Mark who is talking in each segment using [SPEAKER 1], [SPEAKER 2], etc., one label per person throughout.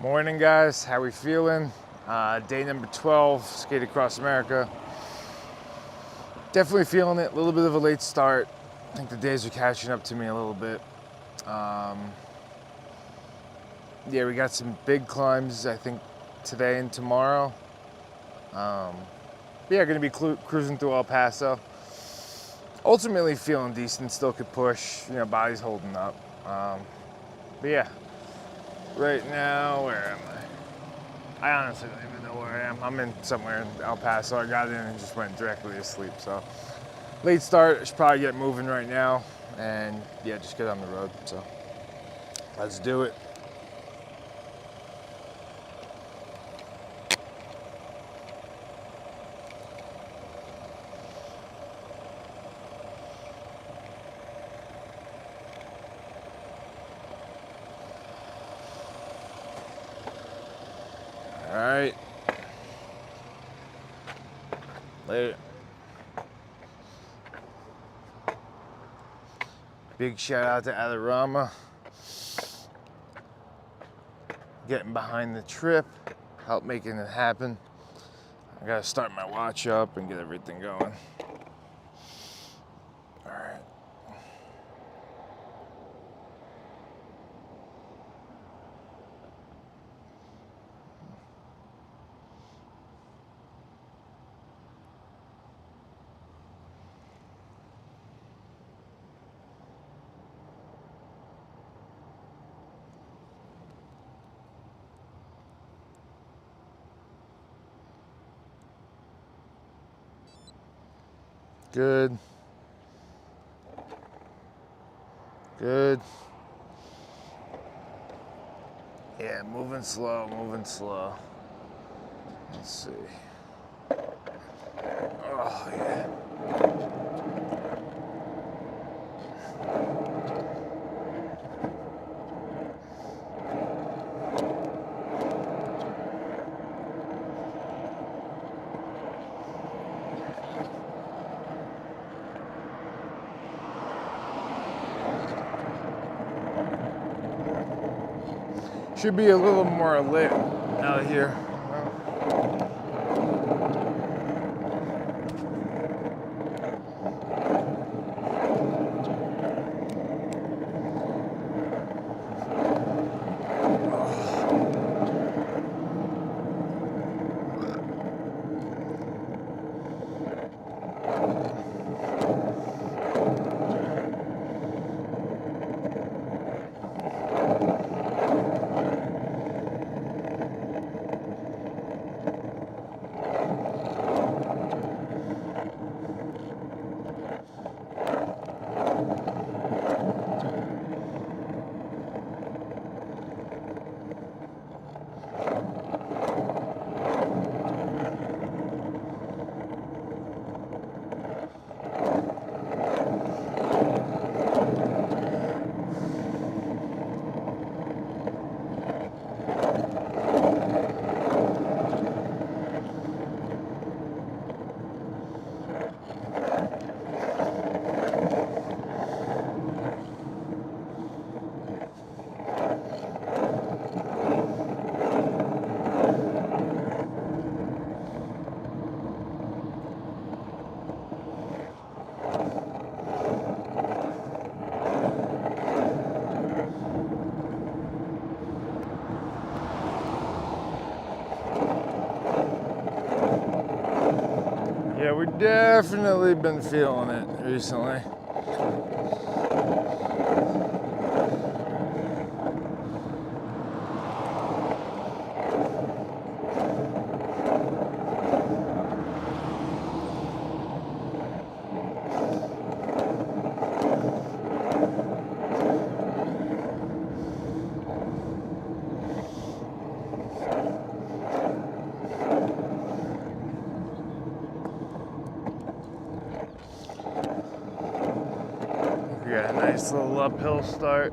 [SPEAKER 1] Morning, guys. How we feeling? Day number 12, skate across America. Definitely feeling it. A little bit of a late start. I think the days are catching up to me a little bit. Yeah, we got some big climbs, I think, today and tomorrow. Yeah, gonna be cruising through El Paso. Ultimately feeling decent, still could push, body's holding up. But yeah, right now, where am I? I honestly don't even know where I am. I'm in somewhere in El Paso. I got in and just went directly to sleep. So late start, I should probably get moving right now and yeah, just get on the road. So let's do it. All right. Later. Big shout out to Adorama. Getting behind the trip, help making it happen. I gotta start my watch up and get everything going. All right. Good. Good. Yeah, moving slow, moving slow. Let's see. Oh, yeah. Should be a little more lit out here. Yeah, we've definitely been feeling it recently. We got a nice little uphill start.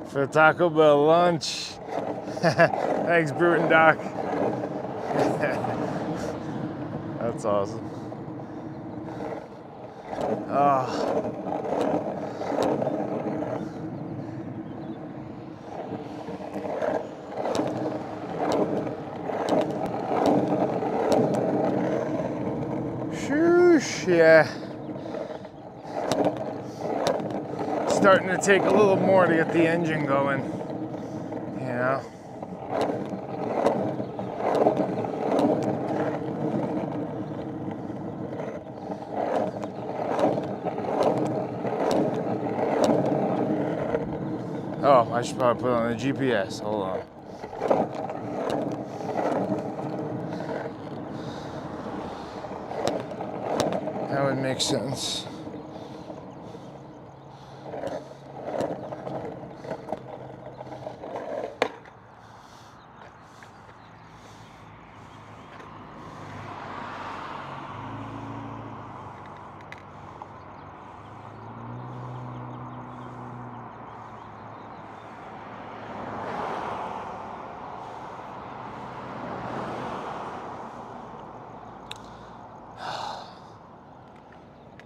[SPEAKER 1] For Taco Bell lunch. Thanks, Bruton Doc. That's awesome. Oh. Shoosh, yeah. Starting to take a little more to get the engine going, you know. Oh, I should probably put it on the GPS. Hold on. That would make sense.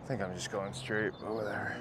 [SPEAKER 1] I think I'm just going straight over there.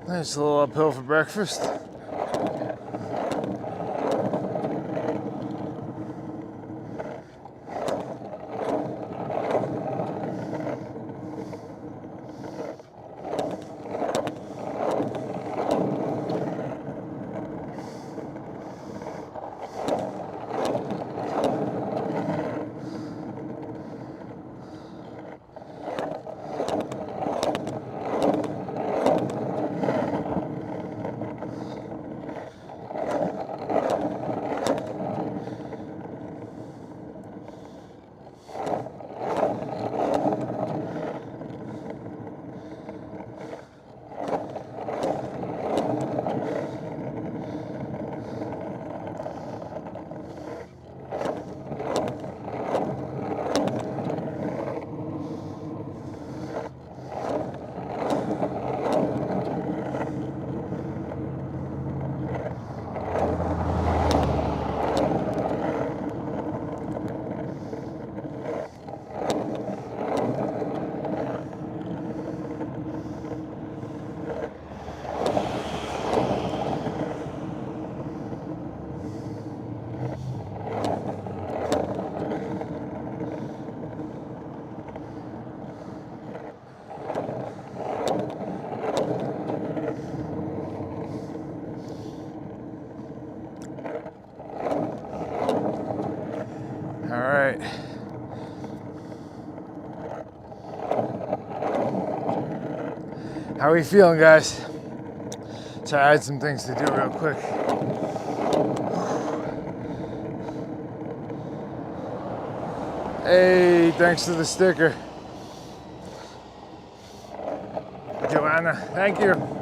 [SPEAKER 1] Nice little uphill for breakfast. All right. How are we feeling, guys? So I had some things to do real quick. Hey, thanks for the sticker. Joanna, thank you.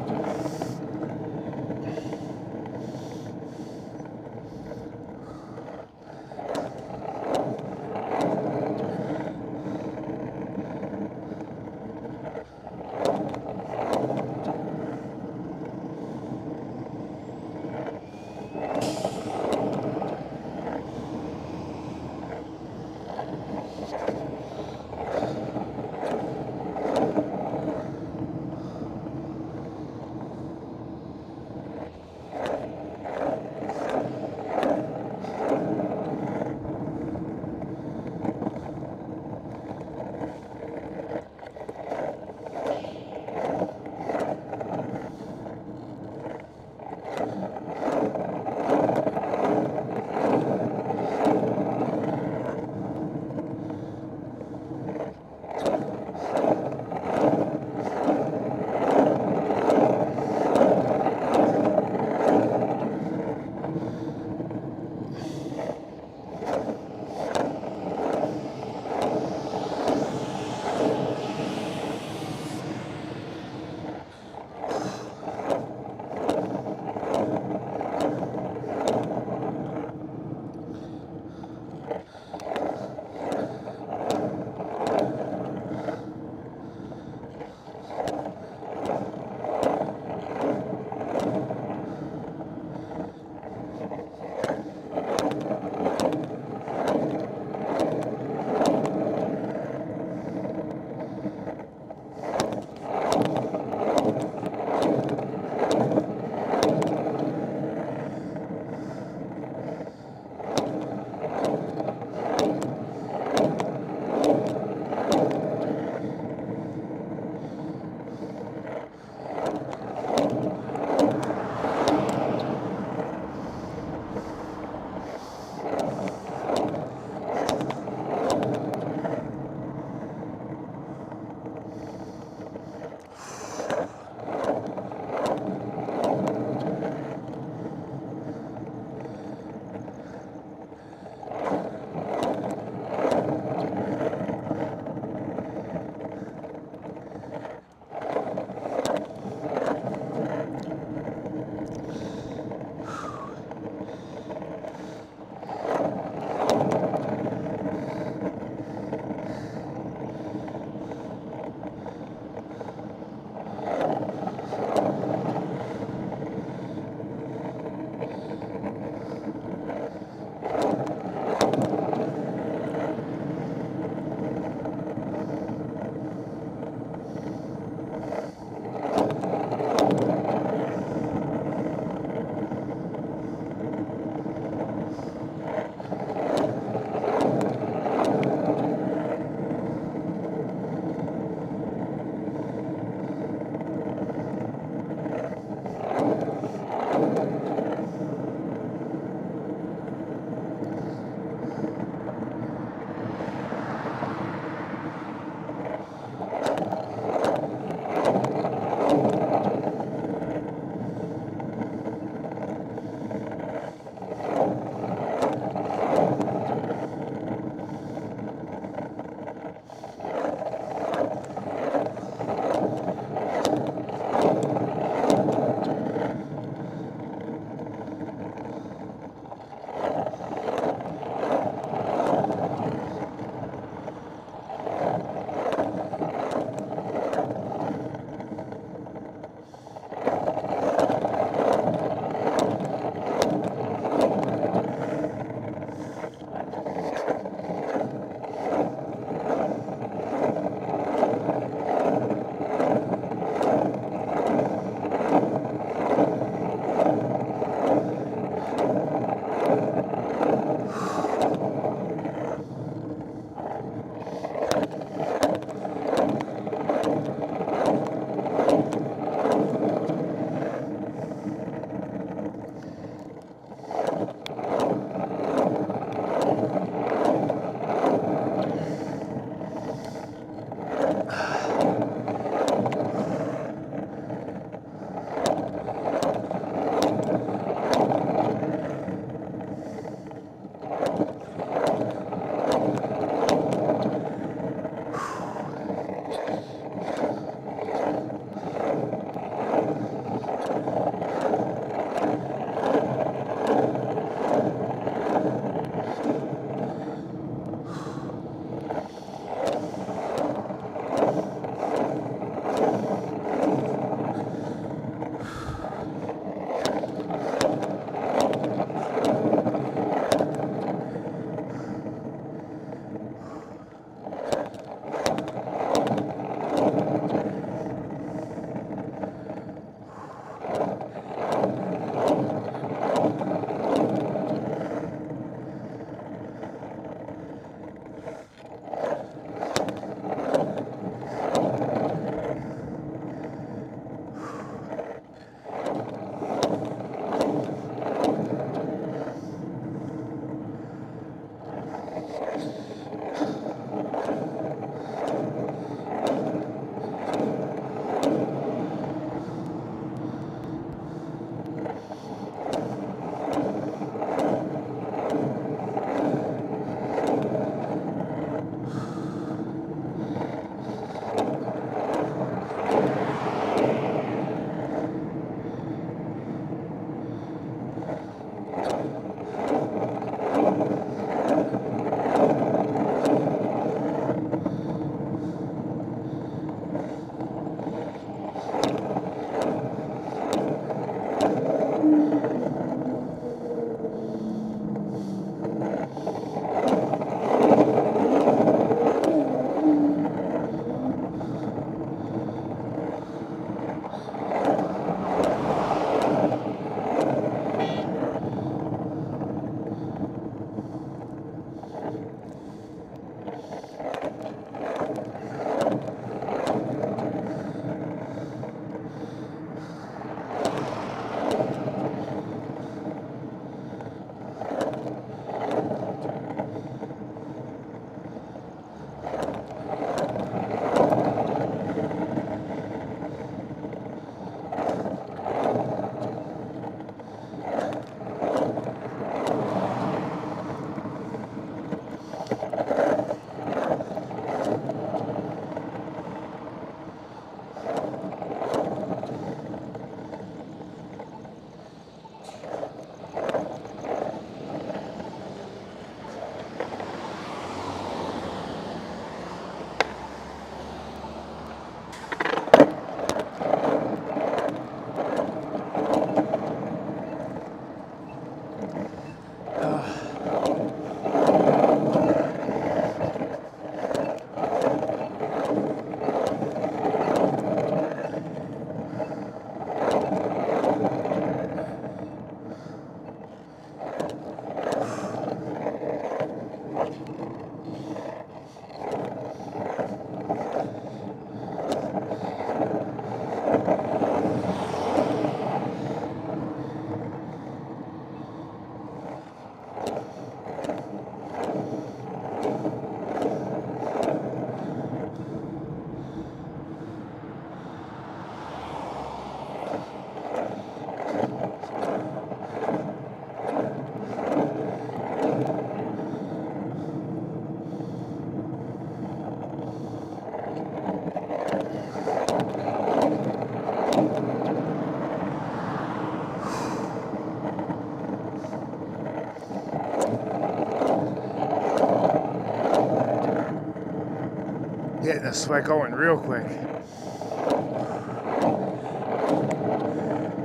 [SPEAKER 1] Getting the sweat going real quick.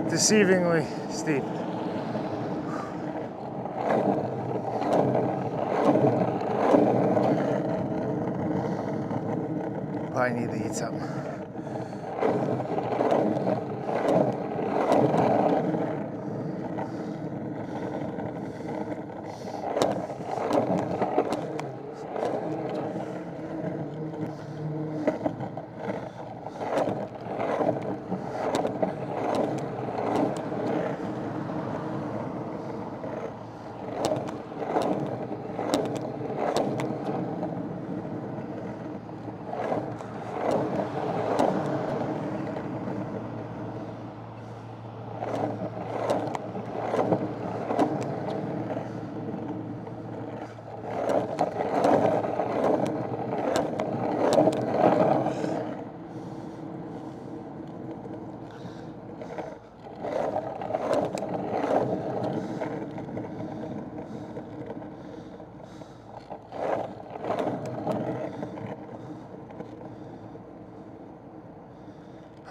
[SPEAKER 1] Deceivingly steep. Probably need to eat something.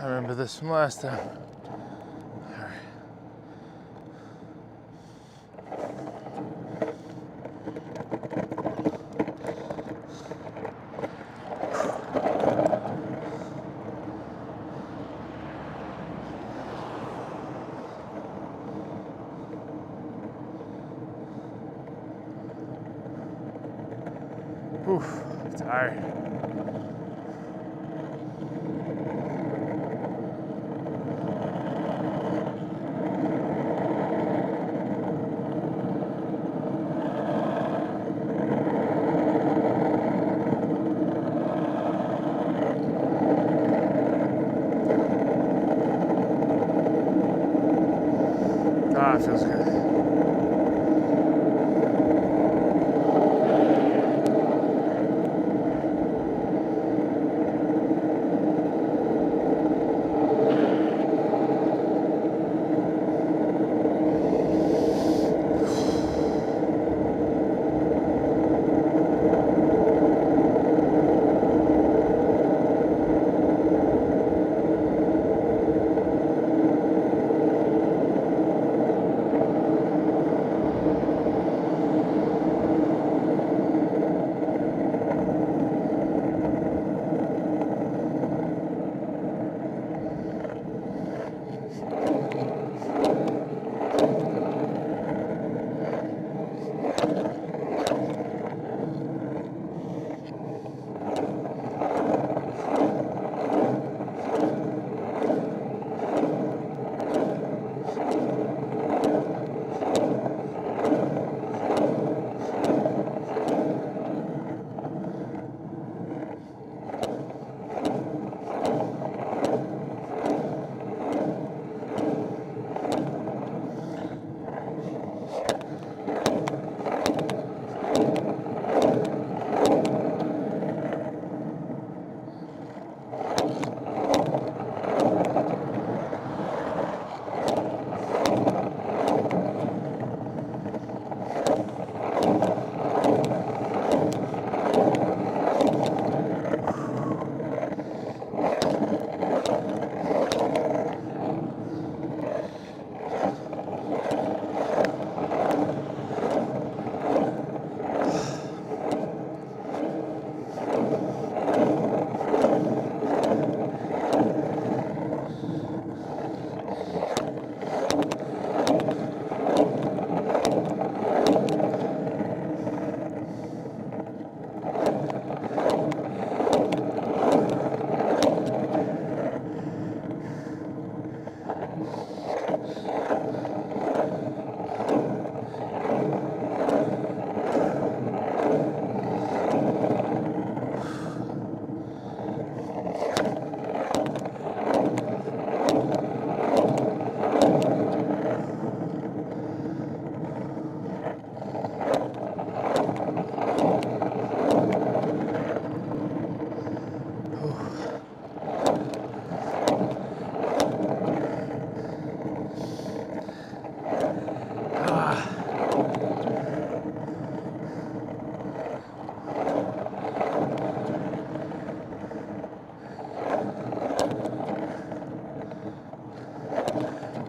[SPEAKER 1] I remember this from last time. All right. Oof, tired. Ah, it feels good.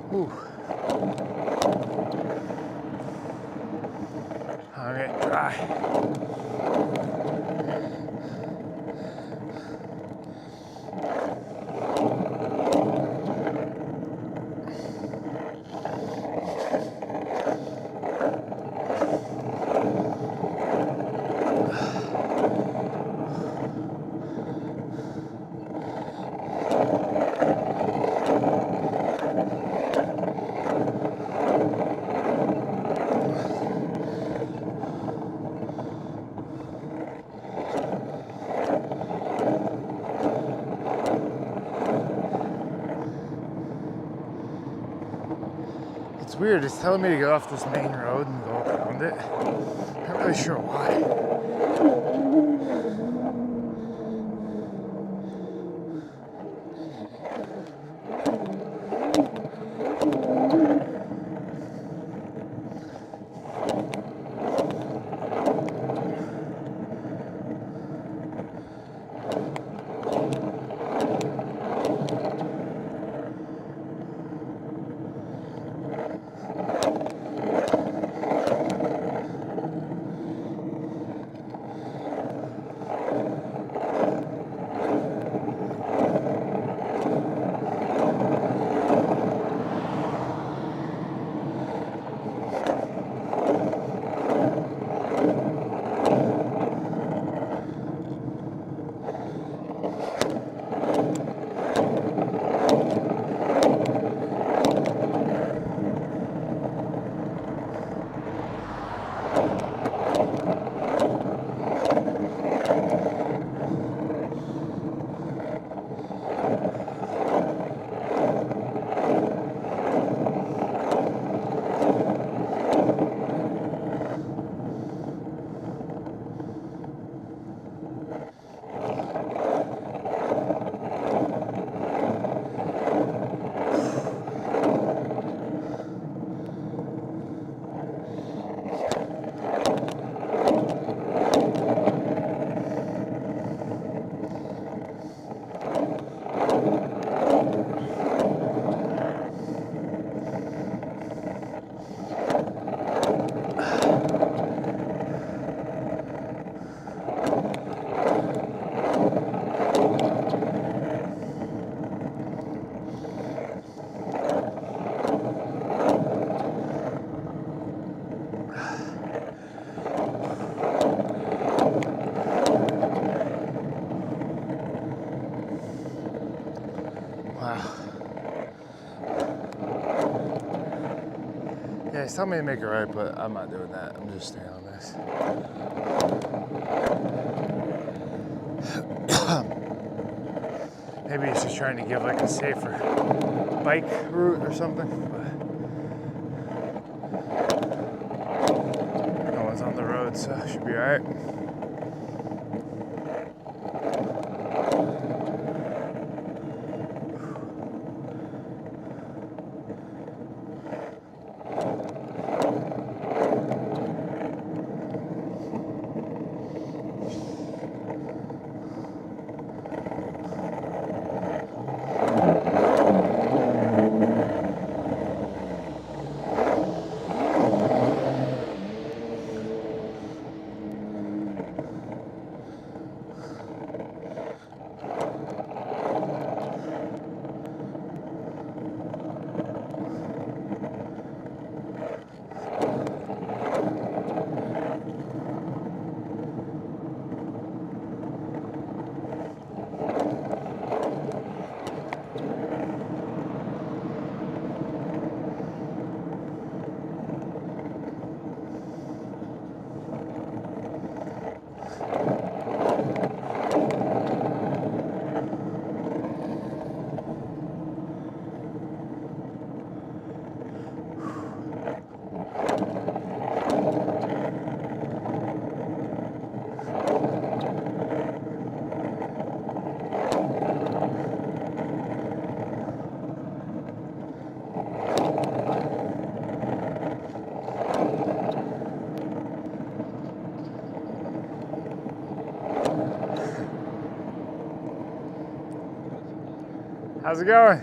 [SPEAKER 1] Whew. I'm getting dry. It's weird, it's telling me to get off this main road and go around it. I'm not really sure why. Wow. Yeah, he's telling me to make it right, but I'm not doing that. I'm just staying on this. Maybe he's just trying to give like a safer bike route or something. But no one's on the road, so it should be all right. How's it going?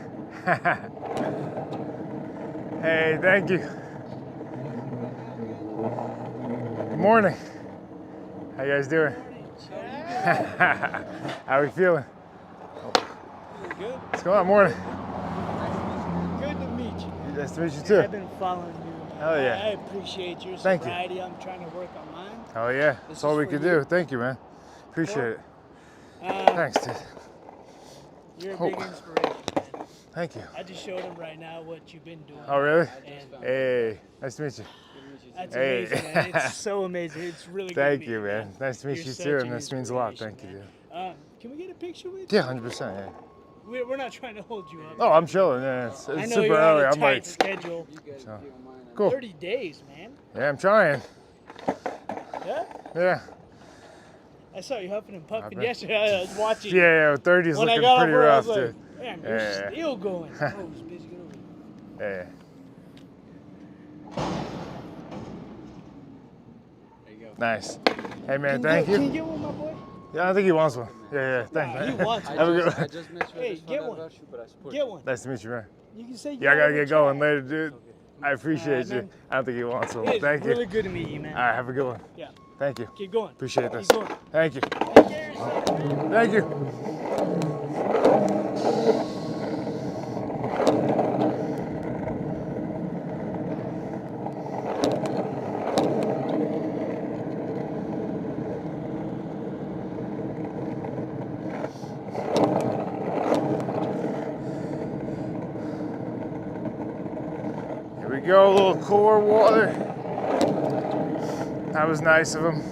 [SPEAKER 1] Hey, thank you. Good morning. How you guys doing? How are we feeling?
[SPEAKER 2] Good.
[SPEAKER 1] What's going on? Morning.
[SPEAKER 2] Good to meet you.
[SPEAKER 1] Nice to meet you too.
[SPEAKER 2] I've been following you.
[SPEAKER 1] Hell yeah.
[SPEAKER 2] I appreciate your
[SPEAKER 1] Thank you.
[SPEAKER 2] sobriety. I'm trying to work on mine.
[SPEAKER 1] Oh yeah, that's all we could do. Thank you, man. Appreciate it. Thanks, dude.
[SPEAKER 2] You're a big inspiration, man.
[SPEAKER 1] Thank you.
[SPEAKER 2] I just showed him right now what you've been doing.
[SPEAKER 1] Oh really?
[SPEAKER 2] And
[SPEAKER 1] Hey, nice to meet you.
[SPEAKER 2] that's
[SPEAKER 1] Hey.
[SPEAKER 2] amazing, man. It's so amazing. It's really good
[SPEAKER 1] Thank
[SPEAKER 2] to meet
[SPEAKER 1] you, man. Nice to meet
[SPEAKER 2] You're
[SPEAKER 1] you
[SPEAKER 2] such
[SPEAKER 1] too,
[SPEAKER 2] an
[SPEAKER 1] and this means a lot. Thank you,
[SPEAKER 2] inspiration,
[SPEAKER 1] dude.
[SPEAKER 2] man. Can we get a picture with you?
[SPEAKER 1] Yeah, 100%. Yeah.
[SPEAKER 2] We're not trying to hold you up.
[SPEAKER 1] Oh, I'm chilling. Yeah, it's
[SPEAKER 2] I know
[SPEAKER 1] super
[SPEAKER 2] you're
[SPEAKER 1] early.
[SPEAKER 2] on a
[SPEAKER 1] I'm
[SPEAKER 2] tight
[SPEAKER 1] like,
[SPEAKER 2] schedule.
[SPEAKER 1] so. Cool.
[SPEAKER 2] 30 days, man.
[SPEAKER 1] Yeah, I'm trying.
[SPEAKER 2] Yeah?
[SPEAKER 1] Yeah.
[SPEAKER 2] I saw you huffing and puffing
[SPEAKER 1] bet.
[SPEAKER 2] yesterday. I was watching.
[SPEAKER 1] Yeah, 30 is
[SPEAKER 2] When I
[SPEAKER 1] looking
[SPEAKER 2] got
[SPEAKER 1] pretty
[SPEAKER 2] off work, I
[SPEAKER 1] rough,
[SPEAKER 2] was
[SPEAKER 1] dude.
[SPEAKER 2] like, man, you're
[SPEAKER 1] Yeah.
[SPEAKER 2] still going. Oh, it's busy. Get over here.
[SPEAKER 1] Yeah.
[SPEAKER 2] There you go.
[SPEAKER 1] Nice. Hey, man, thank
[SPEAKER 2] Can you
[SPEAKER 1] you.
[SPEAKER 2] get one, my boy?
[SPEAKER 1] Yeah, I think he wants one. Yeah, thanks,
[SPEAKER 2] Nah,
[SPEAKER 1] man.
[SPEAKER 2] he wants
[SPEAKER 1] Have a good
[SPEAKER 2] one.
[SPEAKER 1] one.
[SPEAKER 3] I just mentioned
[SPEAKER 2] Hey,
[SPEAKER 3] this
[SPEAKER 2] get
[SPEAKER 3] one
[SPEAKER 2] one.
[SPEAKER 3] about you, but I support
[SPEAKER 2] Get one.
[SPEAKER 1] Nice to meet you, man.
[SPEAKER 2] You can say
[SPEAKER 1] Yeah, I gotta
[SPEAKER 2] in the
[SPEAKER 1] get going
[SPEAKER 2] chat.
[SPEAKER 1] later, dude. I appreciate you.
[SPEAKER 2] man.
[SPEAKER 1] I don't think he wants one.
[SPEAKER 2] It's
[SPEAKER 1] Thank
[SPEAKER 2] really
[SPEAKER 1] you.
[SPEAKER 2] good to meet you, man.
[SPEAKER 1] All right, have a good one.
[SPEAKER 2] Yeah.
[SPEAKER 1] Thank you.
[SPEAKER 2] Keep going.
[SPEAKER 1] Appreciate this.
[SPEAKER 2] Keep going.
[SPEAKER 1] Thank you.
[SPEAKER 2] Take care of yourself, man.
[SPEAKER 1] Thank you. Here we go, a little cooler water. That was nice of him.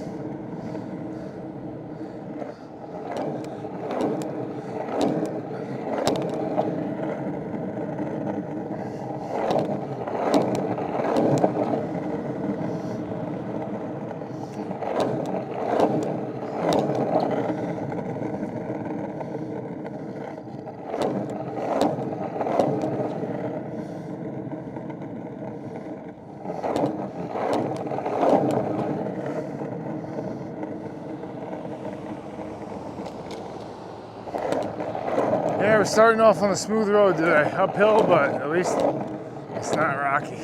[SPEAKER 1] Yeah, we're starting off on a smooth road today. Uphill, but at least it's not rocky.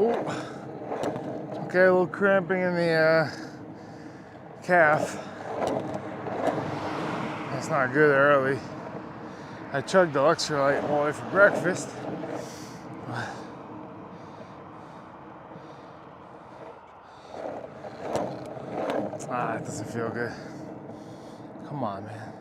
[SPEAKER 1] Ooh. Okay, a little cramping in the calf. That's not good early. I chugged the electrolyte all the way for breakfast. It doesn't feel good. Come on, man.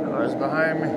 [SPEAKER 1] Cars behind me.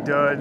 [SPEAKER 1] Dud.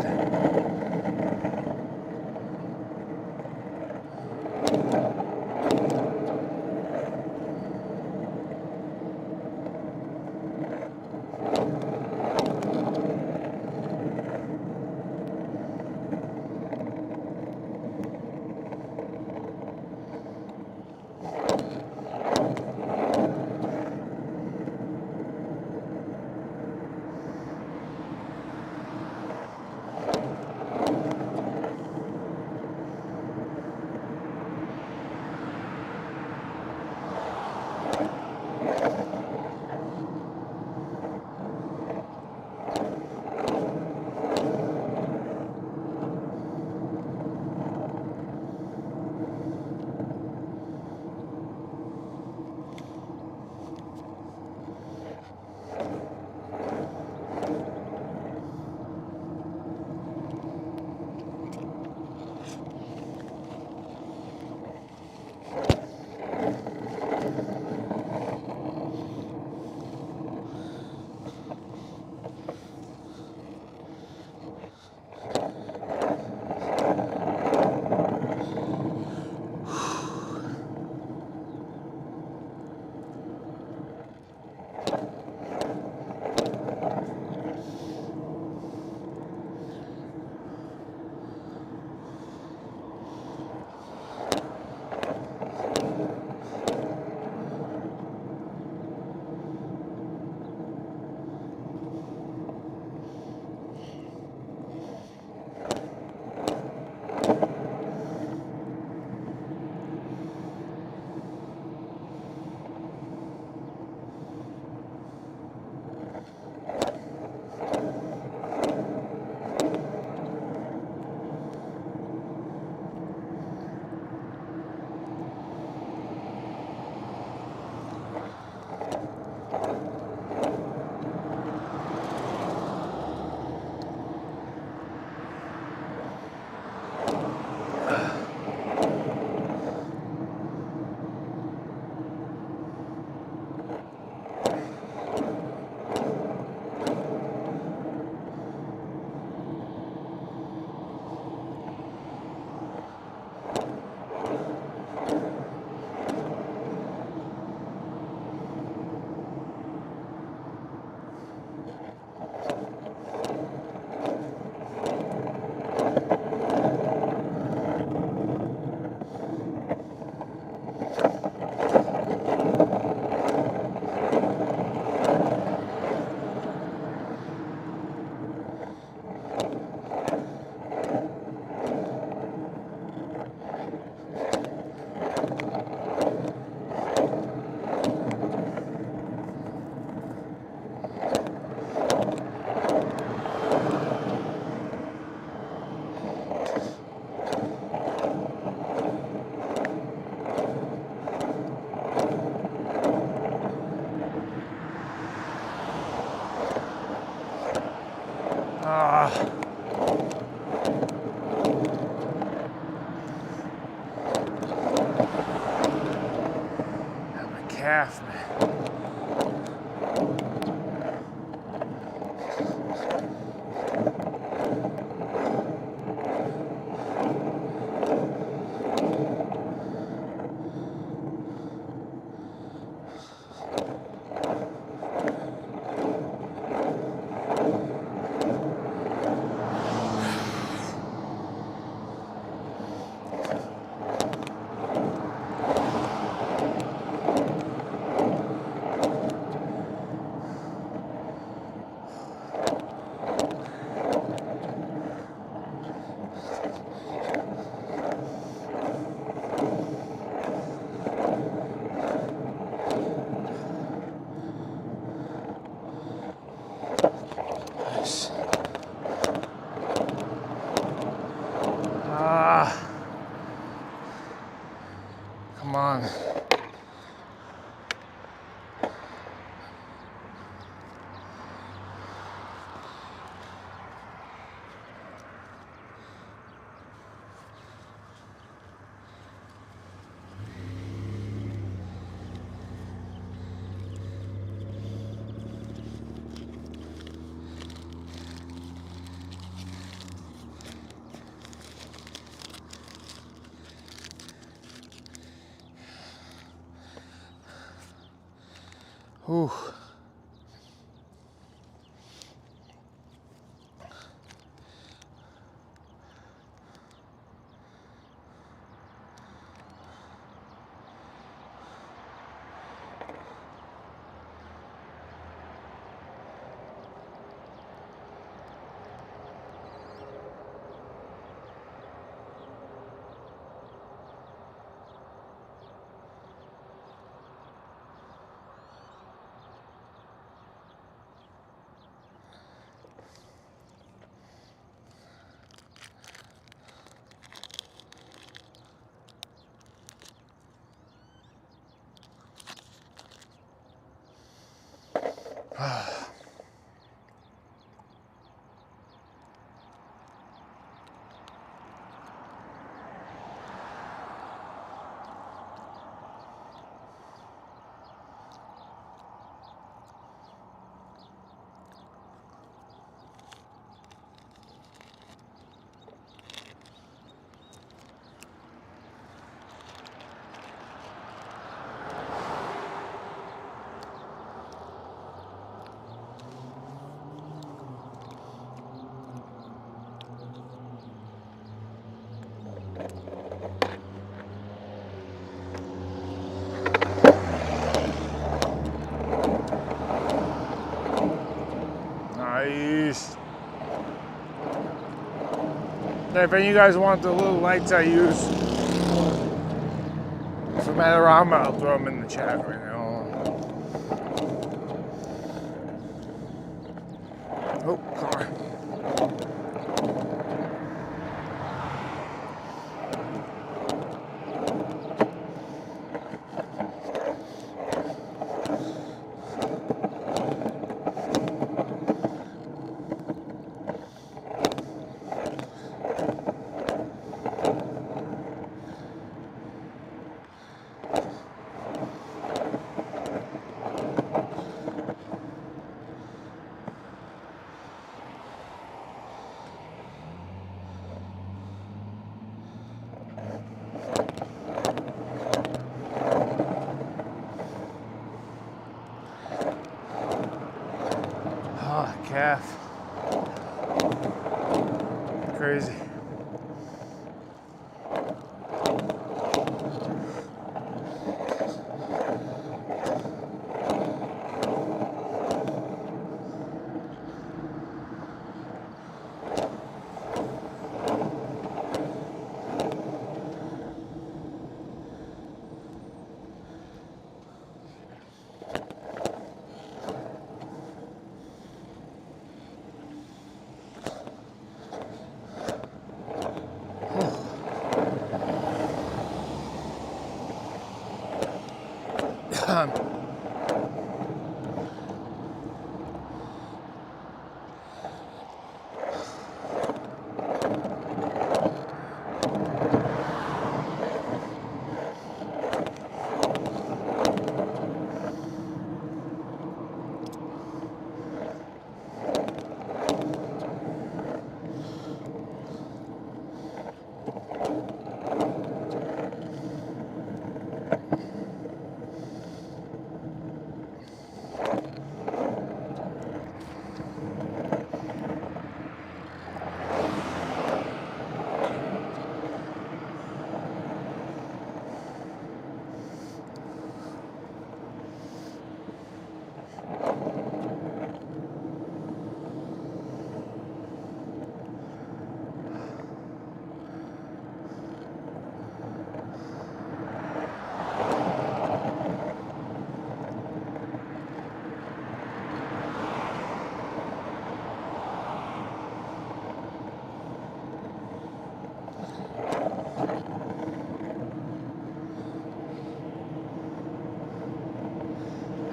[SPEAKER 1] Ah. My calf, man. Ah, come on. Whew. Nice. Now, if any of you guys want the little lights I use for Manorama, I'll throw them in the chat right now. Oh, car. Oh, calf. Crazy.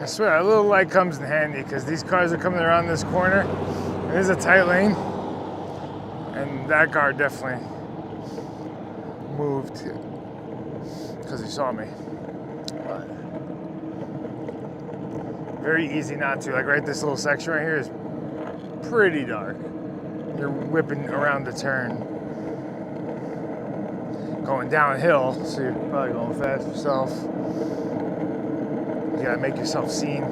[SPEAKER 1] I swear, that little light comes in handy because these cars are coming around this corner. It is a tight lane, and that car definitely moved because he saw me. But very easy not to. Like right, this little section right here is pretty dark. You're whipping around the turn, going downhill, so you're probably going fast yourself. You gotta make yourself seen.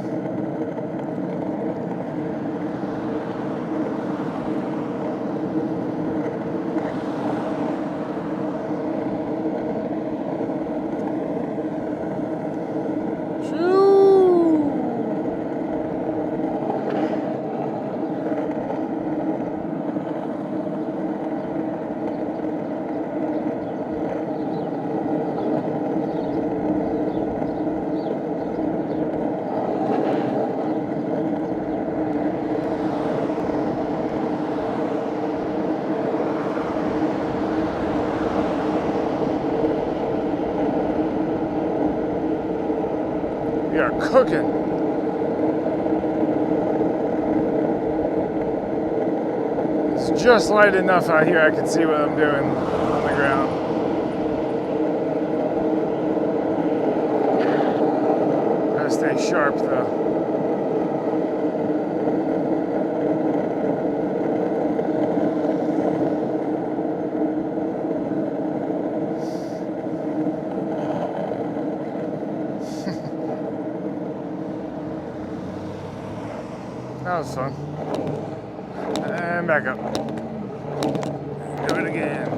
[SPEAKER 1] We are cooking. It's just light enough out here I can see what I'm doing on the ground. Gotta stay sharp though. That was fun. And back up. Do it again.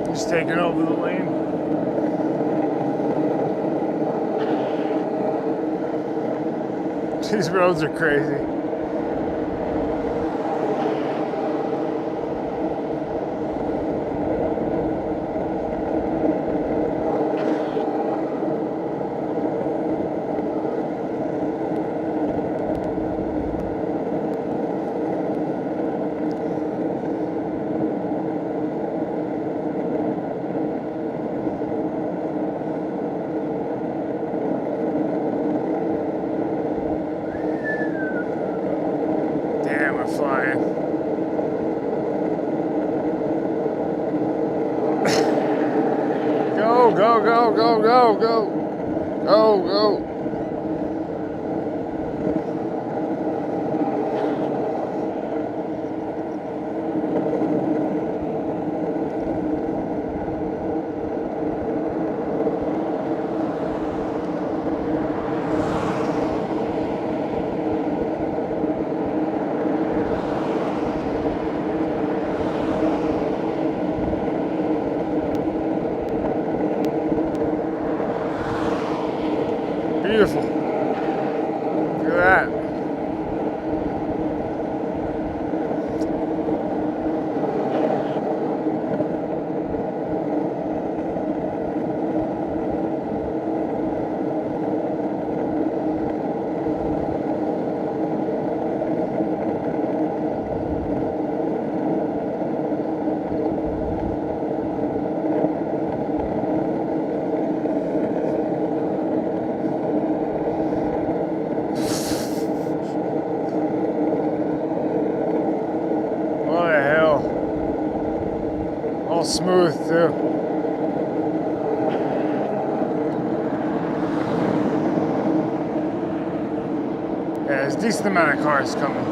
[SPEAKER 1] Just taking over the lane. These roads are crazy. Flying. Go, go, go, go, go, go. Go, go. smooth too. Yeah, there's a decent amount of cars coming.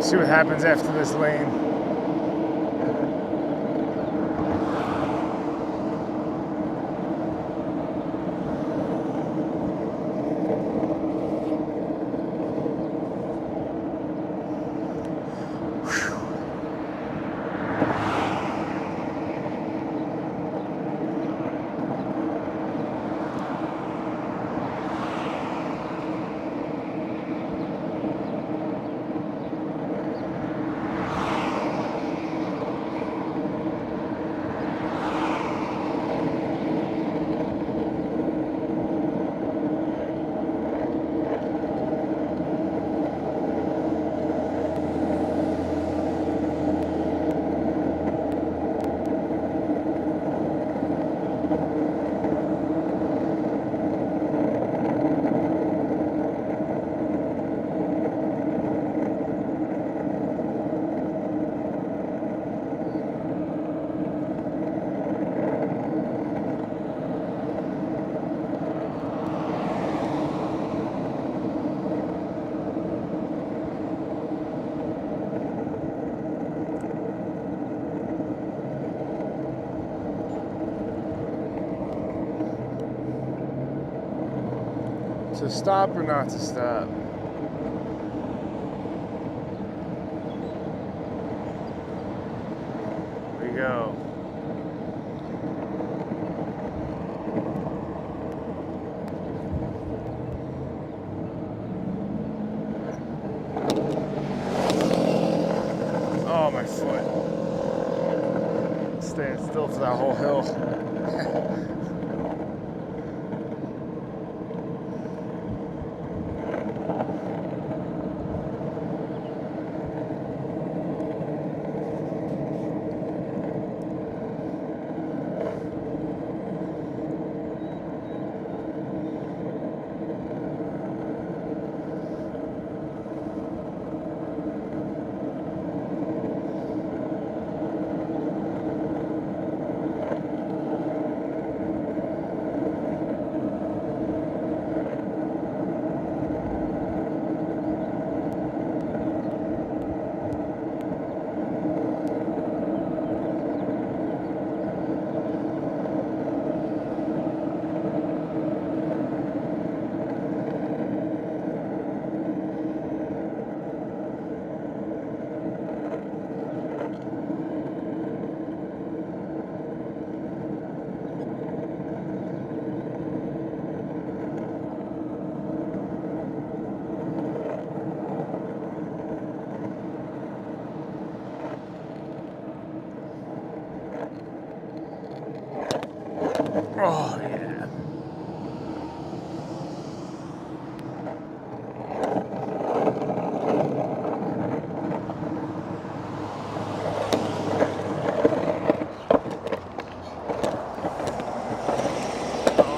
[SPEAKER 1] See what happens after this lane. To stop or not to stop? There we go. Oh, my foot. Staying still for that whole hill. Oh, yeah. Oh.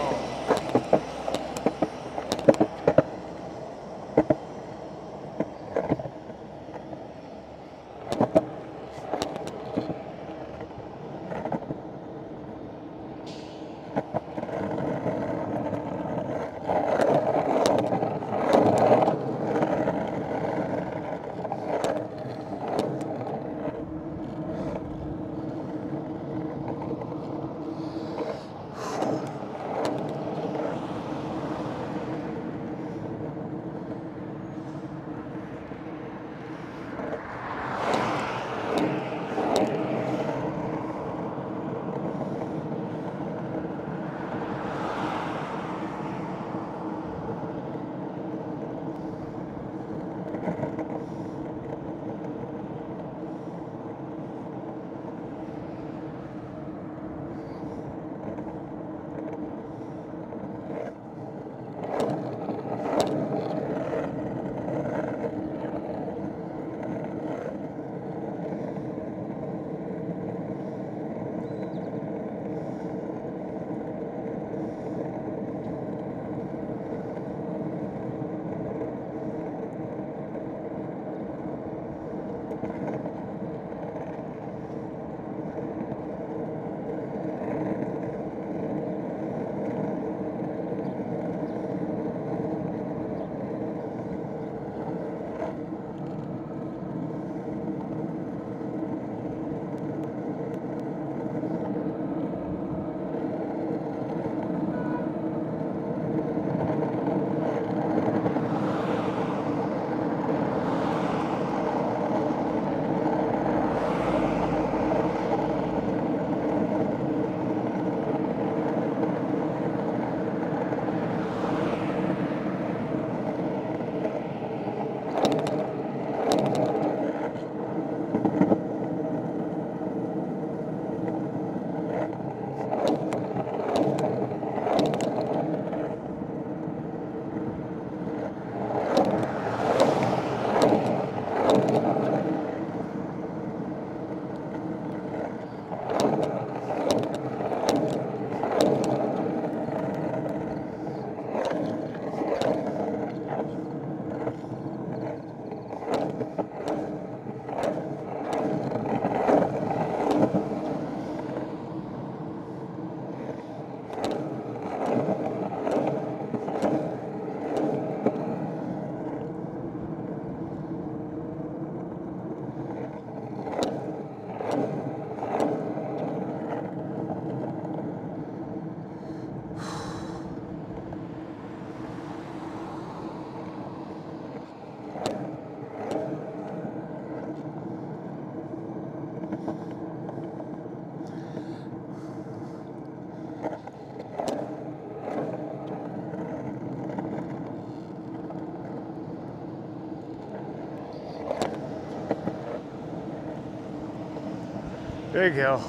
[SPEAKER 1] Big hill.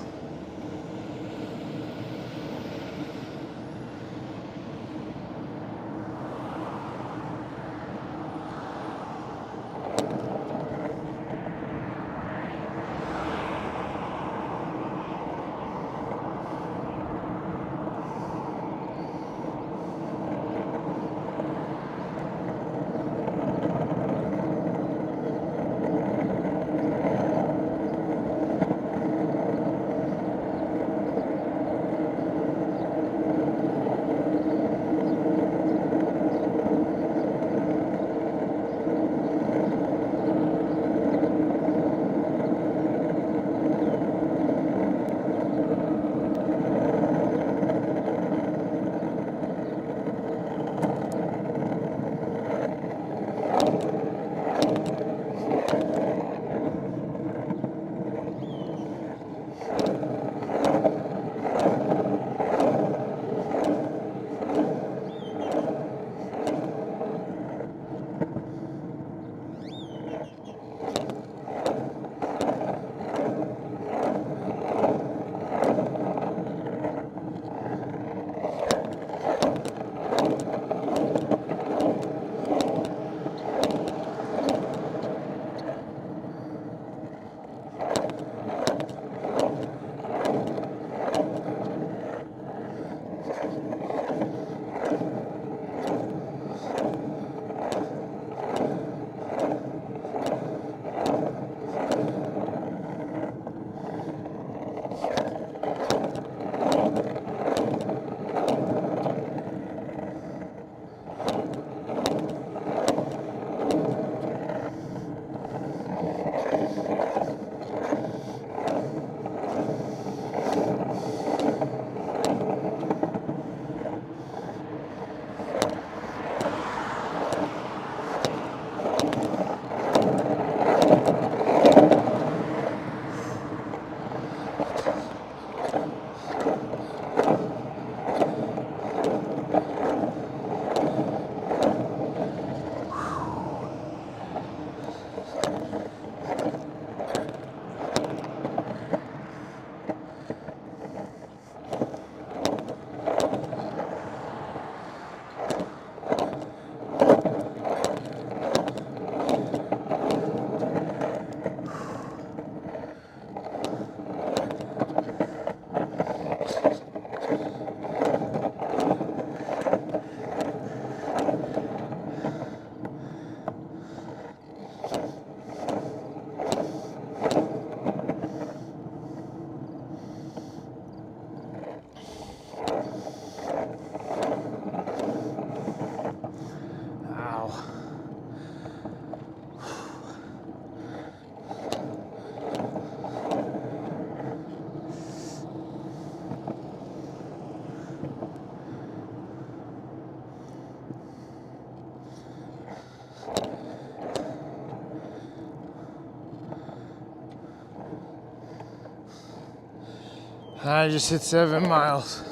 [SPEAKER 1] I just hit 7 miles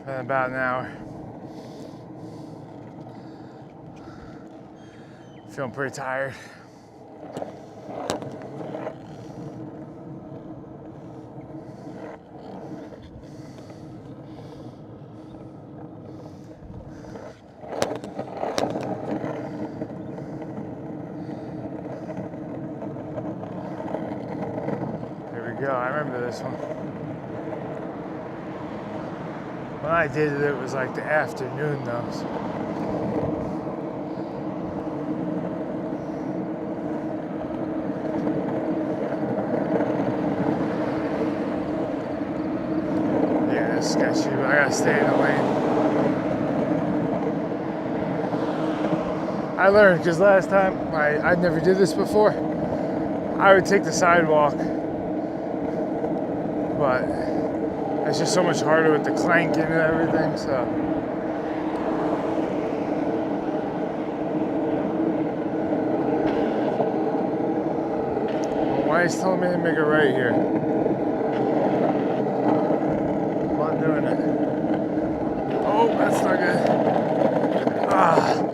[SPEAKER 1] in about an hour. Feeling pretty tired. There we go, I remember this one. When I did it, it was like the afternoon though. So. Yeah, it's sketchy, but I gotta stay in the lane. I learned, because last time, I never did this before. I would take the sidewalk, but it's just so much harder with the clanking and everything, so. Well, why is telling me to make a right here? I'm not doing it. Oh, that's not good. Ah.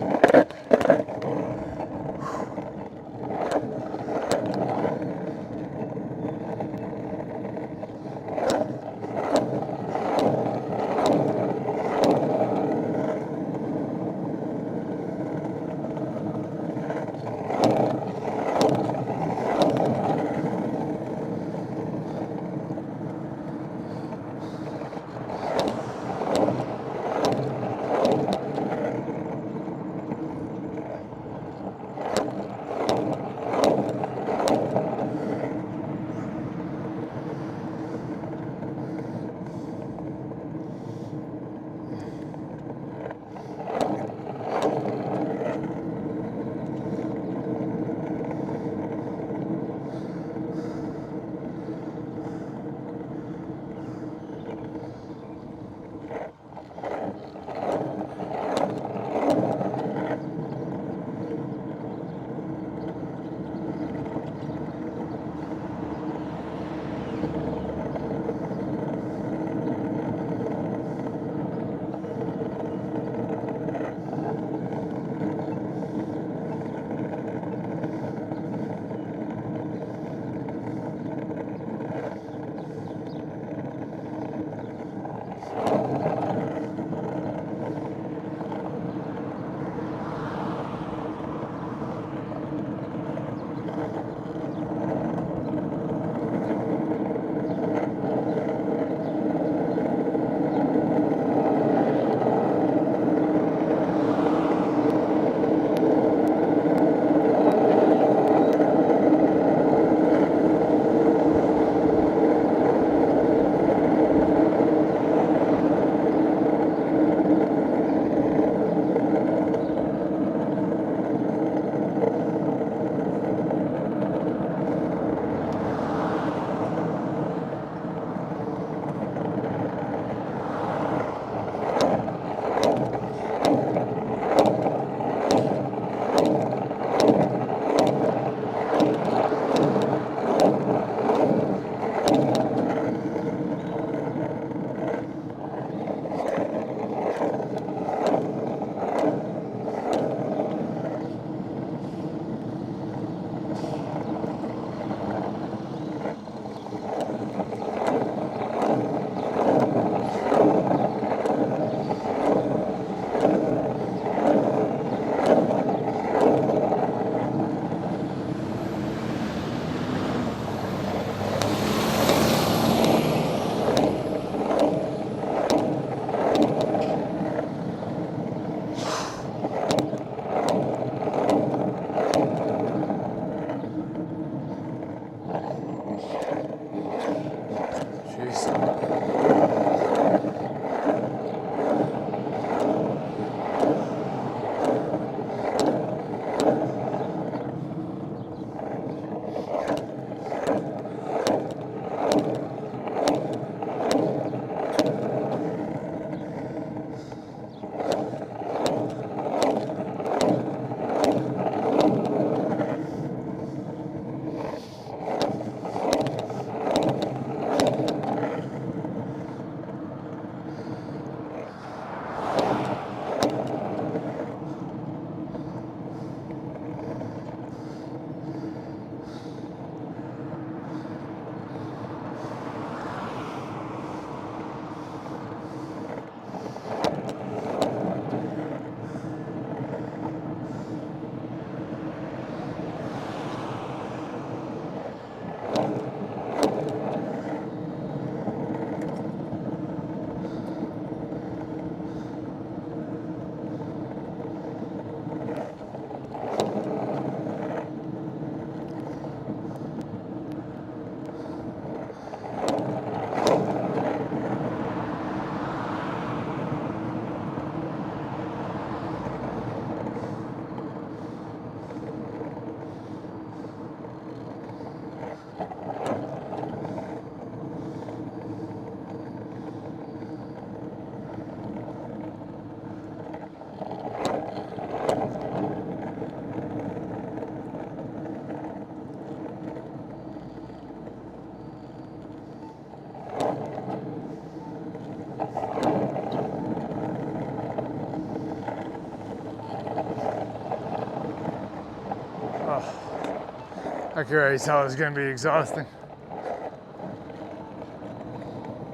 [SPEAKER 1] I could already tell it's gonna be exhausting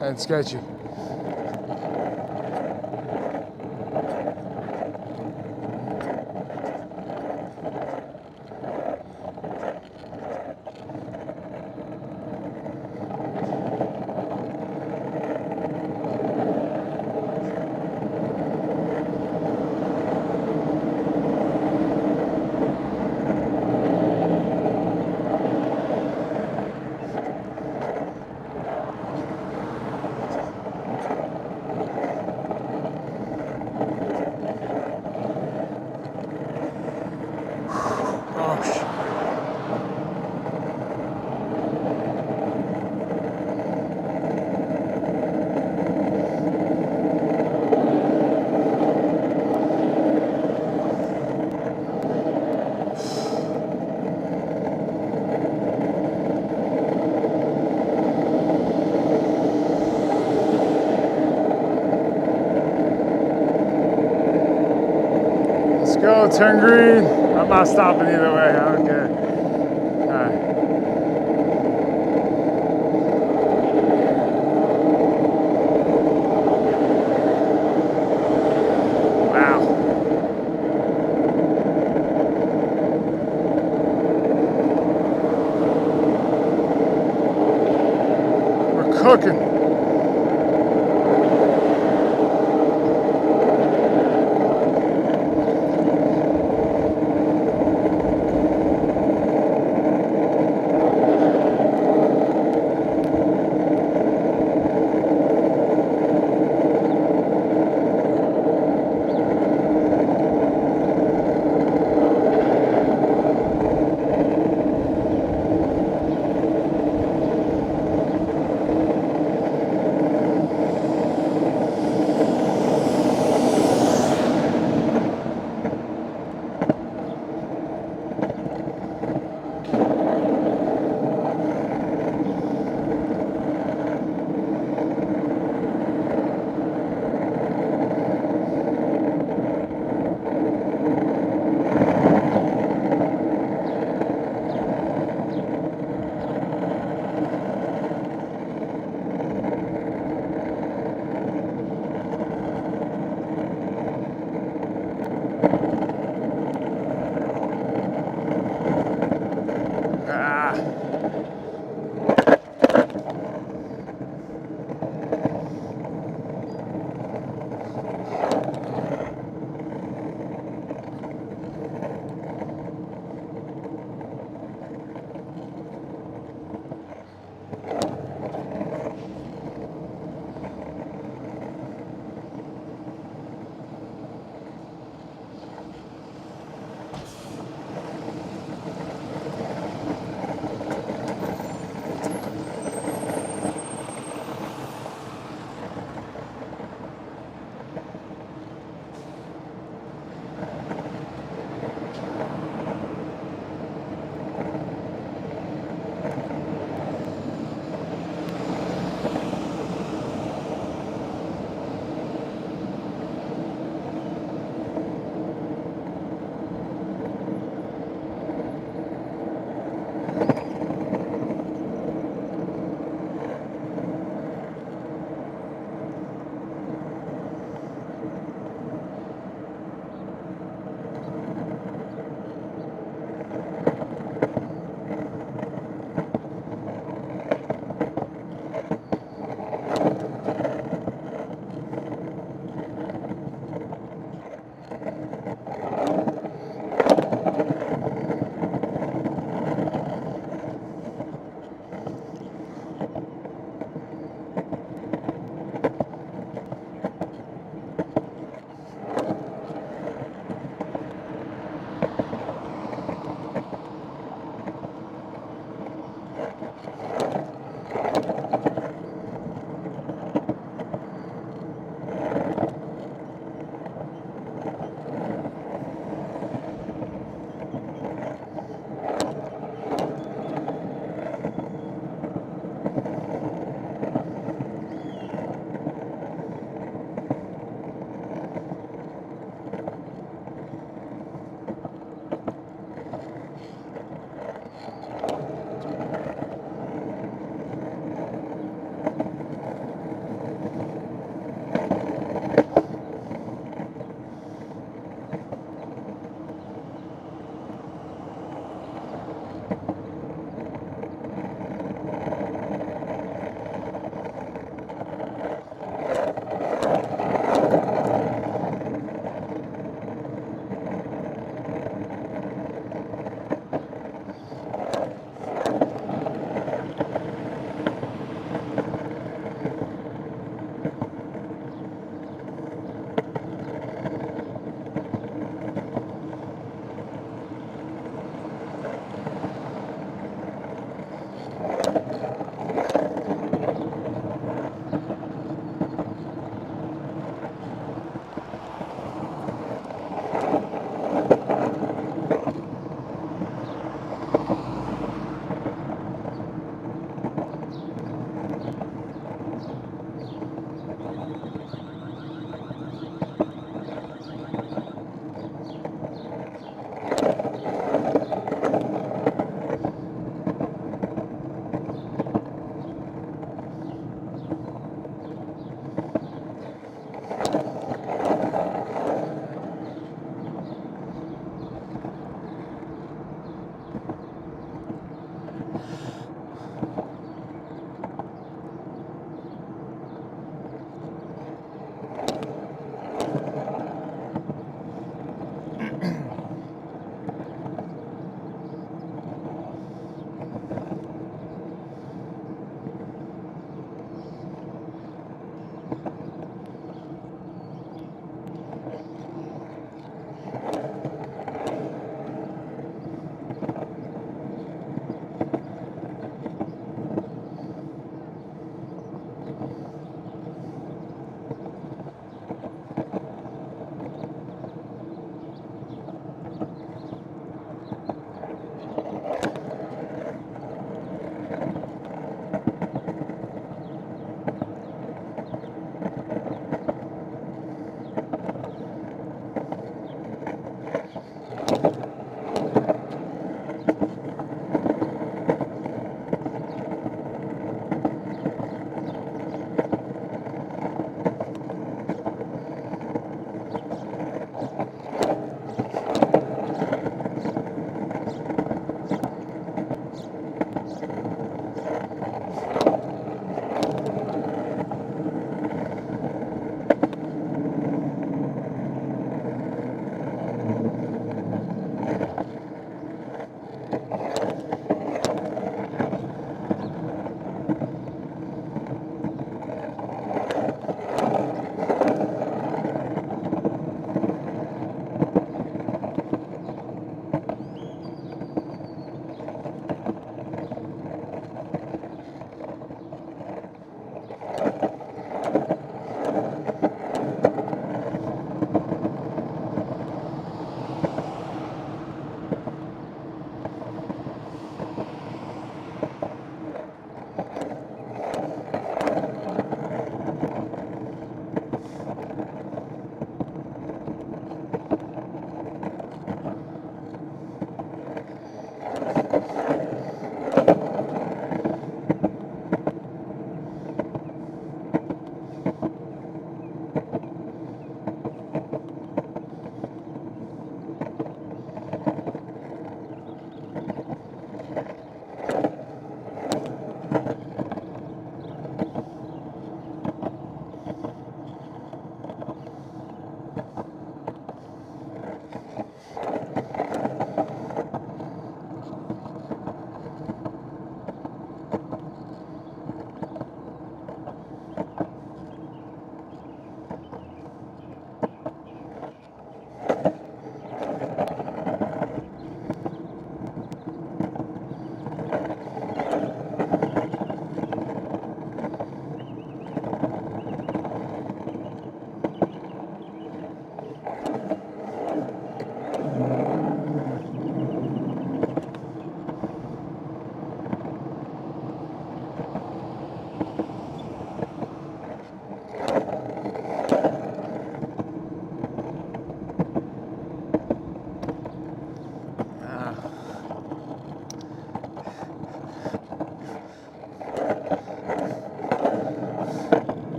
[SPEAKER 1] and sketchy. Oh, shit. Let's go, turn green. I'm not stopping either way, I don't care. Alright. Wow. We're cooking.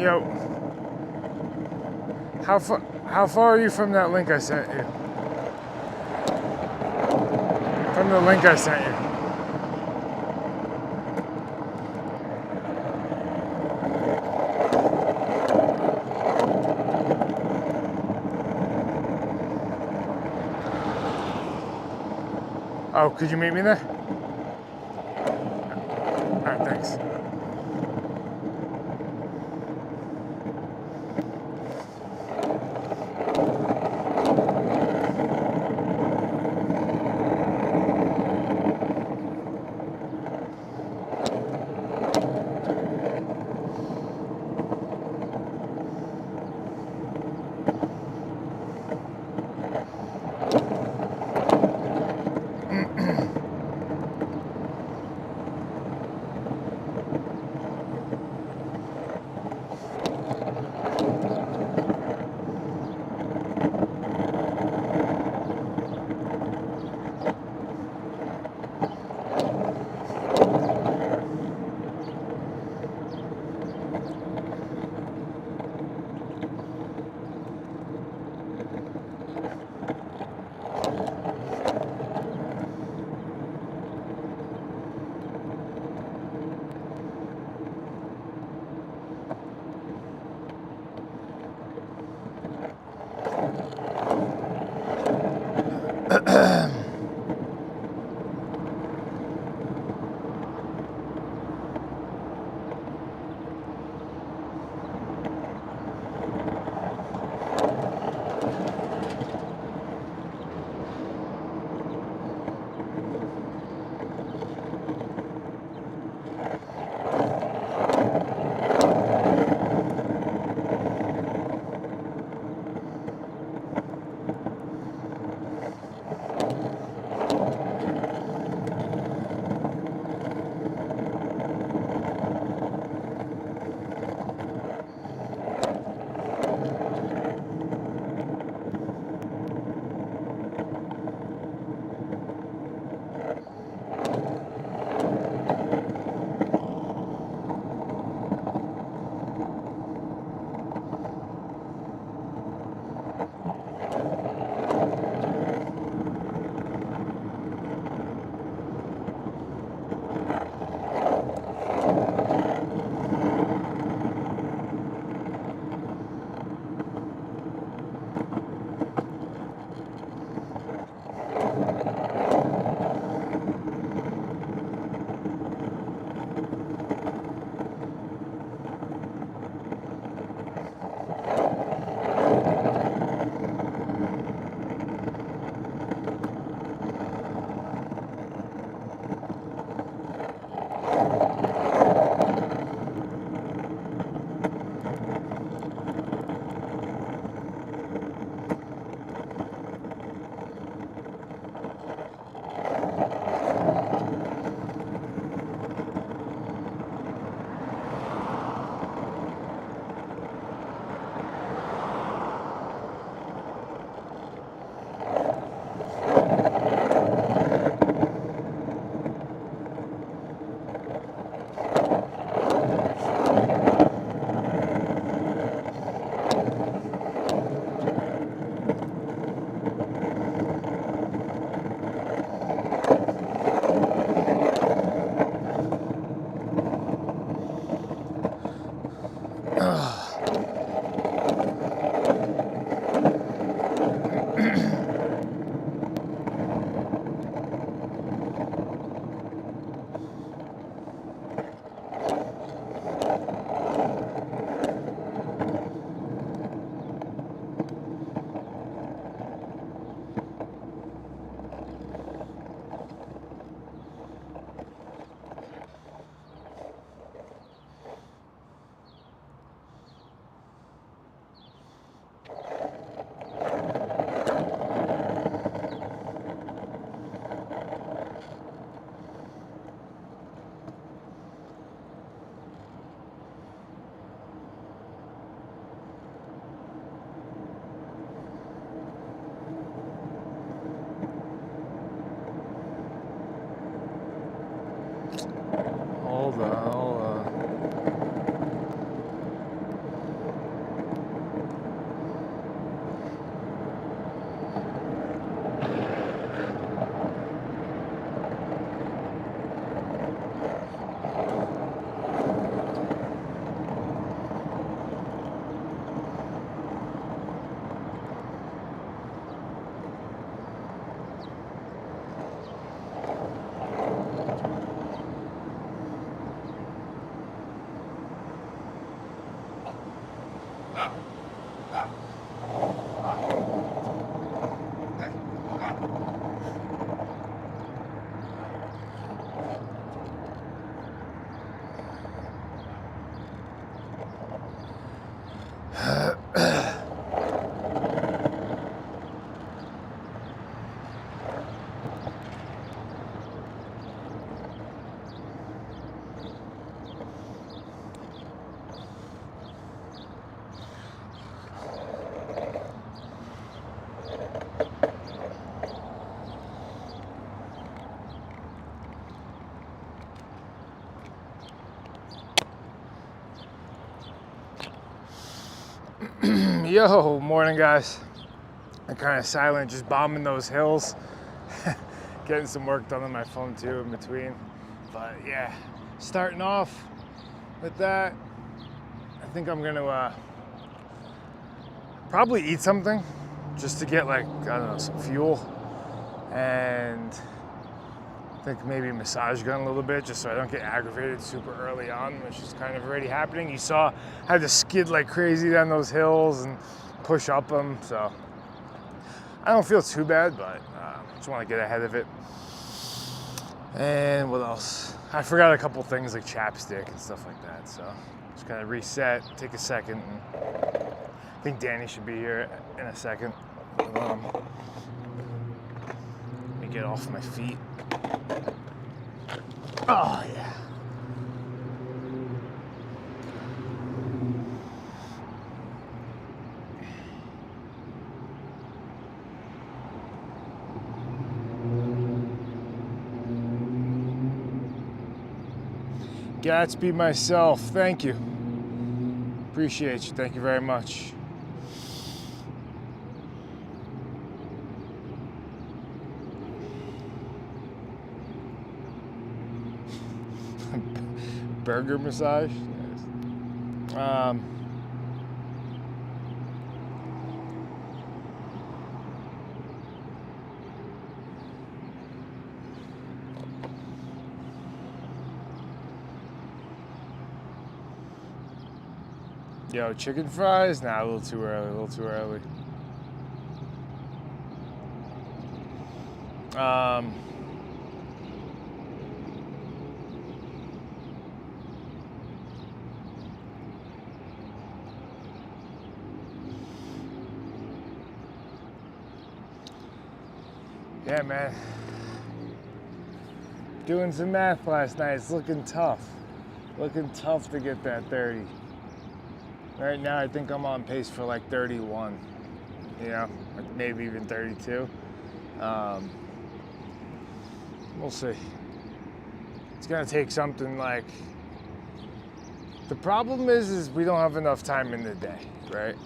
[SPEAKER 1] Yo, how far are you from that link I sent you? From the link I sent you. Oh, could you meet me there? All right, thanks. Hold on. Yo, morning guys. I'm kind of silent, just bombing those hills. Getting some work done on my phone too in between. But yeah, starting off with that, I think I'm gonna probably eat something just to get like, I don't know, some fuel. And I think maybe massage gun a little bit just so I don't get aggravated super early on, which is kind of already happening. You saw I had to skid like crazy down those hills and push up them, so I don't feel too bad, but just want to get ahead of it. And what else? I forgot a couple things like chapstick and stuff like that, so just kind of reset, take a second. And I think Danny should be here in a second. Let me get off my feet. Oh, yeah. Gatsby myself, thank you. Appreciate you, thank you very much. Burger massage. Yo, chicken fries? Nah, a little too early, a little too early. Yeah, man. Doing some math last night. It's looking tough. Looking tough to get that 30. Right now, I think I'm on pace for like 31. You know, maybe even 32. We'll see. It's gonna take something like. The problem is we don't have enough time in the day, right?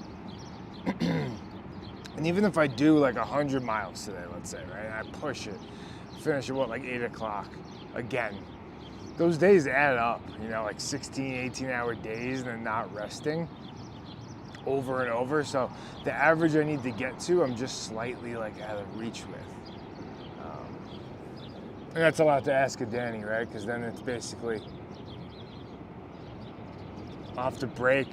[SPEAKER 1] And even if I do like 100 miles today, let's say, right, and I push it, finish at what, like 8 o'clock again, those days add up, you know, like 16, 18-hour days and then not resting over and over. So the average I need to get to, I'm just slightly like out of reach with. And that's a lot to ask of Danny, right? Because then it's basically off to break,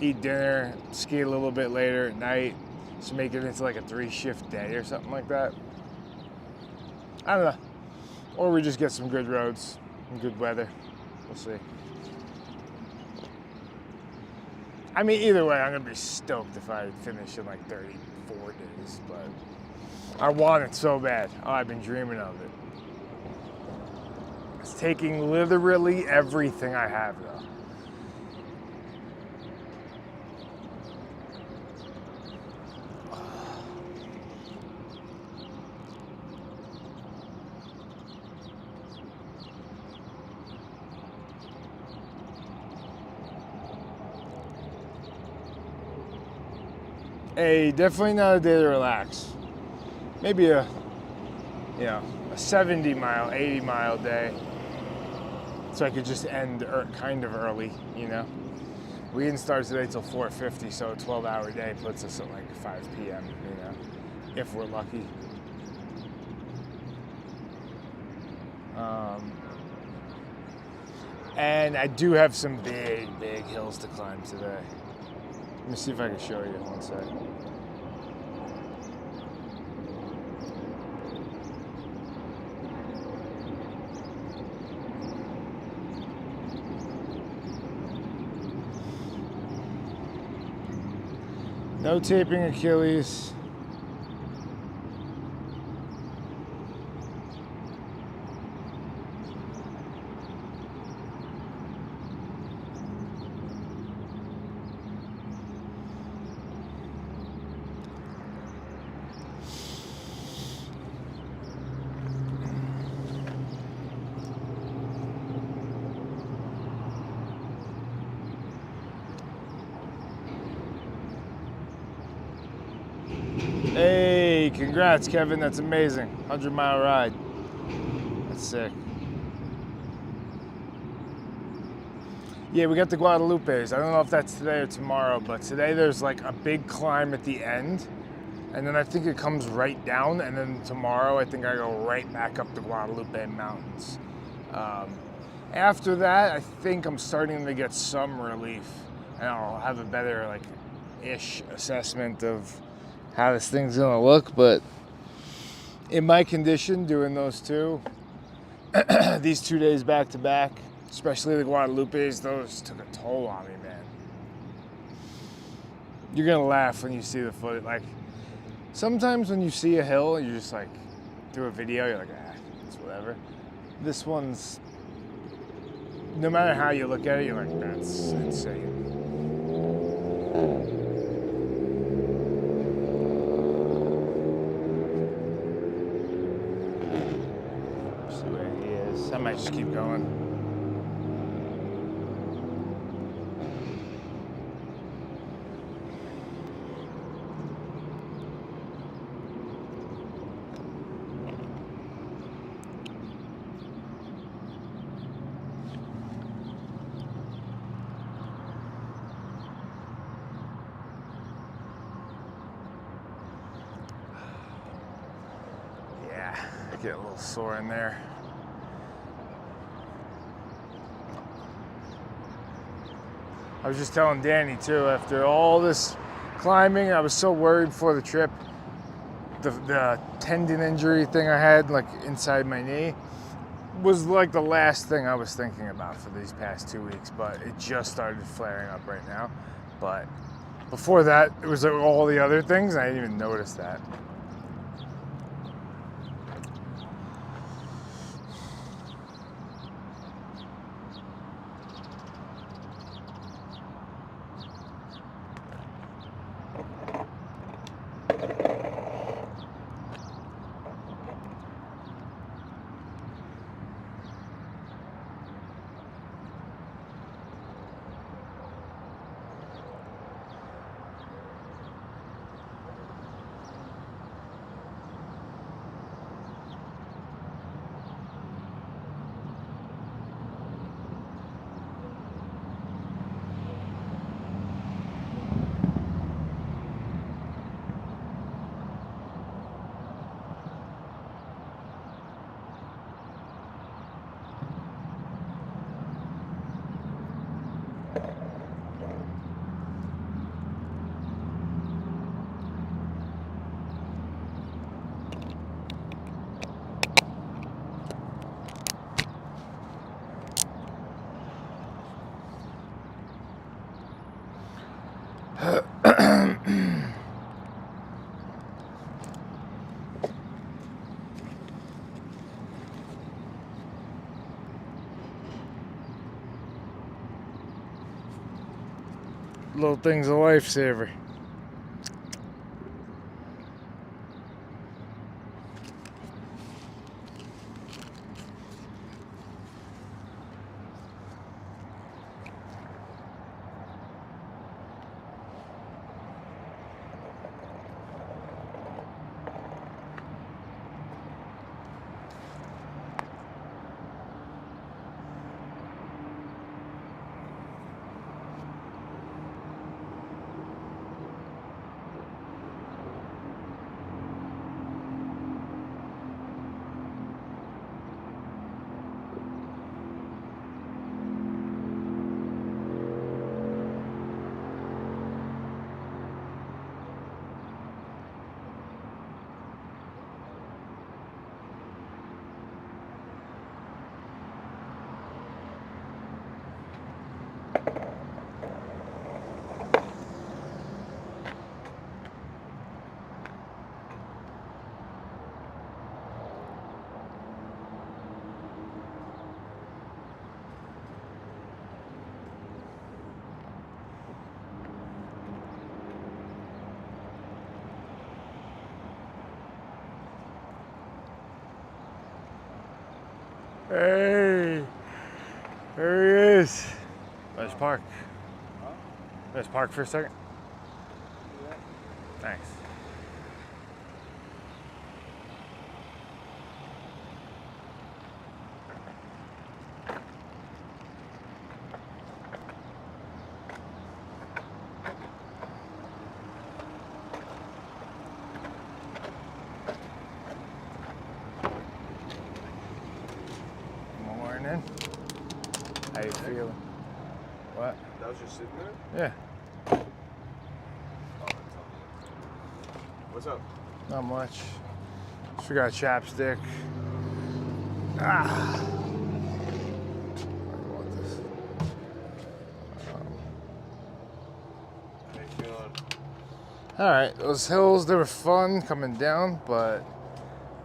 [SPEAKER 1] eat dinner, skate a little bit later at night, so make it into like a 3-shift day or something like that. I don't know. Or we just get some good roads and good weather. We'll see. I mean, either way, I'm gonna be stoked if I finish in like 34 days, but I want it so bad. Oh, I've been dreaming of it. It's taking literally everything I have though. Definitely not a day to relax. Maybe a 70 mile, 80 mile day. So I could just end kind of early, you know. We didn't start today till 4:50, so a 12-hour day puts us at like 5 p.m., you know, if we're lucky. And I do have some big hills to climb today. Let me see if I can show you one second. No taping Achilles. Hey, congrats, Kevin. That's amazing. 100-mile ride. That's sick. Yeah, we got the Guadalupes. I don't know if that's today or tomorrow, but today there's like a big climb at the end, and then I think it comes right down, and then tomorrow I think I go right back up the Guadalupe Mountains. After that, I think I'm starting to get some relief, and I'll have a better like ish assessment of how this thing's gonna look. But in my condition, doing those two, these 2 days back to back, especially the Guadalupes, those took a toll on me, man. You're gonna laugh when you see the footage. Like, sometimes when you see a hill, you're just like, do a video, you're like, it's whatever. This one's, no matter how you look at it, you're like, that's insane. See where he is. I might just keep going. Get a little sore in there. I was just telling Danny too, after all this climbing, I was so worried before the trip. The tendon injury thing I had like inside my knee was like the last thing I was thinking about for these past 2 weeks, but it just started flaring up right now. But before that, it was like all the other things, and I didn't even notice that. Little thing's a lifesaver. Hey, there he is. Let's park. Let's park for a second. Thanks. How you feeling? What?
[SPEAKER 3] That was just sitting there?
[SPEAKER 1] Yeah,
[SPEAKER 3] Oh, that's all. What's up?
[SPEAKER 1] not much. Just forgot chapstick. Ah. I want this.
[SPEAKER 3] How you feeling?
[SPEAKER 1] All right, those hills, they were fun coming down, but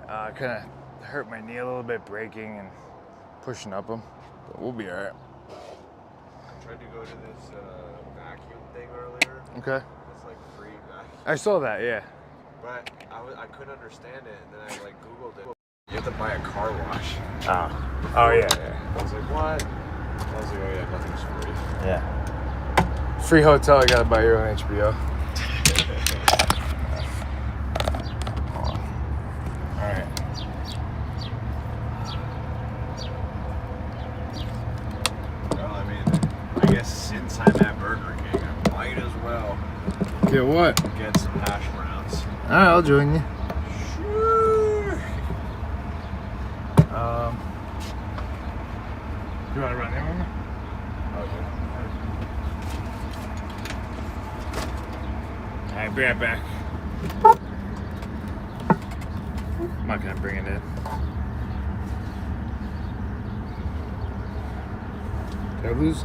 [SPEAKER 1] kind of hurt my knee a little bit braking and pushing up them. But we'll be all right.
[SPEAKER 3] I tried to go to this vacuum thing earlier.
[SPEAKER 1] Okay.
[SPEAKER 3] It's like free vacuum.
[SPEAKER 1] I saw that, yeah.
[SPEAKER 3] But I couldn't understand it, and then I like Googled it. You have to buy a car wash.
[SPEAKER 1] Oh yeah, yeah.
[SPEAKER 3] I was like, what? I was like, oh yeah, nothing's free.
[SPEAKER 1] Yeah. Free hotel, I gotta buy your own HBO. Alright.
[SPEAKER 3] Well, I mean, I guess since I'm at Burger King, I might as well
[SPEAKER 1] Get what?
[SPEAKER 3] get some hash browns.
[SPEAKER 1] Alright, I'll join you.
[SPEAKER 3] Sure.
[SPEAKER 1] You wanna run in with me? Alright, be right back. I'm not gonna bring it in. Did I lose?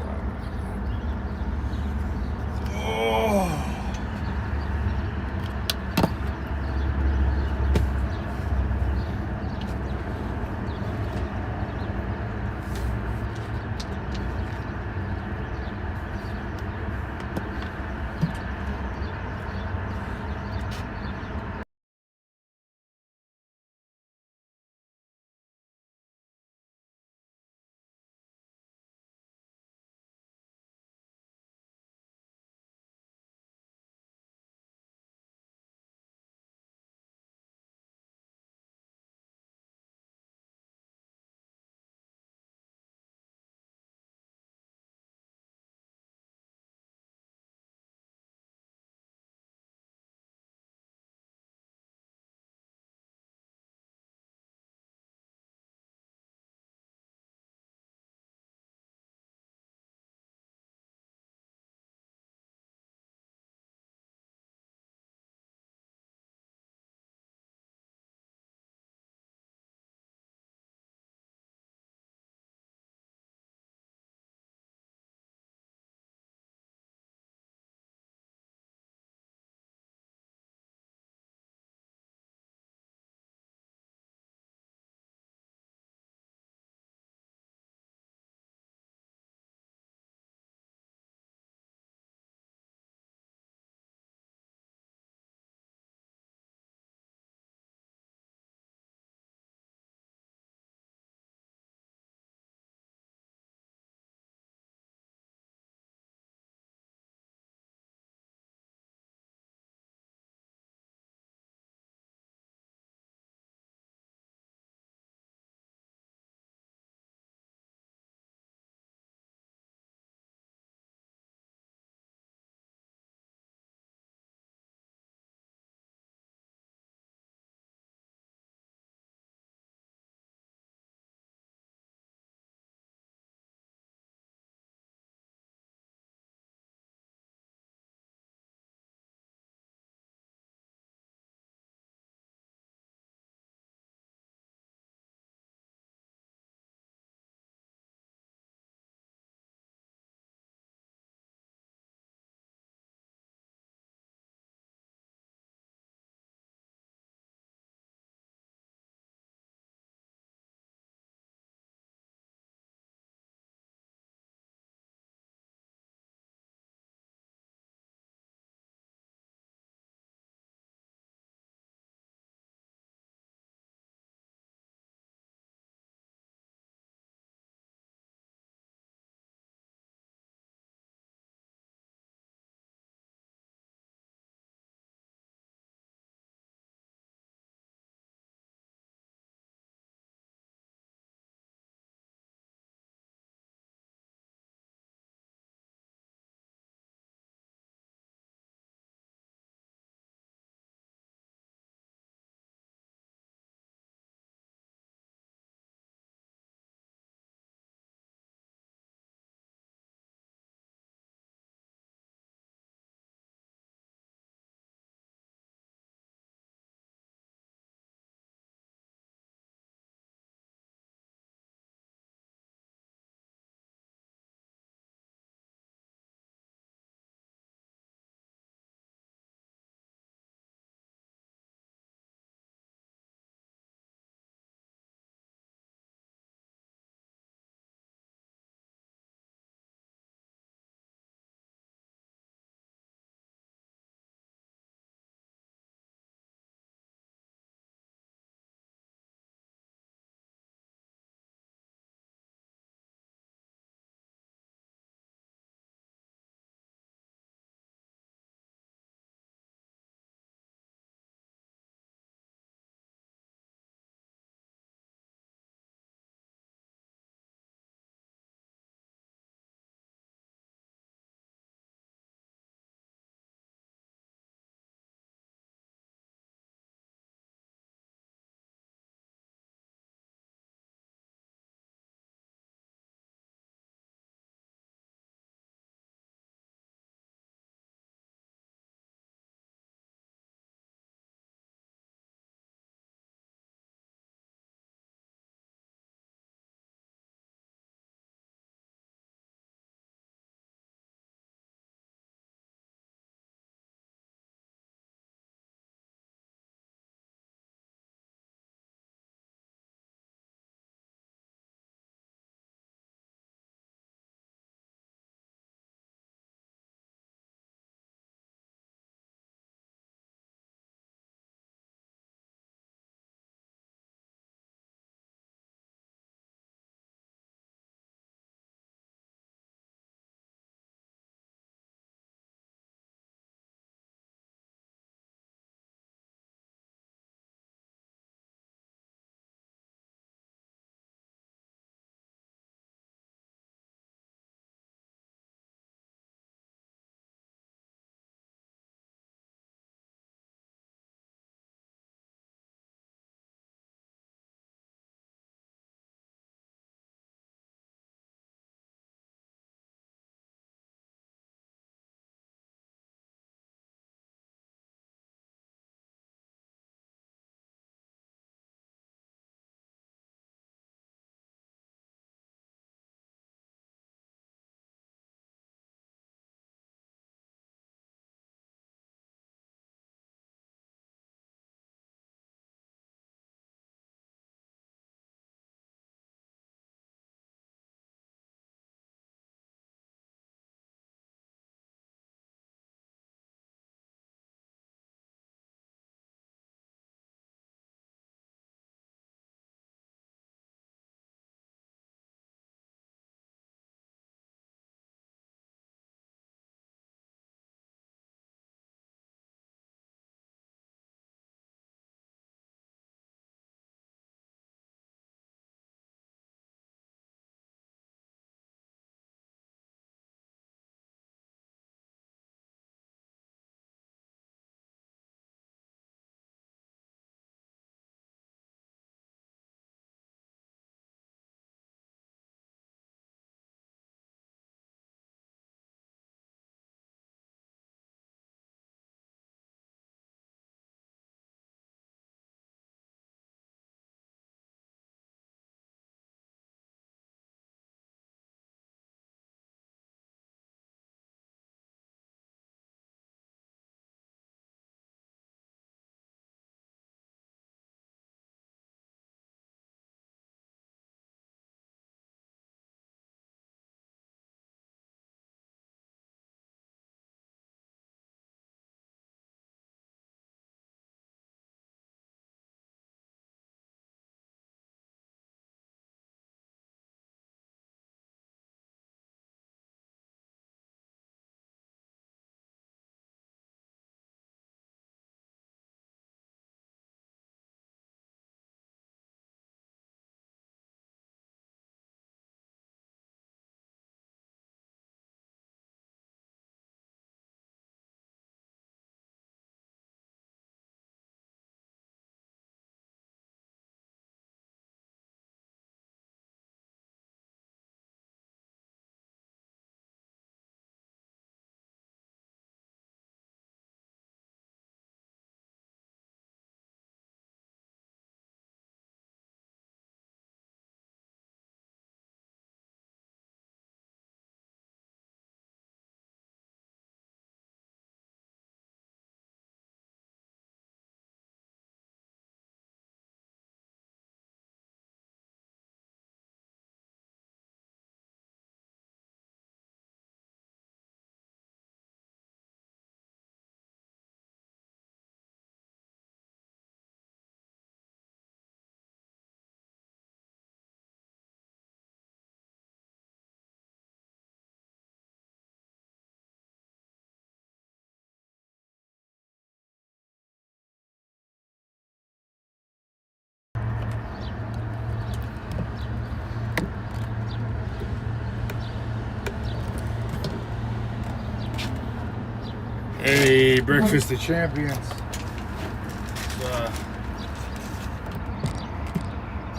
[SPEAKER 1] Hey, breakfast of champions.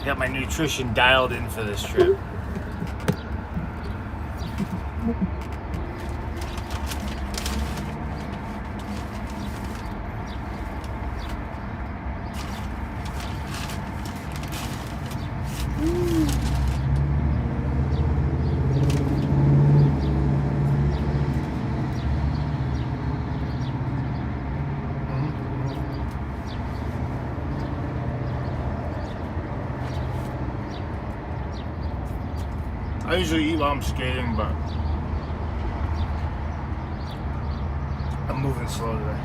[SPEAKER 1] Got my nutrition dialed in for this trip. I usually eat while I'm skating, but I'm moving slow today.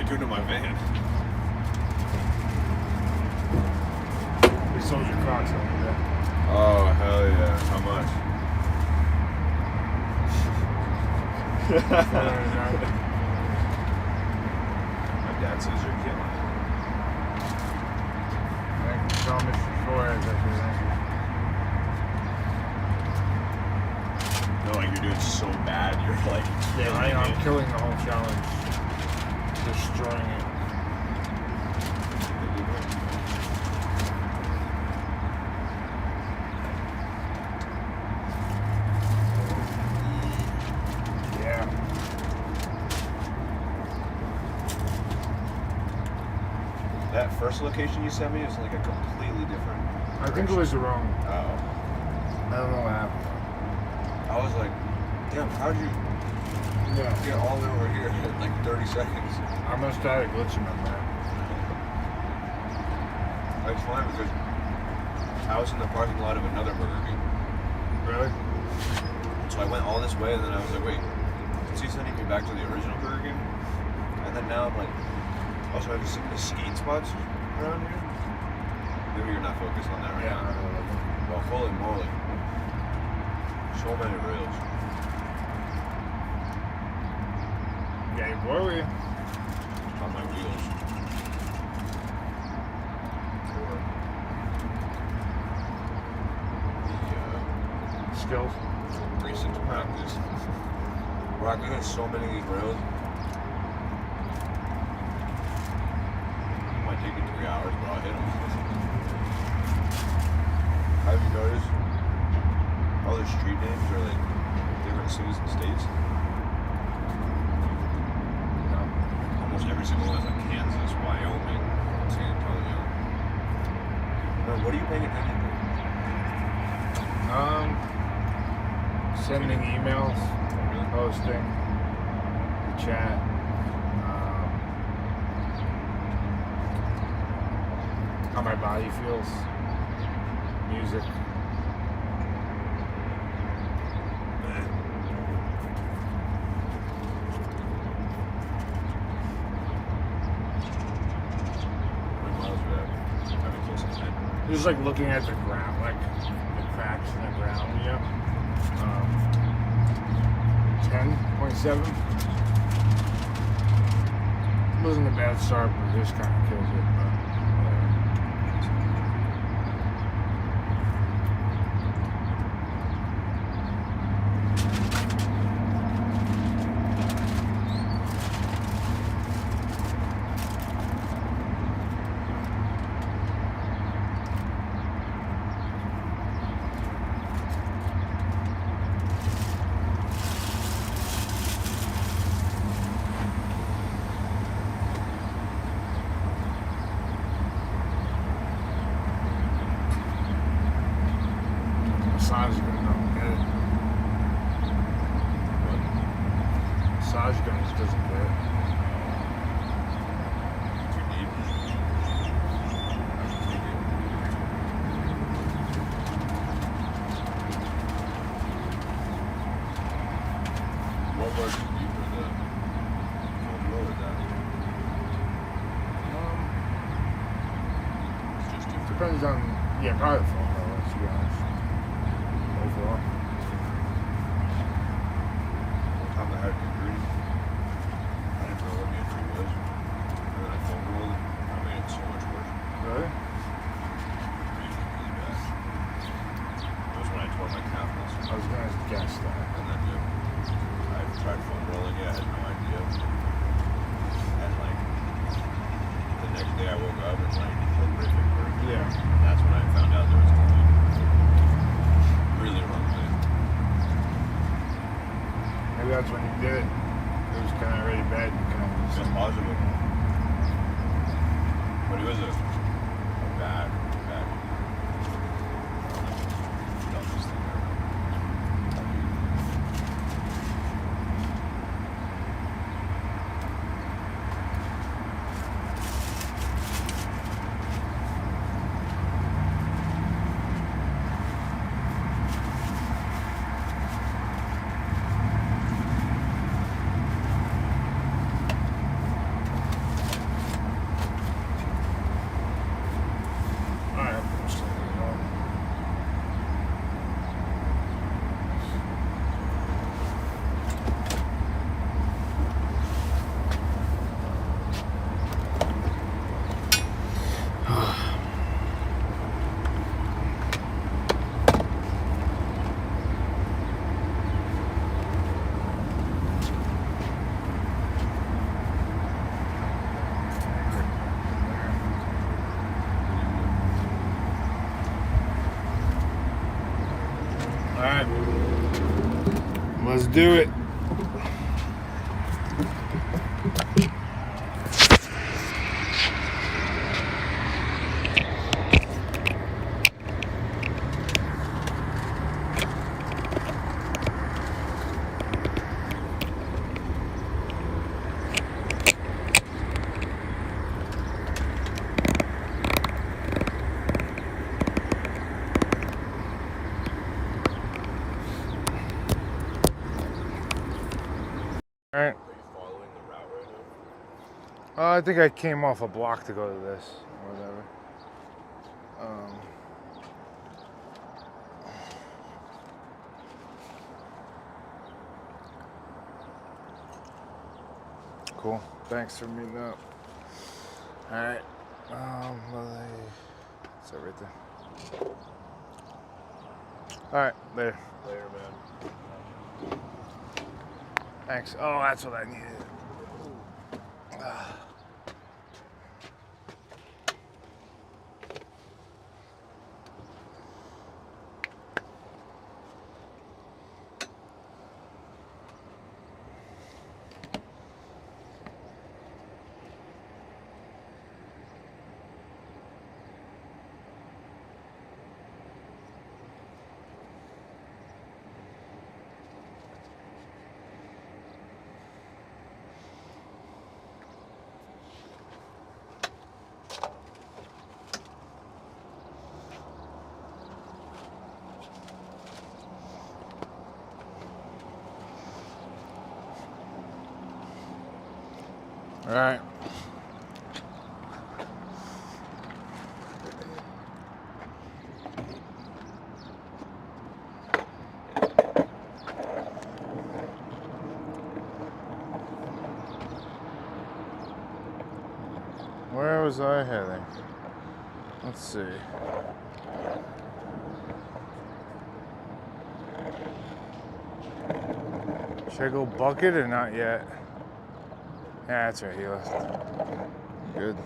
[SPEAKER 3] Doing to my van?
[SPEAKER 1] We sold your Crocs over there.
[SPEAKER 3] Oh hell yeah! How much? My dad says you're killing it.
[SPEAKER 1] Thank you so much for it.
[SPEAKER 3] No, like you're doing so bad. You're like,
[SPEAKER 1] Yeah, I'm killing the whole challenge. Destroying it. Yeah.
[SPEAKER 3] That first location you sent me is like a completely different.
[SPEAKER 1] I think it was the wrong.
[SPEAKER 3] Oh.
[SPEAKER 1] I don't know what happened.
[SPEAKER 3] I was like, damn, how'd you get all the way over here in like 30 seconds?
[SPEAKER 1] I must have had a glitch in my map.
[SPEAKER 3] That's fine because I was in the parking lot of another Burger King.
[SPEAKER 1] Really?
[SPEAKER 3] So I went all this way and then I was like, wait, is he sending me back to the original Burger King? And then now I'm like, also have you seen the skate spots around here? Maybe you're not focused on that right now. Well, holy moly. So many rails.
[SPEAKER 1] Yeah, where were you?
[SPEAKER 3] On my wheels.
[SPEAKER 1] skills.
[SPEAKER 3] Recent practice. Rock, we got so many of these rails. Might take me 3 hours, but I'll hit them. Have you noticed all the street names are like different cities and states?
[SPEAKER 1] No.
[SPEAKER 3] Almost every single one is like Kansas, Wyoming, San Antonio. Bro, what are you paying attention to?
[SPEAKER 1] Sending emails, posting, the chat, how my body feels, music. Just like looking at the ground, like the cracks in the ground, you know. 10.7. Wasn't a bad start, but this kind of kills it. But whatever. Massage gun, don't get it.
[SPEAKER 3] What?
[SPEAKER 1] Massage gun just doesn't get it.
[SPEAKER 3] Too deep? What works for you for the foam roll with that? It's just different.
[SPEAKER 1] Depends on, yeah, probably the phone roller, to be honest. Overall.
[SPEAKER 3] One time I had a degree. I didn't know what the injury was. And then I foam rolled it. I made it so much worse.
[SPEAKER 1] Really?
[SPEAKER 3] Really bad. It was when I tore my calf muscle.
[SPEAKER 1] I was gonna guess that.
[SPEAKER 3] And then I tried foam rolling it. I had no idea. And like the next day I woke up and like horrific hurt.
[SPEAKER 1] Yeah.
[SPEAKER 3] And that's when I found out there was something really wrong with it.
[SPEAKER 1] Maybe that's when you did it. It was kind of already bad. You kind of
[SPEAKER 3] It
[SPEAKER 1] just
[SPEAKER 3] was possible. But it was a bad. Dumbest thing ever.
[SPEAKER 1] Alright, I'm still going. Alright. Let's do it. Alright.
[SPEAKER 3] Are you following the route right now?
[SPEAKER 1] I think I came off a block to go to this, or whatever. Cool. Thanks for meeting up. Alright. Is that right there? All right, later.
[SPEAKER 3] Later, man.
[SPEAKER 1] Thanks. Oh, that's what I needed. All right. Where was I heading? Let's see. Should I go bucket or not yet? Yeah, that's right, he left. Good.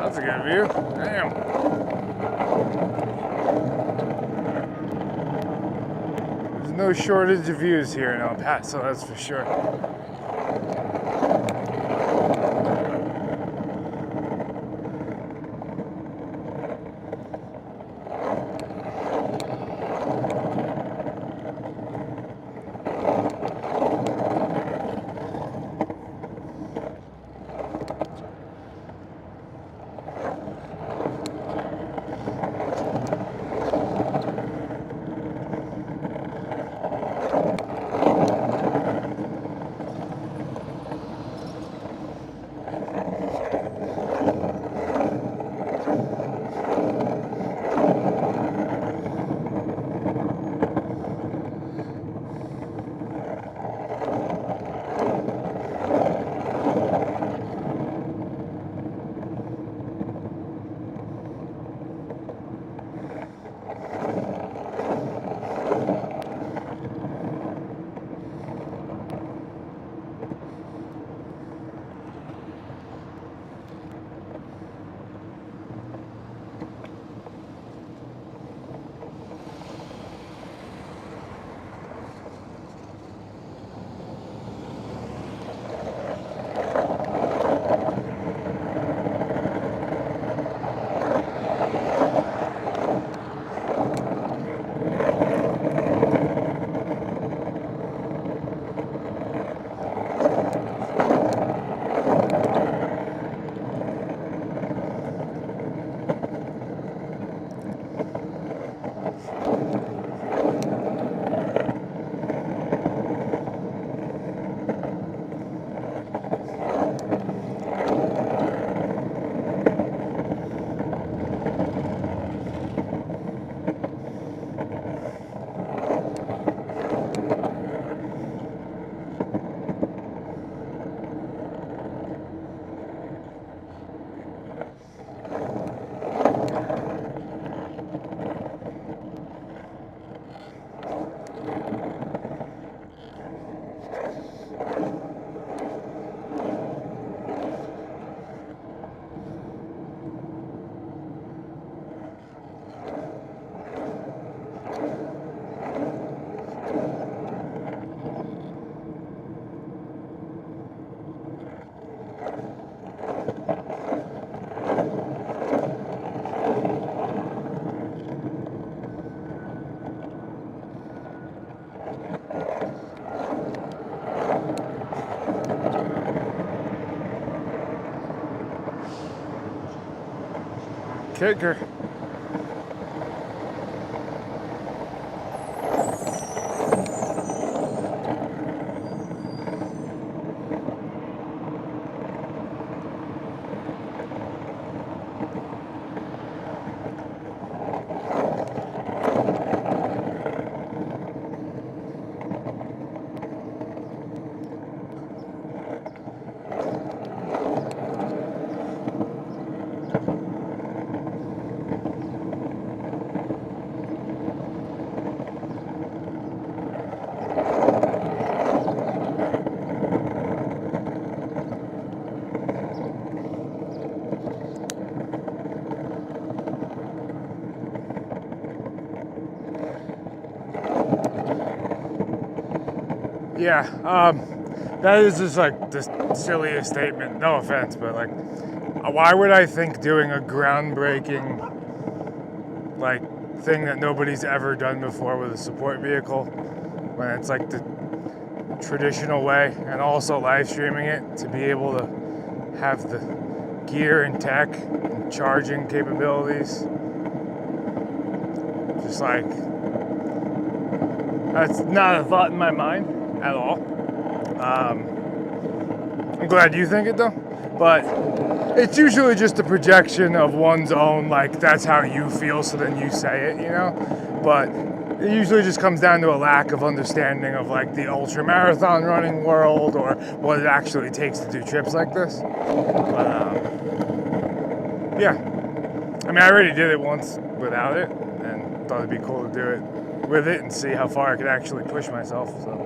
[SPEAKER 1] That's a good view. Damn. There's no shortage of views here in El Paso, that's for sure. Kicker. Yeah, that is just like the silliest statement. No offense, but like, why would I think doing a groundbreaking like thing that nobody's ever done before with a support vehicle when it's like the traditional way, and also live streaming it to be able to have the gear and tech and charging capabilities? Just like, that's not a thought in my mind at all. I'm glad you think it though, but it's usually just a projection of one's own, like that's how you feel, so then you say it, you know? But it usually just comes down to a lack of understanding of like the ultra marathon running world or what it actually takes to do trips like this. But yeah, I mean, I already did it once without it and thought it'd be cool to do it with it and see how far I could actually push myself, so.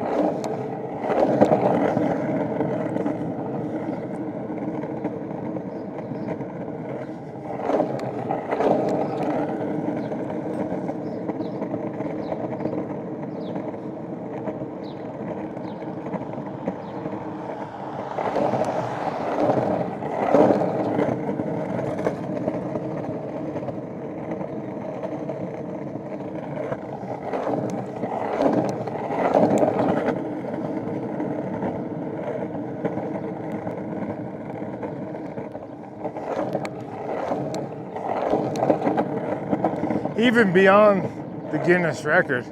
[SPEAKER 1] Even beyond the Guinness record,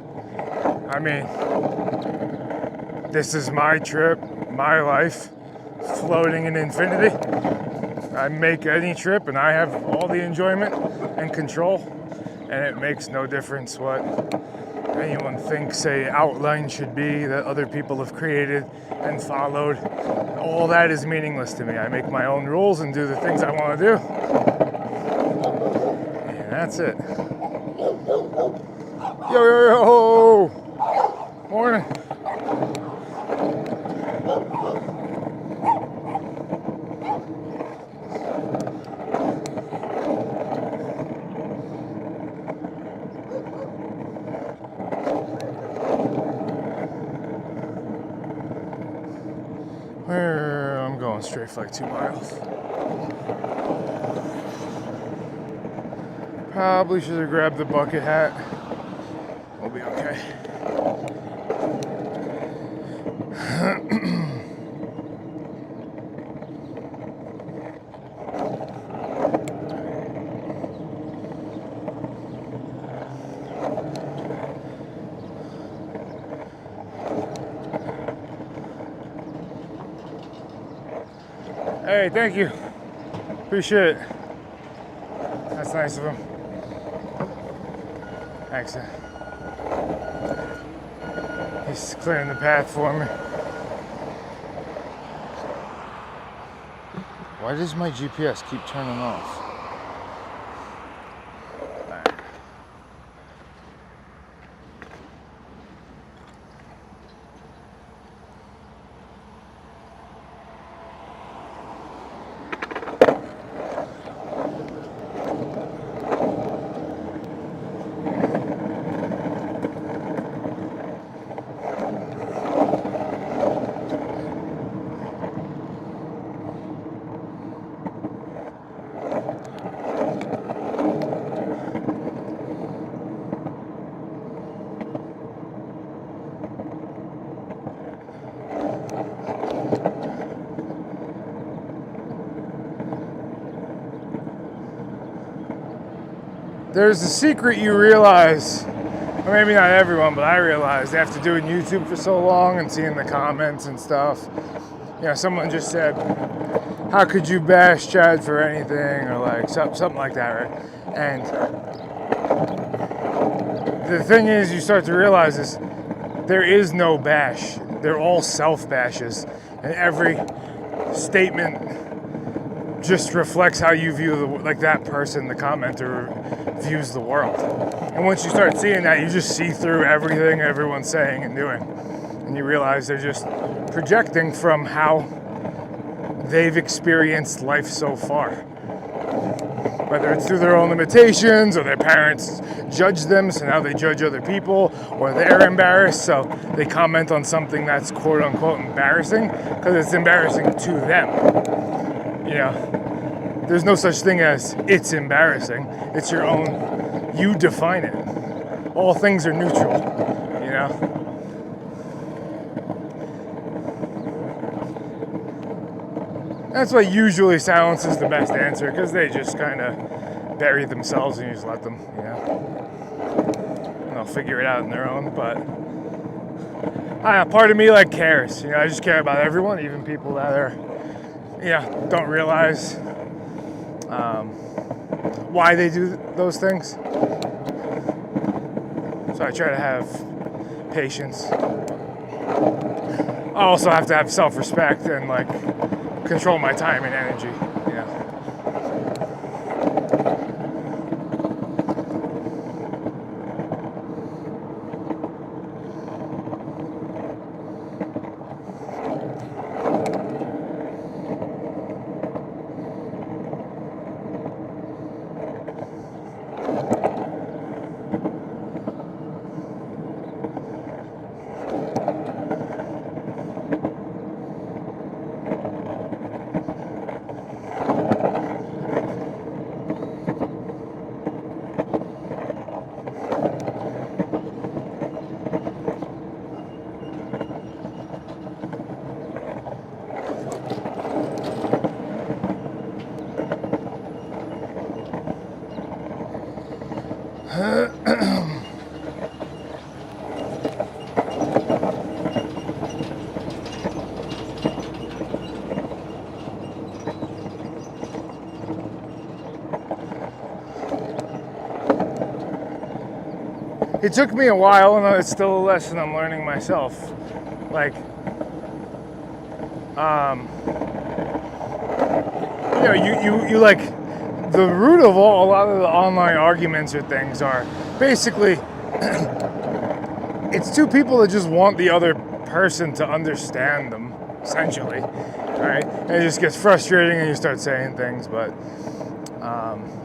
[SPEAKER 1] I mean, this is my trip, my life, floating in infinity. I make any trip and I have all the enjoyment and control, and it makes no difference what anyone thinks a outline should be that other people have created and followed. All that is meaningless to me. I make my own rules and do the things I want to do. And that's it. Yo, yo, yo! Morning. I'm going straight for like 2 miles. Probably should have grabbed the bucket hat. We'll be okay. Hey, thank you. Appreciate it. That's nice of him. Thanks. He's clearing the path for me. Why does my GPS keep turning off? There's a secret you realize, or maybe not everyone, but I realized after doing YouTube for so long and seeing the comments and stuff. You know, someone just said, how could you bash Chad for anything, or like something like that, right? And the thing is, you start to realize is there is no bash. They're all self-bashes, and every statement just reflects how you view like that person, the commenter, views the world. And once you start seeing that, you just see through everything everyone's saying and doing, and you realize they're just projecting from how they've experienced life so far. whether it's through their own limitations or their parents judge them, so now they judge other people, or they're embarrassed, so they comment on something that's quote unquote embarrassing because it's embarrassing to them. You know, there's no such thing as it's embarrassing. It's your own, you define it. All things are neutral, you know? That's why usually silence is the best answer, because they just kind of bury themselves and you just let them, you know. And they'll figure it out on their own, but part of me like cares. You know, I just care about everyone, even people that are, don't realize why they do those things. So I try to have patience. I also have to have self-respect and like control my time and energy, you know. It took me a while, and it's still a lesson I'm learning myself. Like, you like, the root of a lot of the online arguments or things are basically, it's two people that just want the other person to understand them, essentially, right? And it just gets frustrating and you start saying things, but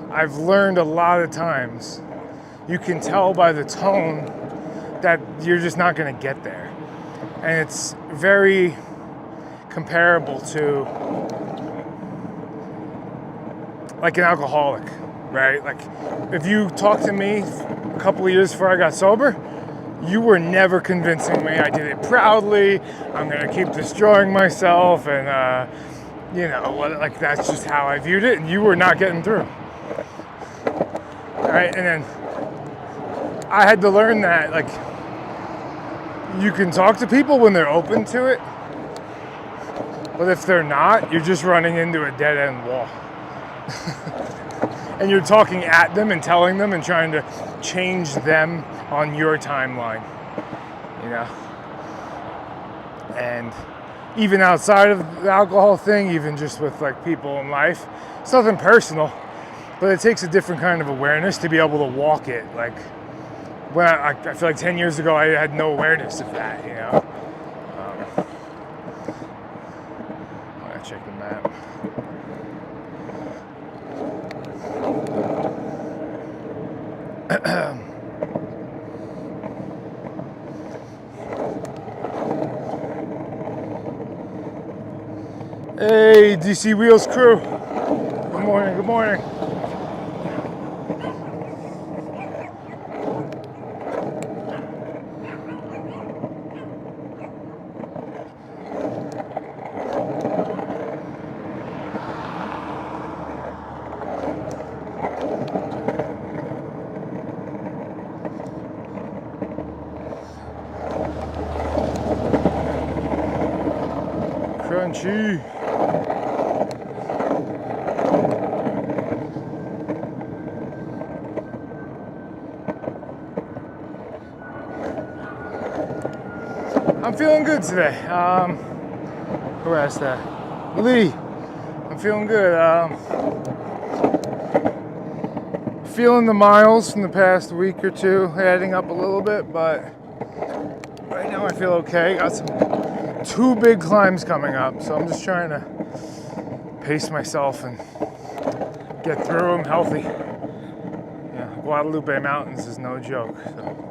[SPEAKER 1] I've learned a lot of times you can tell by the tone that you're just not going to get there. And it's very comparable to like an alcoholic, right? Like if you talked to me a couple of years before I got sober, you were never convincing me. I did it proudly. I'm going to keep destroying myself. And, like that's just how I viewed it. And you were not getting through. All right. And then I had to learn that, like, you can talk to people when they're open to it, but if they're not, you're just running into a dead-end wall. And you're talking at them and telling them and trying to change them on your timeline, you know? And even outside of the alcohol thing, even just with, like, people in life, it's nothing personal, but it takes a different kind of awareness to be able to walk it, like, when I feel like 10 years ago, I had no awareness of that, you know? I gotta check the map. Hey, DC Wheels crew. Good morning, good morning. Crunchy. I'm feeling good today. Who asked that? Lee. I'm feeling good. Feeling the miles from the past week or two, adding up a little bit, but right now I feel okay. Got some 2 big climbs coming up, so I'm just trying to pace myself and get through them healthy. Yeah, Guadalupe Mountains is no joke. So.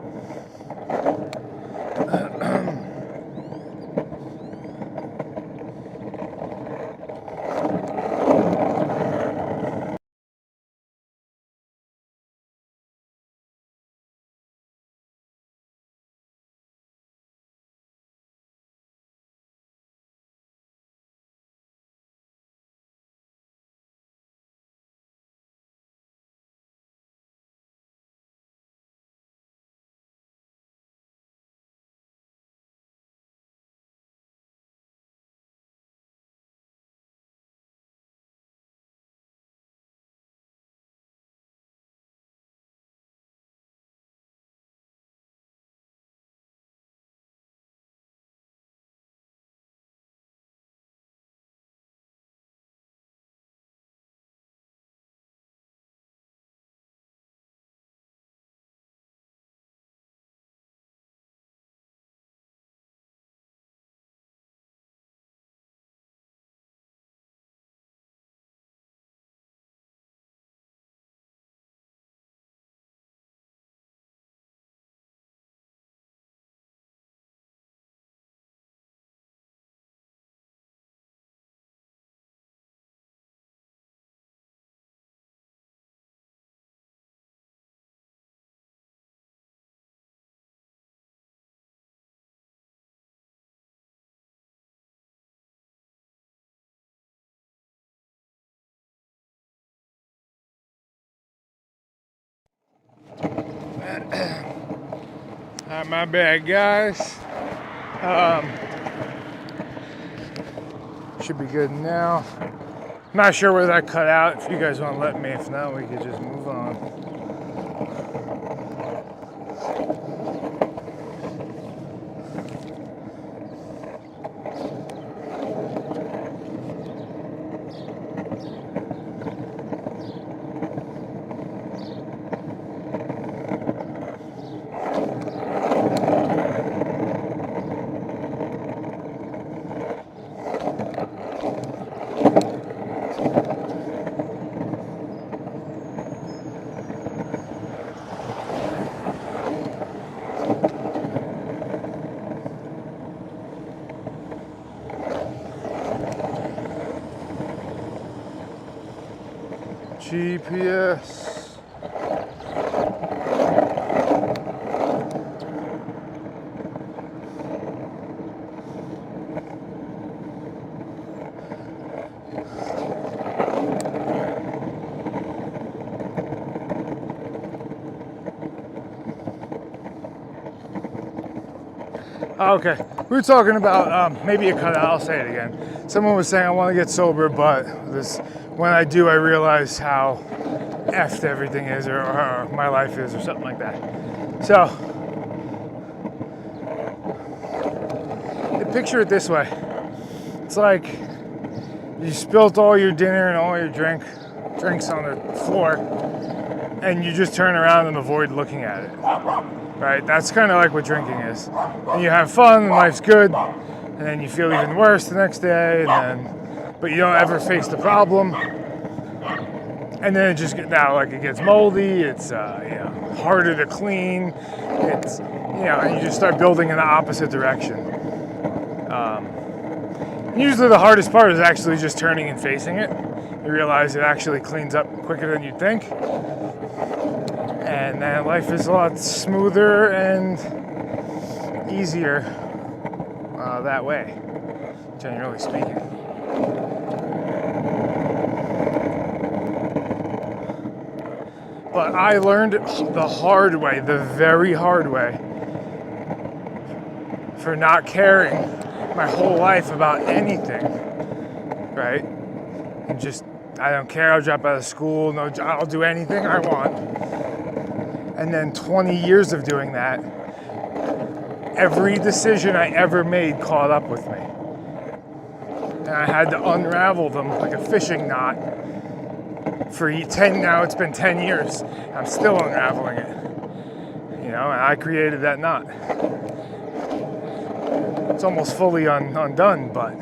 [SPEAKER 1] My bad, guys. Should be good now. Not sure where that cut out. If you guys want to let me, if not, we could just move on. GPS. Okay, we were talking about maybe a cut out. I'll say it again. Someone was saying I want to get sober, but when I do, I realize how effed everything is, or my life is, or something like that. So, picture it this way. It's like you spilt all your dinner and all your drinks on the floor, and you just turn around and avoid looking at it. Right? That's kind of like what drinking is. And you have fun, and life's good, and then you feel even worse the next day, but you don't ever face the problem. And then it just it gets moldy. It's harder to clean. It's and you just start building in the opposite direction. Usually the hardest part is actually just turning and facing it. You realize it actually cleans up quicker than you'd think. And then life is a lot smoother and easier that way, generally speaking. But I learned the hard way, the very hard way, for not caring my whole life about anything, right? And just, I don't care, I'll drop out of school, I'll do anything I want. And then 20 years of doing that, every decision I ever made caught up with me. And I had to unravel them like a fishing knot for now it's been 10 years. I'm still unraveling it. And I created that knot. It's almost fully undone, but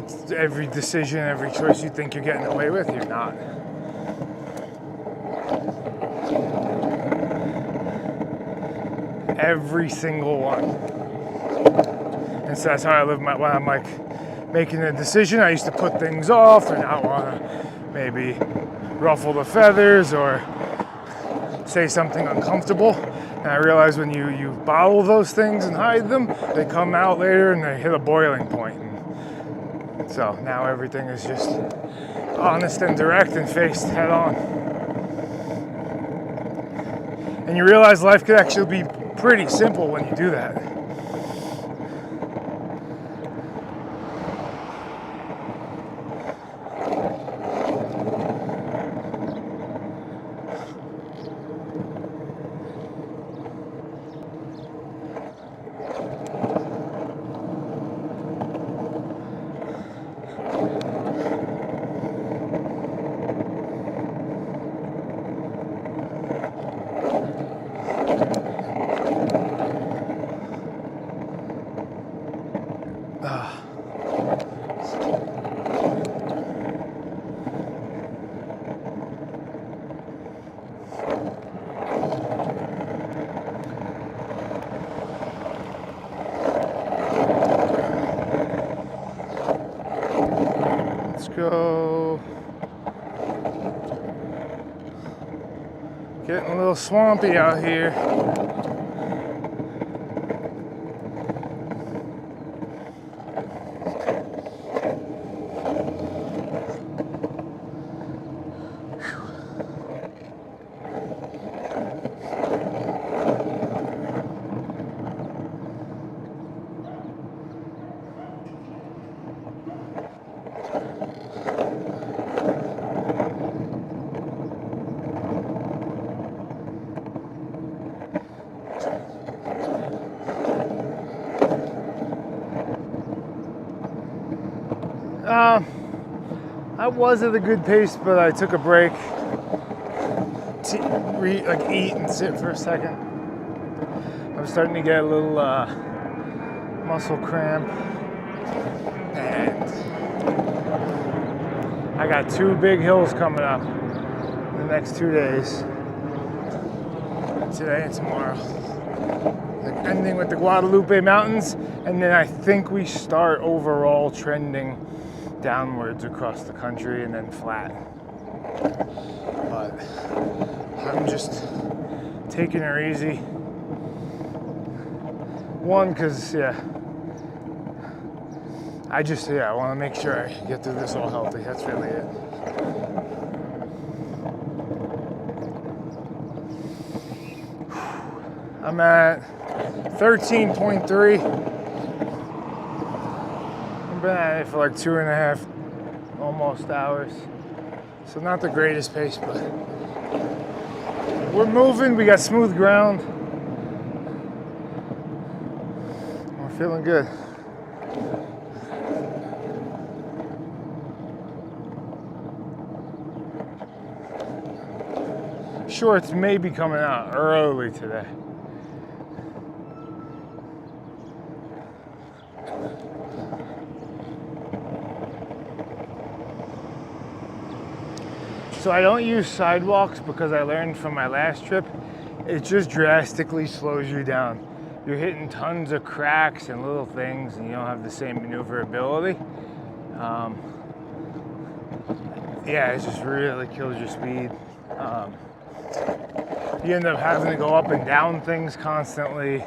[SPEAKER 1] it's every decision, every choice you think you're getting away with, you're not. Every single one. And so that's how I live when I'm like making a decision. I used to put things off or not want to maybe ruffle the feathers or say something uncomfortable. And I realize when you bottle those things and hide them, they come out later and they hit a boiling point. And so now everything is just honest and direct and faced head on. And you realize life could actually be pretty simple when you do that. Let's go. Getting a little swampy out here. I was at a good pace, but I took a break to eat and sit for a second. I was starting to get a little muscle cramp, and I got 2 big hills coming up in the next 2 days, today and tomorrow. Like ending with the Guadalupe Mountains, and then I think we start overall trending downwards across the country and then flat. But I'm just taking her easy. One, because I want to make sure I get through this all healthy. That's really it. I'm at 13.3. Been at it for like 2.5 almost hours, so not the greatest pace, but we're moving. We got smooth ground. We're feeling good. Shorts may be coming out early today. So I don't use sidewalks because I learned from my last trip, it just drastically slows you down. You're hitting tons of cracks and little things and you don't have the same maneuverability. It just really kills your speed. You end up having to go up and down things constantly.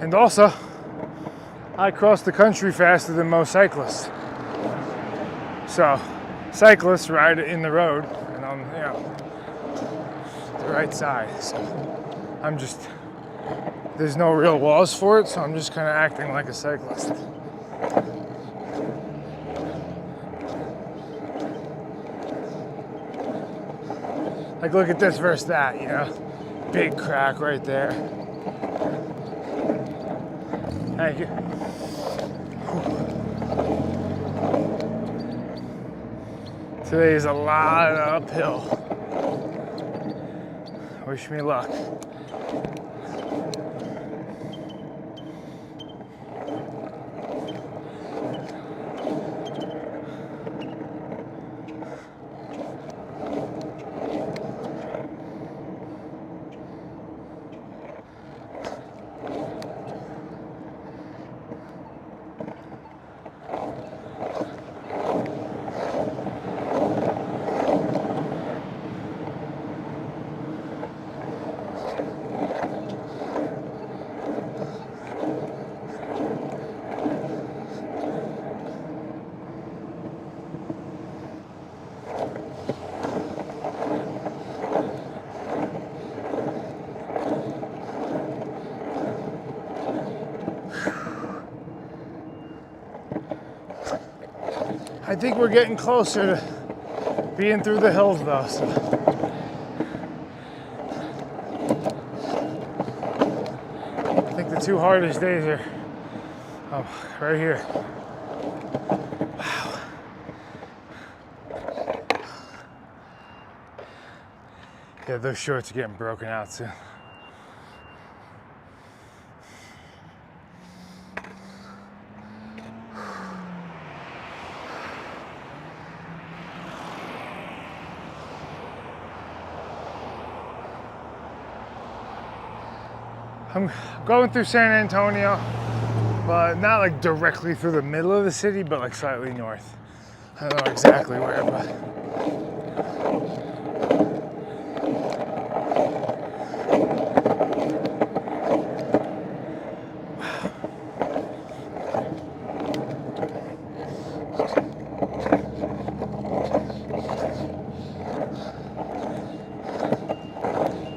[SPEAKER 1] And also, I cross the country faster than most cyclists. So, cyclists ride in the road and on the right side. So there's no real laws for it, so I'm just kind of acting like a cyclist. Like, look at this versus that, big crack right there. Thank you. Today is a lot of uphill. Wish me luck. I think we're getting closer to being through the hills though. So. I think the two hardest days are right here. Wow. Yeah, those shorts are getting broken out soon. I'm going through San Antonio, but not like directly through the middle of the city, but like slightly north. I don't know exactly where, but.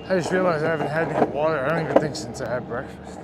[SPEAKER 1] I just realized I haven't had any water. I don't even think since I had breakfast.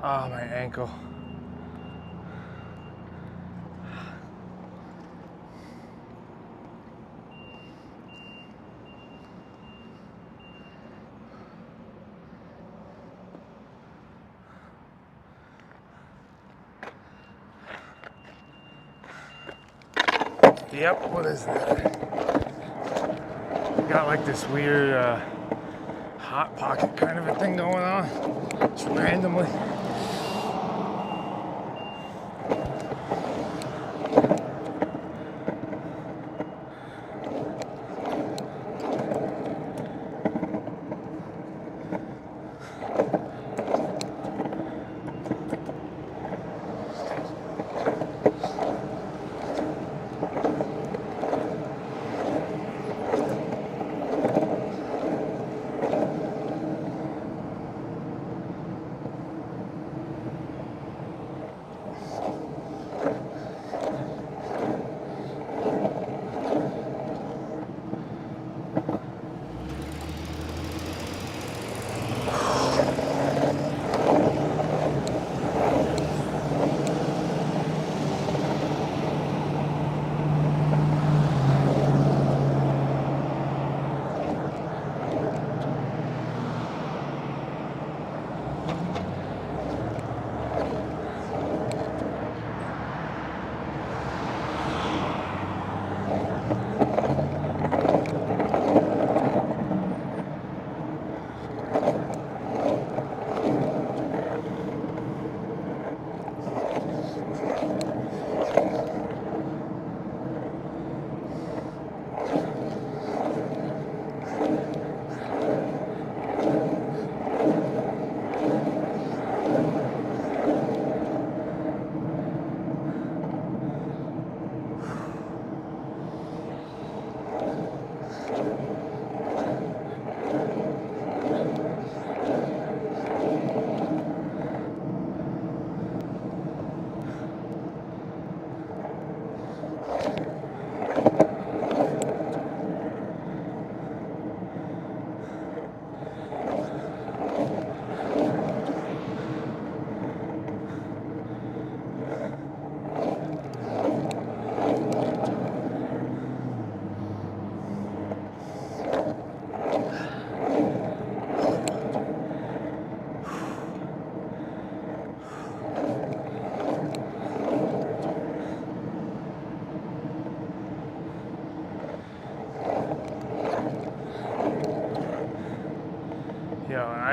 [SPEAKER 1] Oh, my ankle. Yep, what is that? Got like this weird hot pocket kind of a thing going on, just randomly.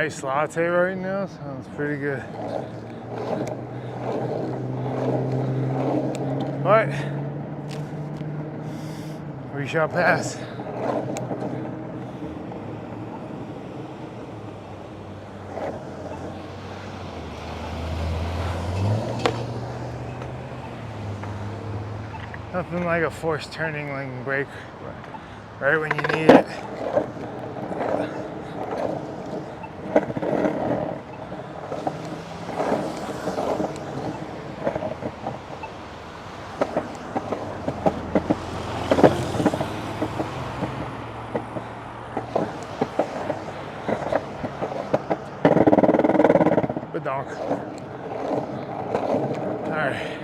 [SPEAKER 1] iced latte right now. Sounds pretty good. But we shall pass. Nothing like a forced turning lane brake right when you need it. Badonk. All right.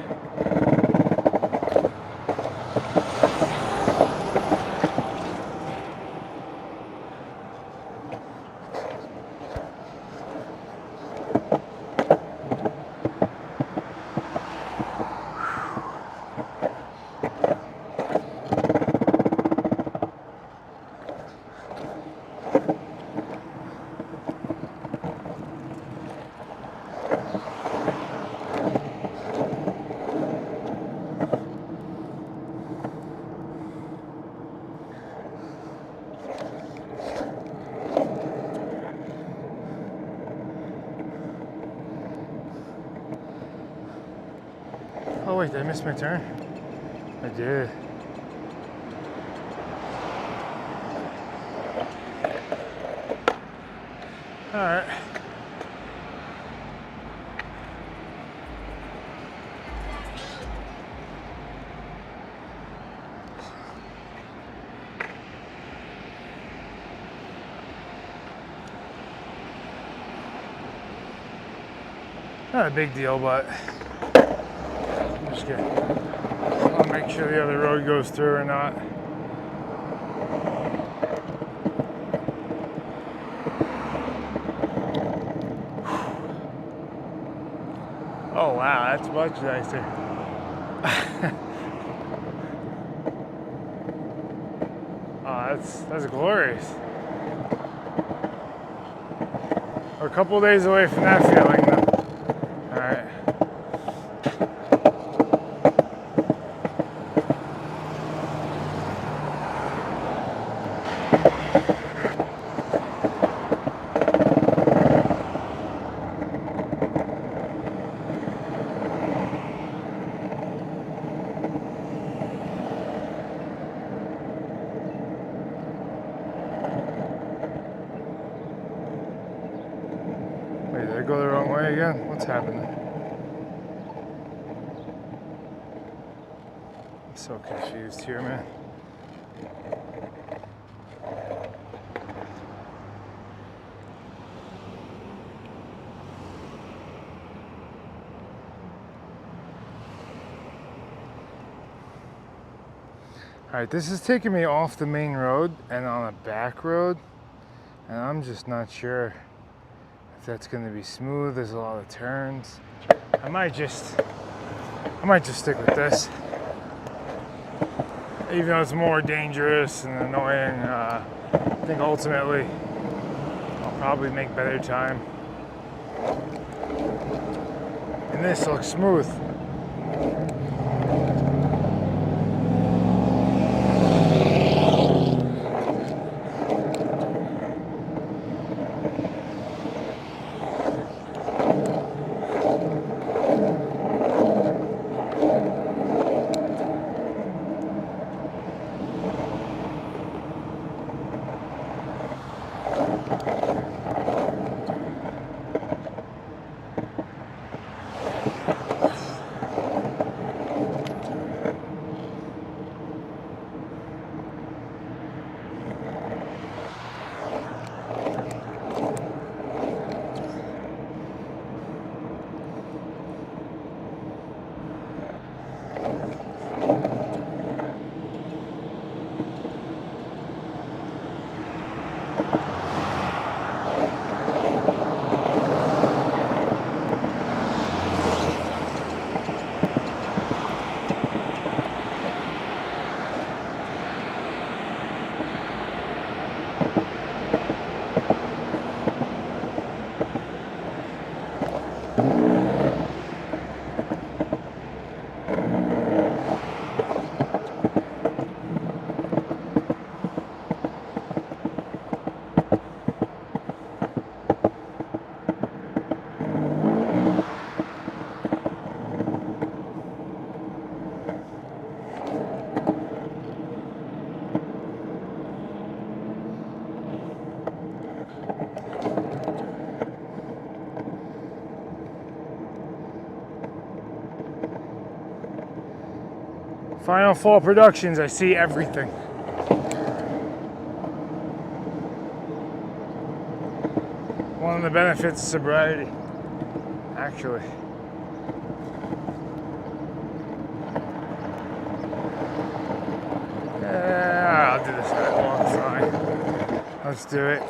[SPEAKER 1] Oh wait, did I miss my turn? I did. All right. Not a big deal, but I'm just kidding. I'll make sure the other road goes through or not. Oh wow, that's much nicer. Oh, that's glorious. We're a couple days away from that feeling though. All right. Wait, did I go the wrong way again? What's happening? I'm so confused here, man. All right, this is taking me off the main road and on a back road, and I'm just not sure if that's going to be smooth. There's a lot of turns. I might just stick with this, even though it's more dangerous and annoying. I think ultimately I'll probably make better time, and this looks smooth. Final Fall Productions, I see everything. One of the benefits of sobriety, actually. Yeah, I'll do this alongside. Let's do it.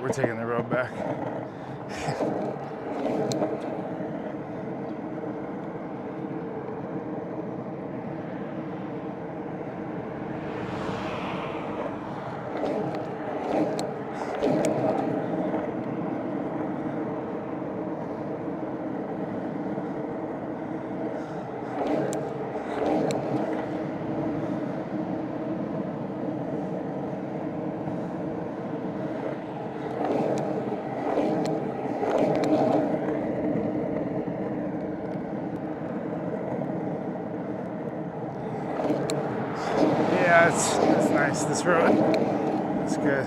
[SPEAKER 1] We're taking the road back. Yeah, it's nice, this road. It's good.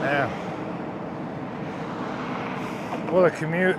[SPEAKER 1] Man, what a commute.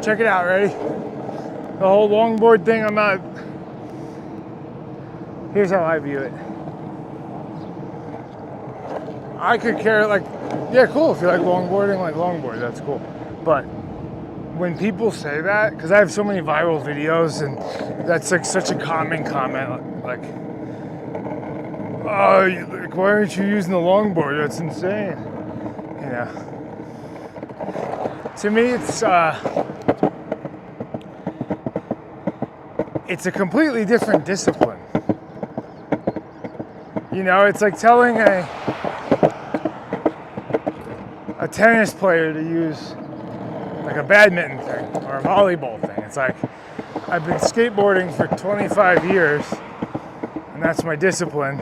[SPEAKER 1] Check it out, ready? The whole longboard thing, I'm not... Here's how I view it. I could care, like, yeah, cool, if you like longboard, that's cool. But when people say that, because I have so many viral videos, and that's like such a common comment, like, oh, like, why aren't you using the longboard? That's insane. You know. To me, it's a completely different discipline. You know, it's like telling a tennis player to use like a badminton thing or a volleyball thing. It's like, I've been skateboarding for 25 years and that's my discipline.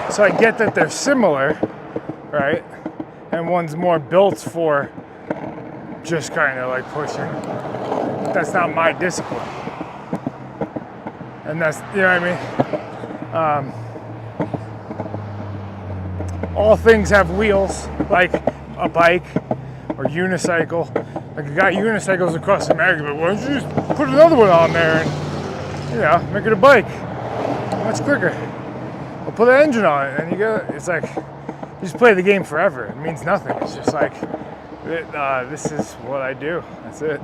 [SPEAKER 1] So I get that they're similar, right? And one's more built for just kind of like pushing. That's not my discipline. And that's, you know what I mean? All things have wheels, like a bike or unicycle. Like, you got unicycles across America, but why don't you just put another one on there and, you know, make it a bike? Much quicker. Or put an engine on it and you go, it's like, you just play the game forever. It means nothing. It's just like, this is what I do. That's it.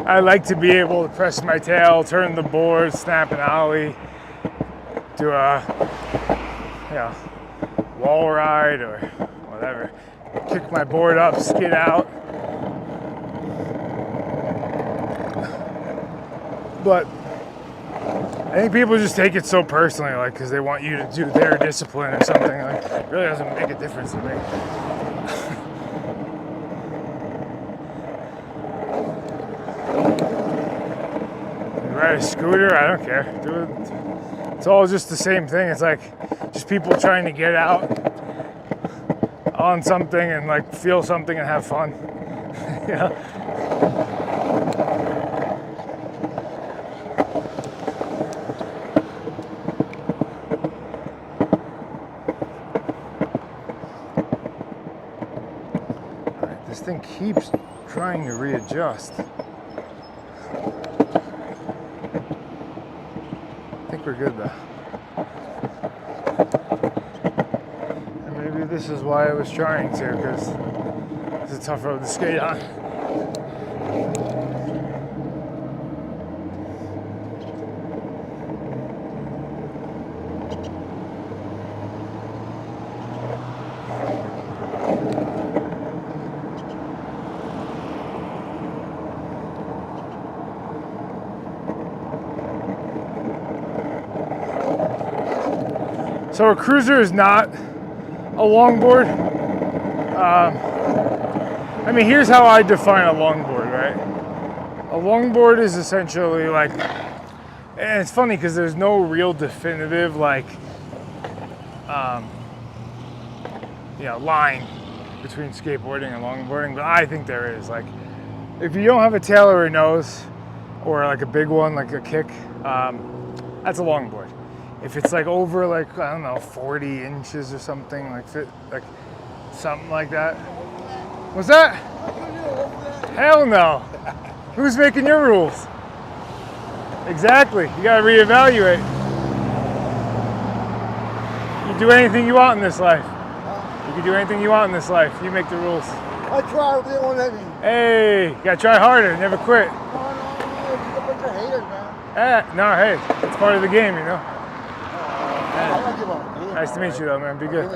[SPEAKER 1] I like to be able to press my tail, turn the board, snap an ollie, do a, you know, wall ride or whatever. Kick my board up, skid out. But I think people just take it so personally, like, because they want you to do their discipline or something. Like, it really doesn't make a difference to me. Ride a scooter, I don't care. Do it. It's all just the same thing. It's like just people trying to get out on something and like feel something and have fun. Yeah. Alright, this thing keeps trying to readjust. I think we're good though. And maybe this is why I was trying to, because it's a tough road to skate on. So a cruiser is not a longboard. I mean, here's how I define a longboard, right? A longboard is essentially like, and it's funny because there's no real definitive like, line between skateboarding and longboarding, but I think there is. Like, if you don't have a tail or a nose, or like a big one, like a kick, that's a longboard. If it's like over like, I don't know, 40 inches or something, like something like that. What's that? Hell no. Who's making your rules? Exactly. You gotta reevaluate. You do anything you want in this life. You can do anything you want in this life. You make the rules.
[SPEAKER 4] I tried, they won't let me.
[SPEAKER 1] Hey, you gotta try harder. Never quit.
[SPEAKER 4] No, you're a bunch of haters, man.
[SPEAKER 1] No, hey, it's part of the game, you know.
[SPEAKER 4] I'm not giving up.
[SPEAKER 1] Nice to meet you, though, man. Be good.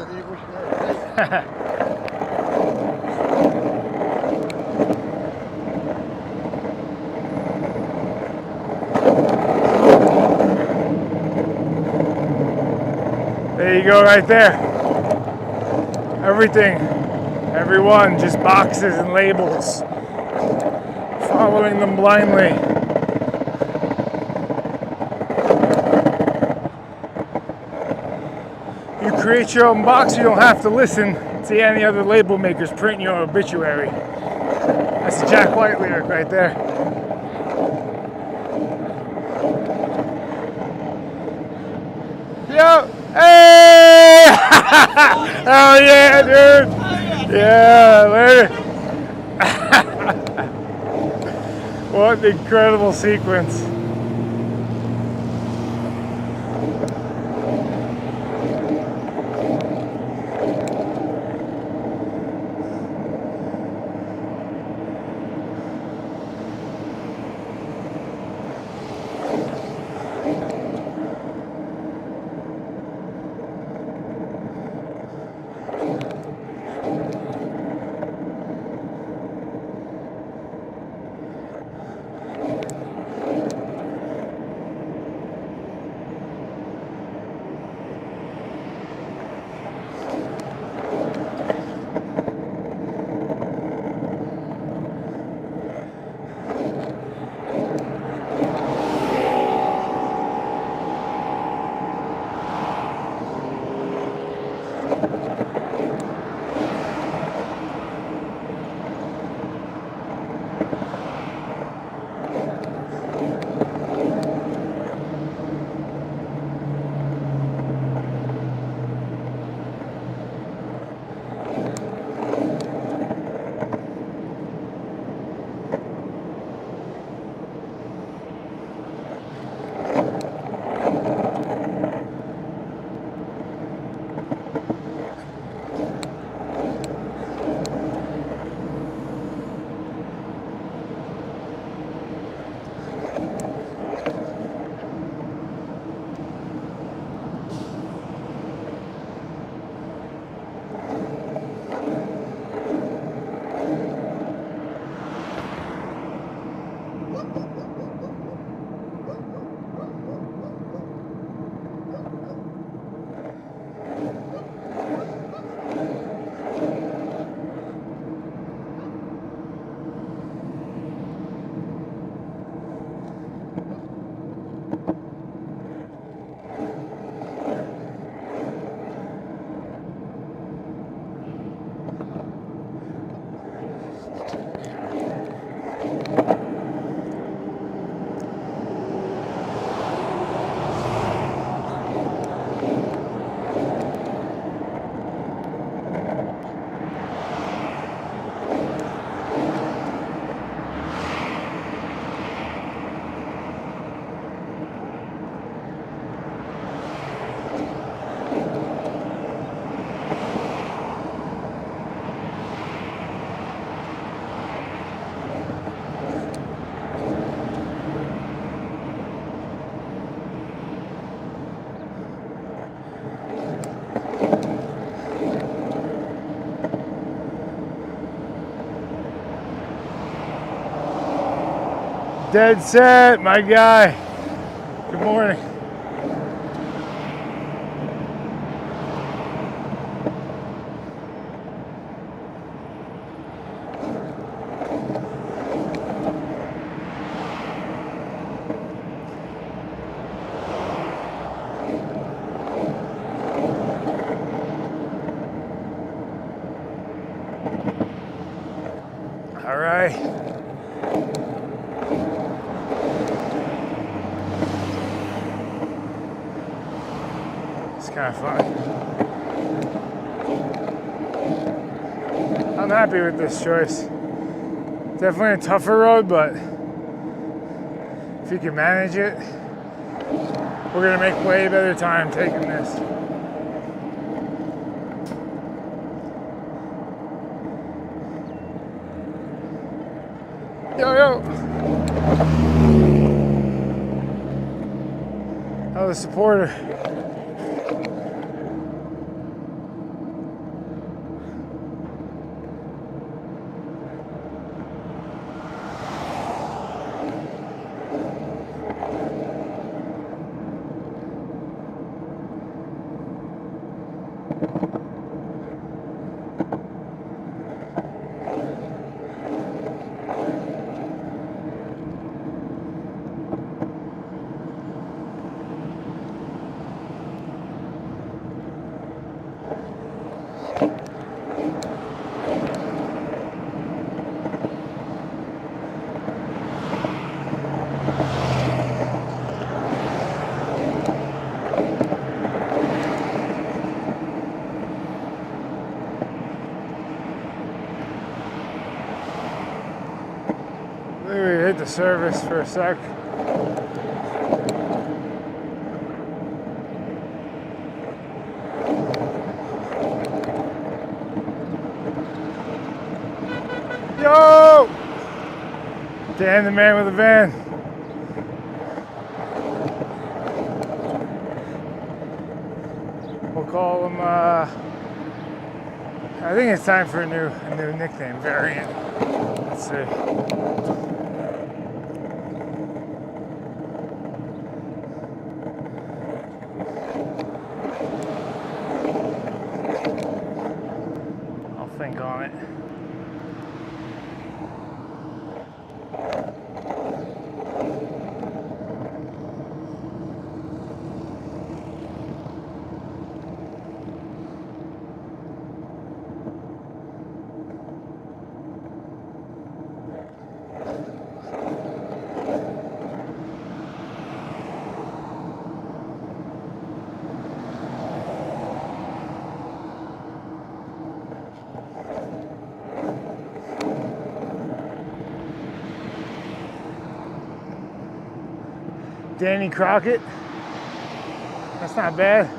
[SPEAKER 1] There you go, right there. Everything, everyone, just boxes and labels. Following them blindly. You create your own box, you don't have to listen to any other label makers print your obituary. That's a Jack White lyric right there. Yo! Hey! Oh yeah, dude! Yeah, later. What an incredible sequence. Dead set, my guy. Good morning. All right. It's kind of fun. I'm happy with this choice. Definitely a tougher road, but if you can manage it, we're gonna make way better time taking this. Yo, yo. Another supporter. Maybe we hit the service for a sec. Yo! Dan, the man with the van. We'll call him, I think it's time for a new nickname variant. Let's see. I'll think on it. Danny Crockett. That's not bad.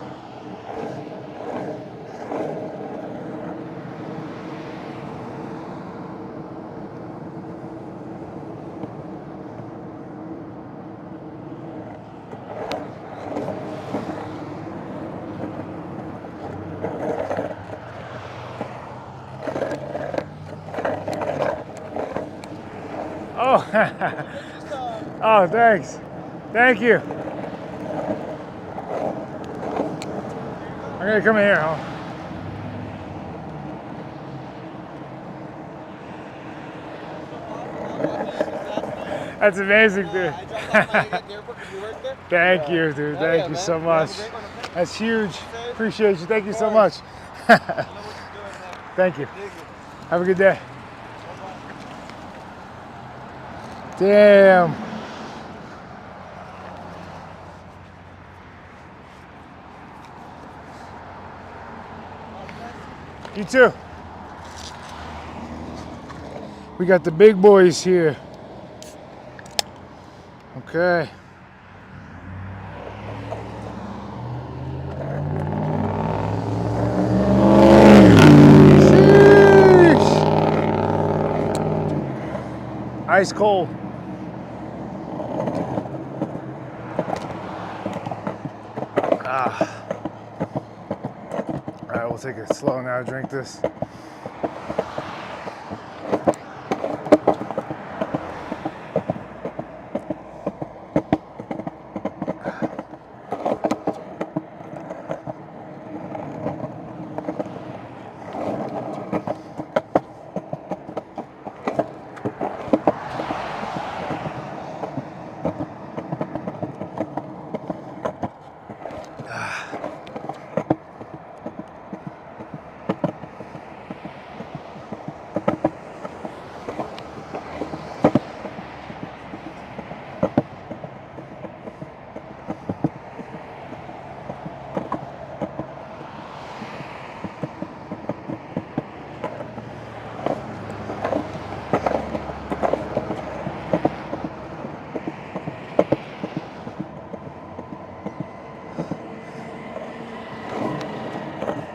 [SPEAKER 1] Oh, oh, thanks. Thank you. I'm gonna come in here, huh? That's amazing, dude. Thank you, dude. Thank you so much. That's huge. Appreciate you. Thank you so much. Thank you. Have a good day. Damn. You too. We got the big boys here. Okay. Sheesh. Ice cold. All right, we'll take it slow now. Drink this.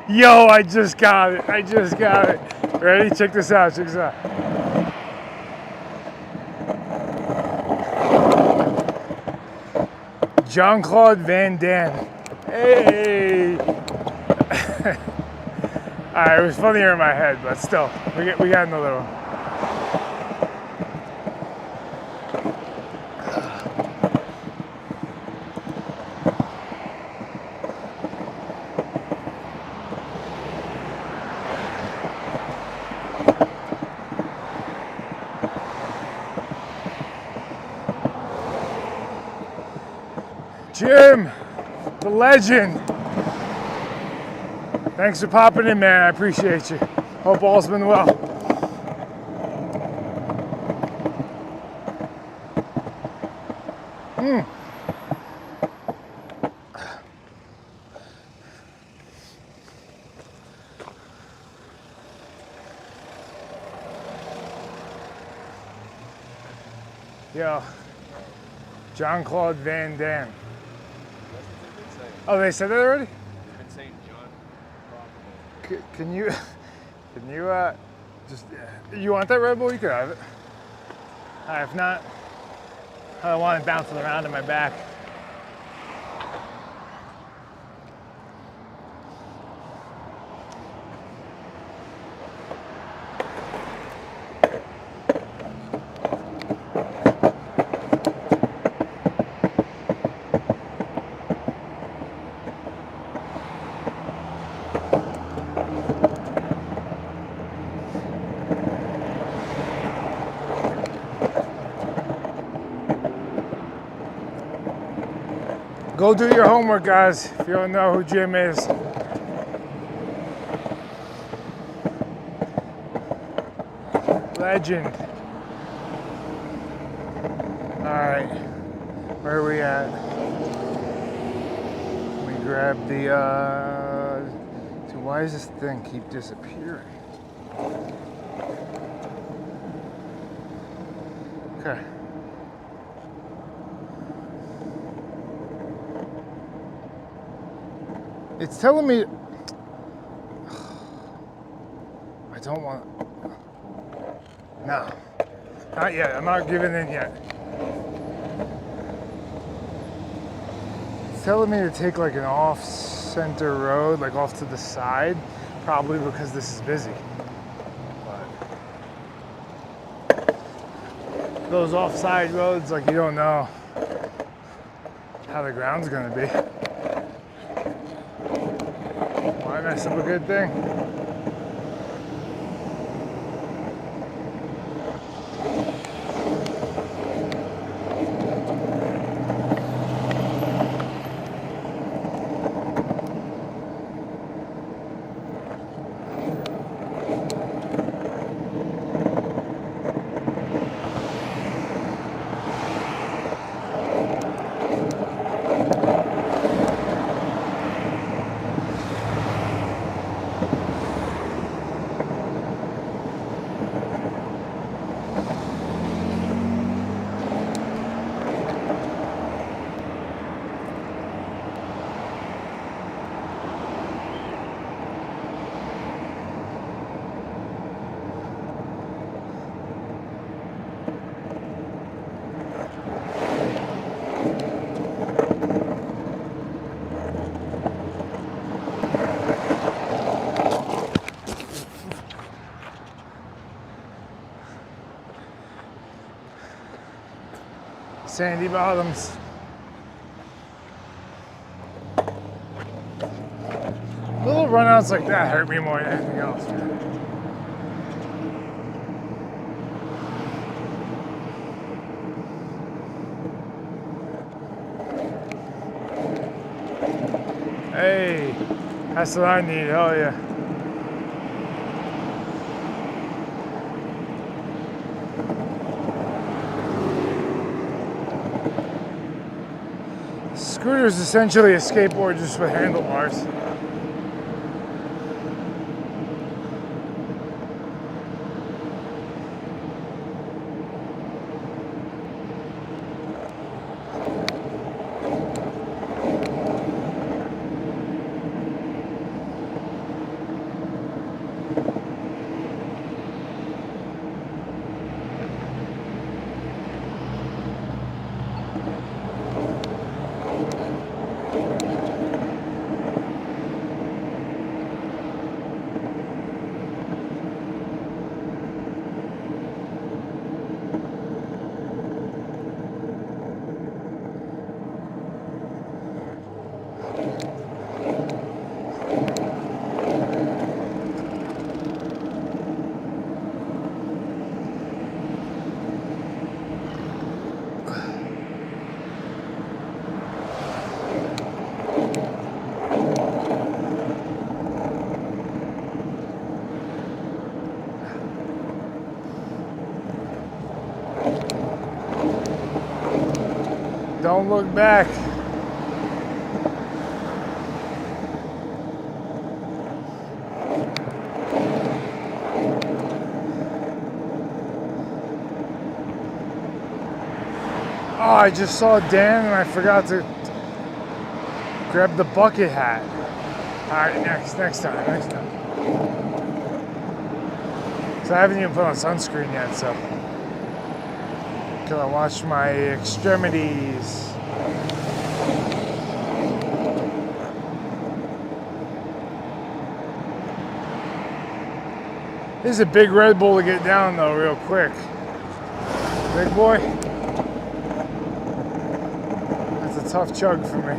[SPEAKER 1] Yo, I just got it. I just got it. Ready? Check this out. Check this out. Jean-Claude Van Damme. Hey. All right, it was funnier in my head, but still, we got another one. Jim, the legend. Thanks for popping in, man. I appreciate you. Hope all's been well. Yo, Jean-Claude Van Damme. Oh, they said that already?
[SPEAKER 3] They've been saying John.
[SPEAKER 1] Can you just, you want that Red Bull? You can have it. If not, I don't want it bouncing around in my back. Go do your homework, guys, if you don't know who Jim is. Legend. All right, where are we at? We grab the, dude, why does this thing keep disappearing? Okay. It's telling me, I don't want, no, not yet. I'm not giving in yet. It's telling me to take like an off-center road, like off to the side, probably because this is busy. But those off-side roads, like you don't know how the ground's gonna be. Why mess up a good thing? Sandy bottoms. Little runouts like that hurt me more than anything else. Hey, that's what I need. Hell yeah. Scooter is essentially a skateboard just with handlebars. Don't look back. Oh, I just saw Dan and I forgot to grab the bucket hat. All right, next time. So I haven't even put on sunscreen yet, so. Till I wash my extremities. This is a big Red Bull to get down though, real quick. Big boy. That's a tough chug for me.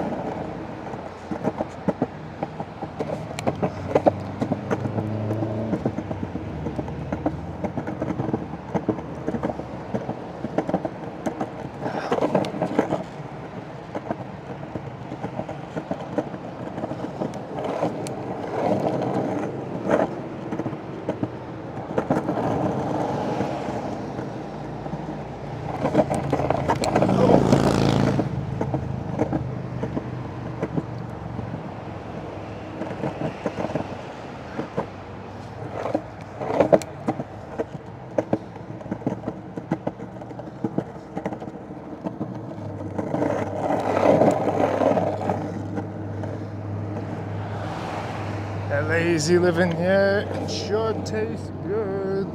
[SPEAKER 1] That lazy living here, it sure tastes good.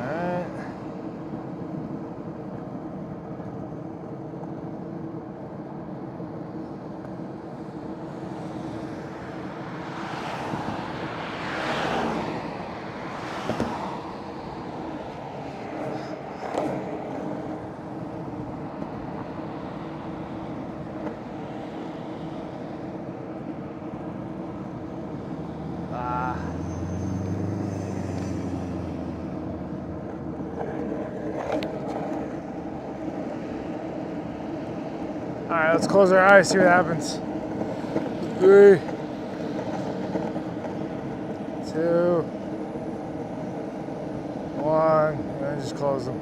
[SPEAKER 1] Alright. Alright, let's close our eyes, see what happens. 3, 2, 1, and then just close them.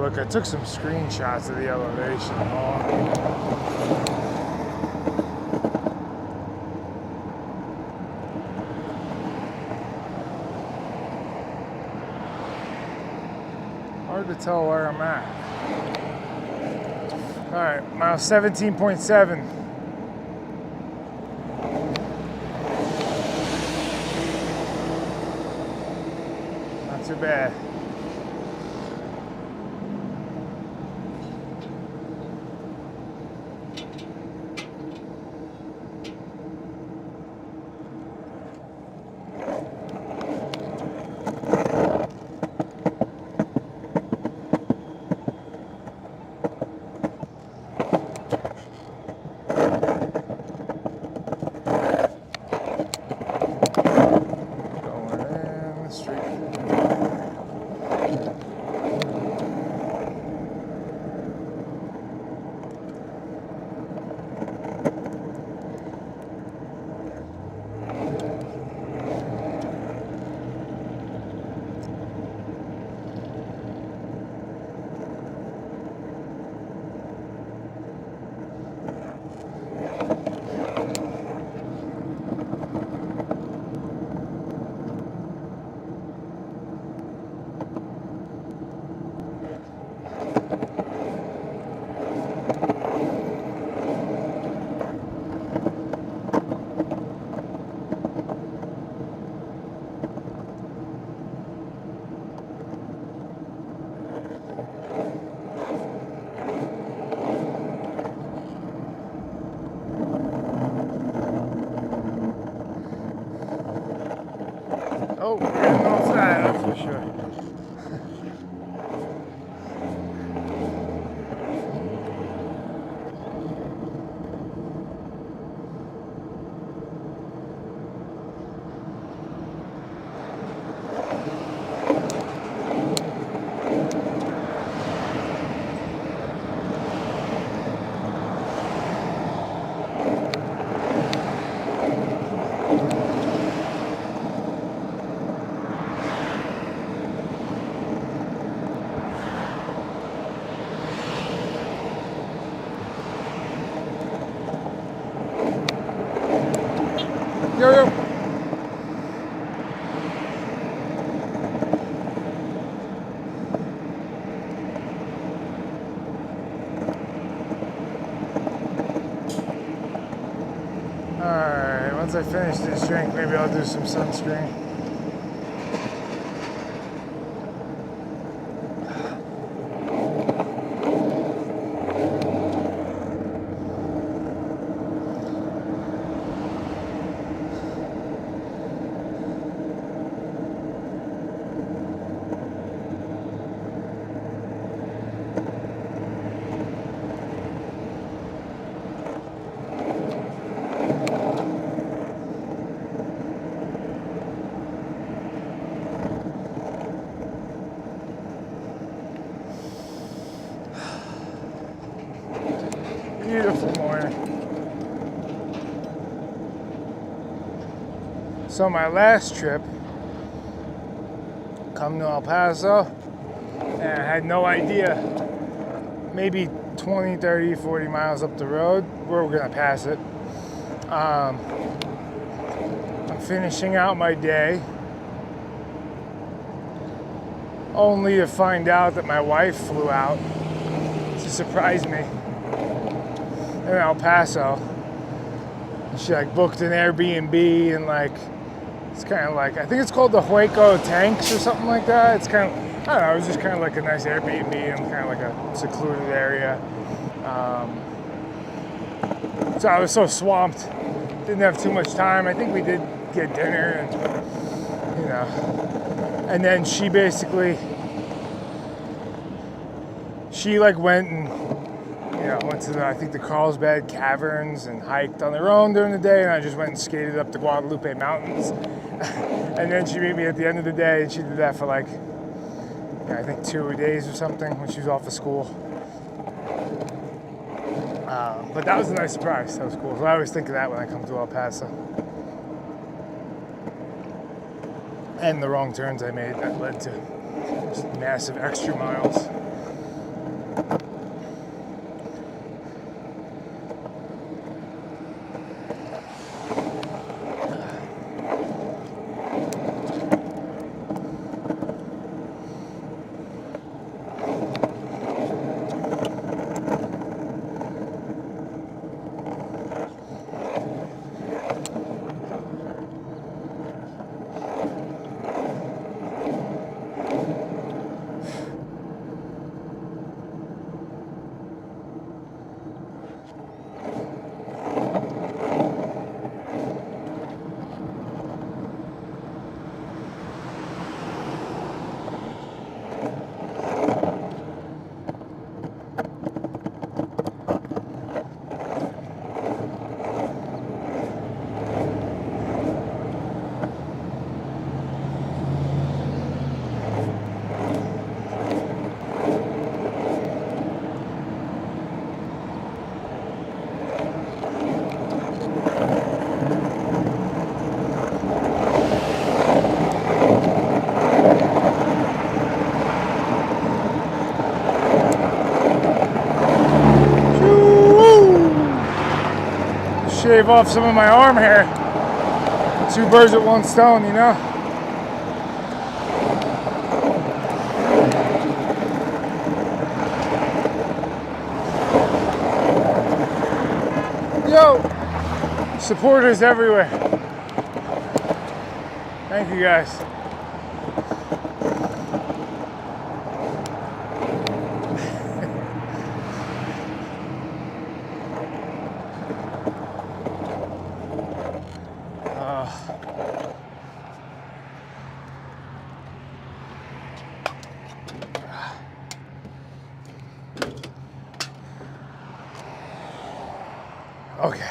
[SPEAKER 1] Look, I took some screenshots of the elevation. Hard to tell where I'm at. All right, mile 17.7. Not too bad. Oh, we're getting off that, that's for sure. Yo, yo. Alright, once I finish this drink, maybe I'll do some sunscreen. Beautiful morning. So my last trip, come to El Paso, and I had no idea, maybe 20, 30, 40 miles up the road, where we're gonna pass it. I'm finishing out my day, only to find out that my wife flew out to surprise me in El Paso. She like booked an Airbnb and like, it's kind of like, I think it's called the Hueco Tanks or something like that. It's kind of, I don't know, it was just kind of like a nice Airbnb and kind of like a secluded area. So I was so swamped, didn't have too much time. I think we did get dinner and, you know, and then she basically, she like went and, you know, went to the, I think the Carlsbad Caverns and hiked on their own during the day, and I just went and skated up the Guadalupe Mountains. And then she meet me at the end of the day, and she did that for like, yeah, I think 2 days or something when she was off of school. But that was a nice surprise. That was cool. So I always think of that when I come to El Paso. And the wrong turns I made that led to just massive extra miles. Shave off some of my arm hair. 2 birds with 1 stone, you know? Yo! Supporters everywhere. Thank you guys. Okay.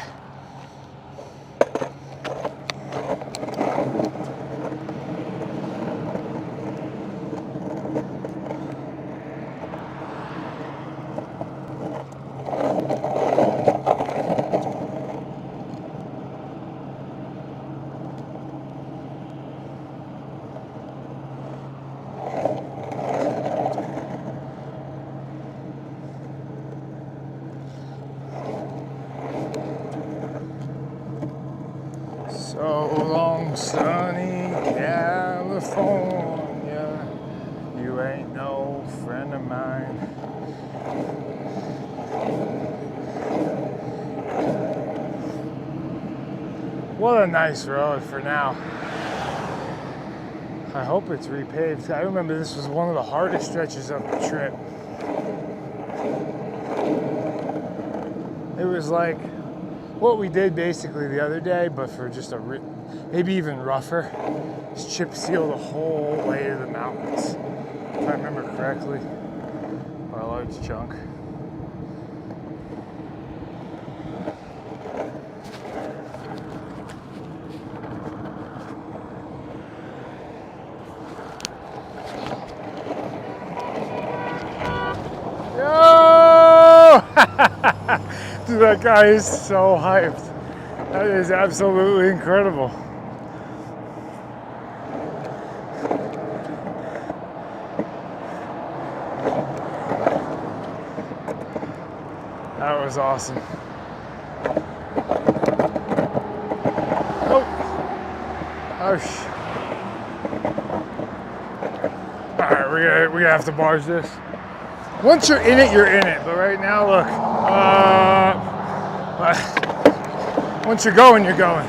[SPEAKER 1] So long, sunny California. You ain't no friend of mine. What a nice road for now. I hope it's repaved. I remember this was one of the hardest stretches of the trip. It was like what we did basically the other day, but for just maybe even rougher. Just chip seal the whole way to the mountains, if I remember correctly, or a large chunk. Yo! Dude, that guy is so hyped. That is absolutely incredible. That was awesome. Oh, sh. All right, we're gonna have to barge this. Once you're in it, you're in it. But right now, look. Once you're going, you're going.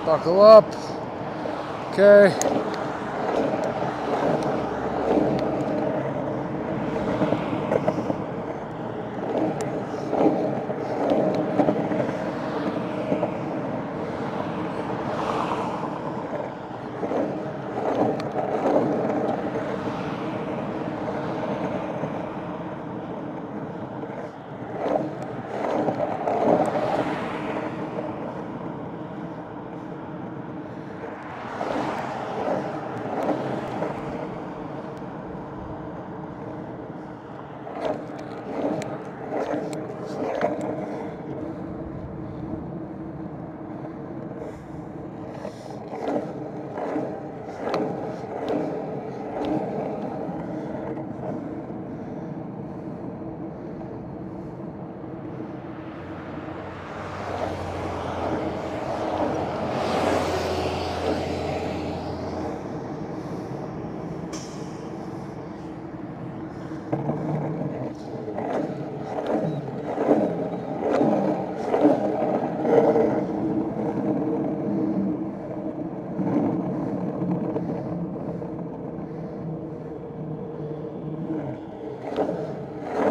[SPEAKER 1] Buckle up. Okay.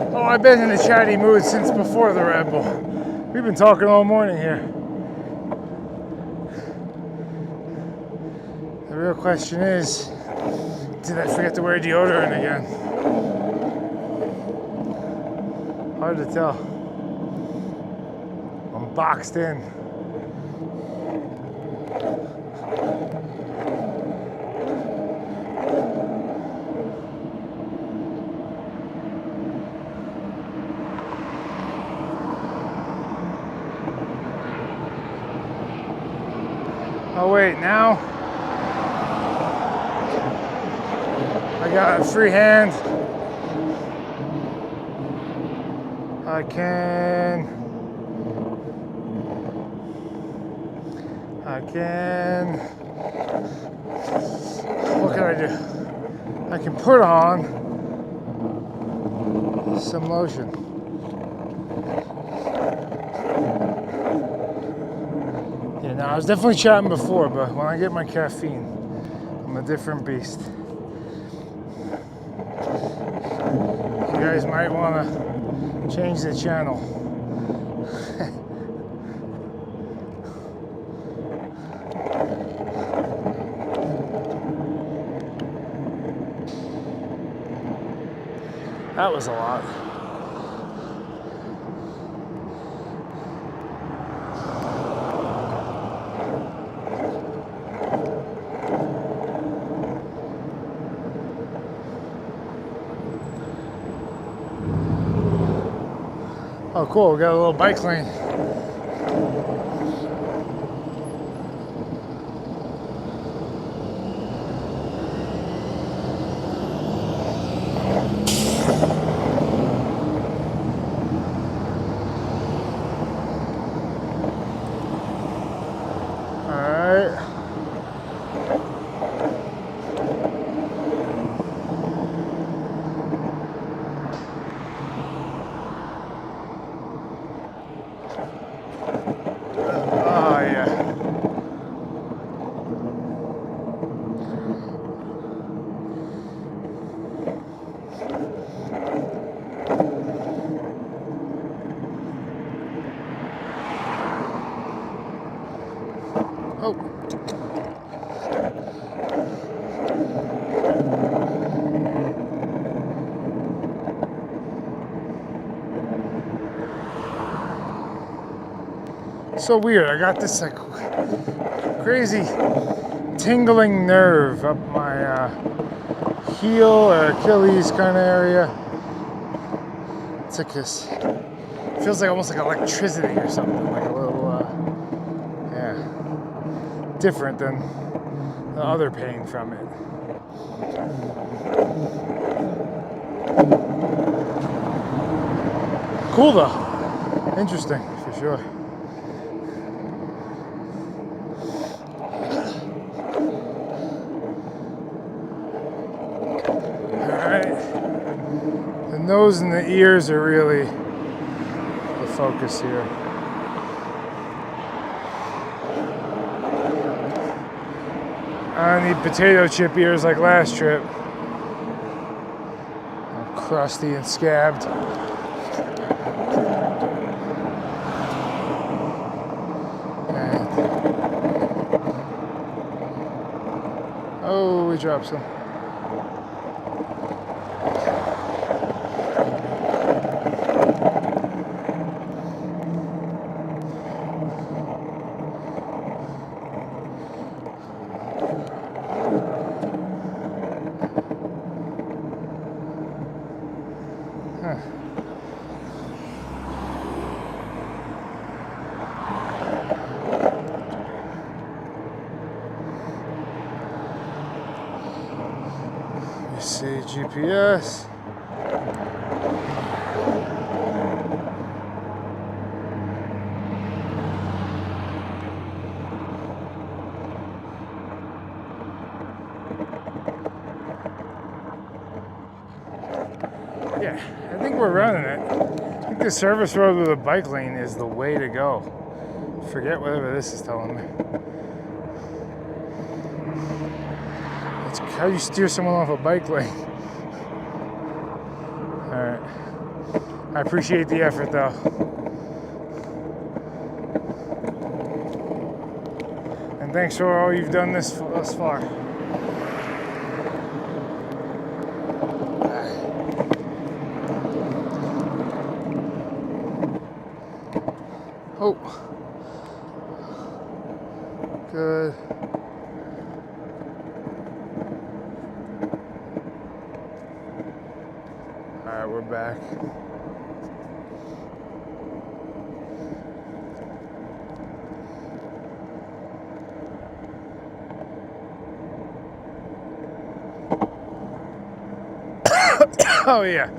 [SPEAKER 1] Oh, I've been in a chatty mood since before the Red Bull. We've been talking all morning here. The real question is, did I forget to wear deodorant again? Hard to tell. I'm boxed in. Oh wait, now I got a free hand. I can what can I do? I can put on some lotion. Yeah, no, I was definitely chatting before, but when I get my caffeine, I'm a different beast. You guys might want to change the channel. That was a lot. Oh, cool. We got a little bike lane. Oh, yeah. Oh. So weird. I got this like crazy tingling nerve up my heel or Achilles kind of area. It's like this. Feels like almost like electricity or something. Like a little, yeah, different than the other pain from it. Cool though. Interesting for sure. The nose and the ears are really the focus here. I don't need potato chip ears like last trip. All crusty and scabbed. And oh, we dropped some. You see GPS. Yeah, I think we're running it. I think the service road with a bike lane is the way to go. Forget whatever this is telling me. It's how you steer someone off a bike lane. Alright. I appreciate the effort though. And thanks for all you've done thus far. Oh, good. All right, we're back. Oh yeah,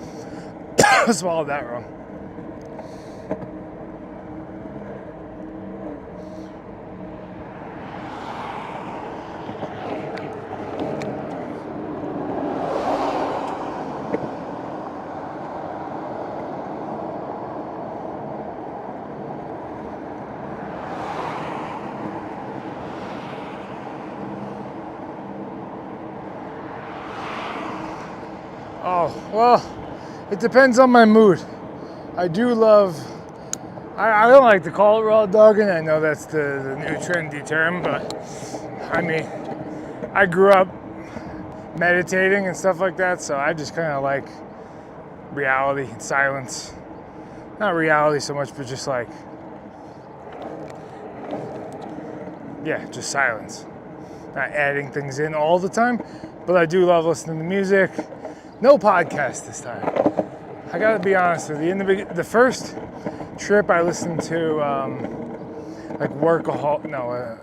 [SPEAKER 1] I swallowed that wrong. Oh, well, it depends on my mood. I do love, I don't like to call it raw dogging. I know that's the new trendy term, but I mean, I grew up meditating and stuff like that, so I just kind of like reality and silence. Not reality so much, but just like, yeah, just silence. Not adding things in all the time, but I do love listening to music. No podcast this time. I gotta be honest with you. In the first trip, I listened to like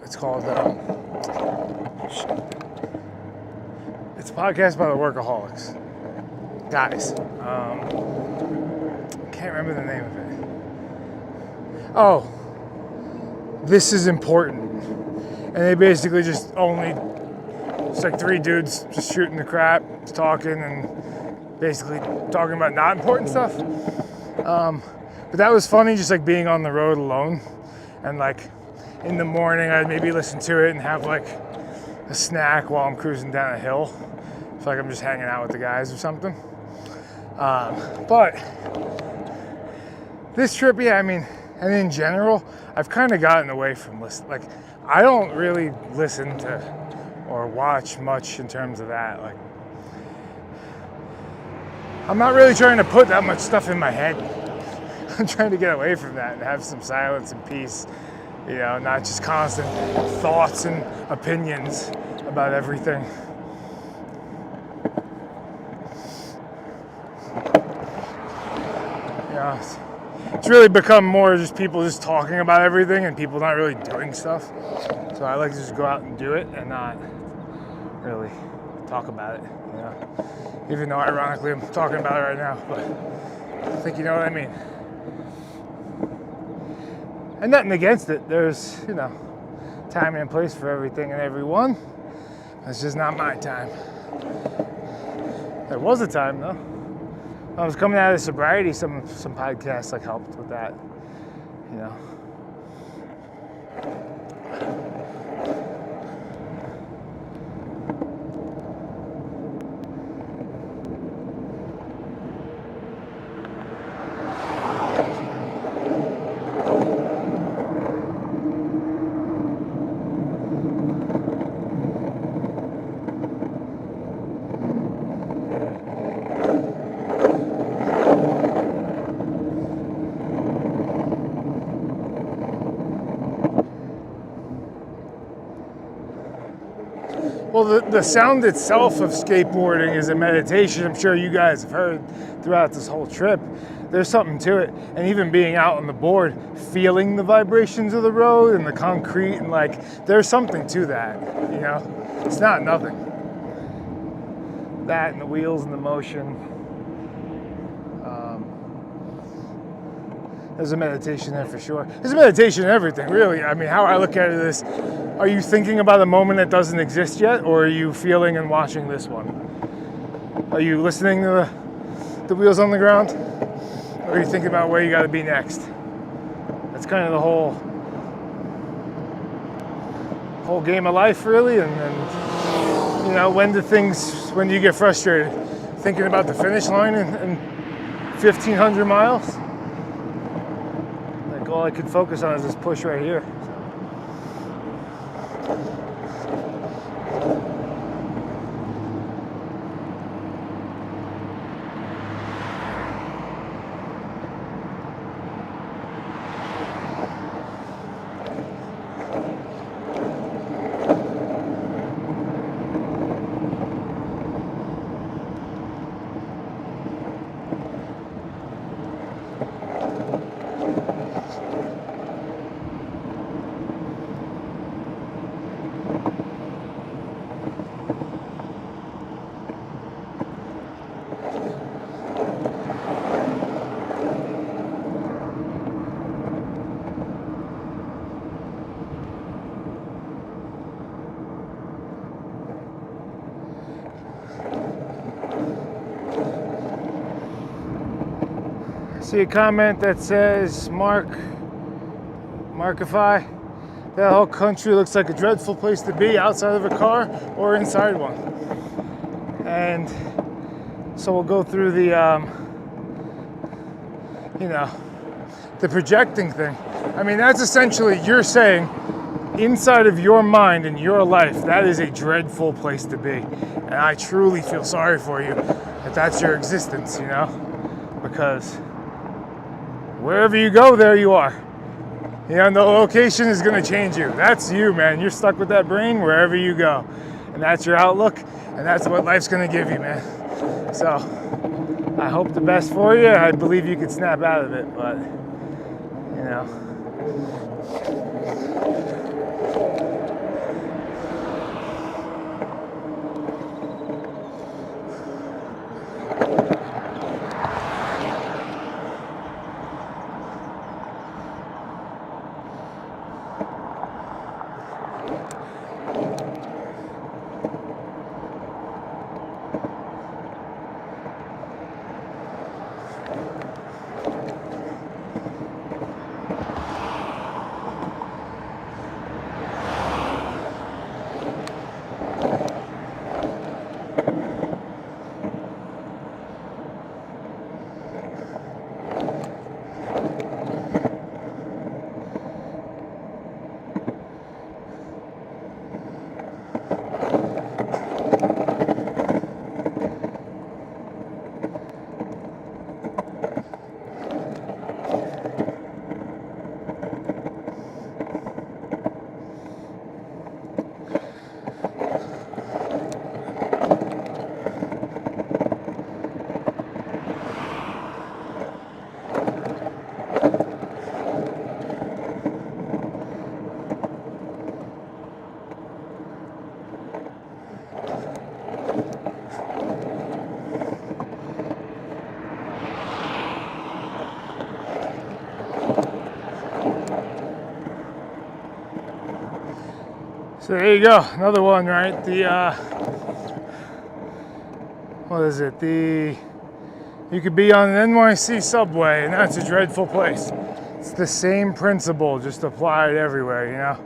[SPEAKER 1] it's called it's a podcast by the Workaholics guys. Can't remember the name of it. Oh, This Is Important. And they basically it's like three dudes just shooting the crap, just talking and basically talking about not important stuff. But that was funny, just like being on the road alone. And like in the morning, I'd maybe listen to it and have like a snack while I'm cruising down a hill. I feel like I'm just hanging out with the guys or something. But this trip, yeah, I mean, and in general, I've kind of gotten away from like, I don't really listen to or watch much in terms of that. Like, I'm not really trying to put that much stuff in my head. I'm trying to get away from that and have some silence and peace, you know, not just constant thoughts and opinions about everything. Yeah, it's really become more just people just talking about everything and people not really doing stuff. So I like to just go out and do it and not really talk about it, you know. Even though ironically I'm talking about it right now, but I think you know what I mean. And nothing against it. There's, you know, time and place for everything and everyone. It's just not my time. There was a time though. I was coming out of sobriety, some podcasts like helped with that, you know. Well, the sound itself of skateboarding is a meditation. I'm sure you guys have heard throughout this whole trip. There's something to it. And even being out on the board, feeling the vibrations of the road and the concrete, and like, there's something to that, you know? It's not nothing. That and the wheels and the motion. There's a meditation there for sure. There's a meditation in everything, really. I mean, how I look at it is, are you thinking about a moment that doesn't exist yet, or are you feeling and watching this one? Are you listening to the wheels on the ground, or are you thinking about where you got to be next? That's kind of the whole game of life, really. And you know, when do you get frustrated? Thinking about the finish line in 1,500 miles? All I could focus on is this push right here. See a comment that says, Markify, that whole country looks like a dreadful place to be outside of a car or inside one. And so we'll go through the, you know, the projecting thing. I mean, that's essentially, you're saying inside of your mind and your life, that is a dreadful place to be. And I truly feel sorry for you that that's your existence, you know, because wherever you go, there you are. You know, and the location is going to change you. That's you, man. You're stuck with that brain wherever you go. And that's your outlook, and that's what life's going to give you, man. So I hope the best for you. I believe you could snap out of it, but know. So there you go, another one, right? The, what is it? You could be on an NYC subway and that's a dreadful place. It's the same principle, just applied everywhere, you know?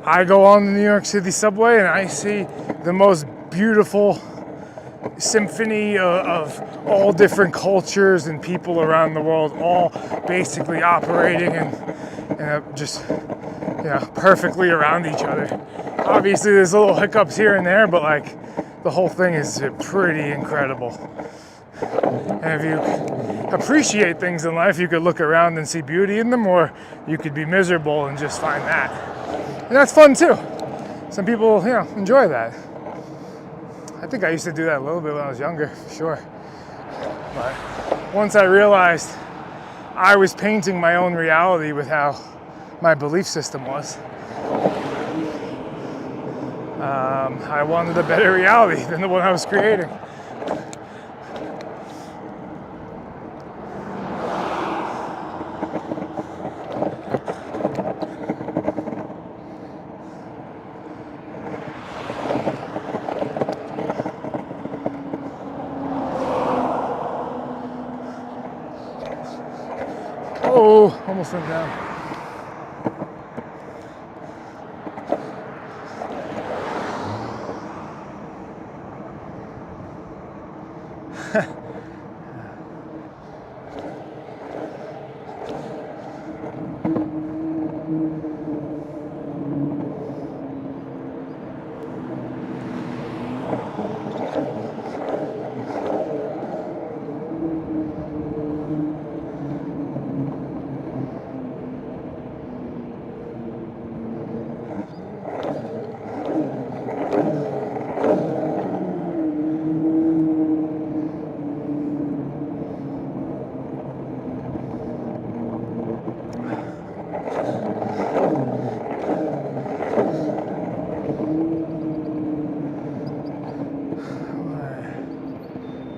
[SPEAKER 1] I go on the New York City subway and I see the most beautiful symphony of all different cultures and people around the world, all basically operating and just, you know, perfectly around each other. Obviously there's little hiccups here and there, but like the whole thing is pretty incredible. And if you appreciate things in life, you could look around and see beauty in them, or you could be miserable and just find that. And that's fun too. Some people, you know, enjoy that. I think I used to do that a little bit when I was younger, for sure. But once I realized I was painting my own reality with how my belief system was, I wanted a better reality than the one I was creating. Oh, almost went down.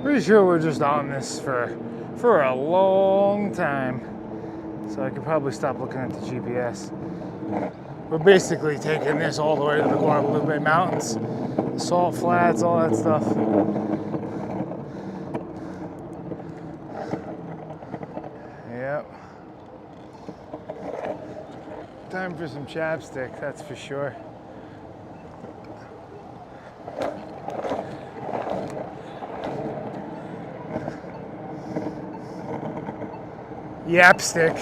[SPEAKER 1] Pretty sure we're just on this for a long time. So I could probably stop looking at the GPS. We're basically taking this all the way to the Guadalupe Mountains, the salt flats, all that stuff. Yep. Time for some chapstick, that's for sure. Yapstick.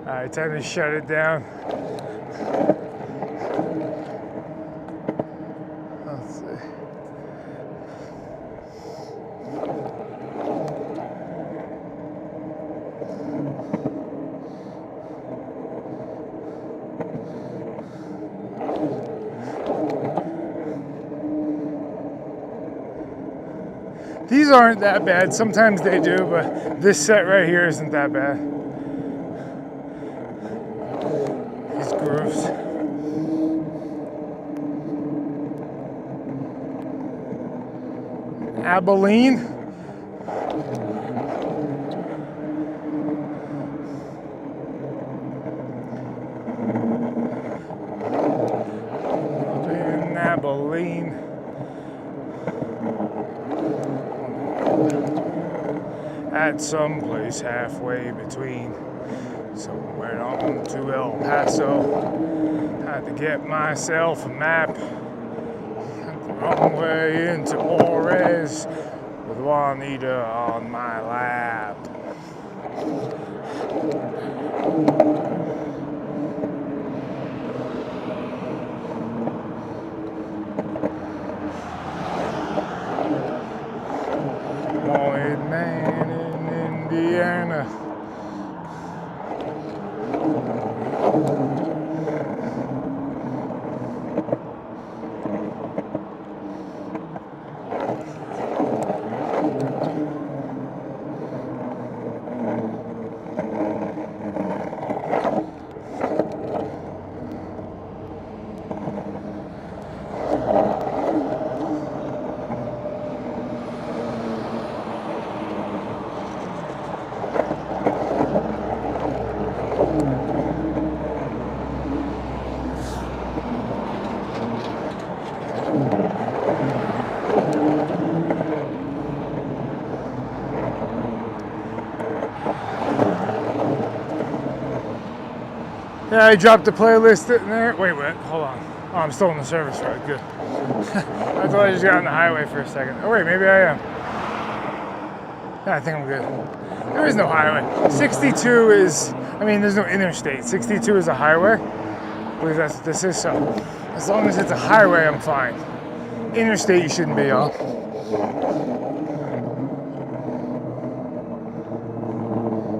[SPEAKER 1] All right, time to shut it down. Let's see. These aren't that bad. Sometimes they do, but this set right here isn't that bad. These grooves. Abilene. Abilene. At some place halfway between. So went on to El Paso. Had to get myself a map. Went the wrong way into Juarez with Juanita on my lap. Wanted man in Indiana. Yeah, I dropped the playlist in there. Wait, hold on. Oh, I'm still on the service road. Good. I thought I just got on the highway for a second. Oh wait, maybe I am. Yeah, I think I'm good. There is no highway. 62 is, I mean, there's no interstate. 62 is a highway. I believe that's what this is. So as long as it's a highway, I'm fine. Interstate, you shouldn't be on.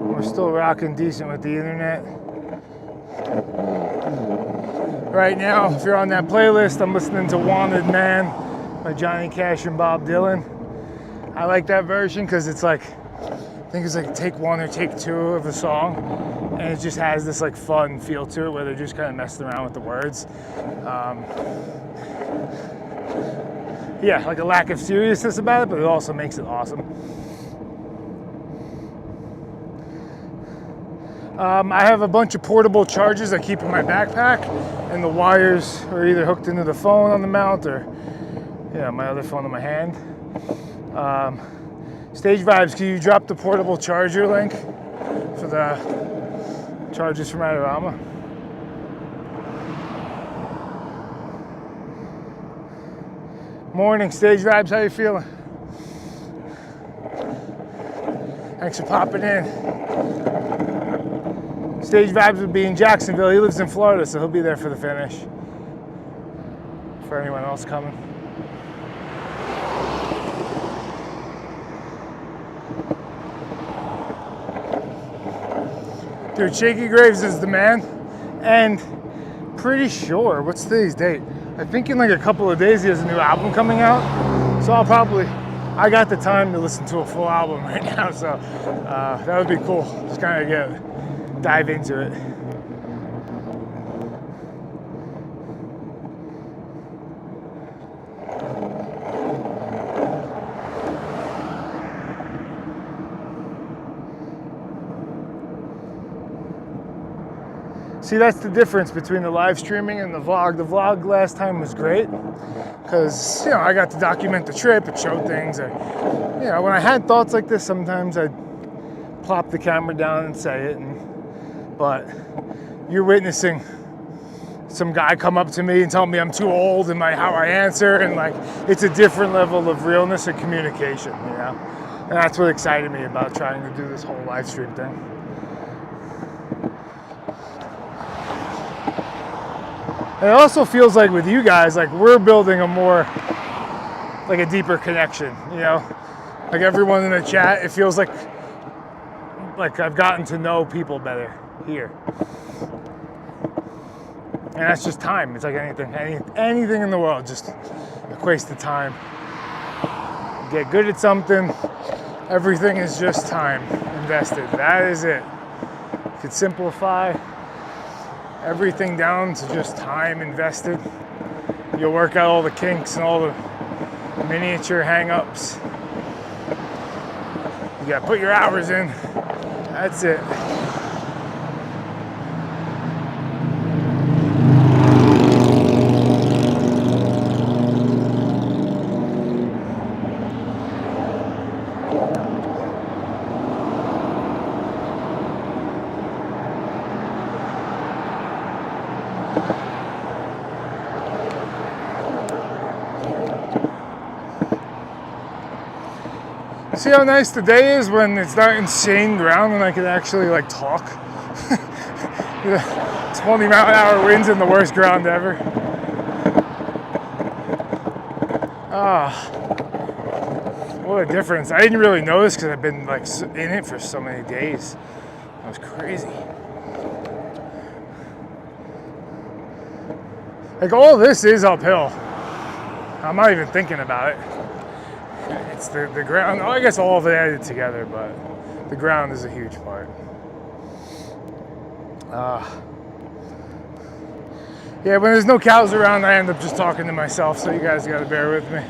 [SPEAKER 1] We're still rocking decent with the internet. Right now, if you're on that playlist, I'm listening to Wanted Man by Johnny Cash and Bob Dylan. I like that version because it's like, I think it's like take one or take two of the song, and it just has this like fun feel to it where they're just kind of messing around with the words. Yeah, like a lack of seriousness about it, but it also makes it awesome. I have a bunch of portable chargers I keep in my backpack, and the wires are either hooked into the phone on the mount or, yeah, my other phone in my hand. Stage Vibes, can you drop the portable charger link for the chargers from Adorama? Morning, Stage Vibes, how you feeling? Thanks for popping in. Stage Vibes would be in Jacksonville. He lives in Florida, so he'll be there for the finish. For anyone else coming. Dude, Shaky Graves is the man. And pretty sure, what's today's date? I think in like a couple of days he has a new album coming out. So I got the time to listen to a full album right now, so that would be cool. Just kind of dive into it. See, that's the difference between the live streaming and the vlog. The vlog last time was great because, you know, I got to document the trip and show things. You know, when I had thoughts like this, sometimes I'd plop the camera down and say it. But you're witnessing some guy come up to me and tell me I'm too old and how I answer, and like it's a different level of realness and communication, you know? And that's what excited me about trying to do this whole live stream thing. And it also feels like with you guys, like we're building a deeper connection, you know? Like everyone in the chat, it feels like I've gotten to know people better here. And that's just time. It's like anything in the world just equates to time. get good at something, everything is just time invested. That is it. You could simplify everything down to just time invested. You'll work out all the kinks and all the miniature hang-ups. You gotta put your hours in. That's it. See how nice the day is when it's not insane ground and I can actually like talk. 20-mile-an-hour winds in the worst ground ever. Ah, what a difference. I didn't really notice because I've been like in it for so many days. That was crazy. Like all this is uphill. I'm not even thinking about it. It's the ground. Oh, I guess all of it added together, but the ground is a huge part. Yeah, when there's no cows around, I end up just talking to myself, so you guys gotta bear with me.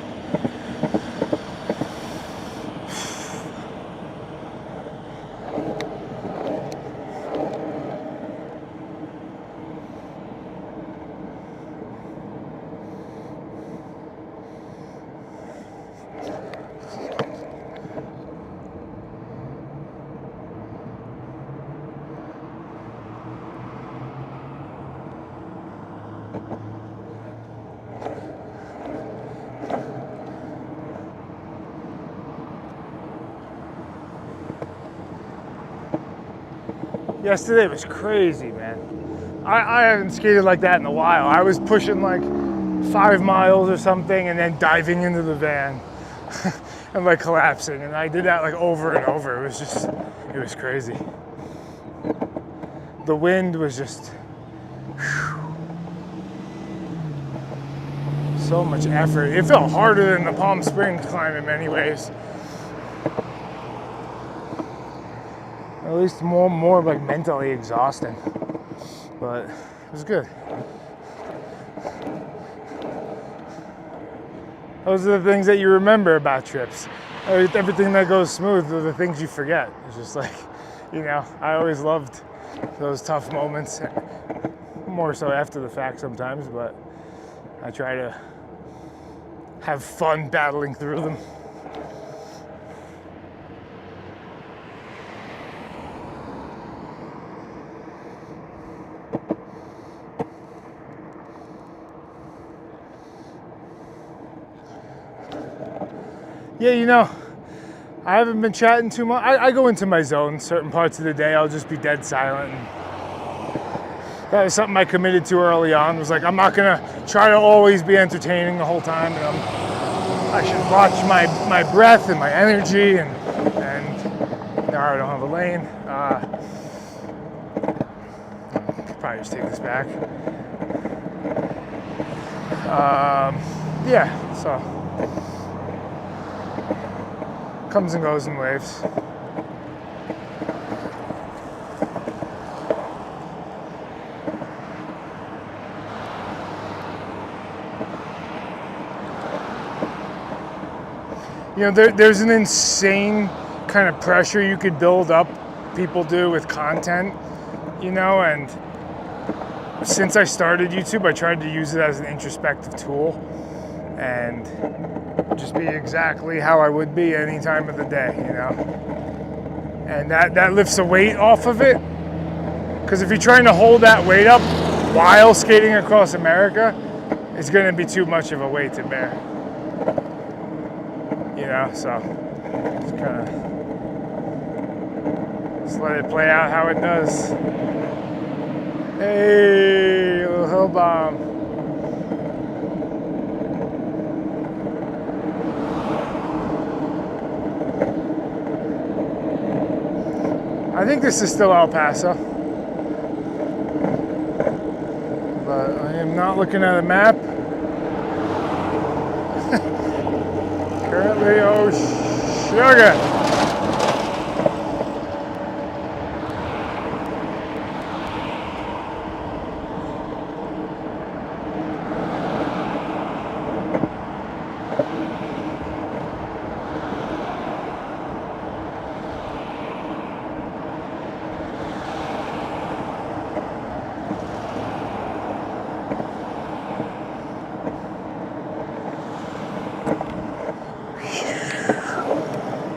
[SPEAKER 1] Yesterday was crazy, man. I haven't skated like that in a while. I was pushing like 5 miles or something and then diving into the van and like collapsing. And I did that like over and over. It was crazy. The wind was just, so much effort. It felt harder than the Palm Springs climb in many ways. At least more like mentally exhausting, but it was good. Those are the things that you remember about trips. Everything that goes smooth are the things you forget. It's just like, you know, I always loved those tough moments, more so after the fact sometimes, but I try to have fun battling through them. Yeah, you know, I haven't been chatting too much. I go into my zone certain parts of the day. I'll just be dead silent. And that was something I committed to early on. It was like, I'm not gonna try to always be entertaining the whole time. And I should watch my breath and my energy. And now I don't have a lane. Could probably just take this back. Yeah, so. Comes and goes in waves. You know, there's an insane kind of pressure you could build up, people do with content, you know, and since I started YouTube, I tried to use it as an introspective tool and just be exactly how I would be any time of the day, you know? And that lifts a weight off of it. Because if you're trying to hold that weight up while skating across America, it's gonna be too much of a weight to bear. You know, so just kind of, just let it play out how it does. Hey, little hill bomb. I think this is still El Paso, but I am not looking at a map. Currently Leo Sugar.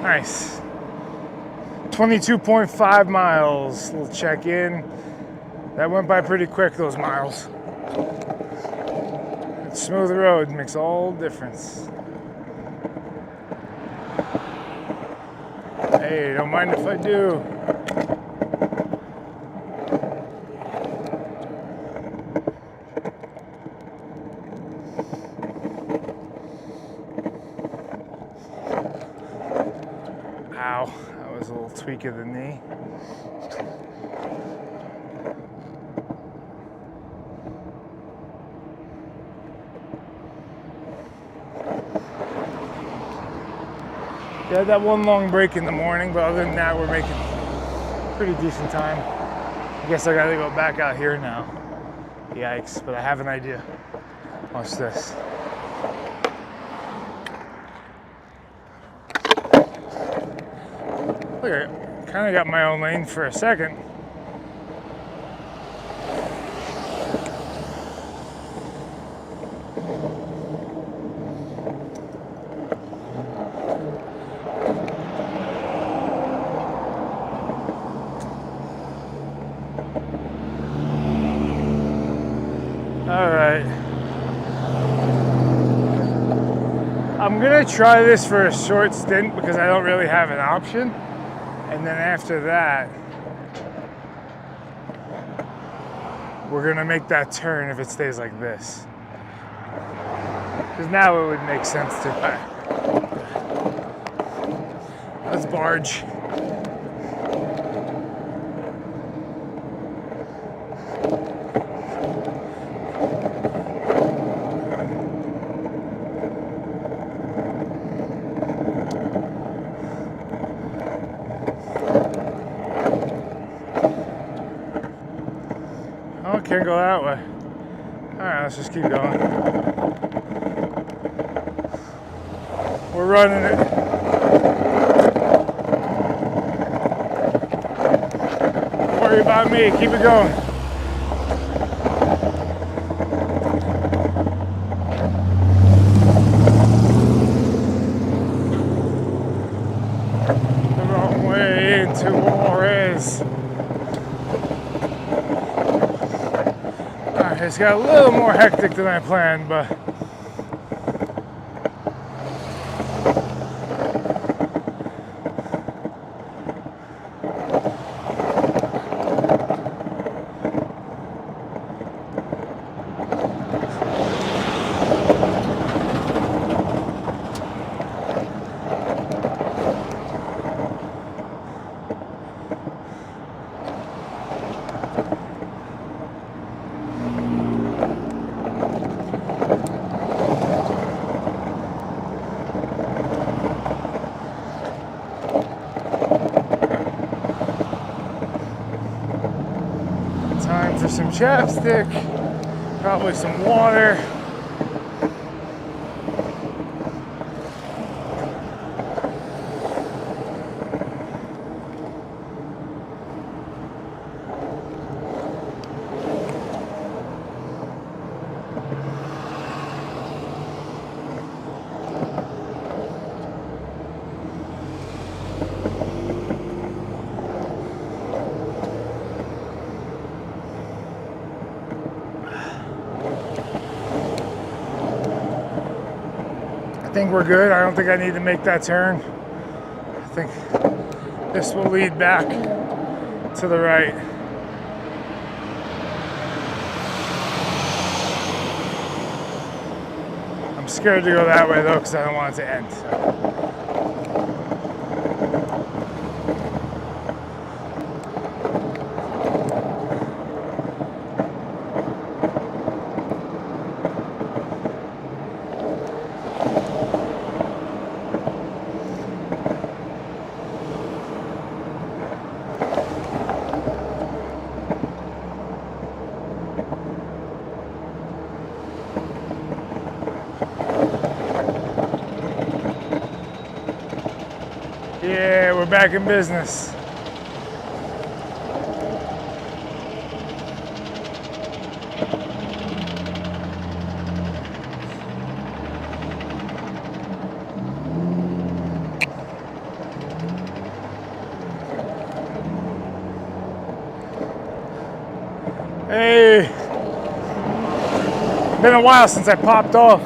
[SPEAKER 1] Nice. 22.5 miles. Little check in. That went by pretty quick, those miles. Smooth road makes all the difference. Hey, don't mind if I do. Ow, that was a little tweak of the knee. Yeah, that one long break in the morning, but other than that, we're making pretty decent time. I guess I gotta go back out here now. Yikes, but I have an idea. Watch this. Look, I kind of got my own lane for a second. All right. I'm gonna try this for a short stint because I don't really have an option. And then after that, we're gonna make that turn if it stays like this. Because now it would make sense to. All right. Let's barge. Oh, can't go that way. All right, let's just keep going. We're running it. Don't worry about me, keep it going. The wrong way into Juarez. It's got a little more hectic than I planned, but time for some chapstick, probably some water. I think we're good. I don't think I need to make that turn. I think this will lead back to the right. I'm scared to go that way though because I don't want it to end. Yeah, we're back in business. Hey, been a while since I popped off.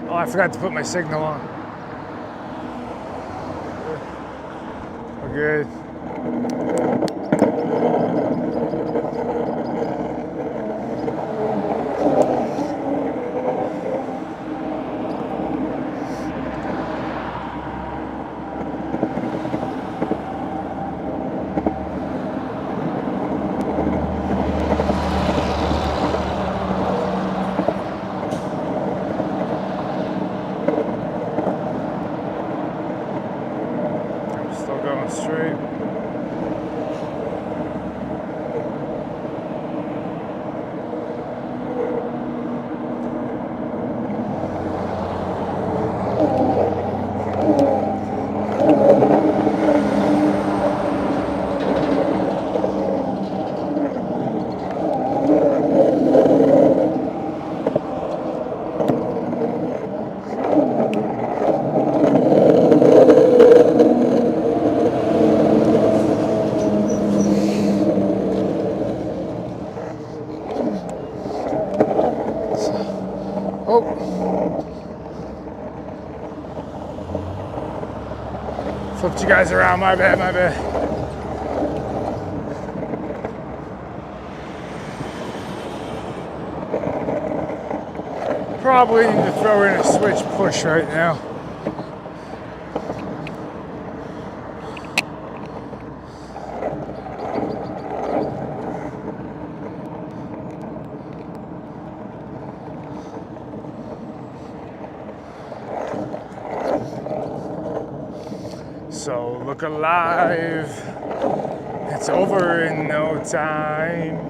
[SPEAKER 1] Oh, I forgot to put my signal on. We're good. I'm still going straight. Oh, flipped you guys around. My bad, my bad. Probably need to throw in a switch push right now. So look alive. It's over in no time.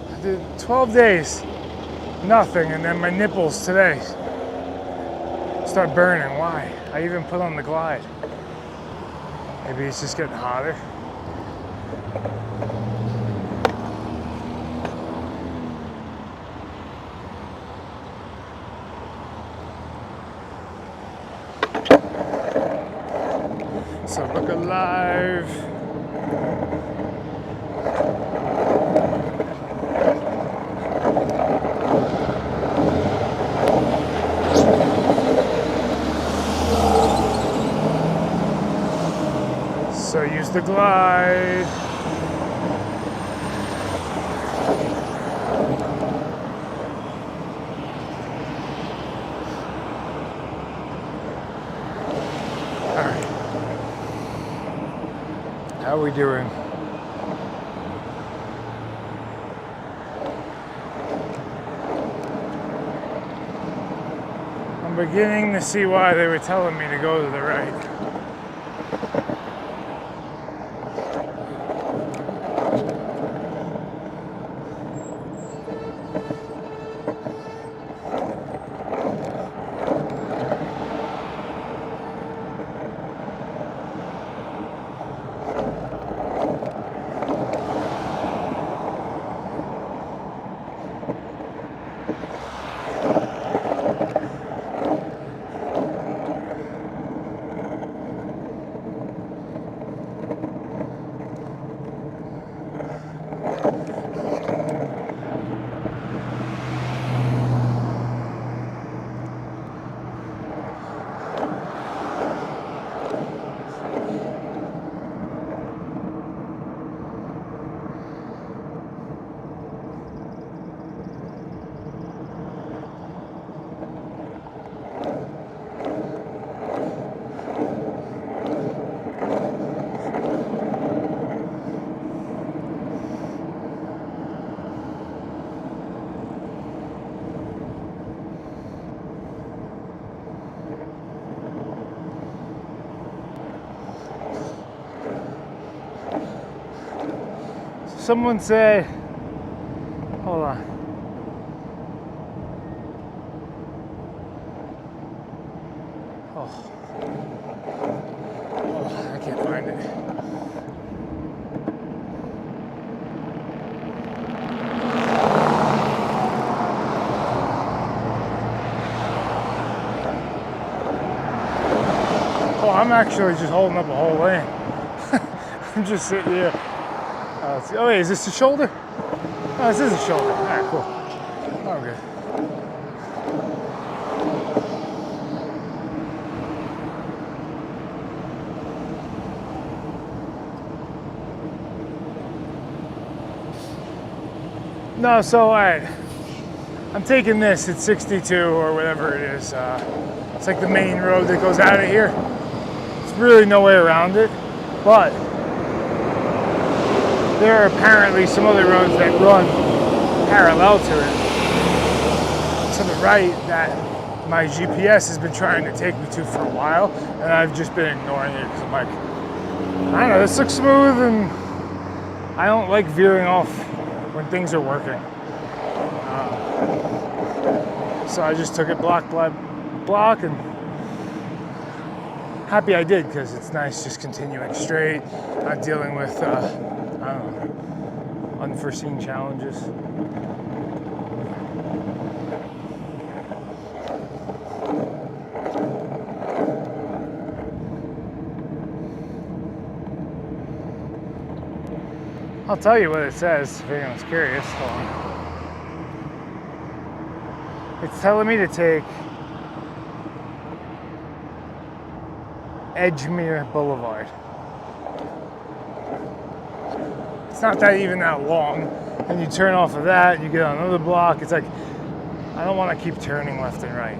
[SPEAKER 1] I did 12 days, nothing, and then my nipples today start burning. Why? I even put on the glide. Maybe it's just getting hotter. So look alive. So use the glide. All right. How are we doing? I'm beginning to see why they were telling me to go to the right. someone said, hold on. Oh, I can't find it. Oh, I'm actually just holding up a whole lane. I'm just sitting here. Oh, wait, is this the shoulder? Oh, this is a shoulder. All right, cool. Oh, good. No, so, all right. I'm taking this at 62 or whatever it is. It's like the main road that goes out of here. There's really no way around it, but there are apparently some other roads that run parallel to it. To the right that my GPS has been trying to take me to for a while, and I've just been ignoring it because I'm like, I don't know, this looks smooth, and I don't like veering off when things are working. So I just took it block by block, and happy I did, because it's nice just continuing straight, not dealing with, I don't know, unforeseen challenges. I'll tell you what it says if anyone's curious. Hold on. It's telling me to take Edgemere Boulevard. It's not that even that long, and you turn off of that, and you get on another block. It's like, I don't want to keep turning left and right.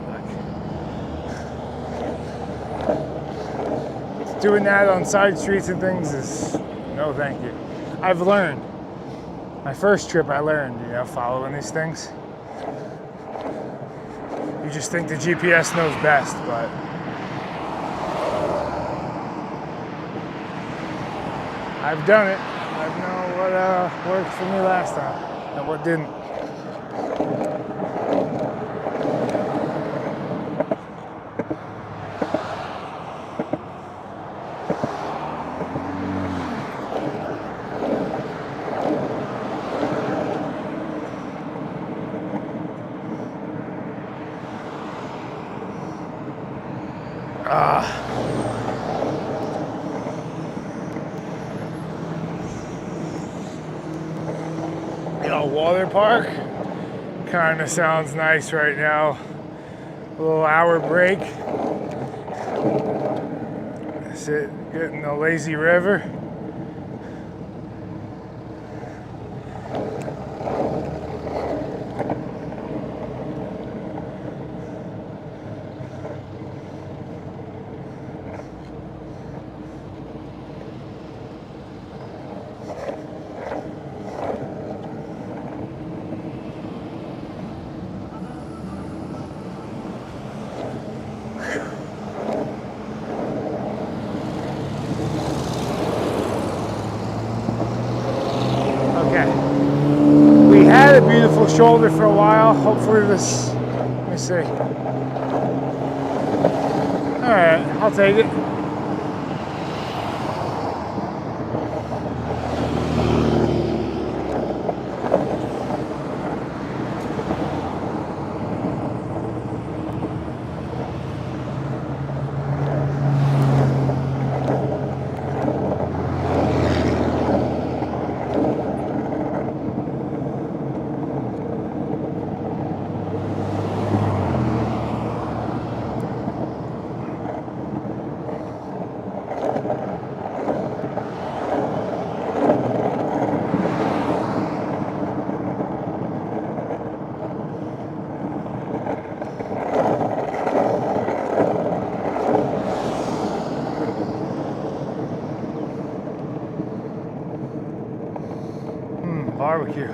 [SPEAKER 1] Like, doing that on side streets and things is no thank you. I've learned. My first trip I learned, following these things. You just think the GPS knows best, but I've done it. I know what worked for me last time and what didn't. Water park kind of sounds nice right now. A little hour break. Sit, getting the lazy river. A beautiful shoulder for a while. Hopefully this, let me see. All right, I'll take it. Barbecue.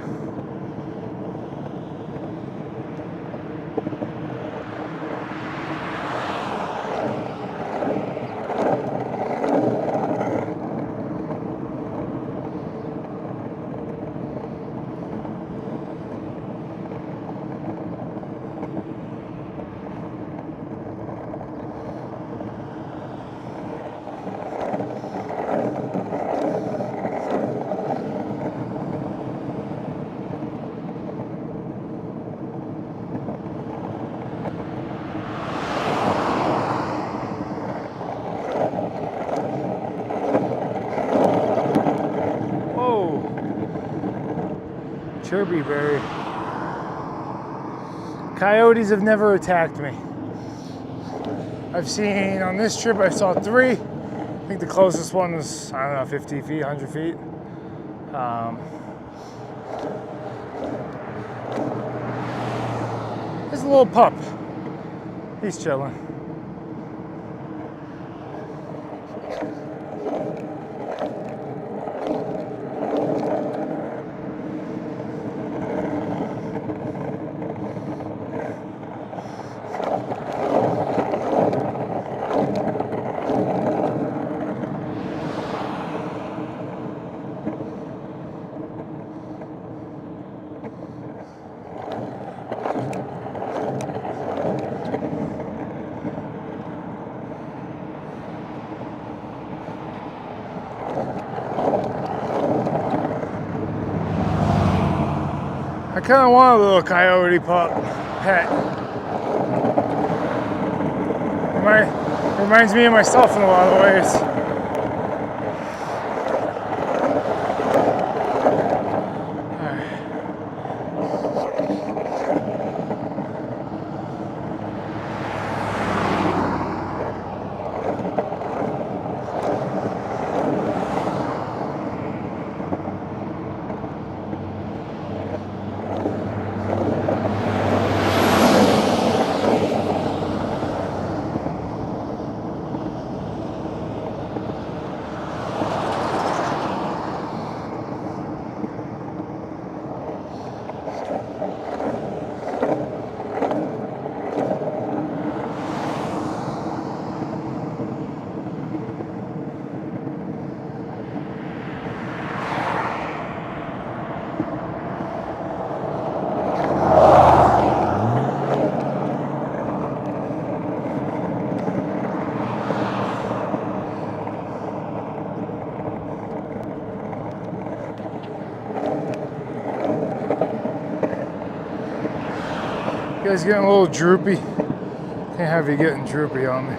[SPEAKER 1] Chirpy bird. Coyotes have never attacked me. I've seen, on this trip I saw 3. I think the closest one was, I don't know, 50 feet, 100 feet. There's a little pup. He's chilling. I kind of want a little coyote pup pet. Reminds me of myself in a lot of ways. You guys getting a little droopy? Can't have you getting droopy on me.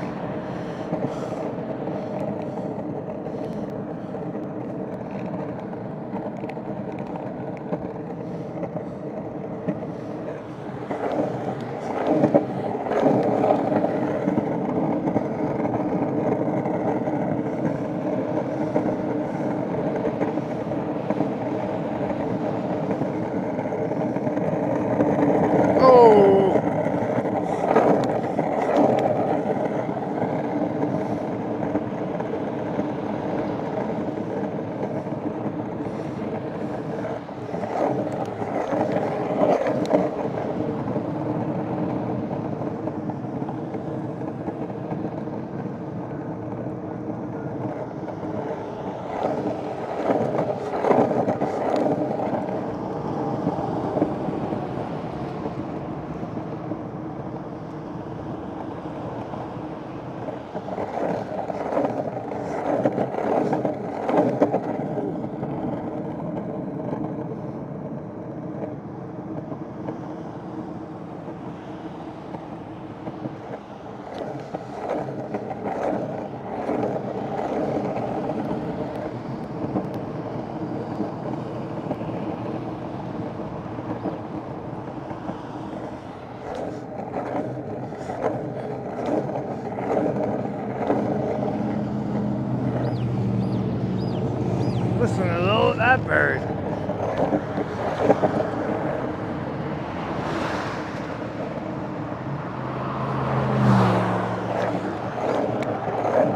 [SPEAKER 1] Listen to that bird.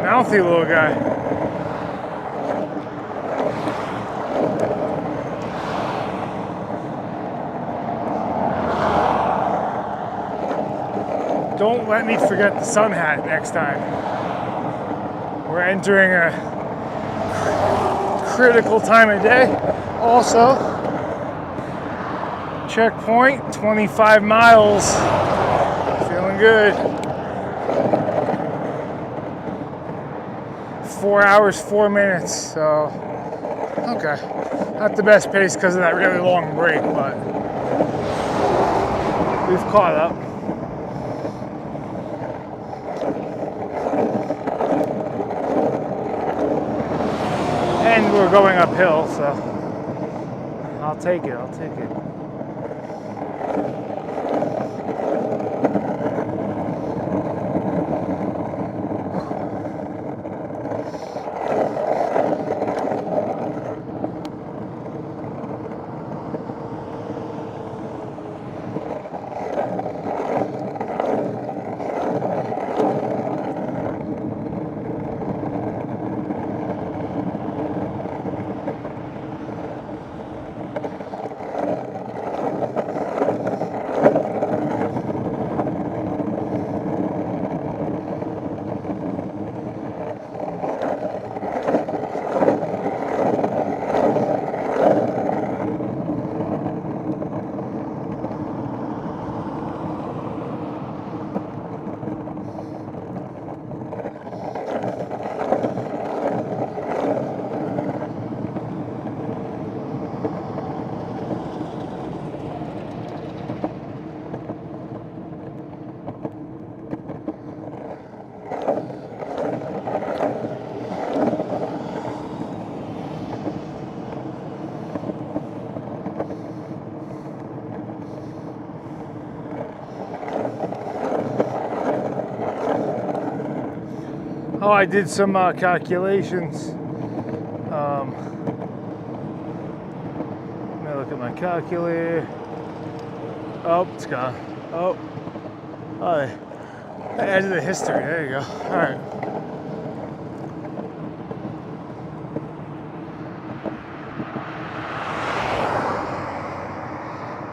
[SPEAKER 1] Mouthy little guy. Don't let me forget the sun hat next time. We're entering a critical time of day. Also, checkpoint, 25 miles. Feeling good. 4 hours, 4 minutes. So, okay. Not the best pace because of that really long break, but we've caught up. And we're going uphill, so I'll take it. I'll take it. Oh, I did some calculations. Let me look at my calculator. Oh, it's gone. Oh, I added the history. There you go. All right.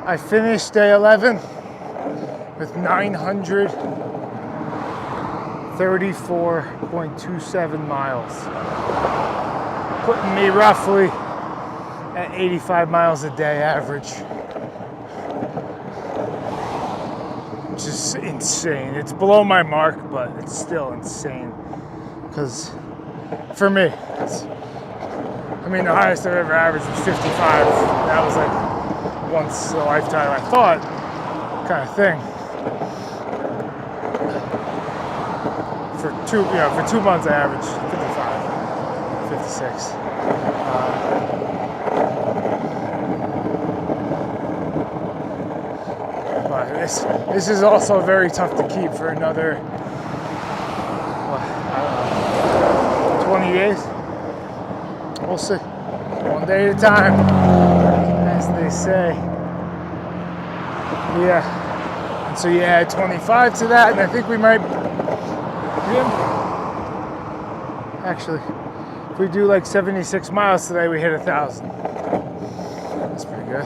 [SPEAKER 1] I finished day 11 with 934.27 miles, putting me roughly at 85 miles a day average, which is insane. It's below my mark, but it's still insane. Because for me, I mean, the highest I've ever averaged was 55. That was like once a lifetime, I thought, kind of thing. For 2 months I averaged 55, 56. But this is also very tough to keep for another, I don't know, 20 days. We'll see. One day at a time, as they say. Yeah. And so you add 25 to that, and I think we might. Actually, if we do like 76 miles today, we hit 1,000. That's pretty good.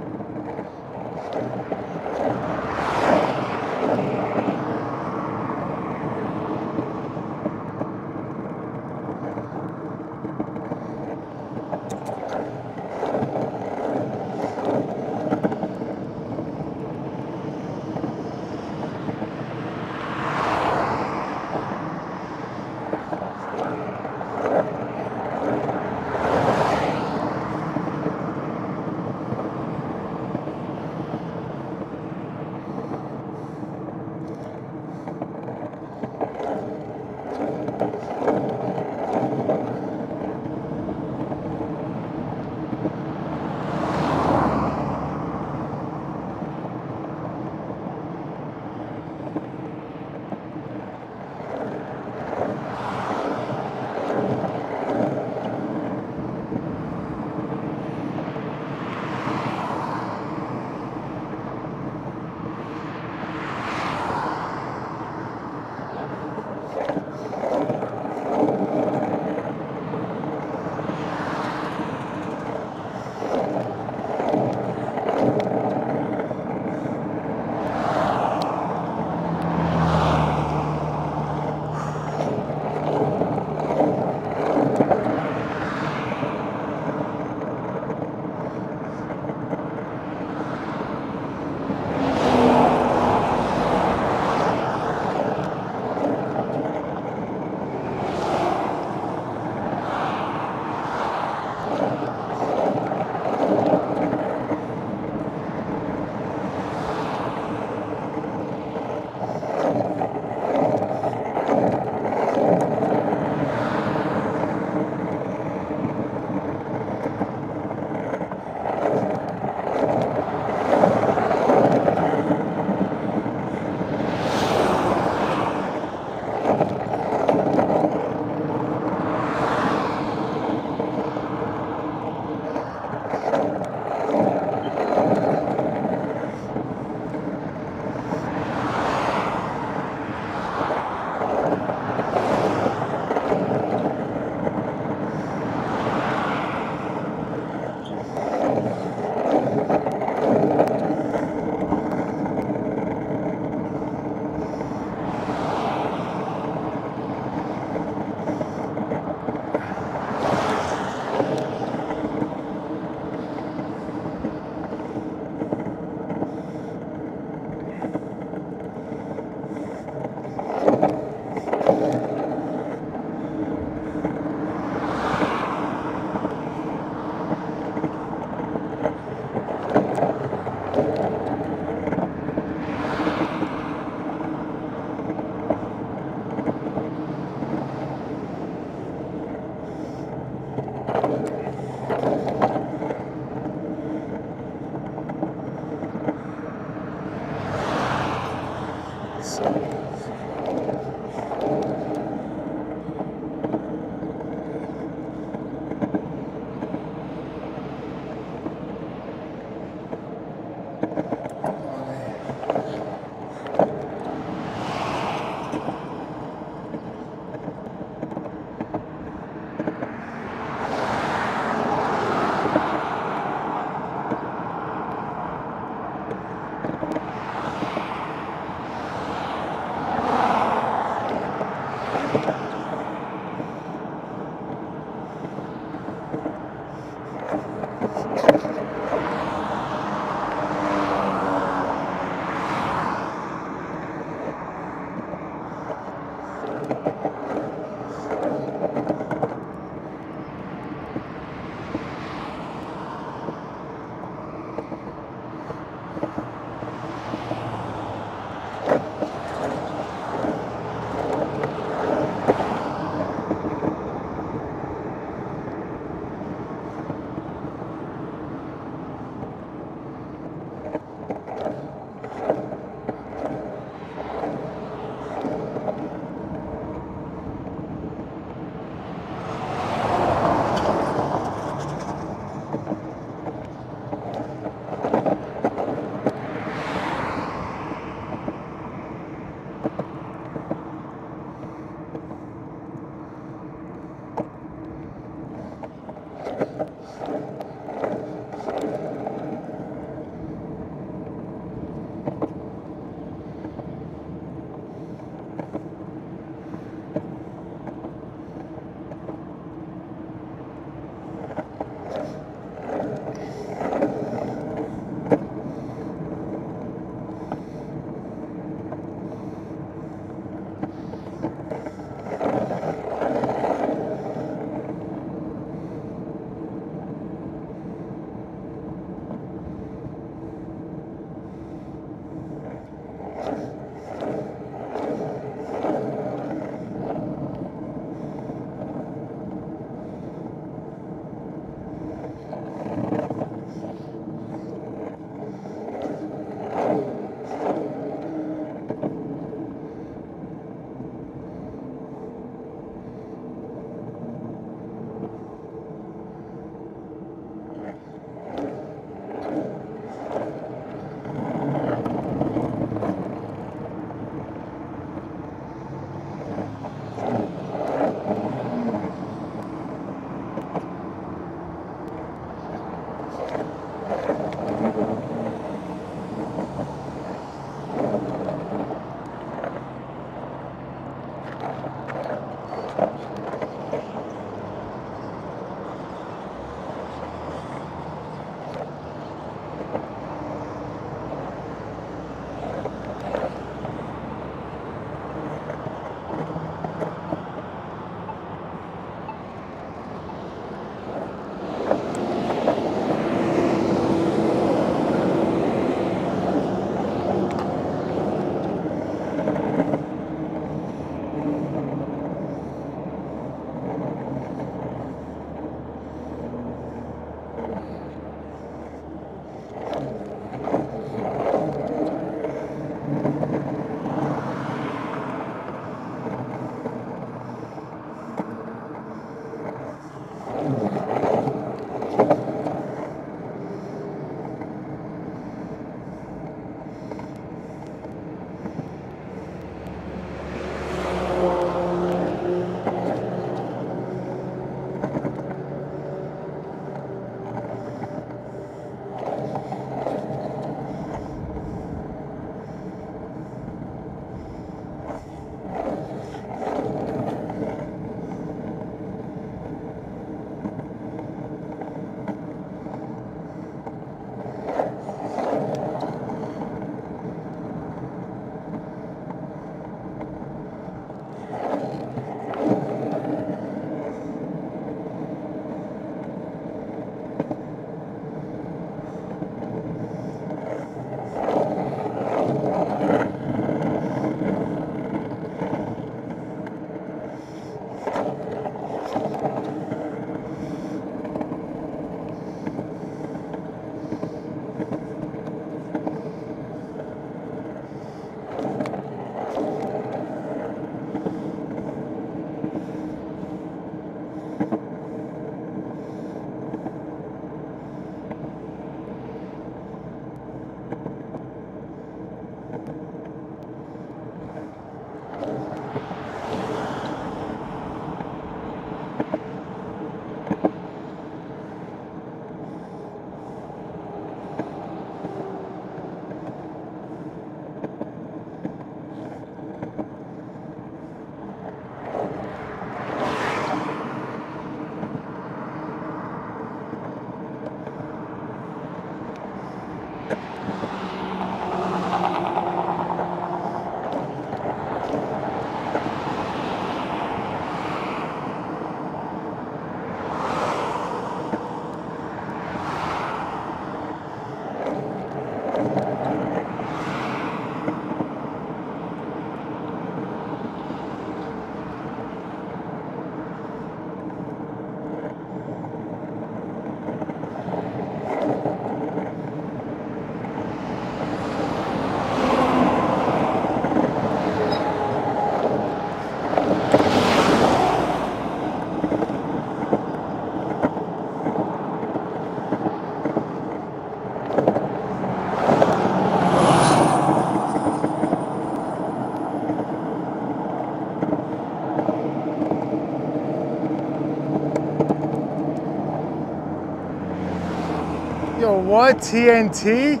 [SPEAKER 1] Yo, what? TNT?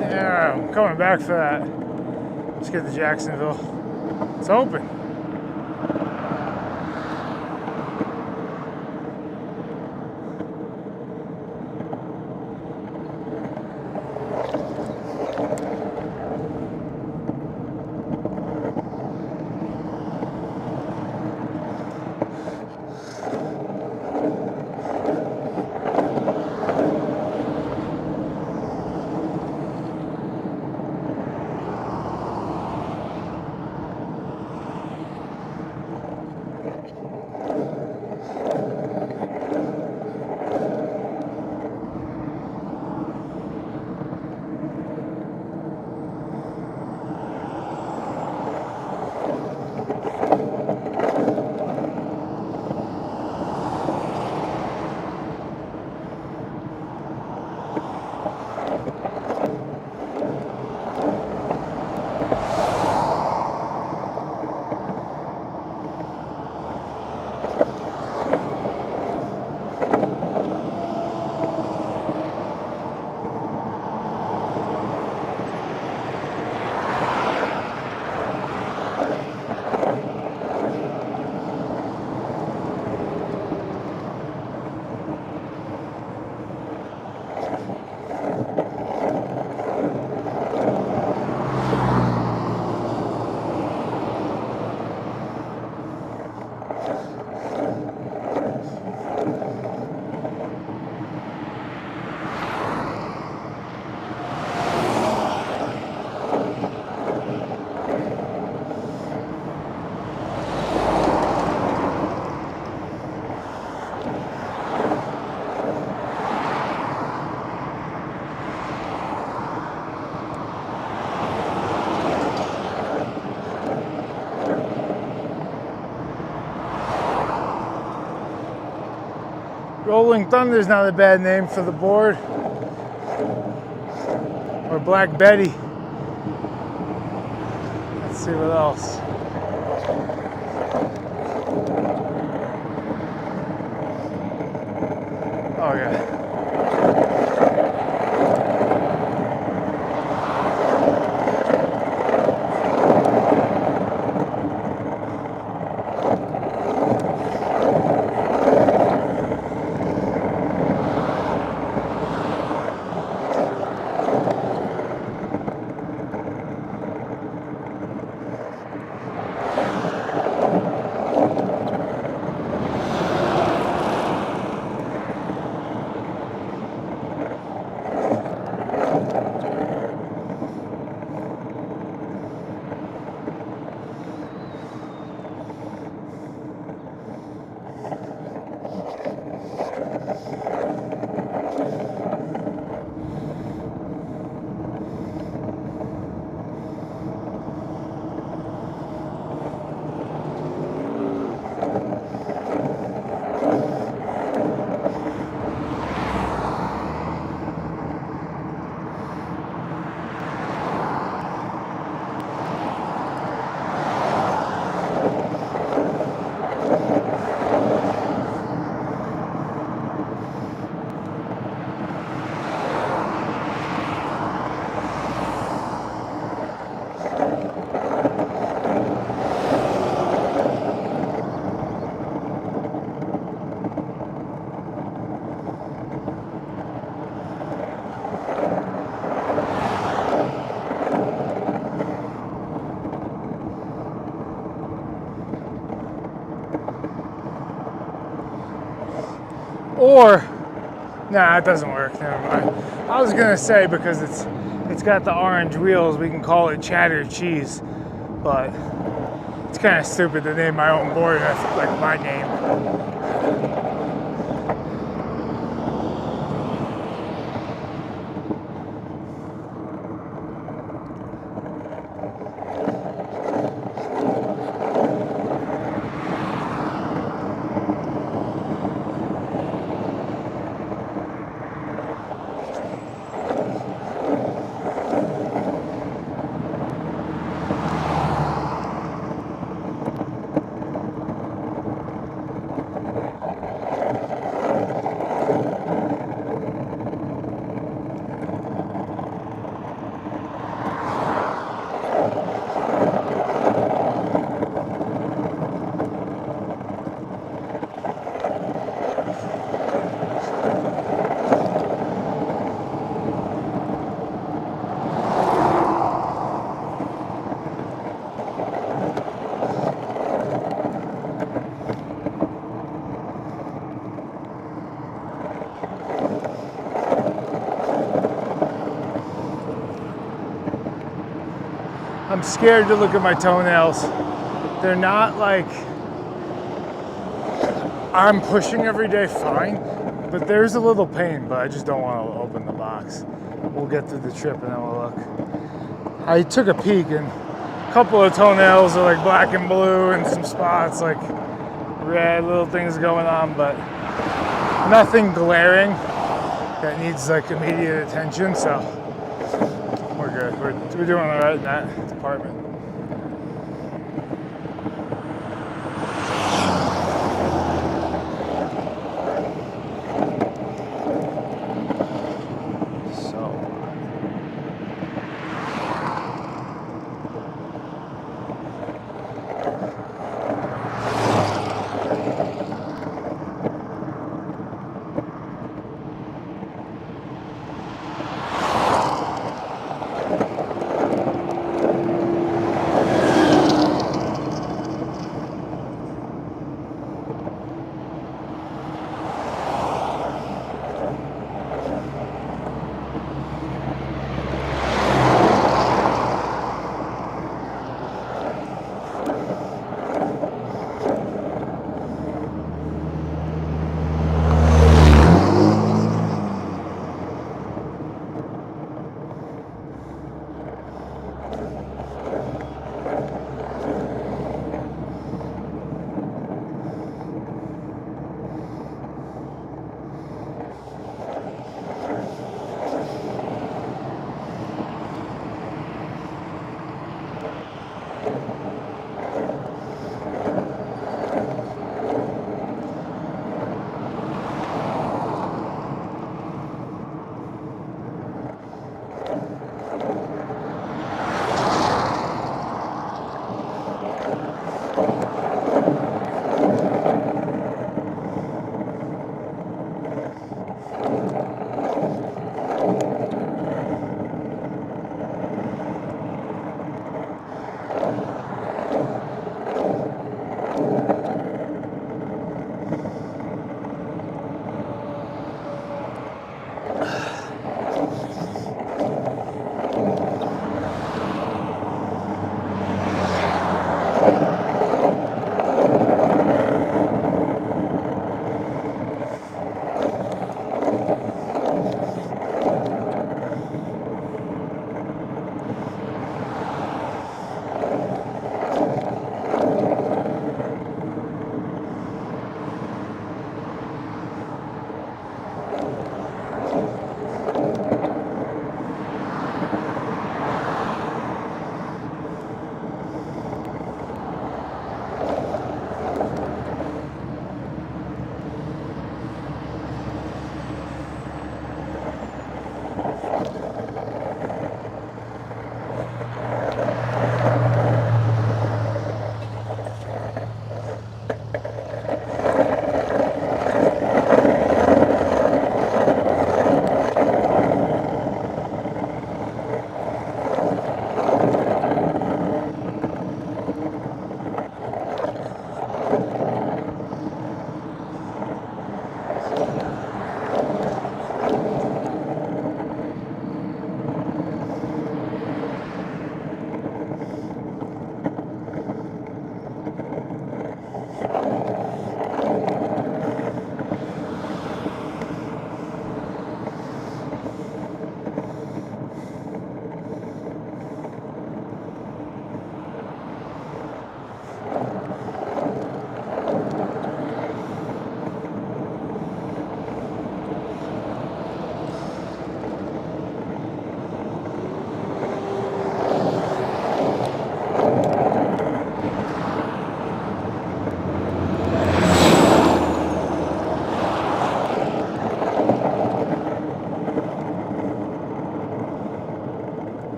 [SPEAKER 1] Yeah, I'm coming back for that. Let's get to Jacksonville. It's open. Rolling Thunder's not a bad name for the board. Or Black Betty. Let's see what else. Oh yeah. Or, nah, it doesn't work. Never mind. I was gonna say because it's got the orange wheels, we can call it cheddar cheese, but it's kind of stupid to name my own board after like my name. I'm scared to look at my toenails. They're not like I'm pushing every day fine, but there's a little pain, but I just don't want to open the box. We'll get through the trip and then we'll look. I took a peek and a couple of toenails are like black and blue and some spots like red, little things going on, but nothing glaring that needs like immediate attention, so we're good. We're doing all right in that department.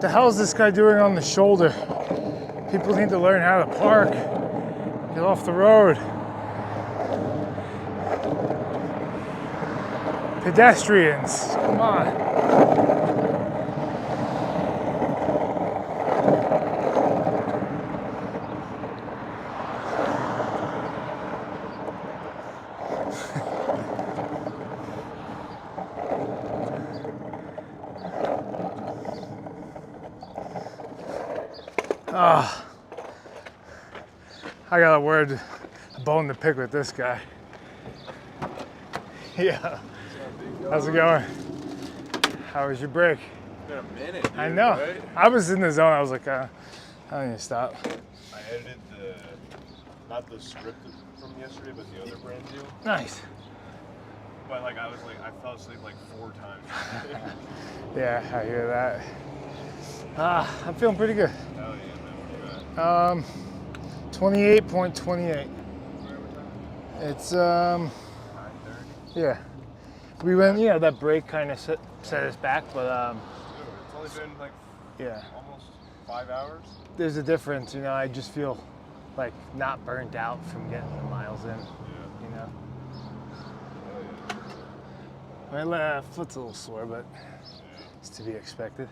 [SPEAKER 1] The hell is this guy doing on the shoulder? People need to learn how to park. Get off the road. Pedestrians, come on. I got a bone to pick with this guy. Yeah. How's it going? How was your break?
[SPEAKER 3] It's been a minute, dude,
[SPEAKER 1] I know.
[SPEAKER 3] Right?
[SPEAKER 1] I was in the zone. I was like, I don't need to stop.
[SPEAKER 3] I edited not the script from yesterday, but the other brand deal.
[SPEAKER 1] Nice.
[SPEAKER 3] But like, I fell asleep like 4 times.
[SPEAKER 1] Yeah, I hear that. I'm feeling pretty good.
[SPEAKER 3] Hell yeah, man. What are you at?
[SPEAKER 1] 28.28. It's,
[SPEAKER 3] 9:30?
[SPEAKER 1] yeah. We went, that break kind of set us back, but,
[SPEAKER 3] Dude, it's only been like
[SPEAKER 1] yeah.
[SPEAKER 3] almost 5 hours.
[SPEAKER 1] There's a difference, I just feel like not burnt out from getting the miles in,
[SPEAKER 3] Yeah. Hell yeah.
[SPEAKER 1] My left foot's a little sore, but it's to be expected.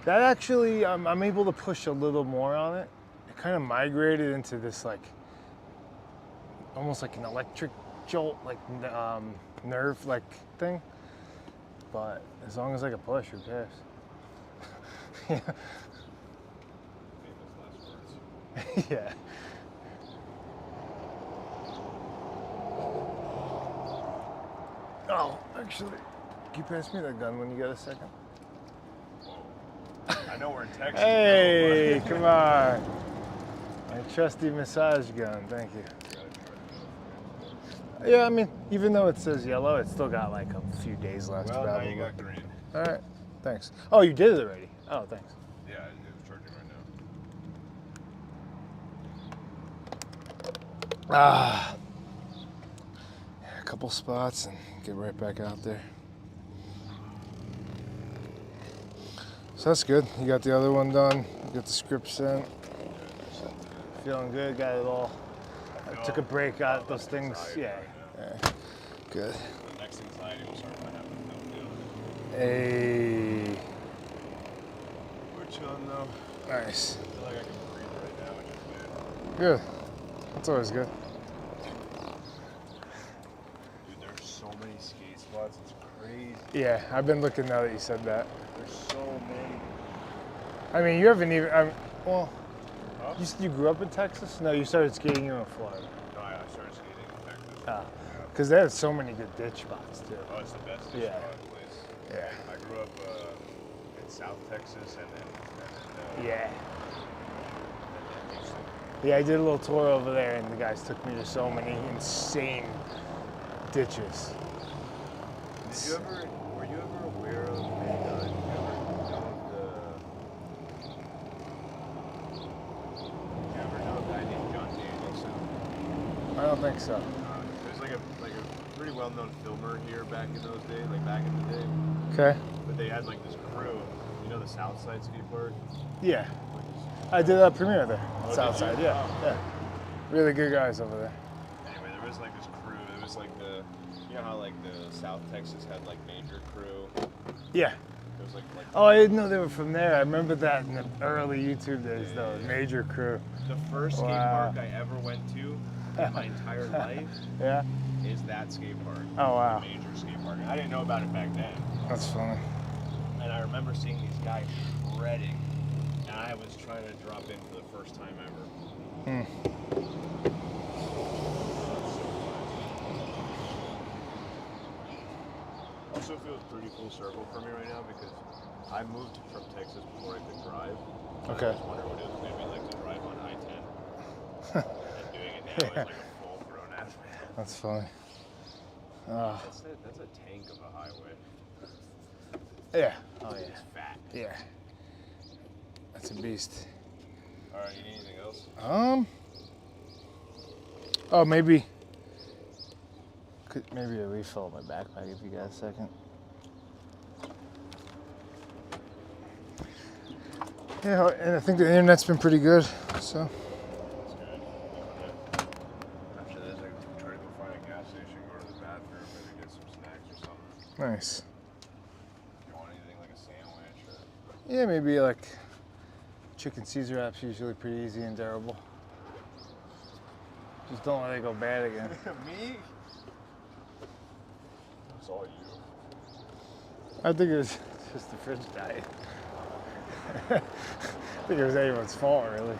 [SPEAKER 1] That actually, I'm able to push a little more on it. It kind of migrated into this like, almost like an electric jolt, like nerve like thing. But as long as I can push, who cares? Yeah.
[SPEAKER 3] Famous last words.
[SPEAKER 1] Yeah. Oh, actually, can you pass me that gun when you get a second?
[SPEAKER 3] I know we're in Texas.
[SPEAKER 1] Hey,
[SPEAKER 3] bro,
[SPEAKER 1] come on. My trusty massage gun, thank you. Yeah, I mean, even though it says yellow, it's still got like a few days left.
[SPEAKER 3] Well, now
[SPEAKER 1] probably.
[SPEAKER 3] you got green.
[SPEAKER 1] All right, thanks. Oh, you did it already? Oh, thanks.
[SPEAKER 3] Yeah, it's charging right now.
[SPEAKER 1] A couple spots and get right back out there. So that's good. You got the other one done. You got the script sent. Feeling good. Got it all. I took a break. Got those things. Yeah. Good.
[SPEAKER 3] The next anxiety will start to happen.
[SPEAKER 1] Hey.
[SPEAKER 3] We're chilling though.
[SPEAKER 1] Nice.
[SPEAKER 3] I feel like I can breathe right now, which is good.
[SPEAKER 1] Good. That's always good.
[SPEAKER 3] Dude, there's so many skate spots. It's crazy.
[SPEAKER 1] Yeah, I've been looking now that you said that.
[SPEAKER 3] There's so many.
[SPEAKER 1] I mean, you haven't even. Well,
[SPEAKER 3] Huh?
[SPEAKER 1] you grew up in Texas? No, you started skating in Florida.
[SPEAKER 3] No, I started skating in Texas.
[SPEAKER 1] Because they have so many good ditch spots too.
[SPEAKER 3] Oh, it's the best
[SPEAKER 1] Yeah.
[SPEAKER 3] spot place.
[SPEAKER 1] Yeah.
[SPEAKER 3] I grew up in South Texas and then
[SPEAKER 1] Yeah.
[SPEAKER 3] Houston.
[SPEAKER 1] Yeah, I did a little tour over there, and the guys took me to so many insane ditches.
[SPEAKER 3] Were you ever aware of did you ever know a guy named John Danielson?
[SPEAKER 1] I don't think so.
[SPEAKER 3] There's like a pretty well-known filmer here back in those days, like back in the day.
[SPEAKER 1] Okay.
[SPEAKER 3] But they had like this crew, the South Side Skate Park?
[SPEAKER 1] Yeah. I did a premiere there.
[SPEAKER 3] Oh, did
[SPEAKER 1] Southside,
[SPEAKER 3] you?
[SPEAKER 1] yeah.
[SPEAKER 3] Oh.
[SPEAKER 1] Yeah. Really good guys over there.
[SPEAKER 3] Anyway, there was like this crew. It was like you know how like the South Texas had like Major Crew?
[SPEAKER 1] Yeah.
[SPEAKER 3] It was like
[SPEAKER 1] Oh, I didn't know they were from there. I remember that in the early YouTube days, though. Major Crew.
[SPEAKER 3] the first skate
[SPEAKER 1] Wow.
[SPEAKER 3] park I ever went to in my entire life
[SPEAKER 1] Yeah.
[SPEAKER 3] is that skate park.
[SPEAKER 1] Oh, wow.
[SPEAKER 3] The Major skate park. I didn't know about it back then.
[SPEAKER 1] That's funny.
[SPEAKER 3] And I remember seeing these guys shredding. And I was trying to drop in for the first time ever. Also feels pretty full circle for me right now because I moved from Texas before I could drive.
[SPEAKER 1] Okay.
[SPEAKER 3] I was wondering what it was going to be like to drive on I-10. And doing it now is like a full-grown ass man.
[SPEAKER 1] That's funny.
[SPEAKER 3] That's a tank of a highway.
[SPEAKER 1] Yeah. Oh,
[SPEAKER 3] It's
[SPEAKER 1] yeah.
[SPEAKER 3] fat.
[SPEAKER 1] Yeah. That's a beast.
[SPEAKER 3] Alright, you need anything else?
[SPEAKER 1] Oh, maybe a refill in my backpack if you got a second. Yeah, and I think the internet's been pretty good, so.
[SPEAKER 3] That's good. After this, I can try to go find a gas station, go to the bathroom, maybe get some snacks or something.
[SPEAKER 1] Nice.
[SPEAKER 3] You want anything like a sandwich or?
[SPEAKER 1] Yeah, maybe like chicken Caesar wraps usually pretty easy and durable. Just don't let it go bad again.
[SPEAKER 3] Me? It's all you.
[SPEAKER 1] I think it was just the fridge diet. I think it was anyone's fault, really.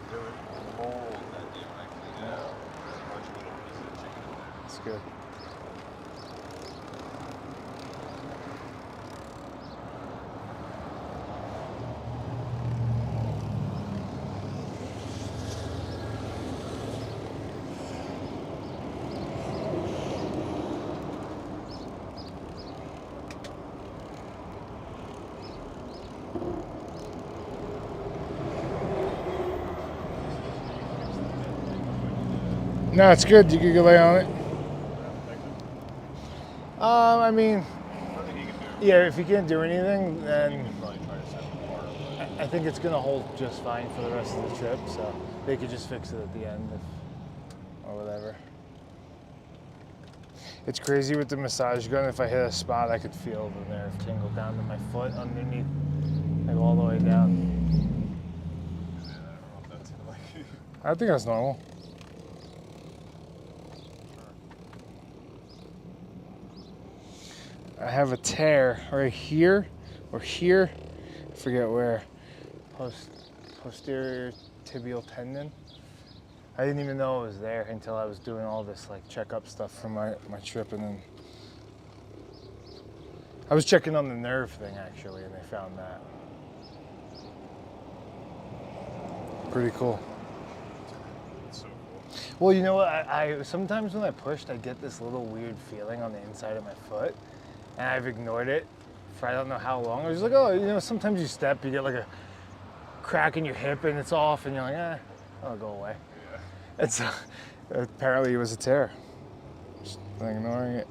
[SPEAKER 3] There was mold that day when I cleaned it out. There's a bunch of little pieces of chicken in there.
[SPEAKER 1] It's good. No, it's good. You can lay on it. I mean,
[SPEAKER 3] Nothing you can do.
[SPEAKER 1] yeah, if you can't do anything,
[SPEAKER 3] You
[SPEAKER 1] then
[SPEAKER 3] can probably try to set it apart. But
[SPEAKER 1] I think it's gonna hold just fine for the rest of the trip. So they could just fix it at the end, or whatever. It's crazy with the massage gun. If I hit a spot, I could feel the nerve tingle down to my foot underneath, like all the way down.
[SPEAKER 3] yeah, I don't know if that's like.
[SPEAKER 1] I think that's normal. I have a tear right here or here, I forget where, posterior tibial tendon. I didn't even know it was there until I was doing all this like checkup stuff for my trip, and then I was checking on the nerve thing actually, and they found that. Pretty cool.
[SPEAKER 3] It's so cool.
[SPEAKER 1] Well, you know what? I sometimes when I pushed, I get this little weird feeling on the inside of my foot, and I've ignored it for I don't know how long. I was like, oh, you know, sometimes you step, you get like a crack in your hip, and it's off, and you're like, it'll go away.
[SPEAKER 3] Yeah.
[SPEAKER 1] And so apparently it was a tear. Just ignoring it.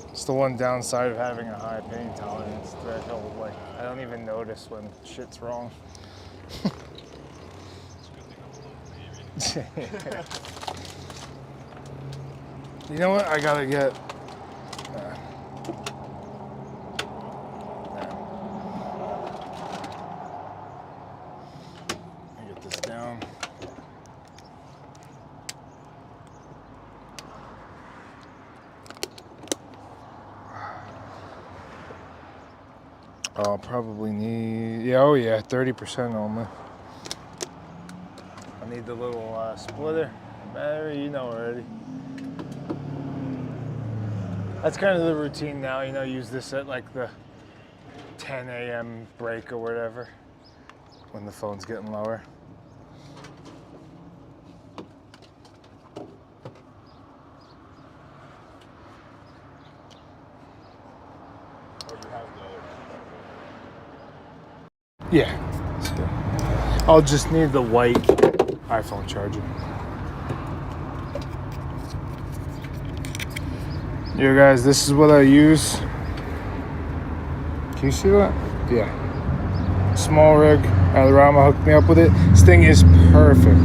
[SPEAKER 1] It's the one downside of having a high pain tolerance threshold. Like, I don't even notice when shit's wrong.
[SPEAKER 3] It's a good thing I'm a little baby.
[SPEAKER 1] You know what? I gotta get. Let me get this down. I'll probably need. Yeah, oh yeah, 30% only. I need the little splitter battery, you know already. That's kind of the routine now, you know, use this at like the 10 a.m. break or whatever, when the phone's getting lower.
[SPEAKER 3] Oh, you have the other.
[SPEAKER 1] Yeah, that's good. I'll just need the white iPhone charger. Yo guys, this is what I use. Can you see that? Yeah. Small rig. Adorama hooked me up with it. This thing is perfect.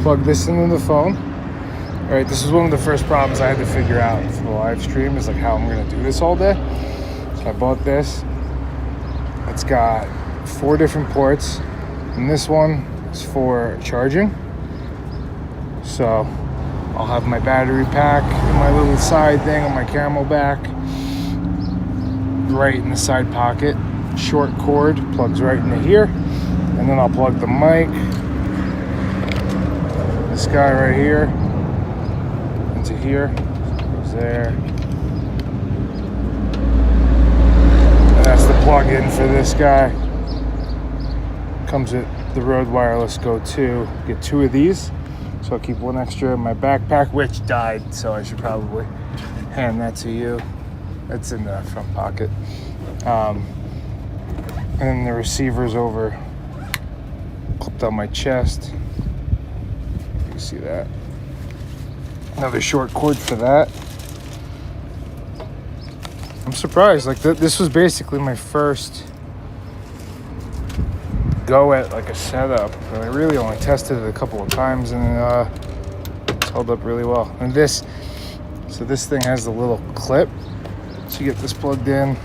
[SPEAKER 1] Plug this into the phone. Alright, this is one of the first problems I had to figure out for the live stream, is like how I'm gonna do this all day. So I bought this. It's got 4 different ports, and this one is for charging. So I'll have my battery pack and my little side thing on my Camelback right in the side pocket. Short cord plugs right into here, and then I'll plug the mic, this guy right here, into here, goes there, and that's the plug-in for this guy. Comes with the Rode Wireless Go 2. Get 2 of these. So I'll keep one extra in my backpack, which died, so I should probably hand that to you. It's in the front pocket. And then the receiver's over, clipped on my chest. You can see that. Another short cord for that. I'm surprised. Like this was basically my first go at like a setup. I really only tested it a couple of times, and it's held up really well. And this thing has the little clip, so you get this plugged in,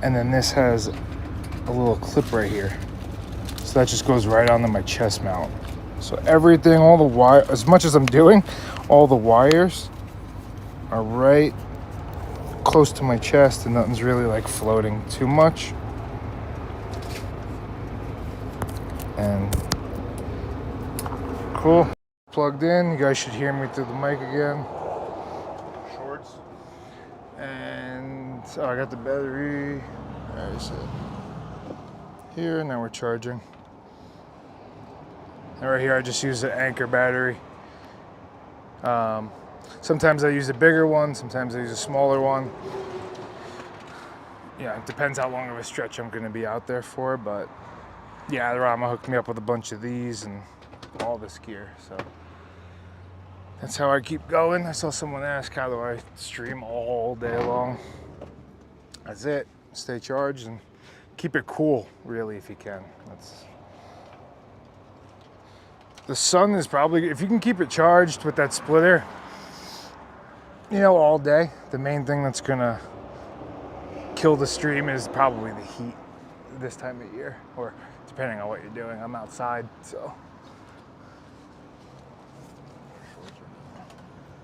[SPEAKER 1] and then this has a little clip right here, so that just goes right onto my chest mount. So everything, all the wire, as much as I'm doing, all the wires are right close to my chest, and nothing's really like floating too much. And cool. Plugged in. You guys should hear me through the mic again.
[SPEAKER 3] Shorts.
[SPEAKER 1] And I got the battery. There's it. Here, now we're charging. And right here, I just use the Anchor battery. Sometimes I use a bigger one, sometimes I use a smaller one. Yeah, it depends how long of a stretch I'm going to be out there for, but yeah, Rama hooked me up with a bunch of these and all this gear, so that's how I keep going. I saw someone ask, how do I stream all day long? That's it. Stay charged and keep it cool, really, if you can. The sun is probably, if you can keep it charged with that splitter, you know, all day, the main thing that's gonna kill the stream is probably the heat this time of year, or depending on what you're doing. I'm outside, so.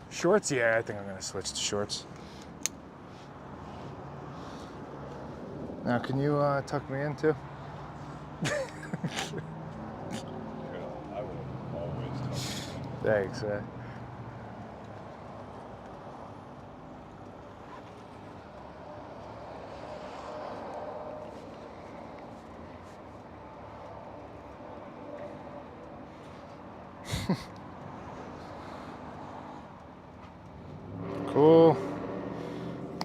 [SPEAKER 1] Shorts, yeah, I think I'm gonna switch to shorts. Now, can you tuck me in too?
[SPEAKER 3] I will always talk.
[SPEAKER 1] Thanks, Cool.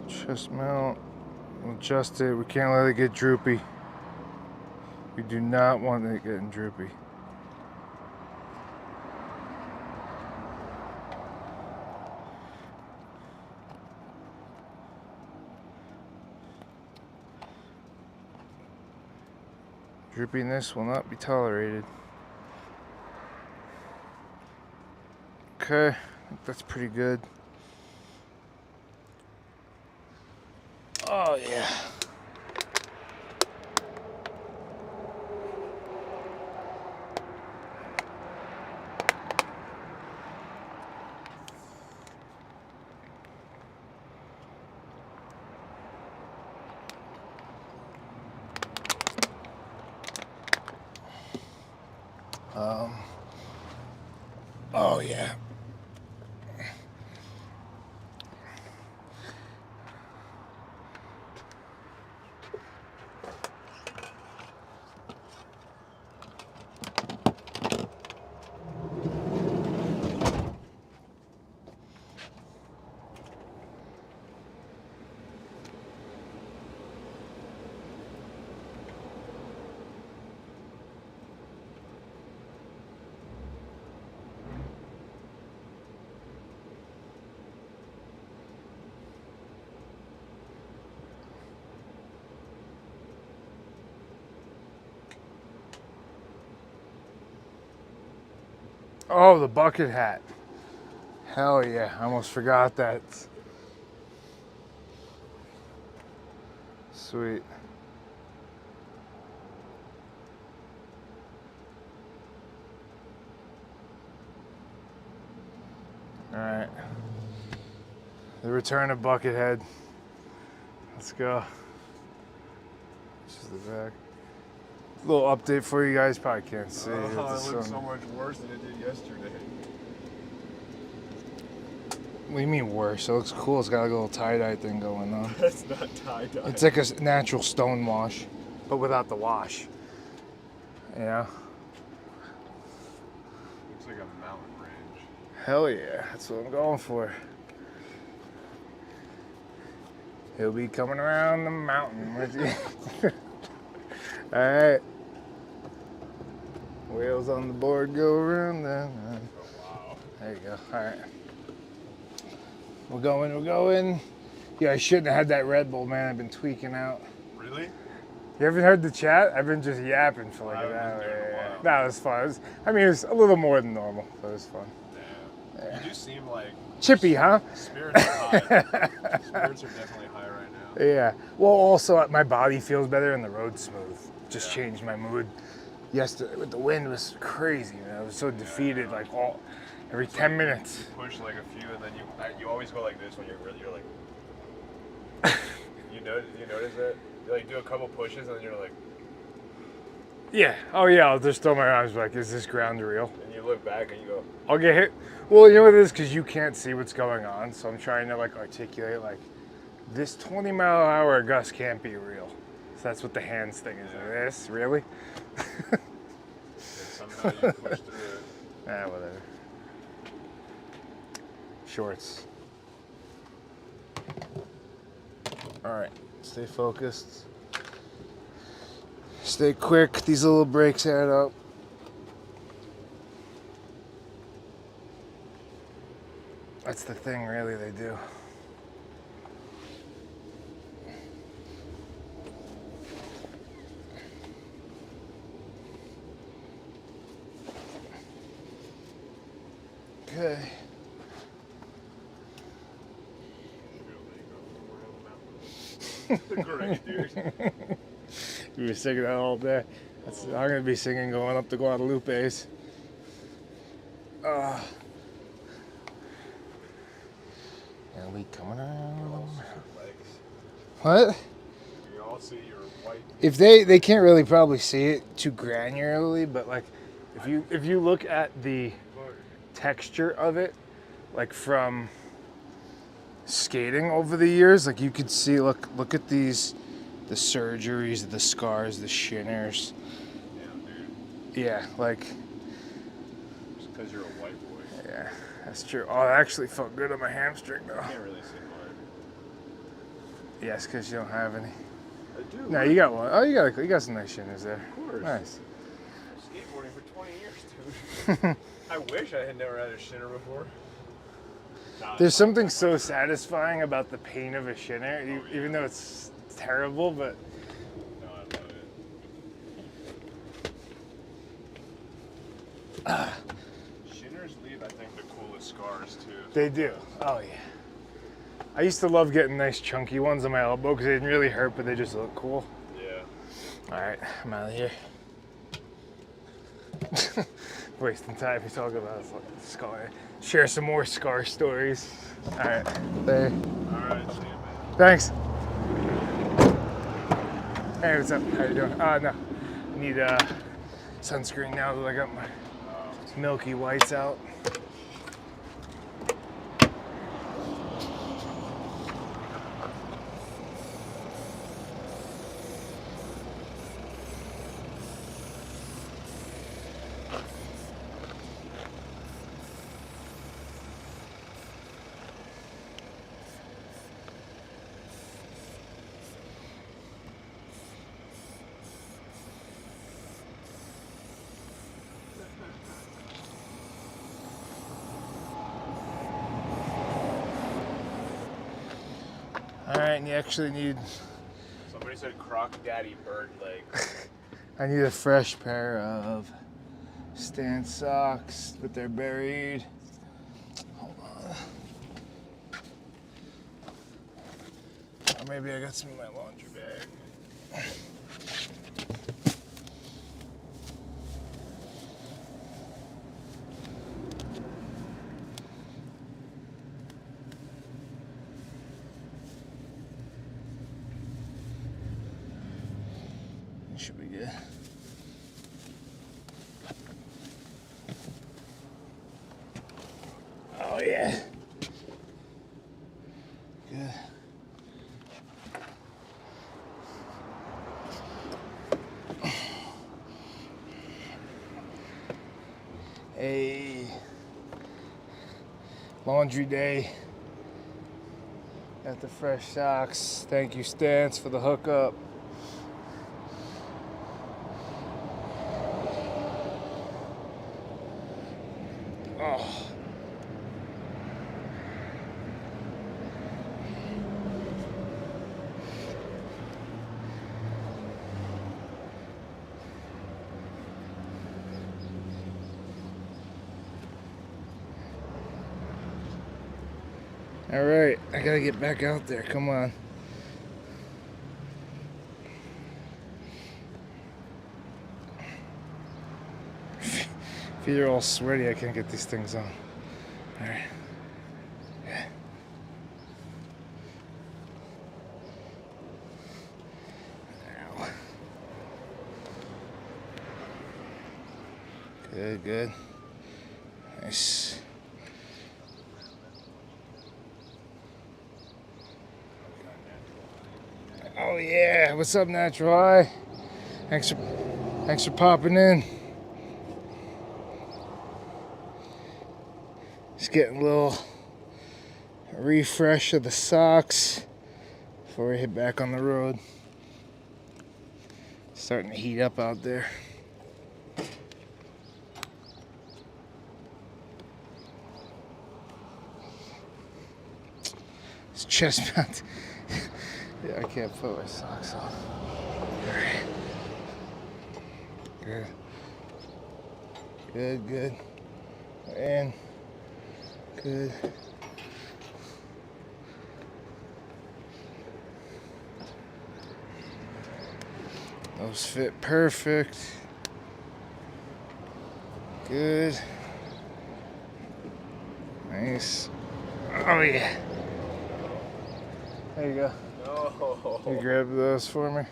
[SPEAKER 1] Chest mount. Adjust it. We can't let it get droopy. We do not want it getting droopy. Droopiness will not be tolerated. Okay, I think that's pretty good. Oh yeah. Oh yeah. Oh, the bucket hat. Hell yeah, I almost forgot that. Sweet. All right. The return of Buckethead. Let's go. This is the back. Little update for you guys. Probably can't see.
[SPEAKER 3] Oh,
[SPEAKER 1] with the
[SPEAKER 3] it looks
[SPEAKER 1] sun.
[SPEAKER 3] so much worse than it did yesterday.
[SPEAKER 1] What do you mean worse? It looks cool. It's got like a little tie-dye thing going on.
[SPEAKER 3] That's not tie-dye.
[SPEAKER 1] It's like a natural stone wash, but without the wash. Yeah.
[SPEAKER 3] Looks like a mountain range.
[SPEAKER 1] Hell yeah, that's what I'm going for. He'll be coming around the mountain with you. All right. Wheels on the board go around then.
[SPEAKER 3] Oh, wow.
[SPEAKER 1] There you go. All right. We're going. Yeah, I shouldn't have had that Red Bull, man. I've been tweaking out.
[SPEAKER 3] Really?
[SPEAKER 1] You haven't heard the chat? I've been just yapping for like an hour. That was fun. It was a little more than normal, but it was fun.
[SPEAKER 3] Yeah. You do seem like
[SPEAKER 1] chippy, huh?
[SPEAKER 3] Spirits are high. Spirits are definitely high right now.
[SPEAKER 1] Yeah. Well, also my body feels better and the road's smooth. Just changed my mood. Yesterday with the wind was crazy, man. I was so defeated, like every 10 minutes.
[SPEAKER 3] You push like a few, and then you always go like this when you're like. you notice that? You like do a couple pushes, and then you're like.
[SPEAKER 1] Yeah. Oh yeah. I'll just throw my arms like, is this ground real?
[SPEAKER 3] And you look back and you go.
[SPEAKER 1] I'll get hit. Well, you know what it is, because you can't see what's going on, so I'm trying to like articulate like, this 20-mile-an-hour gust can't be real. So that's what the hands thing is. Like, this really?
[SPEAKER 3] And somehow you push through it.
[SPEAKER 1] Whatever. Shorts. All right, stay focused. Stay quick. These little breaks add up. That's the thing, really, they do. Okay.
[SPEAKER 3] Great, dude.
[SPEAKER 1] You were singing that all day. I'm gonna be singing going up to Guadalupe's. And we coming around. What?
[SPEAKER 3] You all see your white.
[SPEAKER 1] If they can't really probably see it too granularly, but like if you look at the texture of it, like from skating over the years, like you could see, look at these, the surgeries, the scars, the shinners.
[SPEAKER 3] Yeah, dude.
[SPEAKER 1] Yeah, like.
[SPEAKER 3] Just because you're a white boy.
[SPEAKER 1] Yeah, that's true. Oh, it actually felt good on my hamstring though.
[SPEAKER 3] I can't really see mine.
[SPEAKER 1] Yes, because you don't have any.
[SPEAKER 3] I do.
[SPEAKER 1] No, you got one. Oh, you got some nice shinners there.
[SPEAKER 3] Of course.
[SPEAKER 1] Nice.
[SPEAKER 3] Skateboarding for 20 years, dude. I wish I had never had a shinner before.
[SPEAKER 1] There's something so satisfying about the pain of a shinner, even though it's terrible, but.
[SPEAKER 3] No, I love it. Shinners leave, I think, the coolest scars, too.
[SPEAKER 1] They do. Oh, yeah. I used to love getting nice chunky ones on my elbow because they didn't really hurt, but they just look cool.
[SPEAKER 3] Yeah.
[SPEAKER 1] All right, I'm out of here. Wasting time to talk about scar. Share some more scar stories. All right, there.
[SPEAKER 3] All right, see you, man.
[SPEAKER 1] Thanks. Hey, what's up? How you doing? No, I need sunscreen now that I got my milky whites out. All right, and you actually need.
[SPEAKER 3] Somebody said Croc Daddy bird leg.
[SPEAKER 1] I need a fresh pair of Stance socks, but they're buried. Hold on. Or maybe I got some in my laundry bag. Should be good. Oh yeah. Good. Hey. Laundry day. Got the fresh socks. Thank you, Stance, for the hookup. Oh. All right, I gotta get back out there. Come on. Feet are all sweaty. I can't get these things on. All right. Yeah. Ow. Good, good. Nice. Oh yeah, what's up, Natural Eye? Thanks for popping in. Just getting a little refresh of the socks before we hit back on the road. Starting to heat up out there. It's chest mount. Yeah, I can't put my socks on. Alright. Good. Good, good. And good. Those fit perfect. Good. Nice. Oh yeah. There you go.
[SPEAKER 3] No.
[SPEAKER 1] You grab those for me.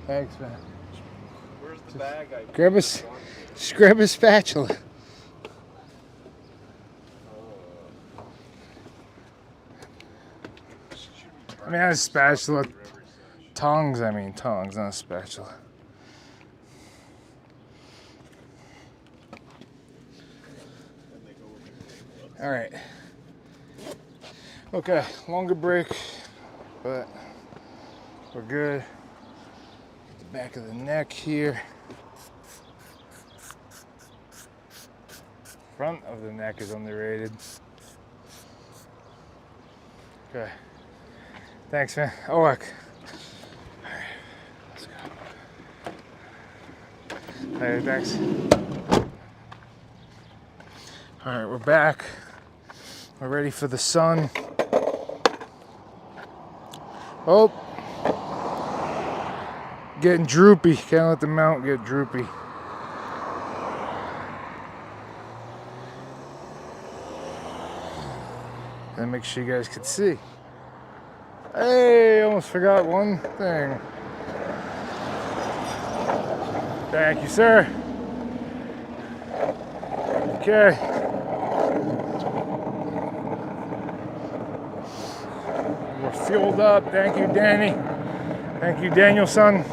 [SPEAKER 1] Thanks, man.
[SPEAKER 3] Where's the bag?
[SPEAKER 1] Just grab a spatula. I mean, not a spatula. Tongs, tongs, not a spatula. All right. Okay, longer break, but we're good. Get the back of the neck here. Front of the neck is underrated. Okay. Thanks, man. Oh, look. All right, let's go. Hey, thanks. All right, we're back. We're ready for the sun. Oh, getting droopy. Can't let the mount get droopy. And make sure you guys can see. Hey, almost forgot one thing. Thank you, sir. Okay. We're fueled up. Thank you, Danny. Thank you, Danielson.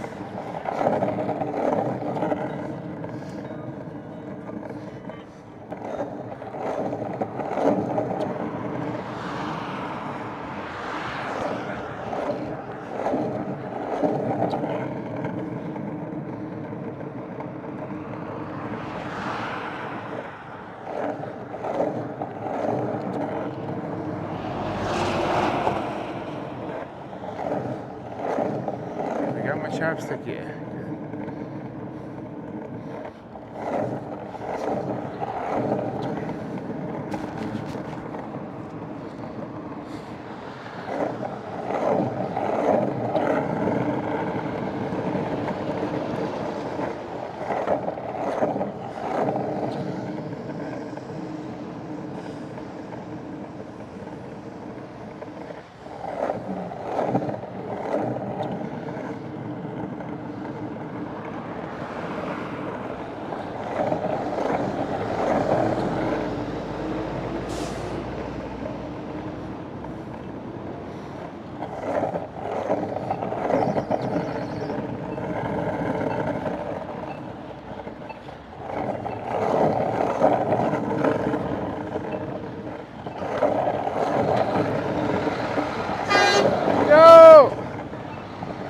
[SPEAKER 1] Chapstick, yeah.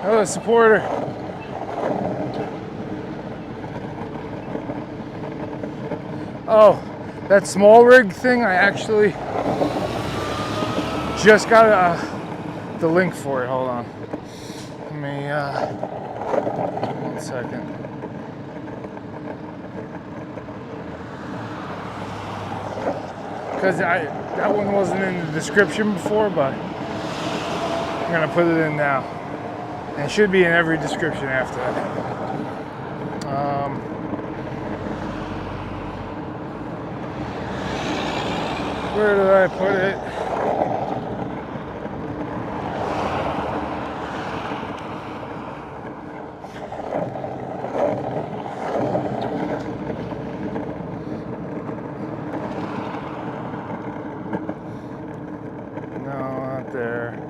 [SPEAKER 1] Oh, supporter. Oh, that small rig thing, I actually just got the link for it. Hold on. Let me, 1 second. because that one wasn't in the description before, but I'm gonna put it in now. And it should be in every description after that. Where did I put it? No, not there.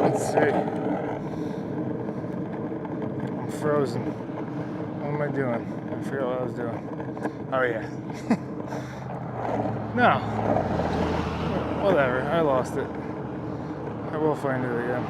[SPEAKER 1] Let's see. I'm frozen. What am I doing? I forget what I was doing. Oh yeah. No. Whatever. I lost it. I will find it again.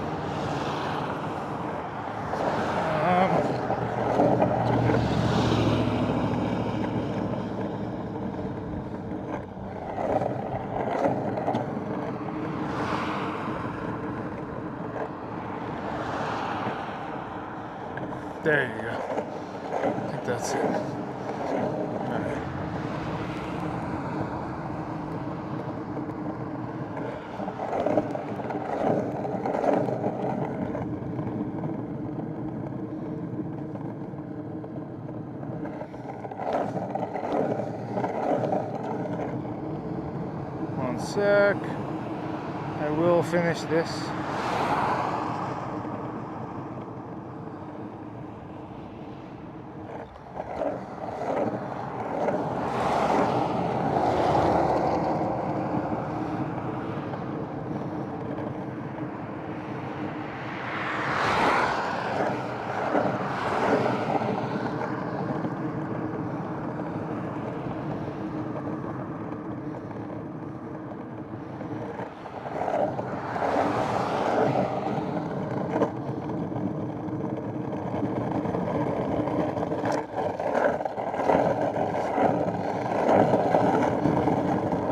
[SPEAKER 1] There you go. I think that's it. All right. One sec. I will finish this.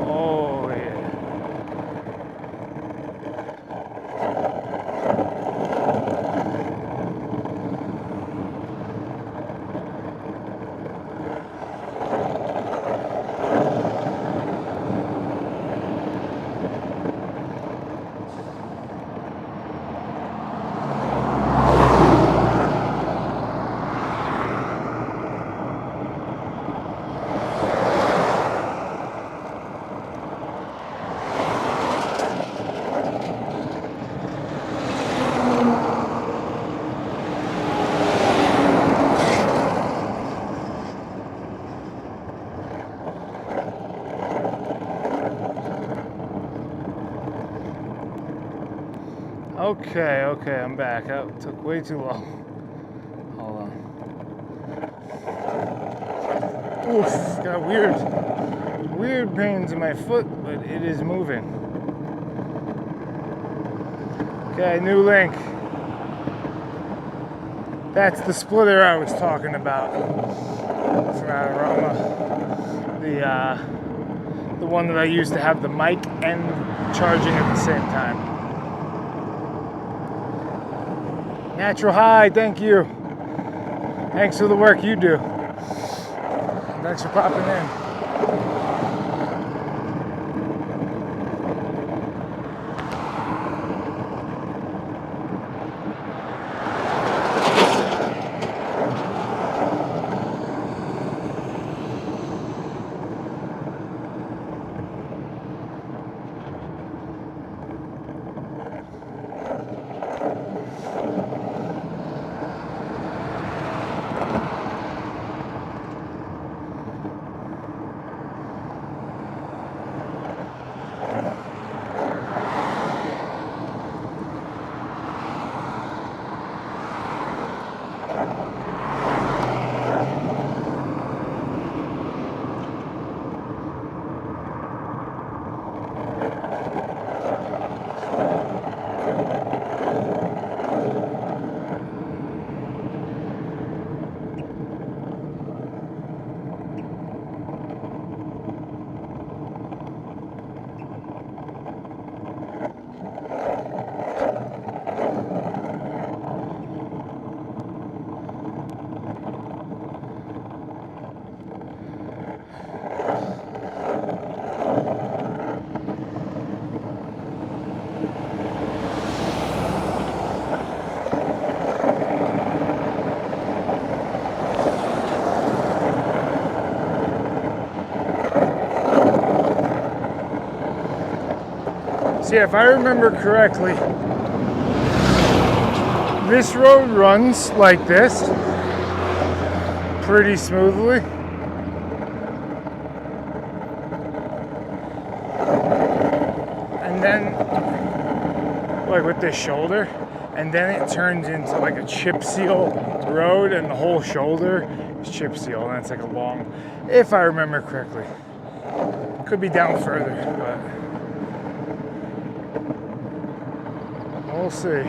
[SPEAKER 1] Oh yeah. Okay, I'm back. That took way too long. Hold on. Oof, got weird pains in my foot, but it is moving. Okay, new link. That's the splitter I was talking about from Aroma. The one that I used to have the mic and charging at the same time. Natural High, thank you. Thanks for the work you do. Thanks for popping in. So yeah, if I remember correctly, this road runs like this pretty smoothly. And then, like with this shoulder, and then it turns into like a chip seal road, and the whole shoulder is chip seal, and it's like a long, if I remember correctly. Could be down further, but we'll see.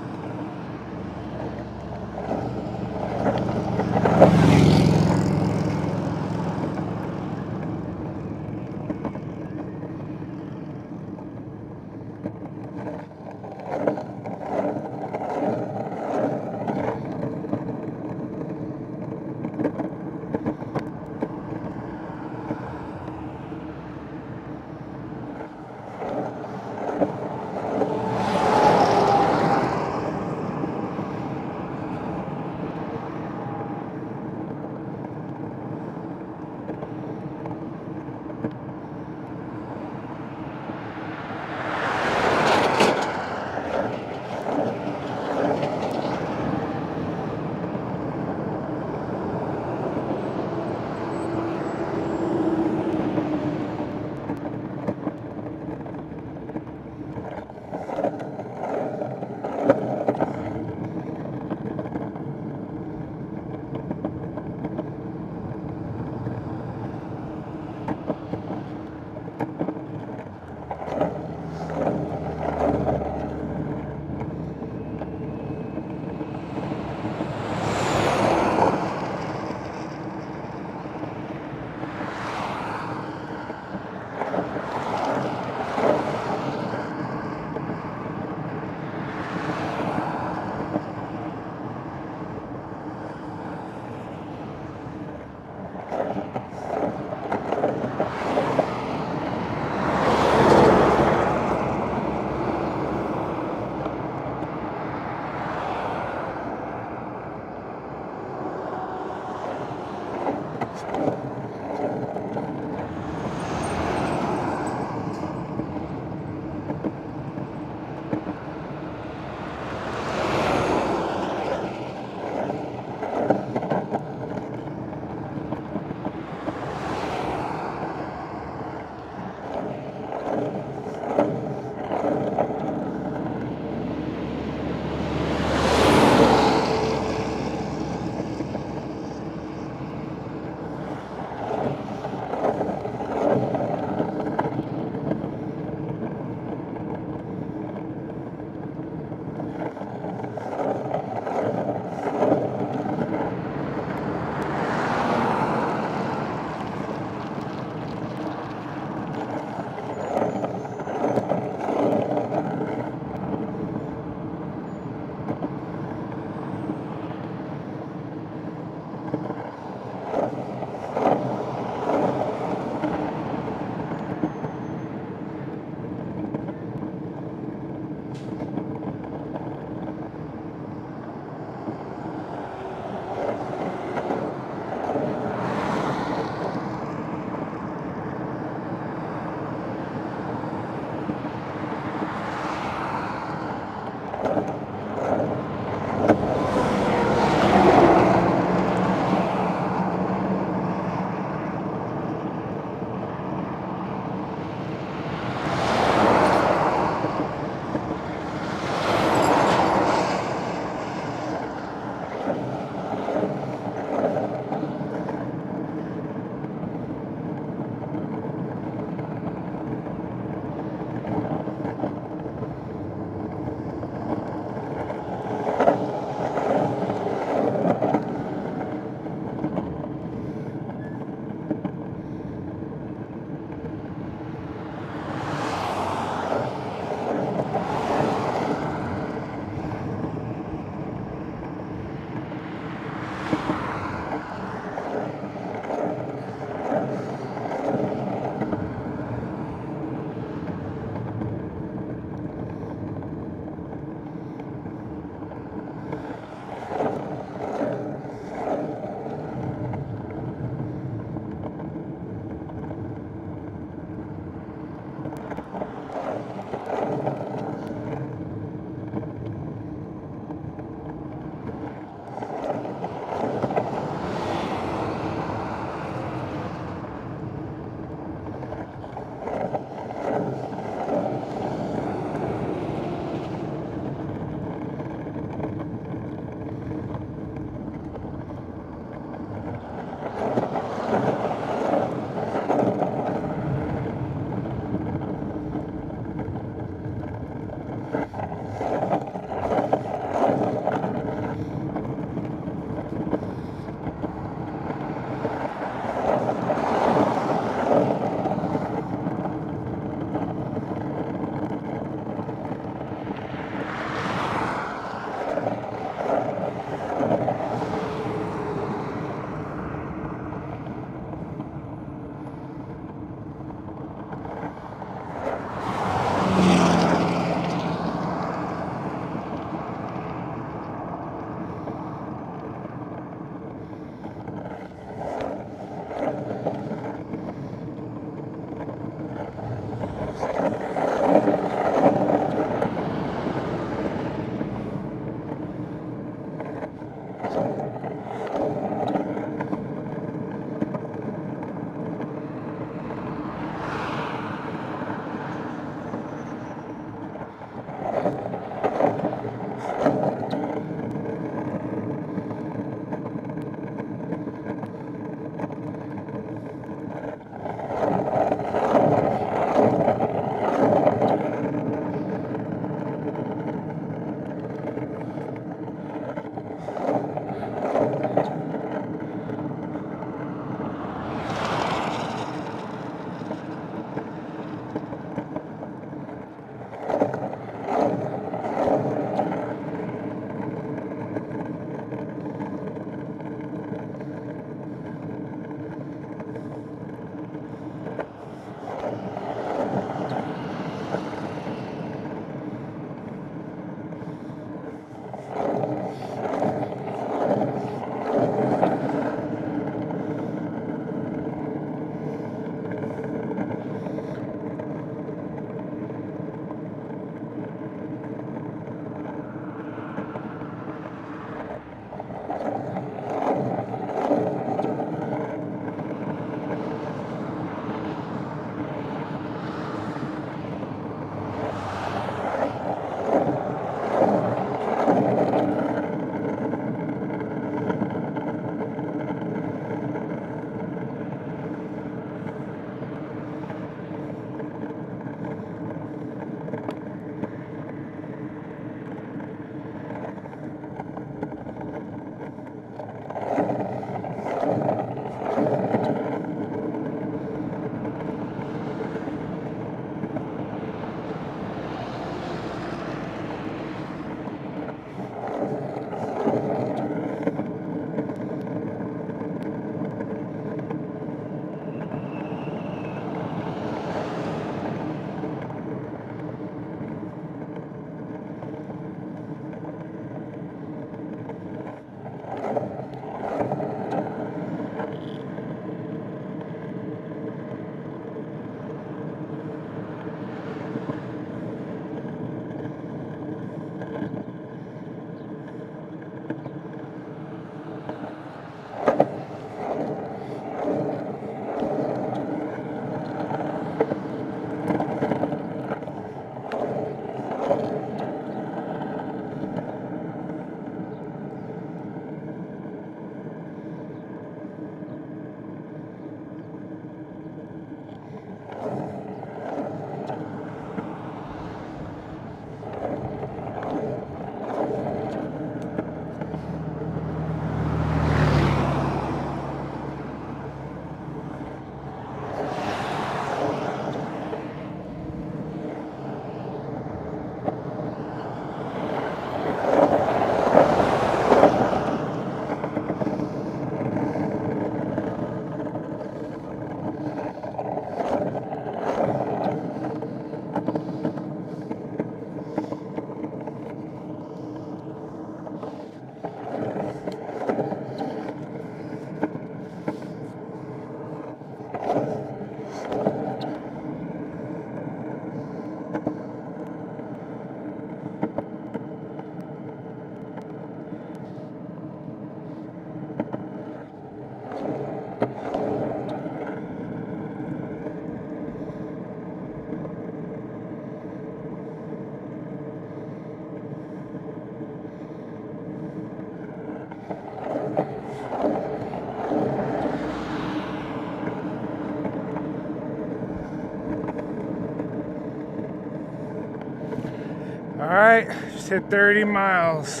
[SPEAKER 1] All right, just hit 30 miles,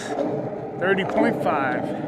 [SPEAKER 1] 30.5.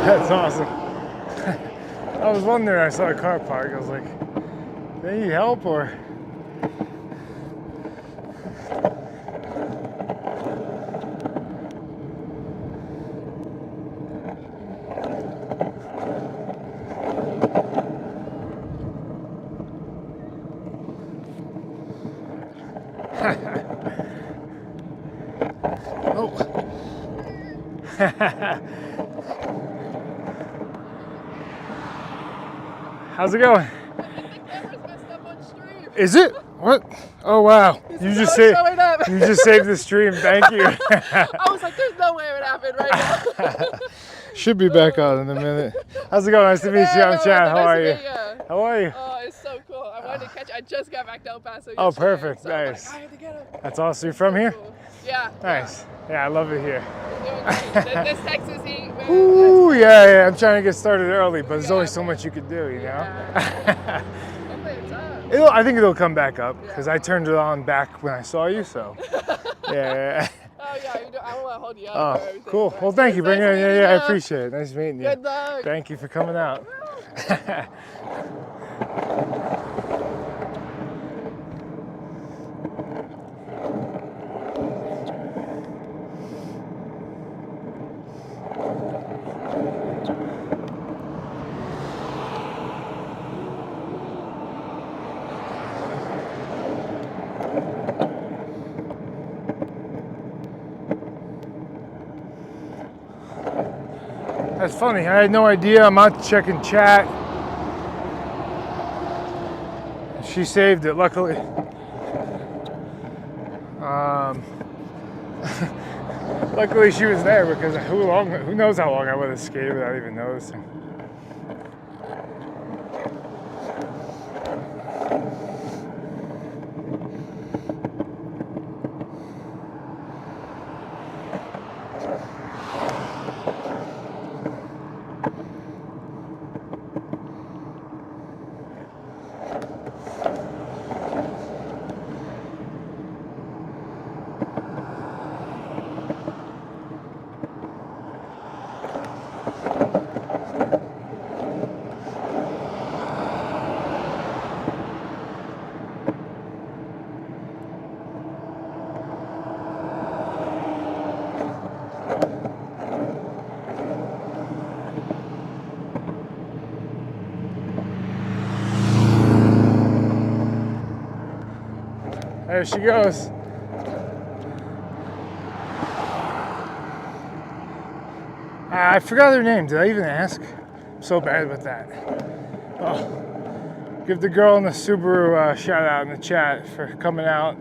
[SPEAKER 1] That's awesome. I was wondering, I saw a car park, I was like, do they need help or? Oh. How's it going?
[SPEAKER 2] The camera's messed up on stream.
[SPEAKER 1] Is it? What? Oh wow. You just say
[SPEAKER 2] happened.
[SPEAKER 1] You just saved the stream. Thank you.
[SPEAKER 2] I was like, there's no way it would happen right now.
[SPEAKER 1] Should be back on in a minute. How's it going? Nice to meet you.
[SPEAKER 2] Yeah,
[SPEAKER 1] I'm
[SPEAKER 2] no,
[SPEAKER 1] Chad.
[SPEAKER 2] nice
[SPEAKER 1] How are
[SPEAKER 2] to
[SPEAKER 1] you?
[SPEAKER 2] meet ya.
[SPEAKER 1] How are you?
[SPEAKER 2] Oh, it's so cool. I wanted to catch. I just got back to El Paso.
[SPEAKER 1] Oh,
[SPEAKER 2] yesterday,
[SPEAKER 1] perfect.
[SPEAKER 2] so I'm
[SPEAKER 1] Nice.
[SPEAKER 2] like, I have to get him.
[SPEAKER 1] That's awesome. You're from here?
[SPEAKER 2] Cool. Yeah.
[SPEAKER 1] Nice. Yeah, I love it here.
[SPEAKER 2] Yeah. This Texas heat, man.
[SPEAKER 1] Ooh, yeah. I'm trying to get started early, but there's
[SPEAKER 2] Yeah,
[SPEAKER 1] only so
[SPEAKER 2] man.
[SPEAKER 1] much you can do, you know?
[SPEAKER 2] Yeah. Hopefully it's up.
[SPEAKER 1] I think it'll come back up because I turned it on back when I saw you, so. Yeah.
[SPEAKER 2] Oh yeah, I don't want to hold you up.
[SPEAKER 1] Oh,
[SPEAKER 2] or everything,
[SPEAKER 1] cool.
[SPEAKER 2] but
[SPEAKER 1] Well, thank you.
[SPEAKER 2] it's
[SPEAKER 1] Bring it
[SPEAKER 2] nice
[SPEAKER 1] in.
[SPEAKER 2] meeting
[SPEAKER 1] Yeah, I
[SPEAKER 2] ya.
[SPEAKER 1] appreciate it. Nice meeting you.
[SPEAKER 2] Good luck.
[SPEAKER 1] Thank you for coming out. That's funny. I had no idea. I'm out checking chat. She saved it, luckily. Luckily she was there because who knows how long I would have skated without even noticing. There she goes. I forgot her name. Did I even ask? I'm so bad with that. Oh, give the girl in the Subaru a shout out in the chat for coming out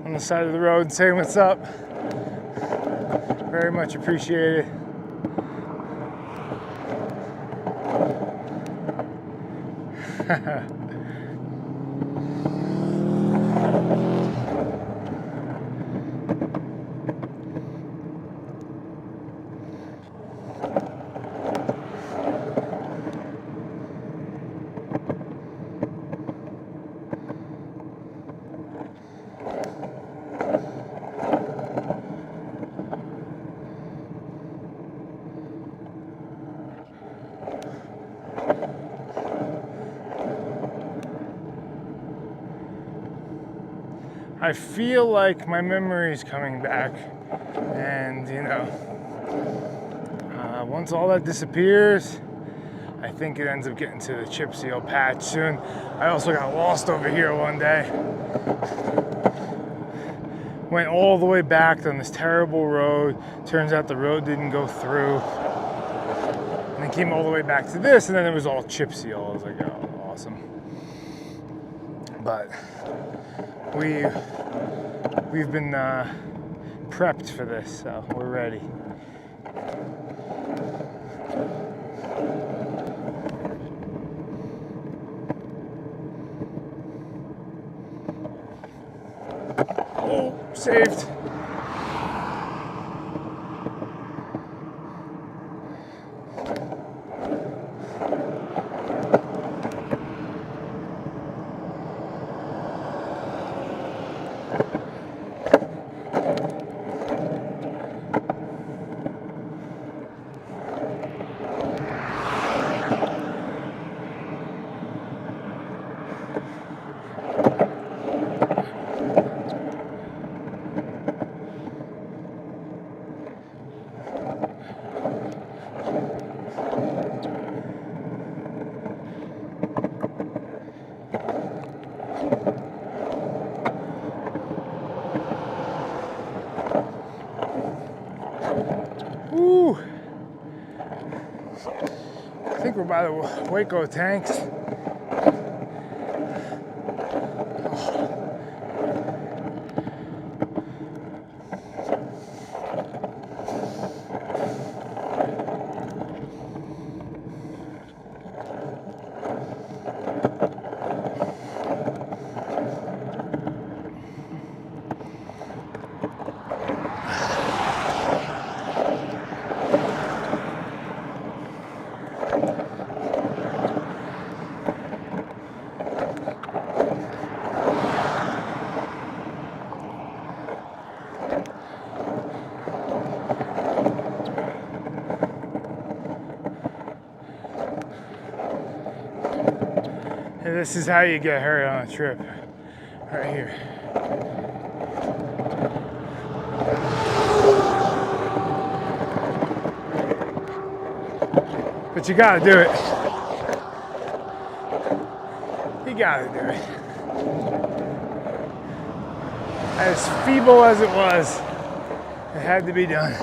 [SPEAKER 1] on the side of the road and saying what's up. Very much appreciated. I feel like my memory is coming back, and you know, once all that disappears, I think it ends up getting to the chip seal patch soon. I also got lost over here one day. Went all the way back on this terrible road. Turns out the road didn't go through. And then came all the way back to this, and then it was all chip seal. I was like, oh, awesome. But we've been prepped for this, so we're ready. Oh, saved. Ooh. I think we're by the Waco tanks. This is how you get hurt on a trip. Right here. But you gotta do it. You gotta do it. As feeble as it was, it had to be done.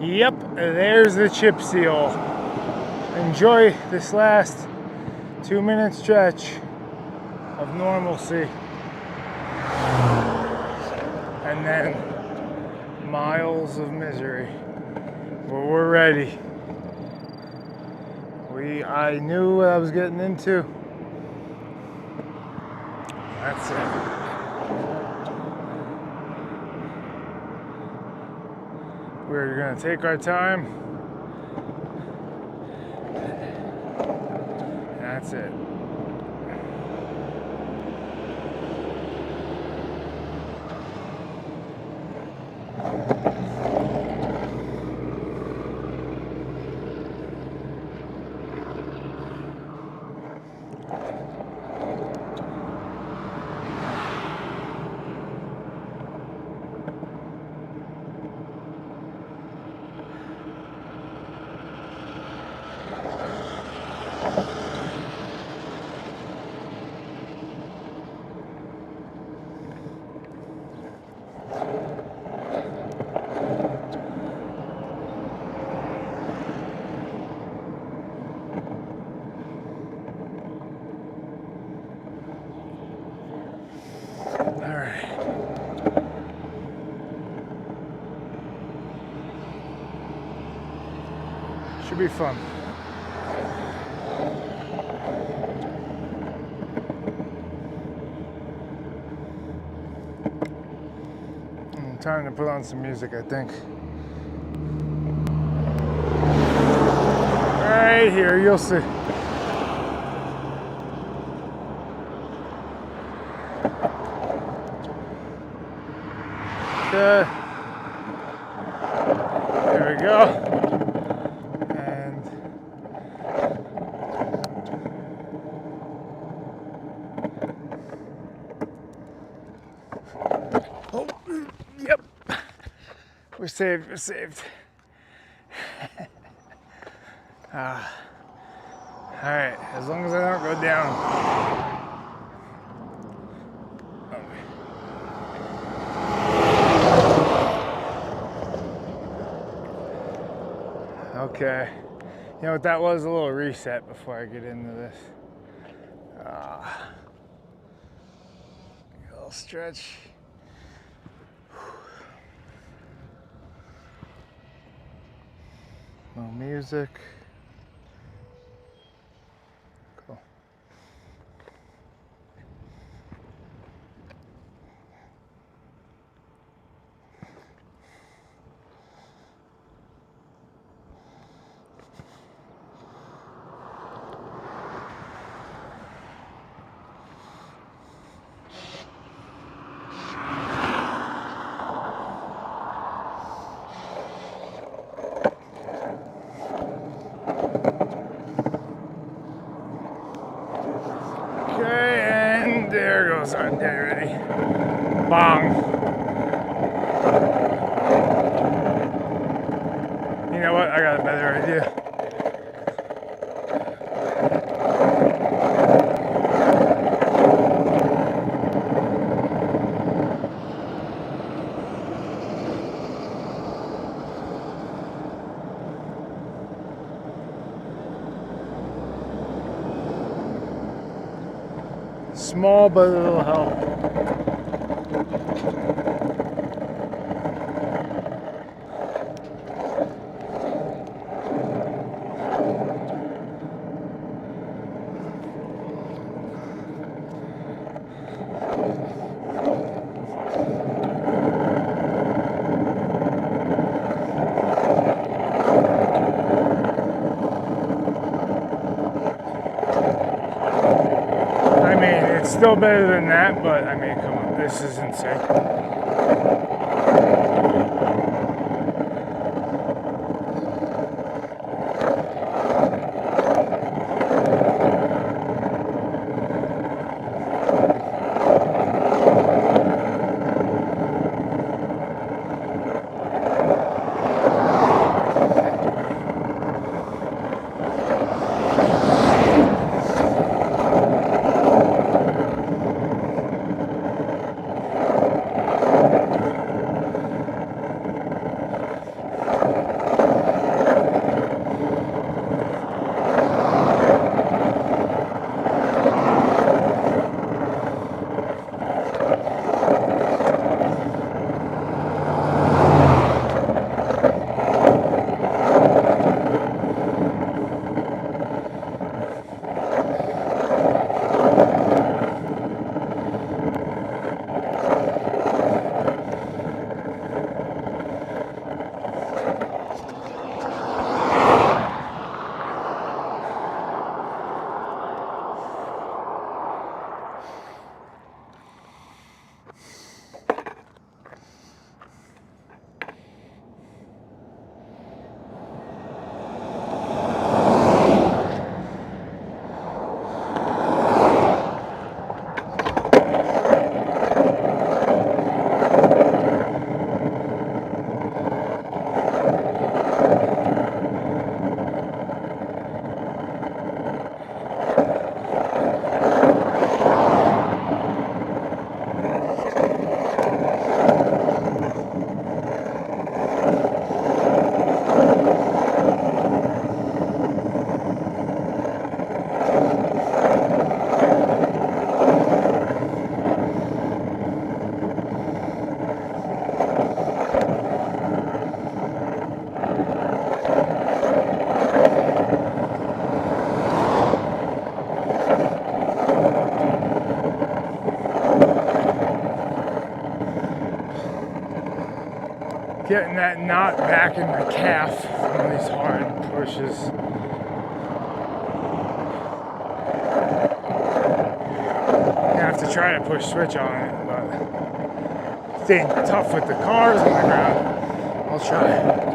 [SPEAKER 1] Yep, there's the chip seal. Enjoy this last 2-minute stretch of normalcy. And then miles of misery. But we're ready. I knew what I was getting into. That's it. We're gonna take our time. That's it. Should be fun. Time to put on some music, I think. Right here, you'll see. Okay. There we go. We're saved, we're saved. All right, as long as I don't go down. Okay, you know what that was? A little reset before I get into this. A little stretch. No music. nails aren't dead ready. Bong. You know what? I got a better idea. Small, but it'll help. It's still better than that, but I mean, come on, this is insane. Getting that knot back in the calf from these hard pushes. I have to try to push switch on it, but staying tough with the cars on the ground. I'll try.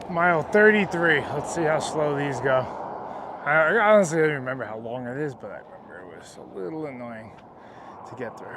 [SPEAKER 1] Mile 33. Let's see how slow these go. I honestly don't remember how long it is, but I remember it was a little annoying to get through.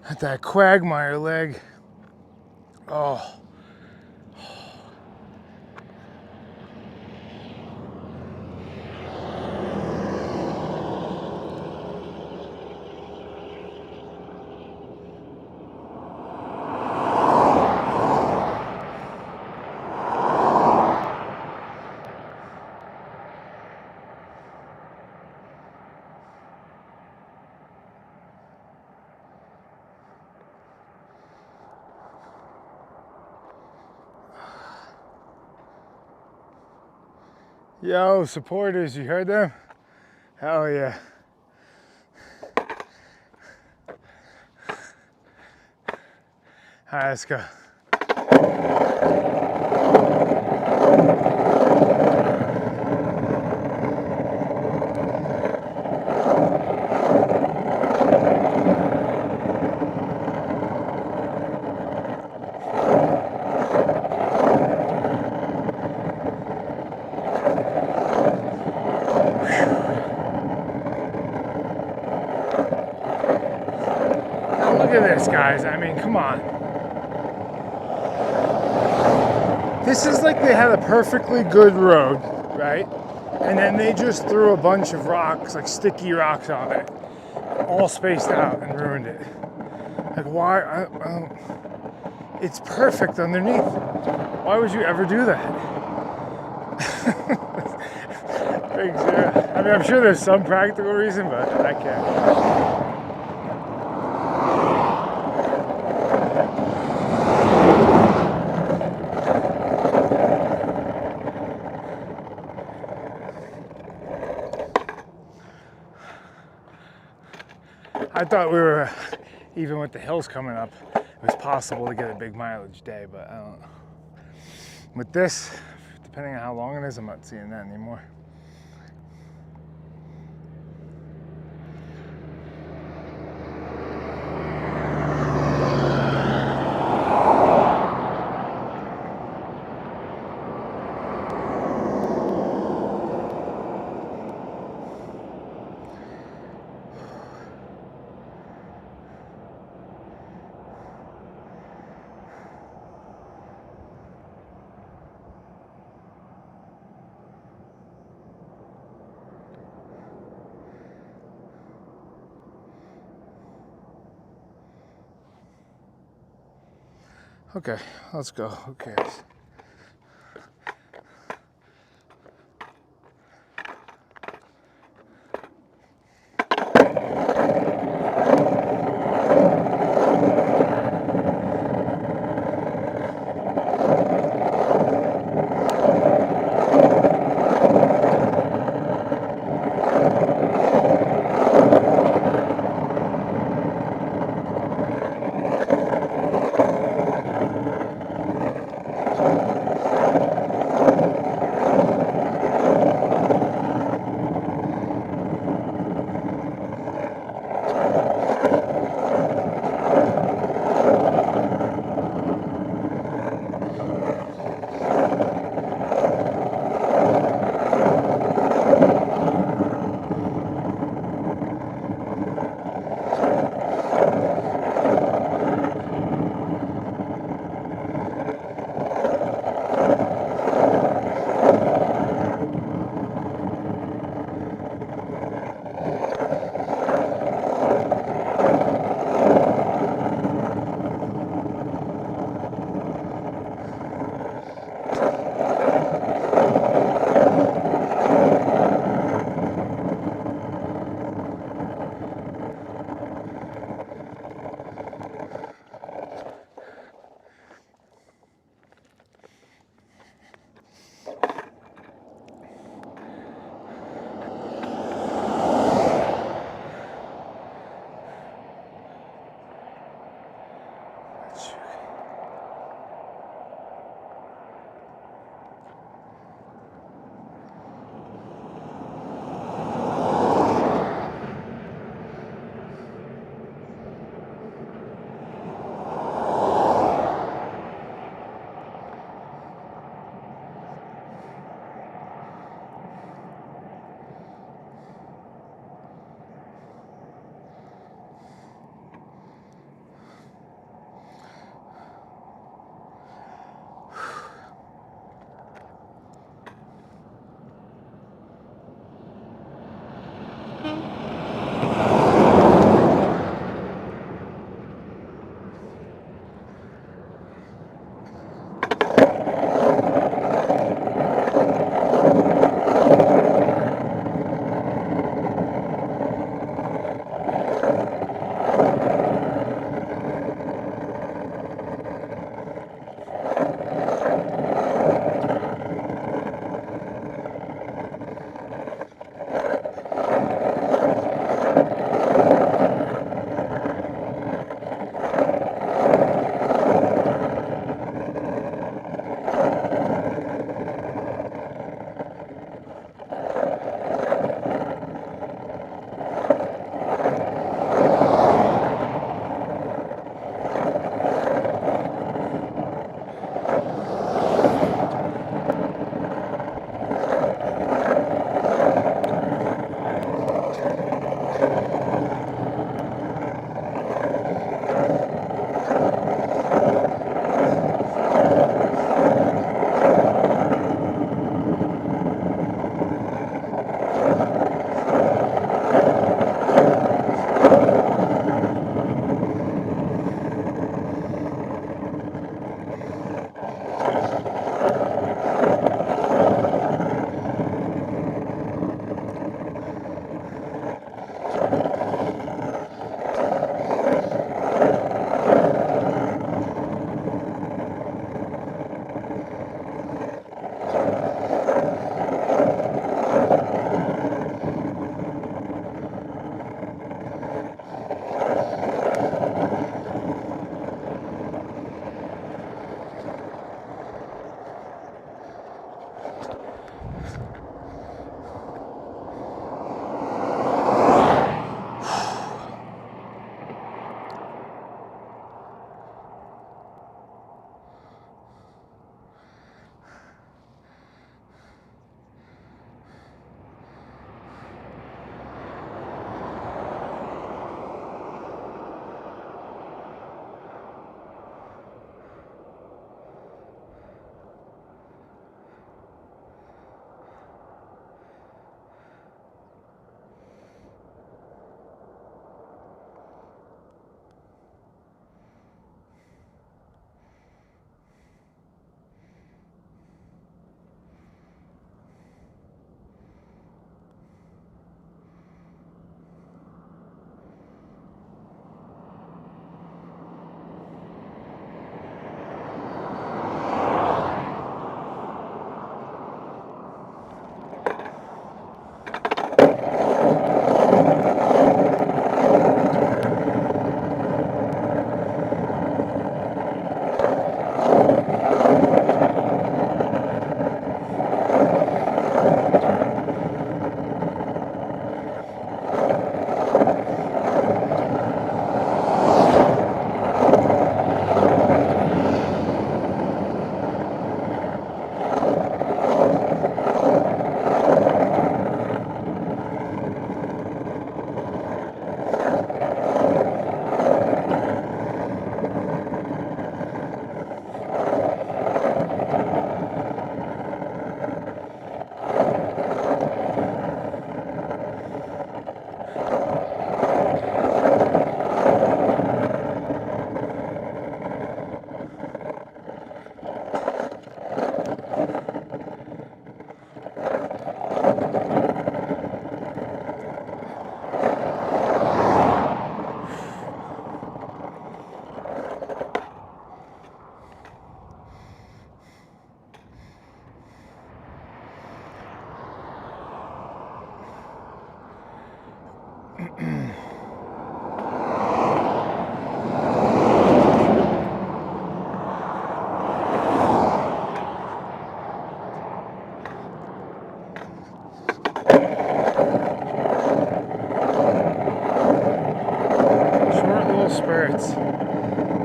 [SPEAKER 1] At that quagmire leg. Oh. Yo, supporters, you heard them? Hell yeah. All right, let's go. Now look at this, guys. I mean, come on. This is like they had a perfectly good road, right? And then they just threw a bunch of rocks, like sticky rocks on it, all spaced out and ruined it. Like, why? I don't, it's perfect underneath. Why would you ever do that? Big zero. I mean, I'm sure there's some practical reason, but I can't. I thought we were, even with the hills coming up, it was possible to get a big mileage day, but I don't know. With this, depending on how long it is, I'm not seeing that anymore. Okay, let's go. Who cares?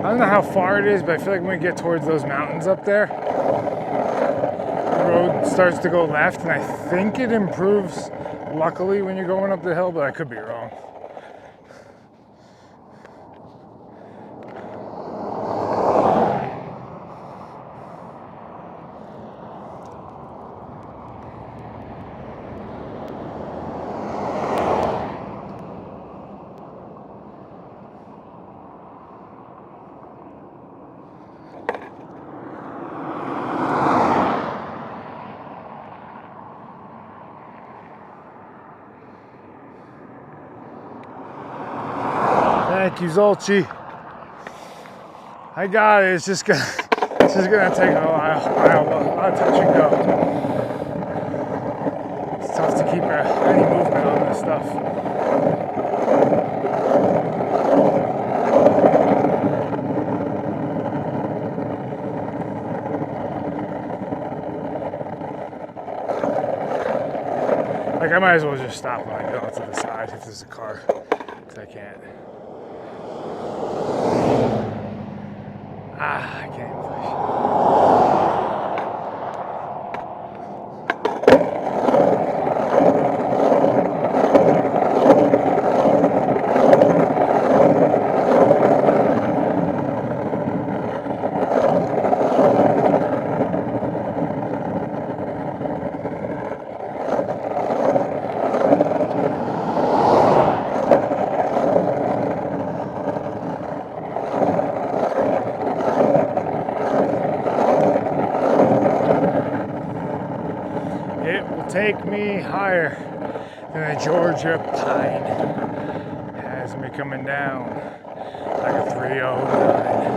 [SPEAKER 1] I don't know how far it is, but I feel like when we get towards those mountains up there, the road starts to go left, and I think it improves, luckily, when you're going up the hill, but I could be wrong. Thank you, Zolchi. I got it. It's just gonna take a while. A lot of touch and go. It's tough to keep any movement on this stuff. Like, I might as well just stop when I go to the side if there's a car, because I can't. I can't push. Take me higher than a Georgia pine. Has me coming down like a 309.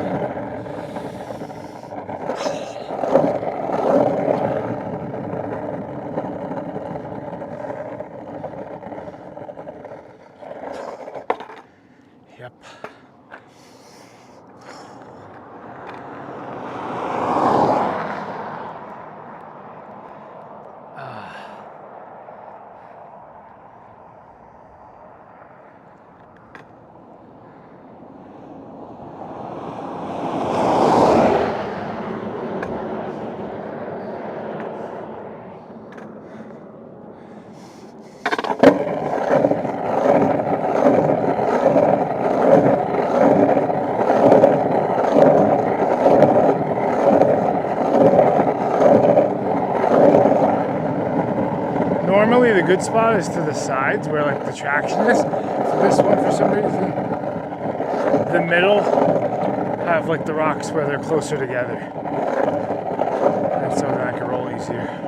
[SPEAKER 1] Yep. Normally the good spot is to the sides where like the traction is. So this one, for some reason, the middle have like the rocks where they're closer together. And so then I can roll easier.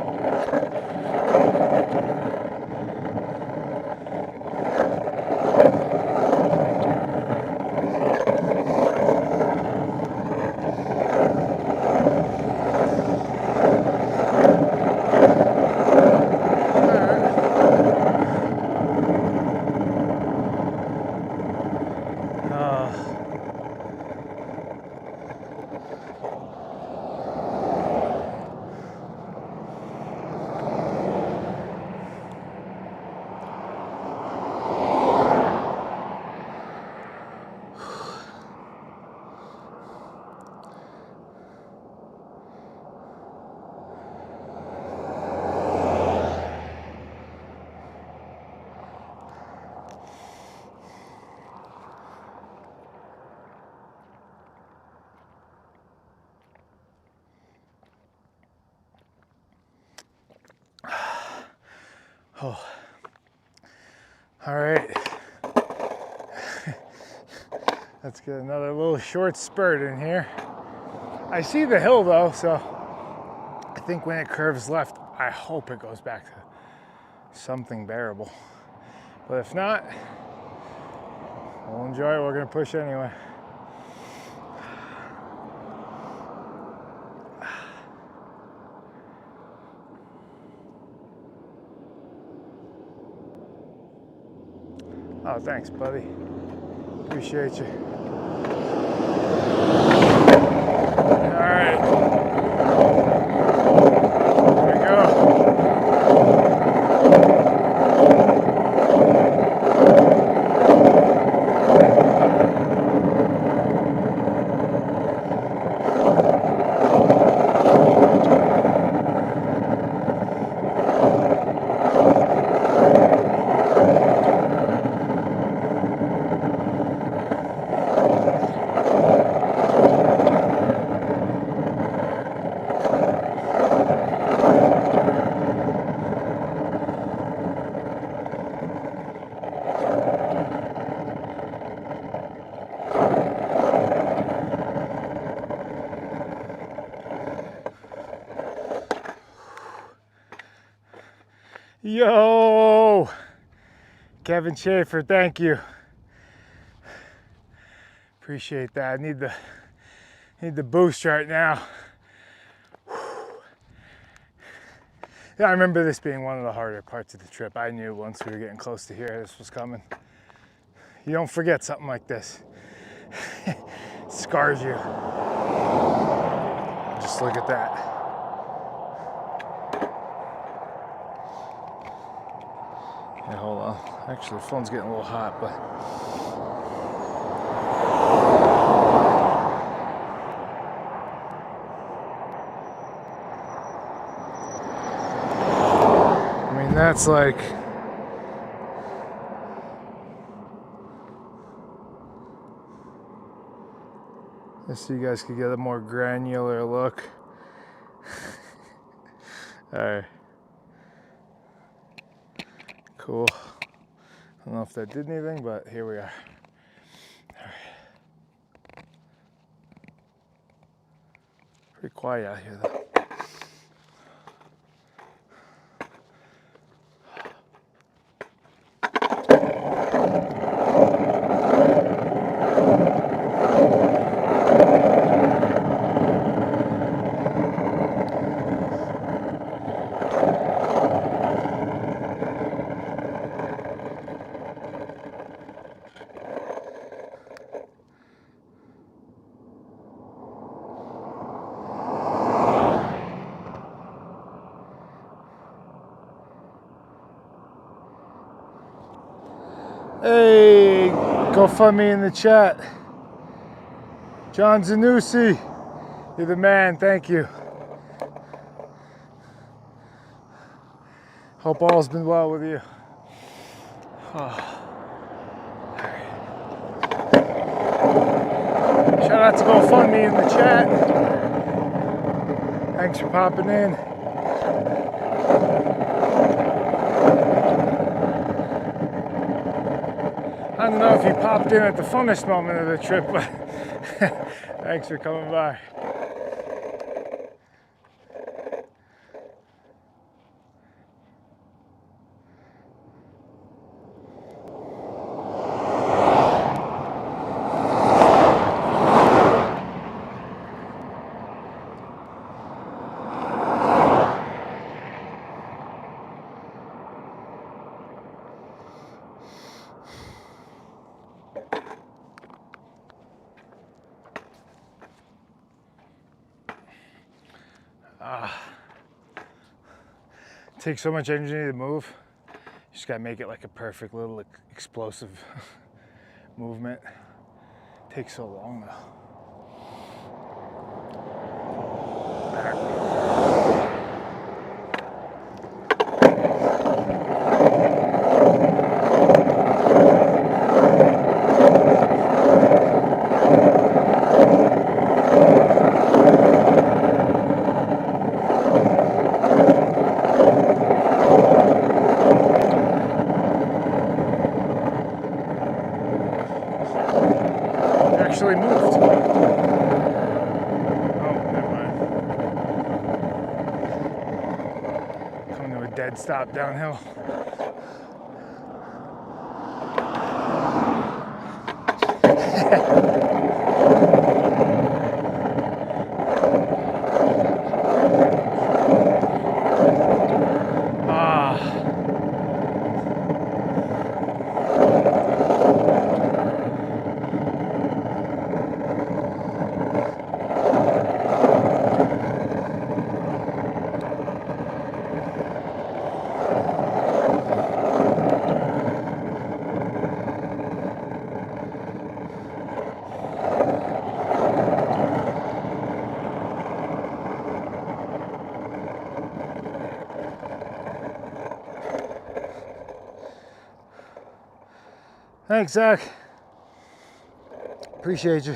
[SPEAKER 1] Oh, all right. Let's get another little short spurt in here. I see the hill though, so I think when it curves left, I hope it goes back to something bearable. But if not, we'll enjoy it. We're gonna push anyway. Oh, thanks, buddy. Appreciate you. All right. Here we go. Yo, Kevin Schaefer, thank you. Appreciate that. I need the boost right now. Yeah, I remember this being one of the harder parts of the trip. I knew once we were getting close to here, this was coming. You don't forget something like this. It scars you. Just look at that. Yeah, hold on. Actually, the phone's getting a little hot, but. I mean, that's like. Just so you guys could get a more granular look. All right. Cool. I don't know if that did anything, but here we are. All right. Pretty quiet out here, though. Hey, GoFundMe in the chat. John Zanussi, you're the man, thank you. Hope all's been well with you. Oh. Shout out to GoFundMe in the chat. Thanks for popping in. I don't know if you popped in at the funnest moment of the trip, but thanks for coming by. It takes so much energy to move. You just gotta make it like a perfect little explosive movement. It takes so long though. Actually moved. Oh, never mind. Coming to a dead stop downhill. Thanks, Zach. Appreciate you.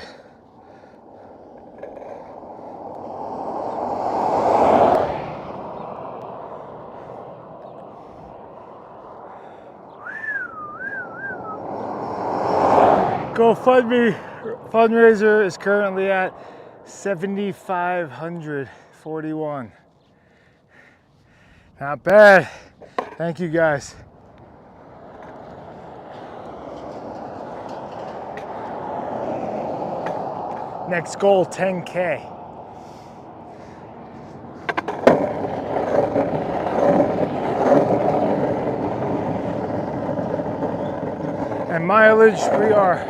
[SPEAKER 1] GoFundMe fundraiser is currently at 7,541. Not bad. Thank you guys. Next goal, 10K. And mileage, we are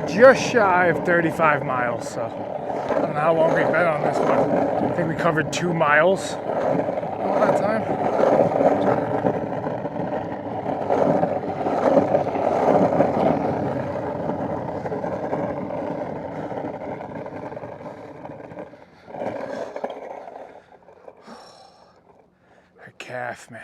[SPEAKER 1] just shy of 35 miles, so I don't know how long we've been on this one. I think we covered 2 miles all that time. Her calf, man.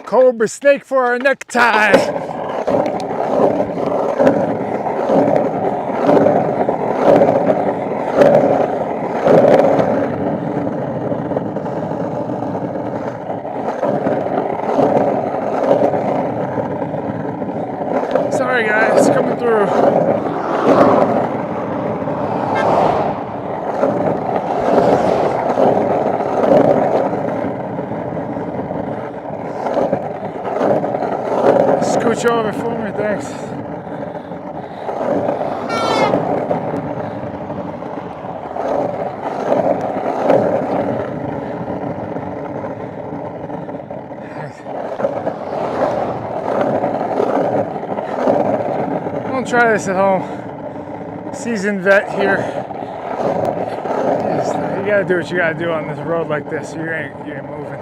[SPEAKER 1] Cobra snake for our necktie. Sorry guys, coming through. Scooch over for me, thanks. Don't try this at home. Seasoned vet here. You gotta do what you gotta do on this road like this. You ain't moving.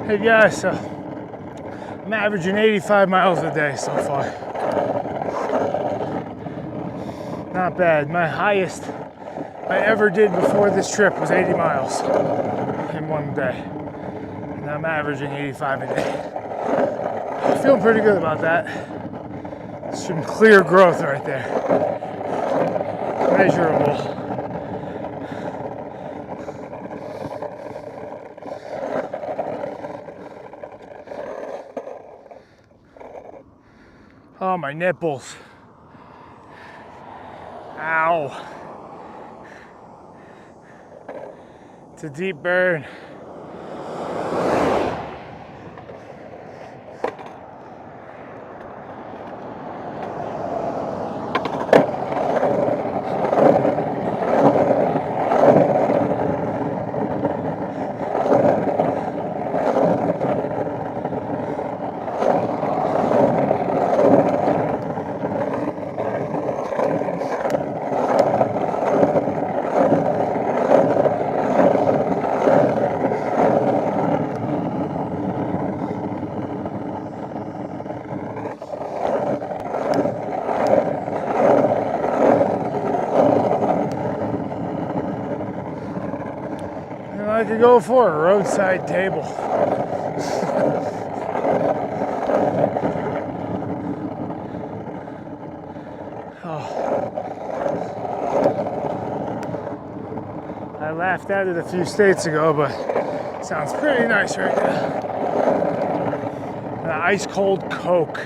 [SPEAKER 1] Hey guys, so I'm averaging 85 miles a day so far. Not bad. My highest I ever did before this trip was 80 miles in one day. And I'm averaging 85 a day. I feel pretty good about that. Some clear growth right there. Measurable. Oh, my nipples. Ow. It's a deep burn. I could go for a roadside table. Oh. I laughed at it a few states ago, but it sounds pretty nice right now. ice cold Coke.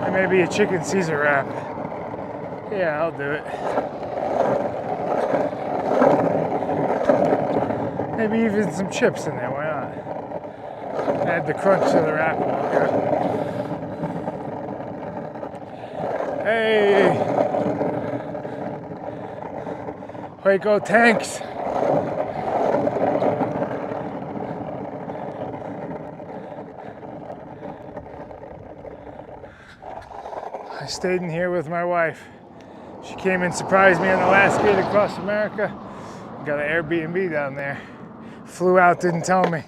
[SPEAKER 1] And maybe a chicken Caesar wrap. Yeah, I'll do it. Maybe even some chips in there, why not? Add the crunch to the wrap. Hey! Waco tanks! I stayed in here with my wife. She came and surprised me on the last gate across America. Got an Airbnb down there. Flew out, didn't tell me.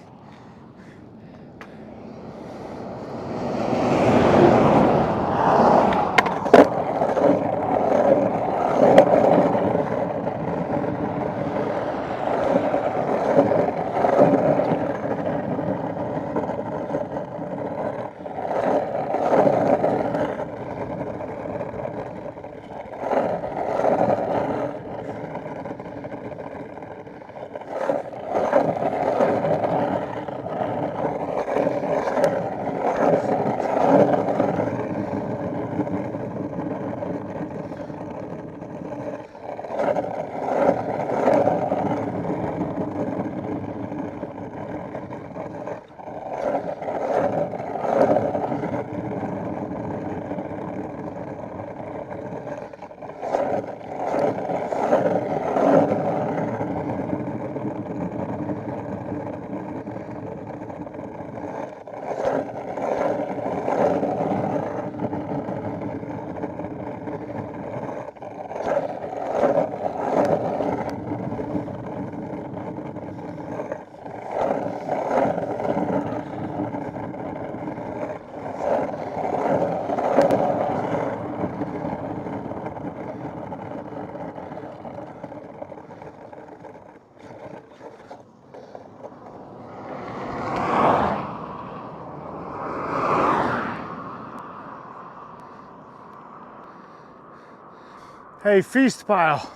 [SPEAKER 1] Hey, feast pile.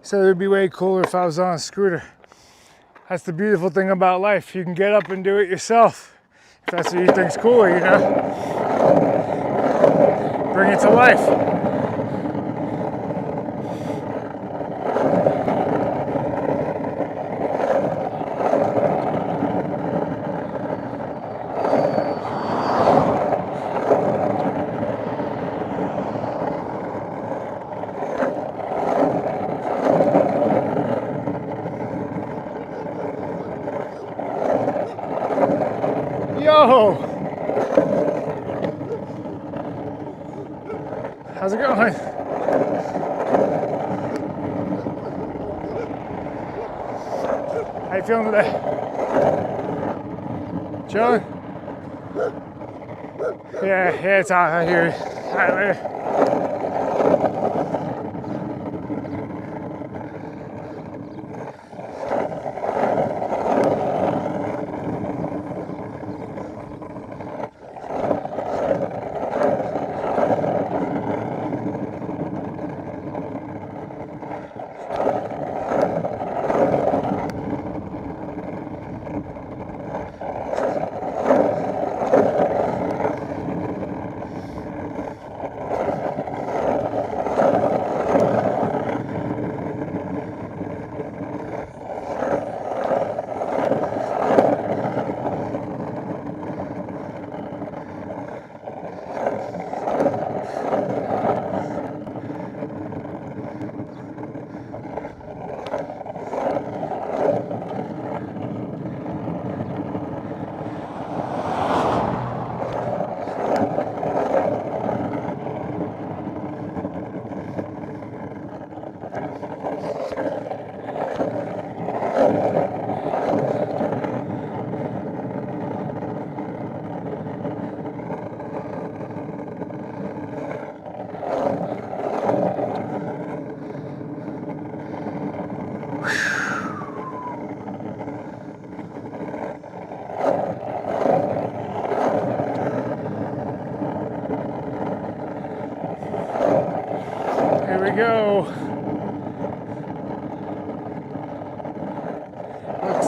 [SPEAKER 1] Said it would be way cooler if I was on a scooter. That's the beautiful thing about life. You can get up and do it yourself. If that's what you think's cooler, you know? Bring it to life. Yo! How's it going? How you feeling today? Chilling? Yeah, it's hot out here. All right, later. Here we go.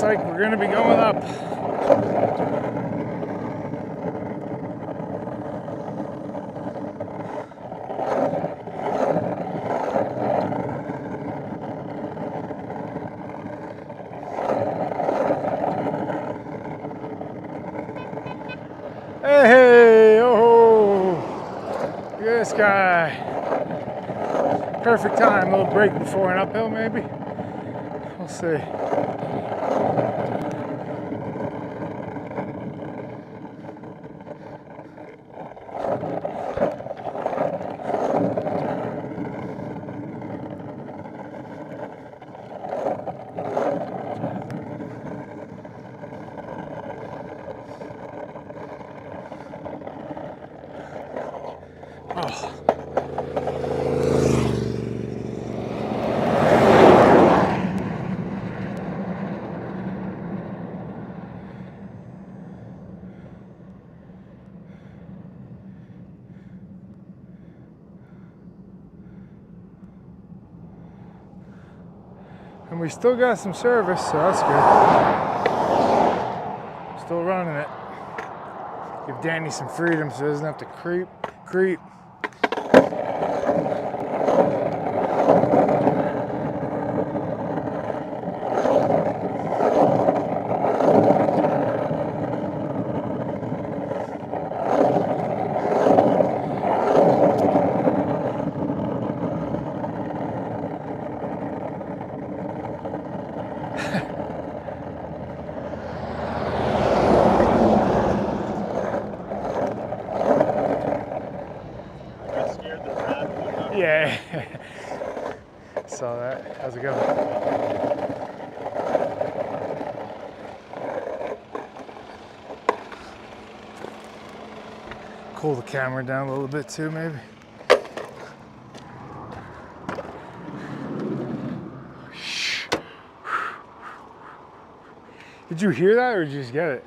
[SPEAKER 1] like we're gonna be going up. Hey, oh, look at this guy. Perfect time, a little break before an uphill maybe. We'll see. Oh. And we still got some service, so that's good. Still running it. Give Danny some freedom so he doesn't have to creep. Yeah. Saw that. How's it going? Cool the camera down a little bit too, maybe. Did you hear that or did you just get it?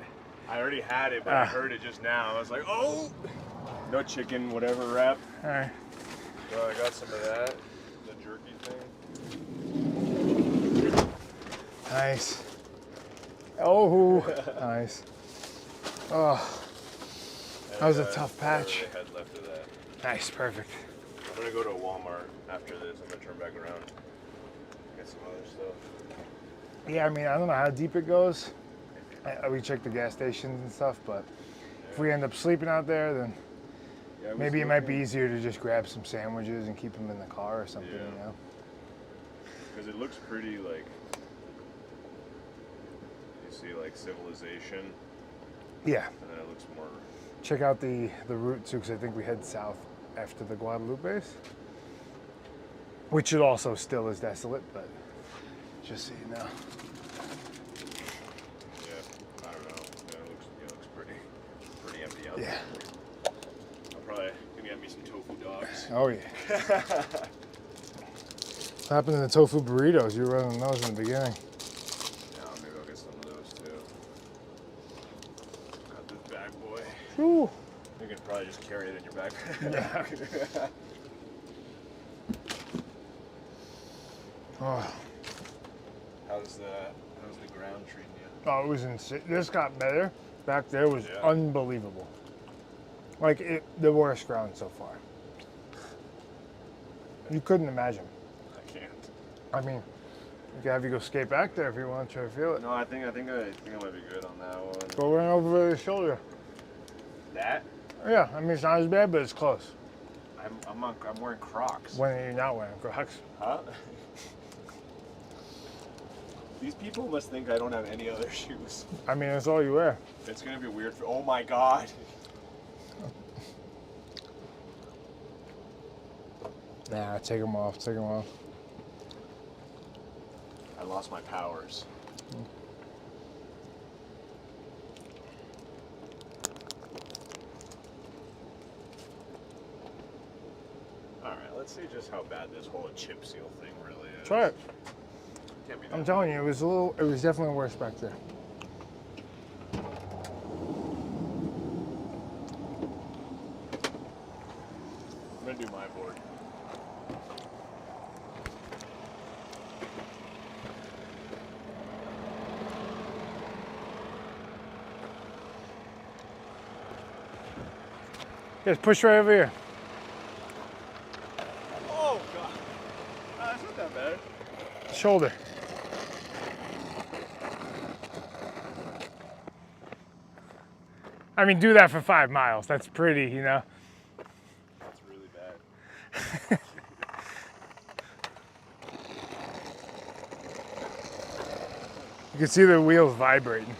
[SPEAKER 3] I already had it, but I heard it just now. I was like, oh! No chicken, whatever wrap.
[SPEAKER 1] All right.
[SPEAKER 3] So I got some of that, the jerky thing.
[SPEAKER 1] Nice. Oh, nice. Oh, that was a tough patch.
[SPEAKER 3] I had left of that.
[SPEAKER 1] Nice, perfect.
[SPEAKER 3] I'm gonna go to Walmart after this. I'm gonna turn back around, get some other stuff.
[SPEAKER 1] Yeah, I mean, I don't know how deep it goes. We checked the gas stations and stuff, but if we end up sleeping out there, then maybe it might be easier to just grab some sandwiches and keep them in the car or something, you know?
[SPEAKER 3] Because it looks pretty like, you see like civilization.
[SPEAKER 1] Yeah.
[SPEAKER 3] And then it looks more.
[SPEAKER 1] Check out the route too, because I think we head south after the Guadalupes, which it also still is desolate, but just so you know.
[SPEAKER 3] Yeah, I don't know. Yeah, it looks pretty empty out
[SPEAKER 1] Yeah.
[SPEAKER 3] there. I'm probably gonna get me some tofu dogs.
[SPEAKER 1] Oh yeah. What happened to the tofu burritos? You were running those in the beginning.
[SPEAKER 3] Yeah, maybe I'll get some of those too. Got this bag boy.
[SPEAKER 1] Whew.
[SPEAKER 3] You can probably just carry it in your back.
[SPEAKER 1] Yeah. Oh.
[SPEAKER 3] How's the ground treating you?
[SPEAKER 1] Oh, it was insane. This got better. Back there was unbelievable. Like the worst ground so far. You couldn't imagine.
[SPEAKER 3] I can't.
[SPEAKER 1] I mean, we could have you go skate back there if you want to try to feel it.
[SPEAKER 3] No, I think I might be good on that one.
[SPEAKER 1] Go run over the shoulder.
[SPEAKER 3] That?
[SPEAKER 1] Yeah, I mean it's not as bad, but it's close.
[SPEAKER 3] I'm wearing Crocs.
[SPEAKER 1] When are you not wearing Crocs?
[SPEAKER 3] Huh? These people must think I don't have any other shoes.
[SPEAKER 1] I mean, that's all you wear.
[SPEAKER 3] It's gonna be weird for. Oh my god.
[SPEAKER 1] Nah, take them off. Take them off.
[SPEAKER 3] I lost my powers. All right, let's see just how bad this whole chip seal thing really is.
[SPEAKER 1] Try it.
[SPEAKER 3] Can't be that
[SPEAKER 1] I'm telling you, it was definitely worse back there.
[SPEAKER 3] I'm gonna do my board.
[SPEAKER 1] Just push right over here.
[SPEAKER 3] Oh god. That's not that bad.
[SPEAKER 1] Shoulder. I mean, do that for 5 miles. That's pretty, you know.
[SPEAKER 3] That's really bad.
[SPEAKER 1] You can see the wheels vibrating.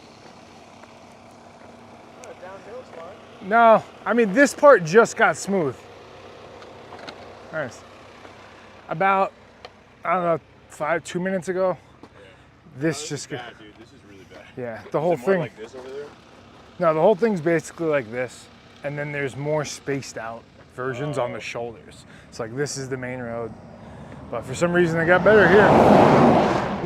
[SPEAKER 3] Downhill's fine.
[SPEAKER 1] No, I mean, this part just got smooth. Nice. About, I don't know, 2 minutes ago.
[SPEAKER 3] Yeah.
[SPEAKER 1] This just got,
[SPEAKER 3] bad, dude. This is really bad.
[SPEAKER 1] yeah, the whole
[SPEAKER 3] Is it more
[SPEAKER 1] thing.
[SPEAKER 3] like this over there?
[SPEAKER 1] No, the whole thing's basically like this. And then there's more spaced out versions on the shoulders. It's like this is the main road. But for some reason it got better here.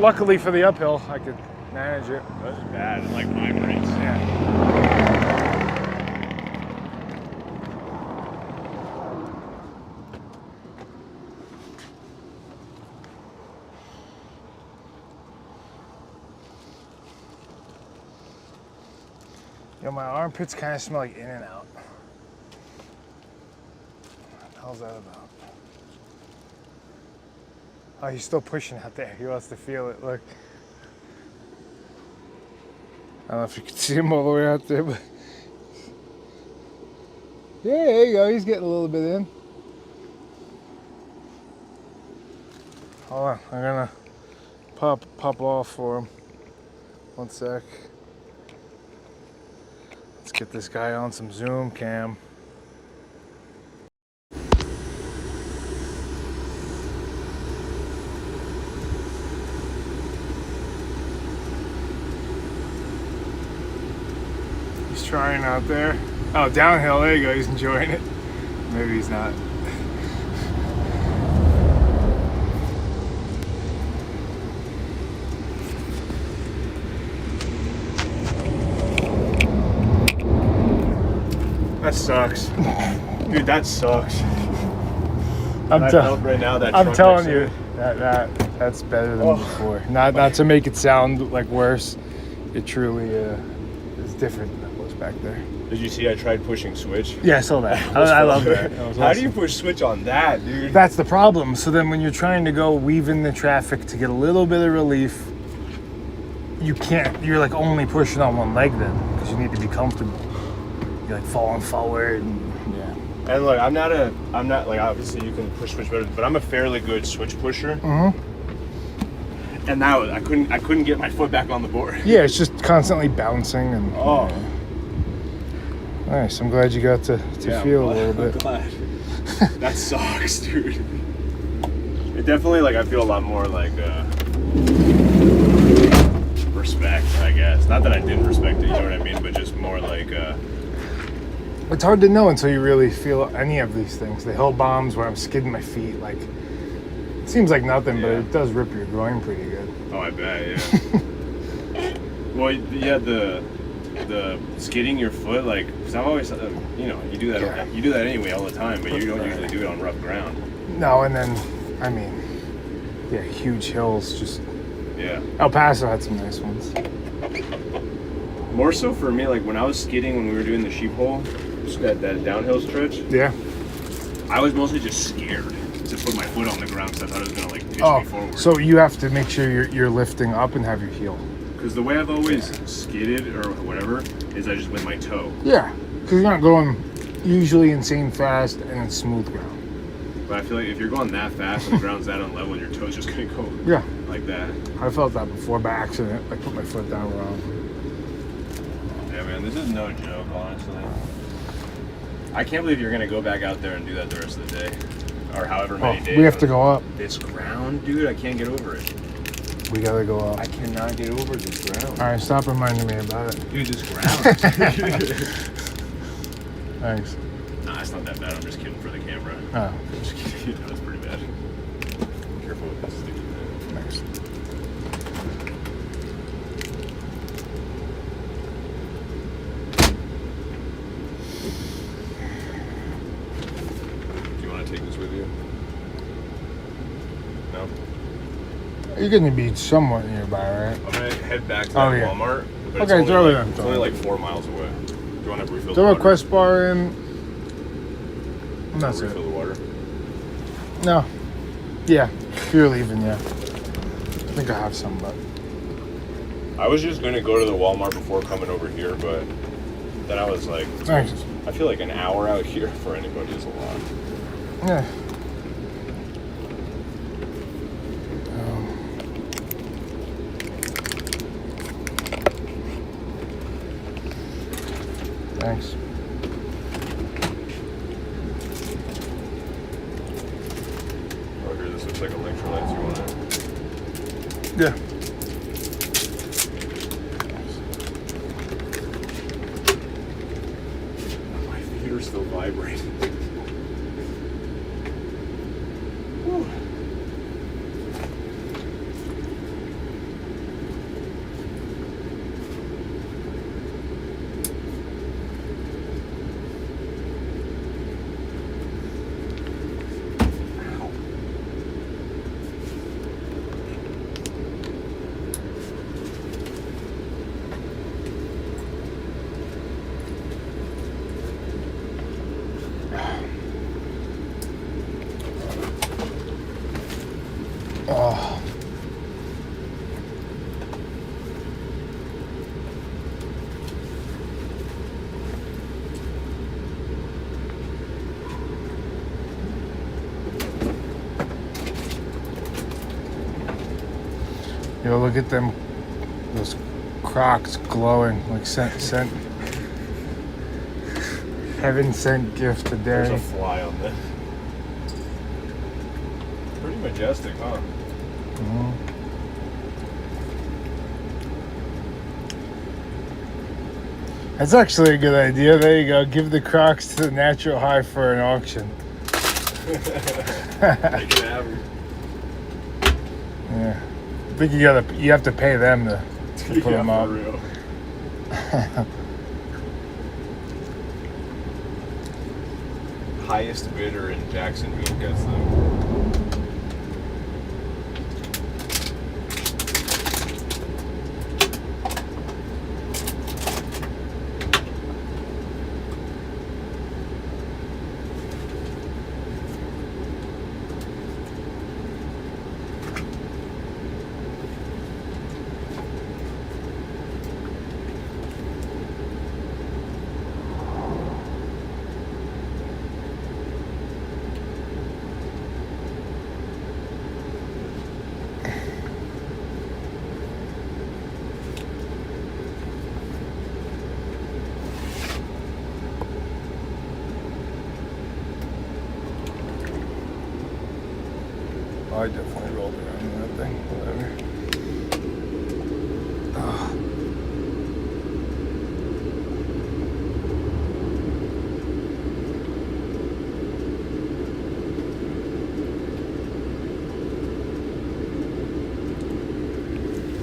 [SPEAKER 1] Luckily for the uphill, I could manage it.
[SPEAKER 3] That's bad. It like vibrates.
[SPEAKER 1] Yeah. Yo, my armpits kind of smell like In and Out. What the hell's that about? Oh, he's still pushing out there. He wants to feel it. Look. I don't know if you can see him all the way out there, but yeah, there you go. He's getting a little bit in. Hold on, I'm gonna pop off for him. 1 sec. Let's get this guy on some zoom cam. He's trying out there. Oh, downhill, there you go, he's enjoying it. Maybe he's not.
[SPEAKER 3] That sucks. Dude, that sucks.
[SPEAKER 1] I'm telling you, that's better than before. Not to make it sound like worse. It truly is different than what's back there.
[SPEAKER 3] Did you see I tried pushing switch?
[SPEAKER 1] Yeah, I saw that. I love that.
[SPEAKER 3] How do you push switch on that, dude?
[SPEAKER 1] That's the problem. So then when you're trying to go weave in the traffic to get a little bit of relief, you can't. You're like only pushing on one leg then because you need to be comfortable. You're like falling forward. And, yeah.
[SPEAKER 3] And look, I'm not like, obviously you can push switch better, but I'm a fairly good switch pusher.
[SPEAKER 1] Mm-hmm.
[SPEAKER 3] And now I couldn't get my foot back on the board.
[SPEAKER 1] Yeah, it's just constantly bouncing and.
[SPEAKER 3] Oh.
[SPEAKER 1] Yeah. Nice. I'm glad you got to feel a little bit.
[SPEAKER 3] I'm glad. That sucks, dude. It definitely, like, I feel a lot more like respect, I guess. Not that I didn't respect it, you know what I mean, but just more like.
[SPEAKER 1] It's hard to know until you really feel any of these things. The hill bombs where I'm skidding my feet, like it seems like nothing, but it does rip your groin pretty good.
[SPEAKER 3] Oh, I bet, yeah. Well, yeah, the skidding your foot, like, because I've always, you know, you do that anyway all the time, but you don't usually do it on rough ground.
[SPEAKER 1] No, and then, I mean, yeah, huge hills, just.
[SPEAKER 3] Yeah.
[SPEAKER 1] El Paso had some nice ones.
[SPEAKER 3] More so for me, like when I was skidding when we were doing the sheep hole, that downhill stretch.
[SPEAKER 1] Yeah.
[SPEAKER 3] I was mostly just scared to put my foot on the ground because I thought it was gonna like pitch me forward.
[SPEAKER 1] So you have to make sure you're lifting up and have your heel.
[SPEAKER 3] Because the way I've always skidded or whatever is I just with my toe.
[SPEAKER 1] Yeah, because you're not going usually insane fast and it's smooth ground.
[SPEAKER 3] But I feel like if you're going that fast and the ground's that unlevel, your toe's just gonna go like that.
[SPEAKER 1] I felt that before by accident. I put my foot down wrong.
[SPEAKER 3] Yeah, man, this is no joke, honestly. I can't believe you're gonna go back out there and do that the rest of the day, or however many days.
[SPEAKER 1] We have to go up.
[SPEAKER 3] This ground, dude, I can't get over it.
[SPEAKER 1] We gotta go up.
[SPEAKER 3] I cannot get over this ground.
[SPEAKER 1] All right, stop reminding me about it.
[SPEAKER 3] Dude, this ground.
[SPEAKER 1] Thanks.
[SPEAKER 3] Nah, it's not that bad. I'm just kidding for the camera.
[SPEAKER 1] Oh,
[SPEAKER 3] I'm just kidding. That was pretty bad. Careful with this sticky thing.
[SPEAKER 1] thanks.
[SPEAKER 3] Do you want to take this with you? No?
[SPEAKER 1] You're gonna be somewhat nearby, right?
[SPEAKER 3] I'm gonna head back to that Walmart. But
[SPEAKER 1] Okay,
[SPEAKER 3] it's
[SPEAKER 1] throw
[SPEAKER 3] only
[SPEAKER 1] it
[SPEAKER 3] like,
[SPEAKER 1] in.
[SPEAKER 3] It's only like 4 miles away. Do you want to refill
[SPEAKER 1] Throw
[SPEAKER 3] the
[SPEAKER 1] a
[SPEAKER 3] water?
[SPEAKER 1] Quest bar in. That's
[SPEAKER 3] refill
[SPEAKER 1] it.
[SPEAKER 3] the water.
[SPEAKER 1] No. Yeah. If you're leaving, yeah. I think I have some, but.
[SPEAKER 3] I was just gonna go to the Walmart before coming over here, but then I was like,
[SPEAKER 1] Thanks.
[SPEAKER 3] I feel like an hour out here for anybody is a lot.
[SPEAKER 1] Yeah. Thanks.
[SPEAKER 3] Oh, here, this looks like electrolytes. You want it?
[SPEAKER 1] Yeah.
[SPEAKER 3] My feet are still vibrating. Whew.
[SPEAKER 1] Oh. Yo, look at them, those Crocs glowing like sent heaven sent gift to
[SPEAKER 3] There's
[SPEAKER 1] Danny.
[SPEAKER 3] a fly on this. Pretty majestic, huh?
[SPEAKER 1] Mhm. That's actually a good idea. There you go. Give the Crocs to the Natural High for an auction.
[SPEAKER 3] They can have 'em.
[SPEAKER 1] Yeah. I think you have to pay them to put
[SPEAKER 3] Yeah,
[SPEAKER 1] them
[SPEAKER 3] for
[SPEAKER 1] up.
[SPEAKER 3] real. Highest bidder in Jacksonville gets them.
[SPEAKER 1] I definitely rolled around in that thing. Whatever. Ugh.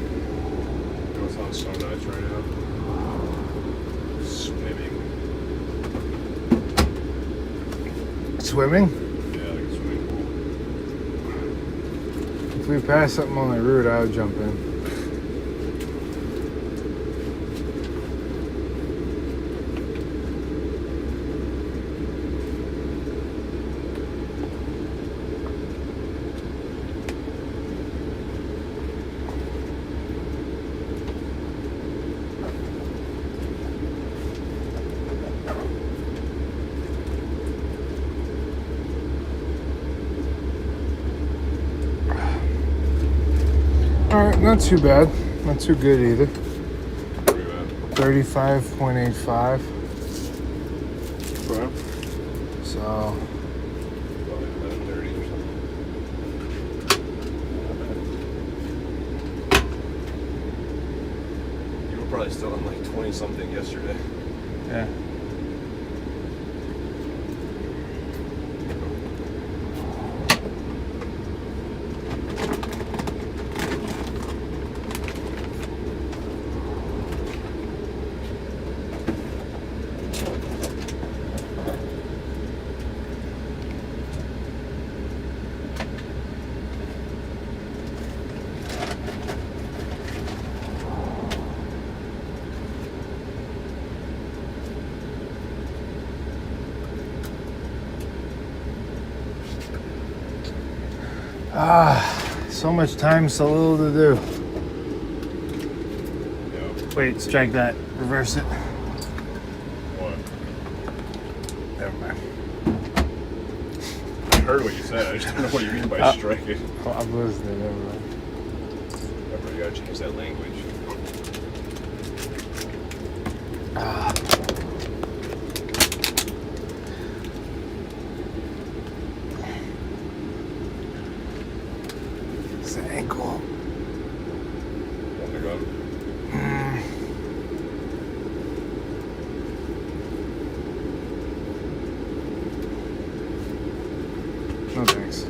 [SPEAKER 3] It sounds so nice right now. Swimming.
[SPEAKER 1] Swimming?
[SPEAKER 3] Yeah, like a swimming pool.
[SPEAKER 1] If we pass something on the route, I would jump in. All right, not too bad. Not too good either.
[SPEAKER 3] Pretty bad.
[SPEAKER 1] 35.85.
[SPEAKER 3] Okay.
[SPEAKER 1] So,
[SPEAKER 3] About 11:30 or something. You were probably still on like 20 something yesterday.
[SPEAKER 1] yeah. So much time, so little to do.
[SPEAKER 3] Yeah.
[SPEAKER 1] Wait, strike that. Reverse it.
[SPEAKER 3] What?
[SPEAKER 1] Never mind.
[SPEAKER 3] I heard what you said. I just don't know what you mean by strike it.
[SPEAKER 1] Oh, I'm listening. Never mind.
[SPEAKER 3] Remember, you gotta change that language.
[SPEAKER 1] It's the ankle.
[SPEAKER 3] Oh my god.
[SPEAKER 1] No thanks.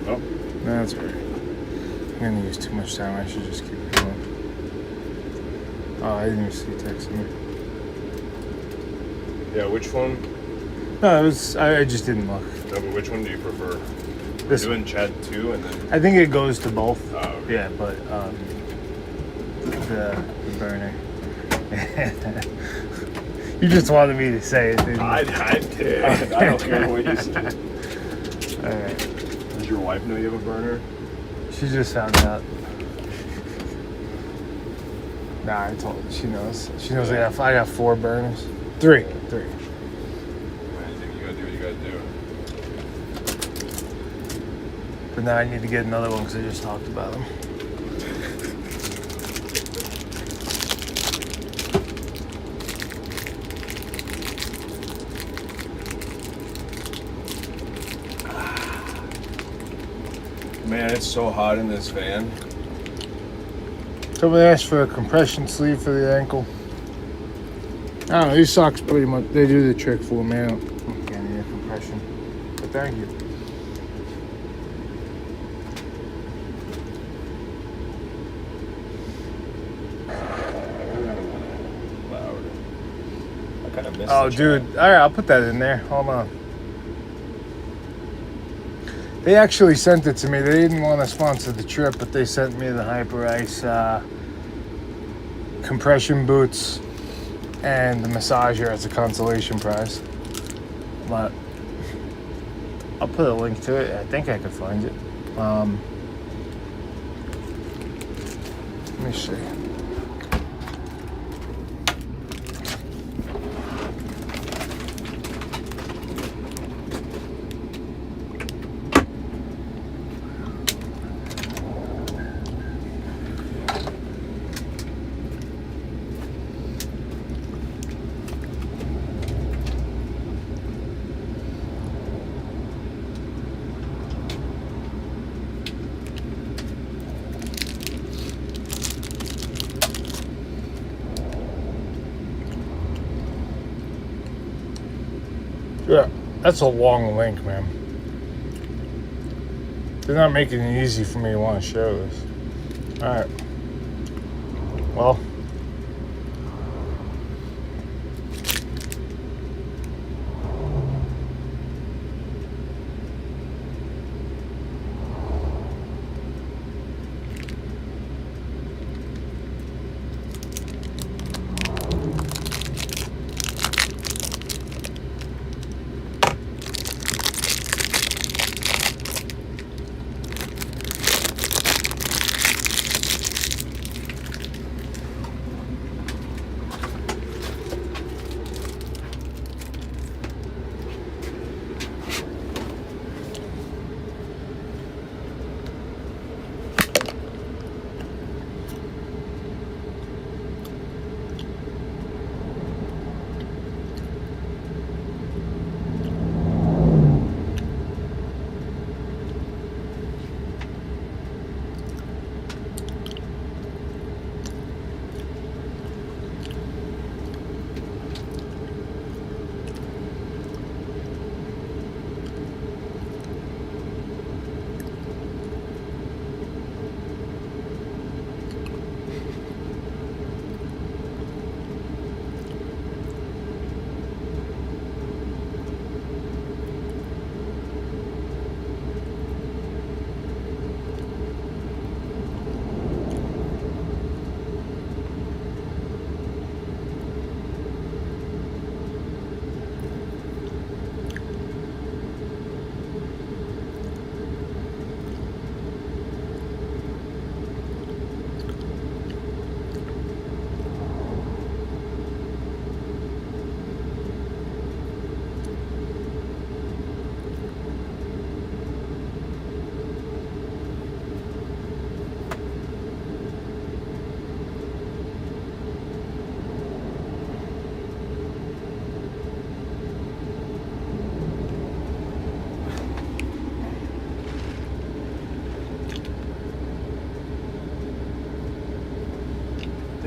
[SPEAKER 3] Oh.
[SPEAKER 1] No, that's alright. I'm gonna use too much time. I should just keep going. Oh, I didn't even see you texting me.
[SPEAKER 3] Yeah, which one?
[SPEAKER 1] No, it was. I just didn't look.
[SPEAKER 3] No, but which one do you prefer?
[SPEAKER 1] This
[SPEAKER 3] We're doing Chad 2 and then.
[SPEAKER 1] I think it goes to both.
[SPEAKER 3] Oh, okay.
[SPEAKER 1] Yeah, but the burner. You just wanted me to say it, didn't you?
[SPEAKER 3] I did. I don't care what you said.
[SPEAKER 1] All right.
[SPEAKER 3] Does your wife know you have a burner?
[SPEAKER 1] She just found out. Nah, I told her. She knows. She knows I got 4 burners. 3.
[SPEAKER 3] Anything you gotta do what you gotta do.
[SPEAKER 1] But now I need to get another one because I just talked about them.
[SPEAKER 3] Man, it's so hot in this van.
[SPEAKER 1] Somebody asked for a compression sleeve for the ankle. I don't know, these socks pretty much, they do the trick for me. I can't need a compression. But thank you.
[SPEAKER 3] Loud. I kind of missed
[SPEAKER 1] Oh,
[SPEAKER 3] the
[SPEAKER 1] dude.
[SPEAKER 3] chat.
[SPEAKER 1] All right, I'll put that in there. Hold on. They actually sent it to me. They didn't want to sponsor the trip, but they sent me the Hyper Ice compression boots and the massager as a consolation prize. But I'll put a link to it. I think I could find it. Let me see. Yeah, that's a long link, man. They're not making it easy for me to want to show this. All right. Well.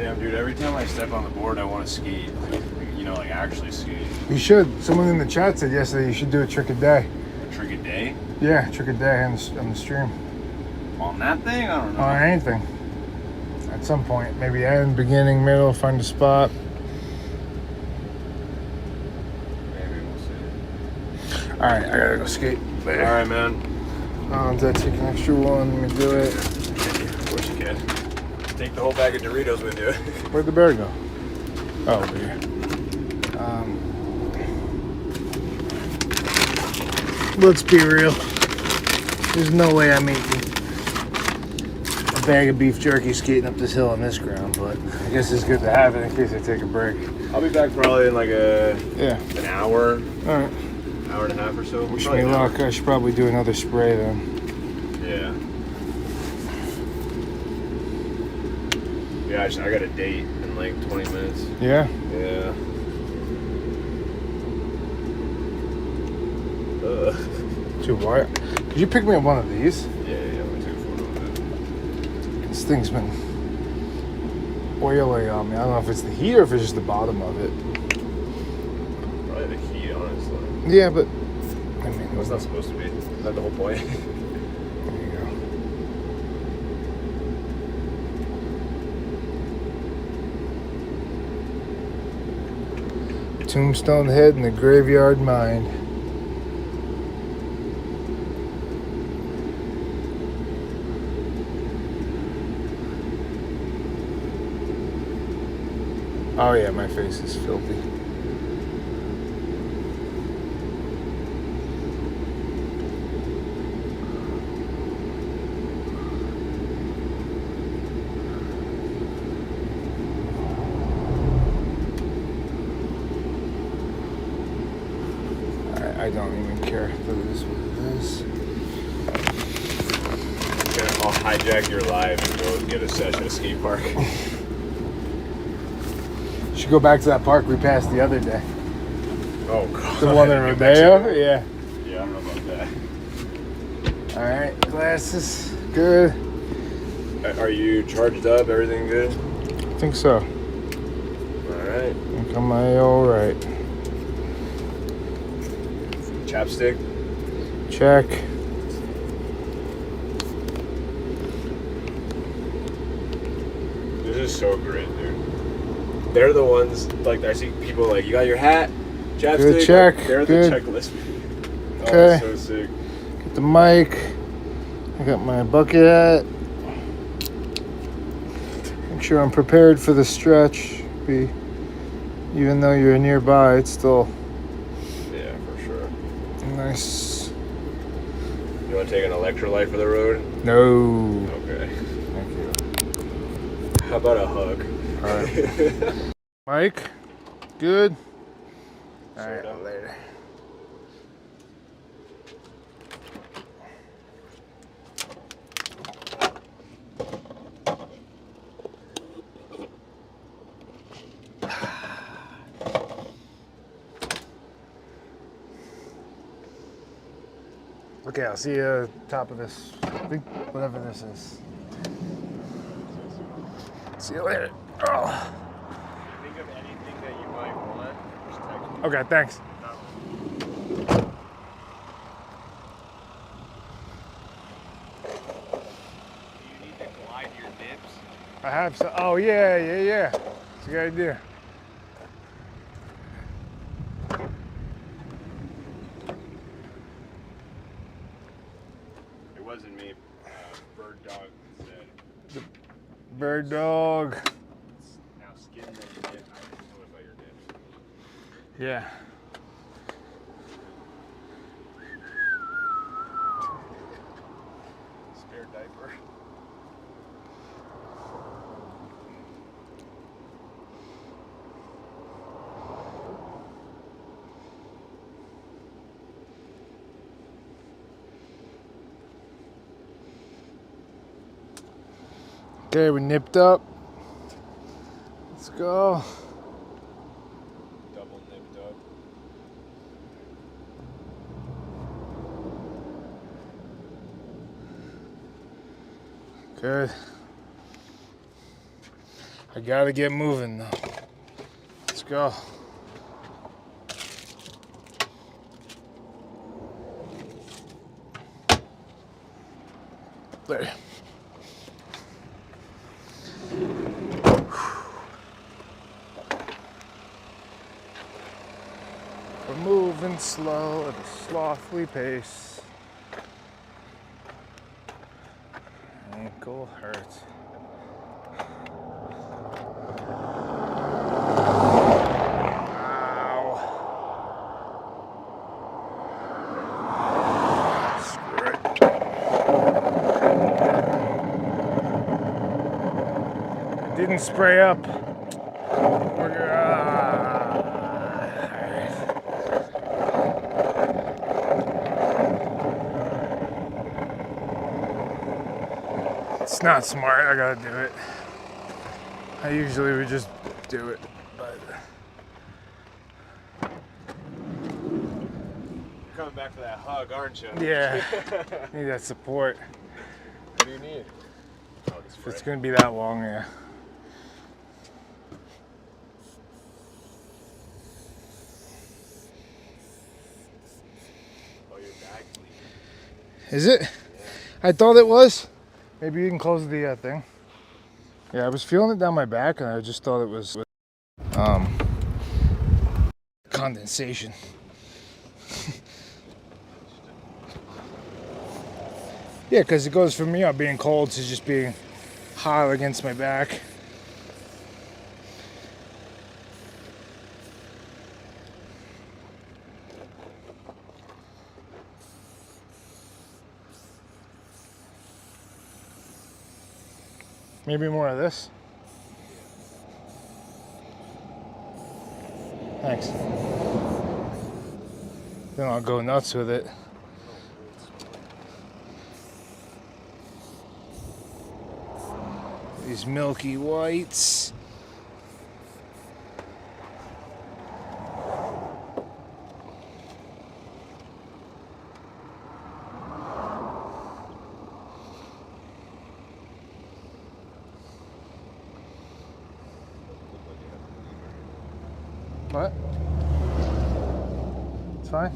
[SPEAKER 3] Damn, dude, every time I step on the board, I want to skate. You know, like actually skate.
[SPEAKER 1] You should. Someone in the chat said yesterday you should do a trick a day.
[SPEAKER 3] A trick a day?
[SPEAKER 1] Yeah, trick a day on the stream.
[SPEAKER 3] On that thing? I don't know.
[SPEAKER 1] On anything. At some point. Maybe end, beginning, middle, find a spot.
[SPEAKER 3] Maybe we'll see.
[SPEAKER 1] Alright, I gotta go skate. Later.
[SPEAKER 3] Alright, man.
[SPEAKER 1] Did I take an extra one? Let me do it.
[SPEAKER 3] Of course you can. Take the whole bag of Doritos with you.
[SPEAKER 1] Where'd the bear go? Oh, over here. Let's be real. There's no way I'm eating a bag of beef jerky skating up this hill on this ground, but I guess it's good to have it in case I take a break.
[SPEAKER 3] I'll be back probably in like
[SPEAKER 1] Yeah.
[SPEAKER 3] an hour,
[SPEAKER 1] Alright.
[SPEAKER 3] hour and a half or so.
[SPEAKER 1] Wish
[SPEAKER 3] Probably
[SPEAKER 1] me
[SPEAKER 3] an hour.
[SPEAKER 1] luck. I should probably do another spray then.
[SPEAKER 3] Yeah. Yeah, I got a date in like 20 minutes.
[SPEAKER 1] Yeah?
[SPEAKER 3] Yeah.
[SPEAKER 1] Too wide. Did you pick me up one of these?
[SPEAKER 3] Yeah, I'm gonna take a photo of it.
[SPEAKER 1] This thing's been oily on me. I don't know if it's the heat or if it's just the bottom of it.
[SPEAKER 3] Probably the heat, honestly.
[SPEAKER 1] Yeah, but I mean,
[SPEAKER 3] Well, it's not supposed to be. Is that the whole point?
[SPEAKER 1] There you go. Tombstone head and the graveyard mind. Oh yeah, my face is filthy. I don't even care if it is what it is.
[SPEAKER 3] Yeah, I'll hijack your live and go get a session at a skate park.
[SPEAKER 1] Should go back to that park we passed the other day.
[SPEAKER 3] Oh, God.
[SPEAKER 1] The one in
[SPEAKER 3] New
[SPEAKER 1] Rodeo?
[SPEAKER 3] Mexico?
[SPEAKER 1] Yeah.
[SPEAKER 3] Yeah, I don't know about that.
[SPEAKER 1] Alright, glasses. Good.
[SPEAKER 3] Are you charged up? Everything good?
[SPEAKER 1] I think so.
[SPEAKER 3] Alright.
[SPEAKER 1] I think I'm alright.
[SPEAKER 3] Chapstick?
[SPEAKER 1] Check.
[SPEAKER 3] This is so great, dude. They're the ones, like, I see people like, you got your hat, chapstick?
[SPEAKER 1] Good check.
[SPEAKER 3] Like, they're
[SPEAKER 1] Good.
[SPEAKER 3] the checklist. Oh,
[SPEAKER 1] Okay.
[SPEAKER 3] that's so sick.
[SPEAKER 1] Get the mic. I got my bucket hat. Make sure I'm prepared for the stretch. Even though you're nearby, it's still
[SPEAKER 3] Yeah, for sure.
[SPEAKER 1] nice.
[SPEAKER 3] You want to take an electrolyte for the road?
[SPEAKER 1] No.
[SPEAKER 3] Okay.
[SPEAKER 1] Thank you.
[SPEAKER 3] How about a hug?
[SPEAKER 1] Alright. Mike? Good? Alright,
[SPEAKER 3] Sorta.
[SPEAKER 1] later. Okay, I'll see you at the top of this. I think whatever this is. See you later. Oh.
[SPEAKER 3] Think of anything that you might want. Just text me.
[SPEAKER 1] Okay, thanks.
[SPEAKER 3] Do you need to glide your nips?
[SPEAKER 1] I have some. Oh, yeah. It's a good idea.
[SPEAKER 3] It wasn't me. Bird dog said.
[SPEAKER 1] Bird dog.
[SPEAKER 3] Now skin them your nip. I didn't know about your nips.
[SPEAKER 1] Yeah.
[SPEAKER 3] Spare diaper.
[SPEAKER 1] Okay, we nipped up. Let's go.
[SPEAKER 3] Double nipped up.
[SPEAKER 1] Good. I gotta get moving though. Let's go. There. We're moving slow at a slothful pace. Ankle hurts. Didn't spray up. It's not smart, I gotta do it. I usually would just do it, but.
[SPEAKER 3] You're coming back for that hug, aren't you?
[SPEAKER 1] Yeah, need that support.
[SPEAKER 3] What do you need? Oh, the
[SPEAKER 1] If it's gonna be that long, yeah.
[SPEAKER 3] Oh, your back's leaking.
[SPEAKER 1] Is it? Yeah. I thought it was. Maybe you can close the thing. Yeah, I was feeling it down my back, and I just thought it was condensation. Yeah, because it goes from me being cold to just being hot against my back. Maybe more of this. Thanks. Then I'll go nuts with it. These milky whites. What? It's fine?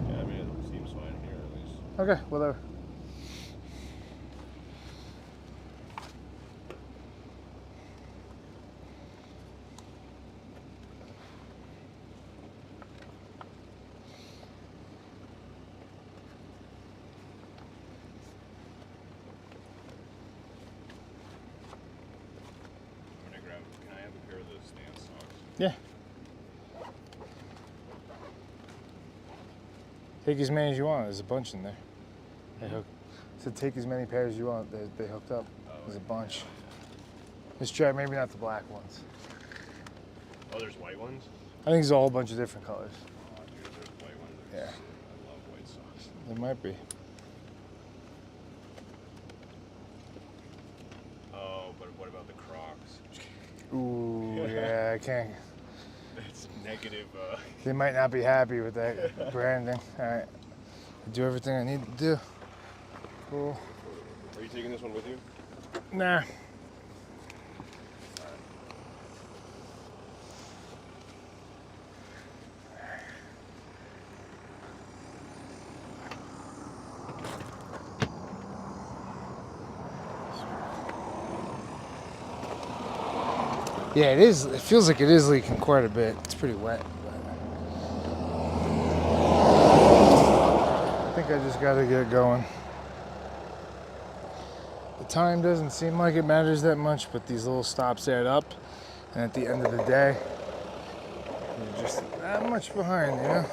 [SPEAKER 3] Yeah, I mean, it seems fine here at least.
[SPEAKER 1] Okay, whatever.
[SPEAKER 3] I'm gonna grab, can I have a pair of those stance socks?
[SPEAKER 1] Yeah. Take as many as you want. There's a bunch in there. They hook. So take as many pairs as you want. They hooked up. There's a bunch. Let's try maybe not the black ones.
[SPEAKER 3] Oh, there's white ones?
[SPEAKER 1] I think there's a whole bunch of different colors.
[SPEAKER 3] Oh, dude, there's white ones.
[SPEAKER 1] Yeah.
[SPEAKER 3] I love white socks.
[SPEAKER 1] There might be.
[SPEAKER 3] Oh, but what about the Crocs?
[SPEAKER 1] Ooh, yeah, I can't.
[SPEAKER 3] It's negative.
[SPEAKER 1] They might not be happy with that branding. All right. I do everything I need to do. Cool.
[SPEAKER 3] Are you taking this one with you?
[SPEAKER 1] Nah. Yeah, it is. It feels like it is leaking quite a bit. It's pretty wet. I think I just gotta get going. The time doesn't seem like it matters that much, but these little stops add up. And at the end of the day, you're just that much behind, you know?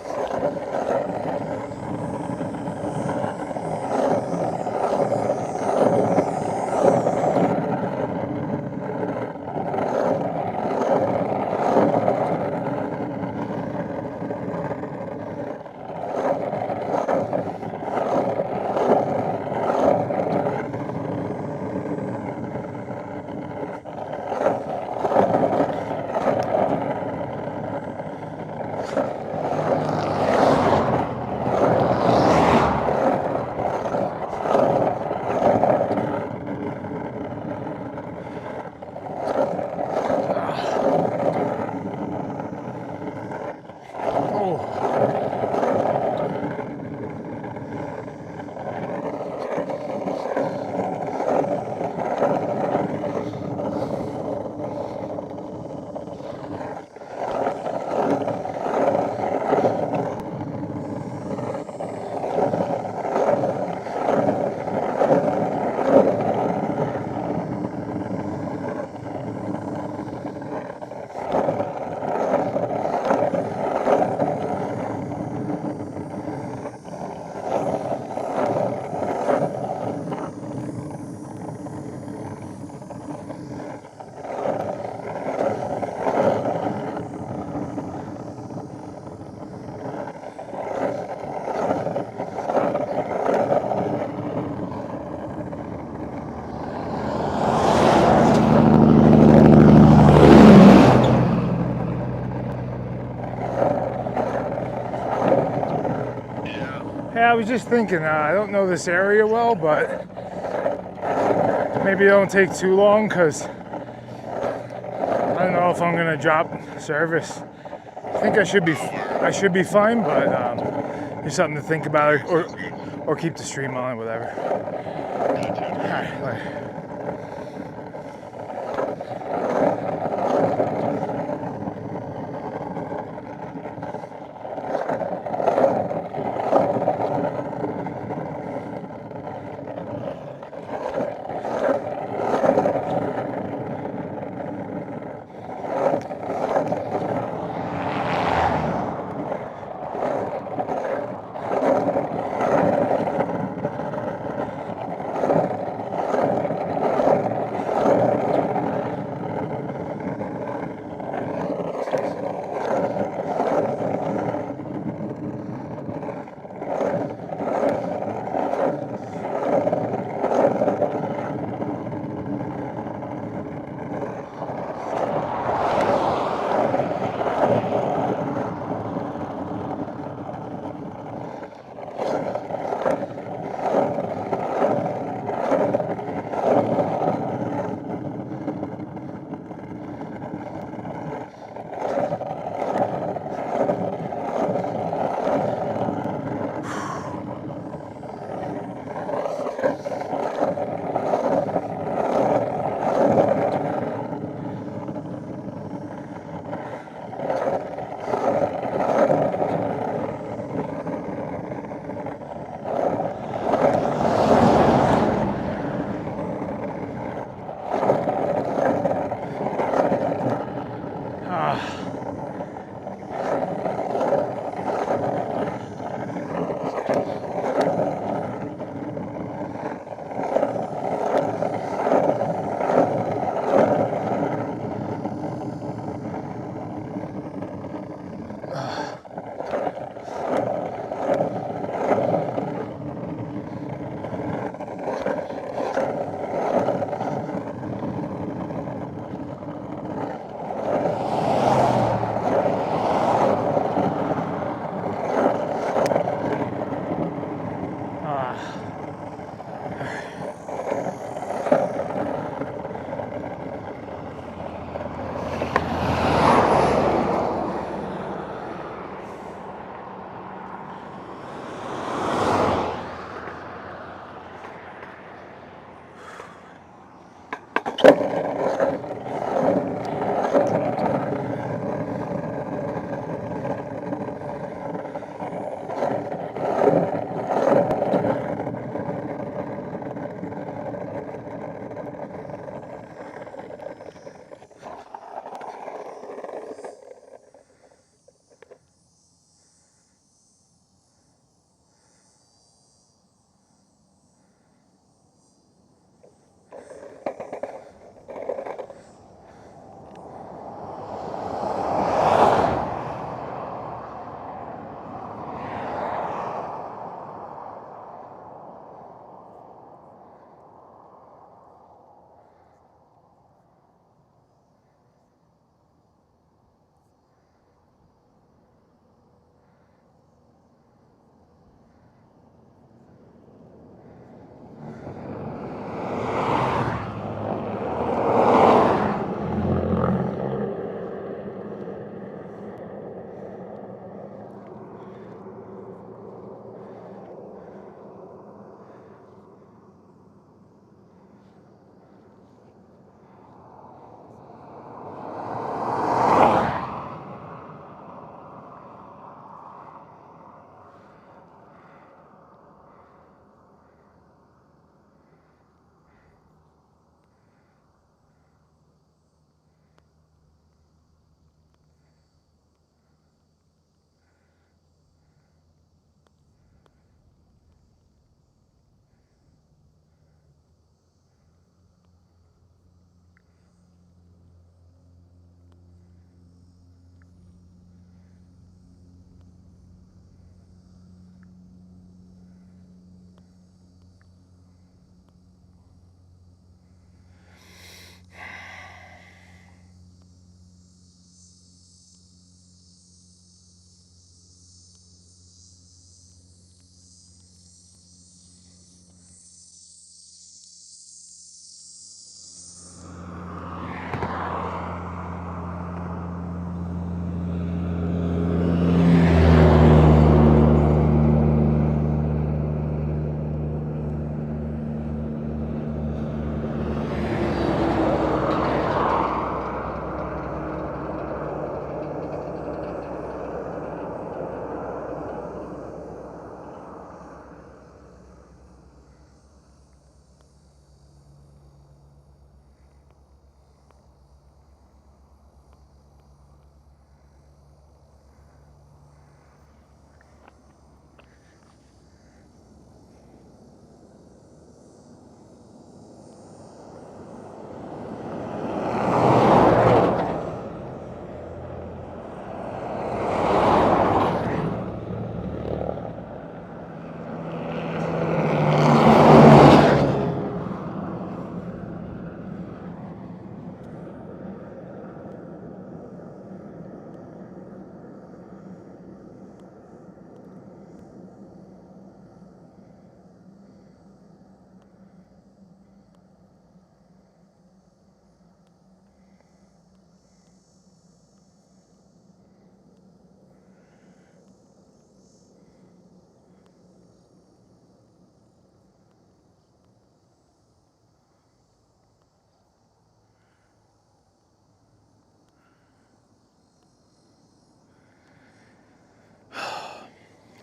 [SPEAKER 1] I was just thinking, I don't know this area well, but maybe it don't take too long because I don't know if I'm gonna drop service. I think I should be fine, but just something to think about, or keep the stream on, whatever. All right, later.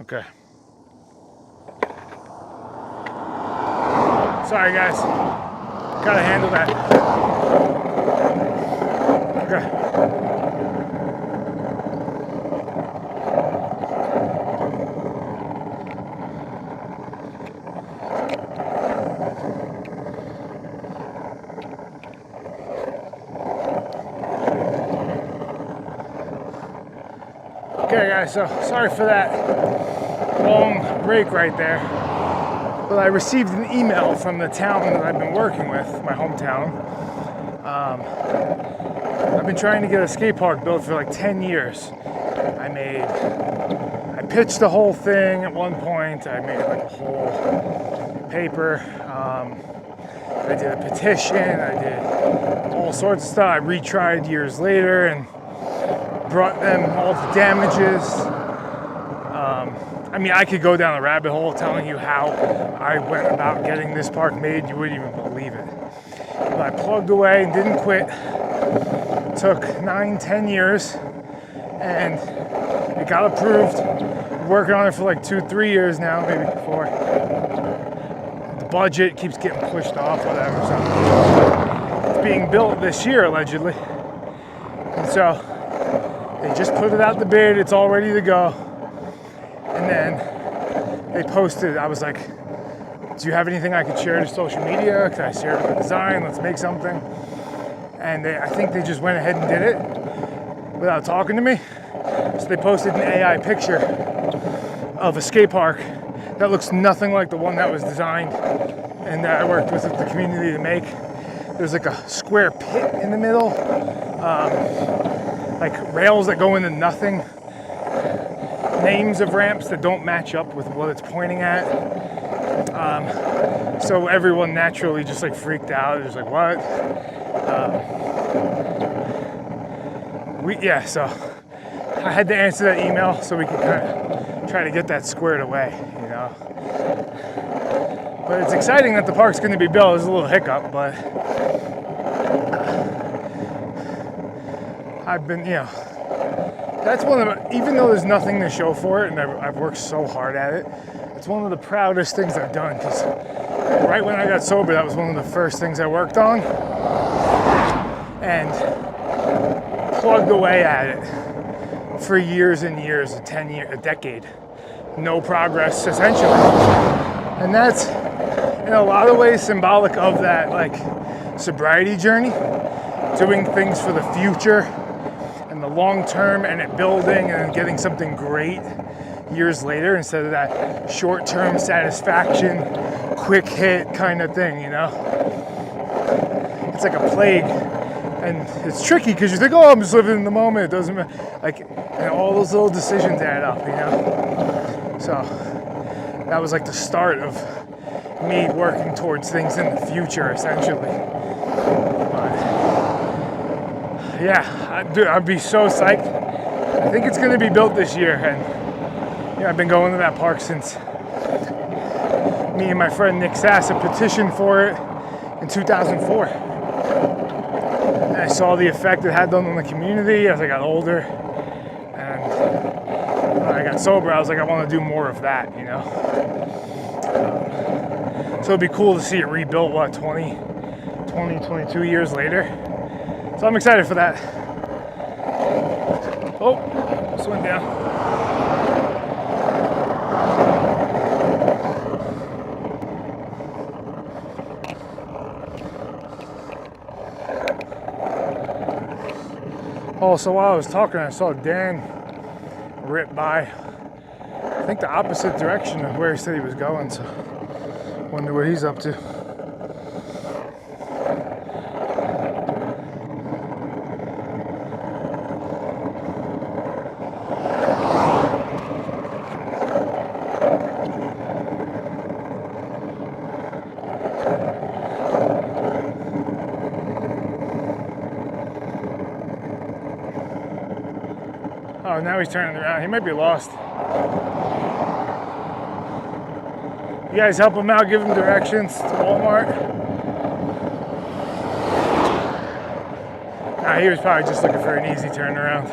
[SPEAKER 1] Okay. Sorry, guys. Gotta handle that. Okay. Okay, guys, so sorry for that long break right there. But I received an email from the town that I've been working with, my hometown. I've been trying to get a skate park built for like 10 years. I pitched the whole thing at one point. I made like a whole paper. I did a petition. I did all sorts of stuff. I retried years later and brought them all the damages. I mean, I could go down a rabbit hole telling you how I went about getting this park made. You wouldn't even believe it. But I plugged away and didn't quit. It took 9-10 years and it got approved. I'm working on it for like 2-3 years now, maybe 4. The budget keeps getting pushed off, whatever. So it's being built this year, allegedly. And so they just put it out the bid. It's all ready to go. And then they posted, I was like, do you have anything I could share to social media? Can I share the design? Let's make something. And I think they just went ahead and did it without talking to me. So they posted an AI picture of a skate park that looks nothing like the one that was designed and that I worked with the community to make. There's like a square pit in the middle, like rails that go into nothing, names of ramps that don't match up with what it's pointing at. So everyone naturally just like freaked out. It was like, what? So I had to answer that email so we could kind of try to get that squared away, you know. But it's exciting that the park's going to be built. There's a little hiccup, but I've been, that's one of the, even though there's nothing to show for it, and I've worked so hard at it, it's one of the proudest things I've done, because right when I got sober, that was one of the first things I worked on, and plugged away at it for years and years, a decade, no progress, essentially. And that's, in a lot of ways, symbolic of that, like, sobriety journey, doing things for the future, the long term, and it building and then getting something great years later instead of that short term satisfaction, quick hit kind of thing, you know? It's like a plague, and it's tricky because you think, oh, I'm just living in the moment, it doesn't matter. Like, and all those little decisions add up, you know? So that was like the start of me working towards things in the future, essentially. Yeah, I'd be so psyched. I think it's going to be built this year, and I've been going to that park since me and my friend Nick Sass petitioned for it in 2004. And I saw the effect it had on the community as I got older, and when I got sober, I was like, I want to do more of that, you know? So it'd be cool to see it rebuilt, 22 years later. So I'm excited for that. Oh, just went down. Oh, so while I was talking, I saw Dan rip by, I think the opposite direction of where he said he was going, so wonder what he's up to. Oh, now he's turning around. He might be lost. You guys help him out, give him directions to Walmart. Nah, he was probably just looking for an easy turnaround.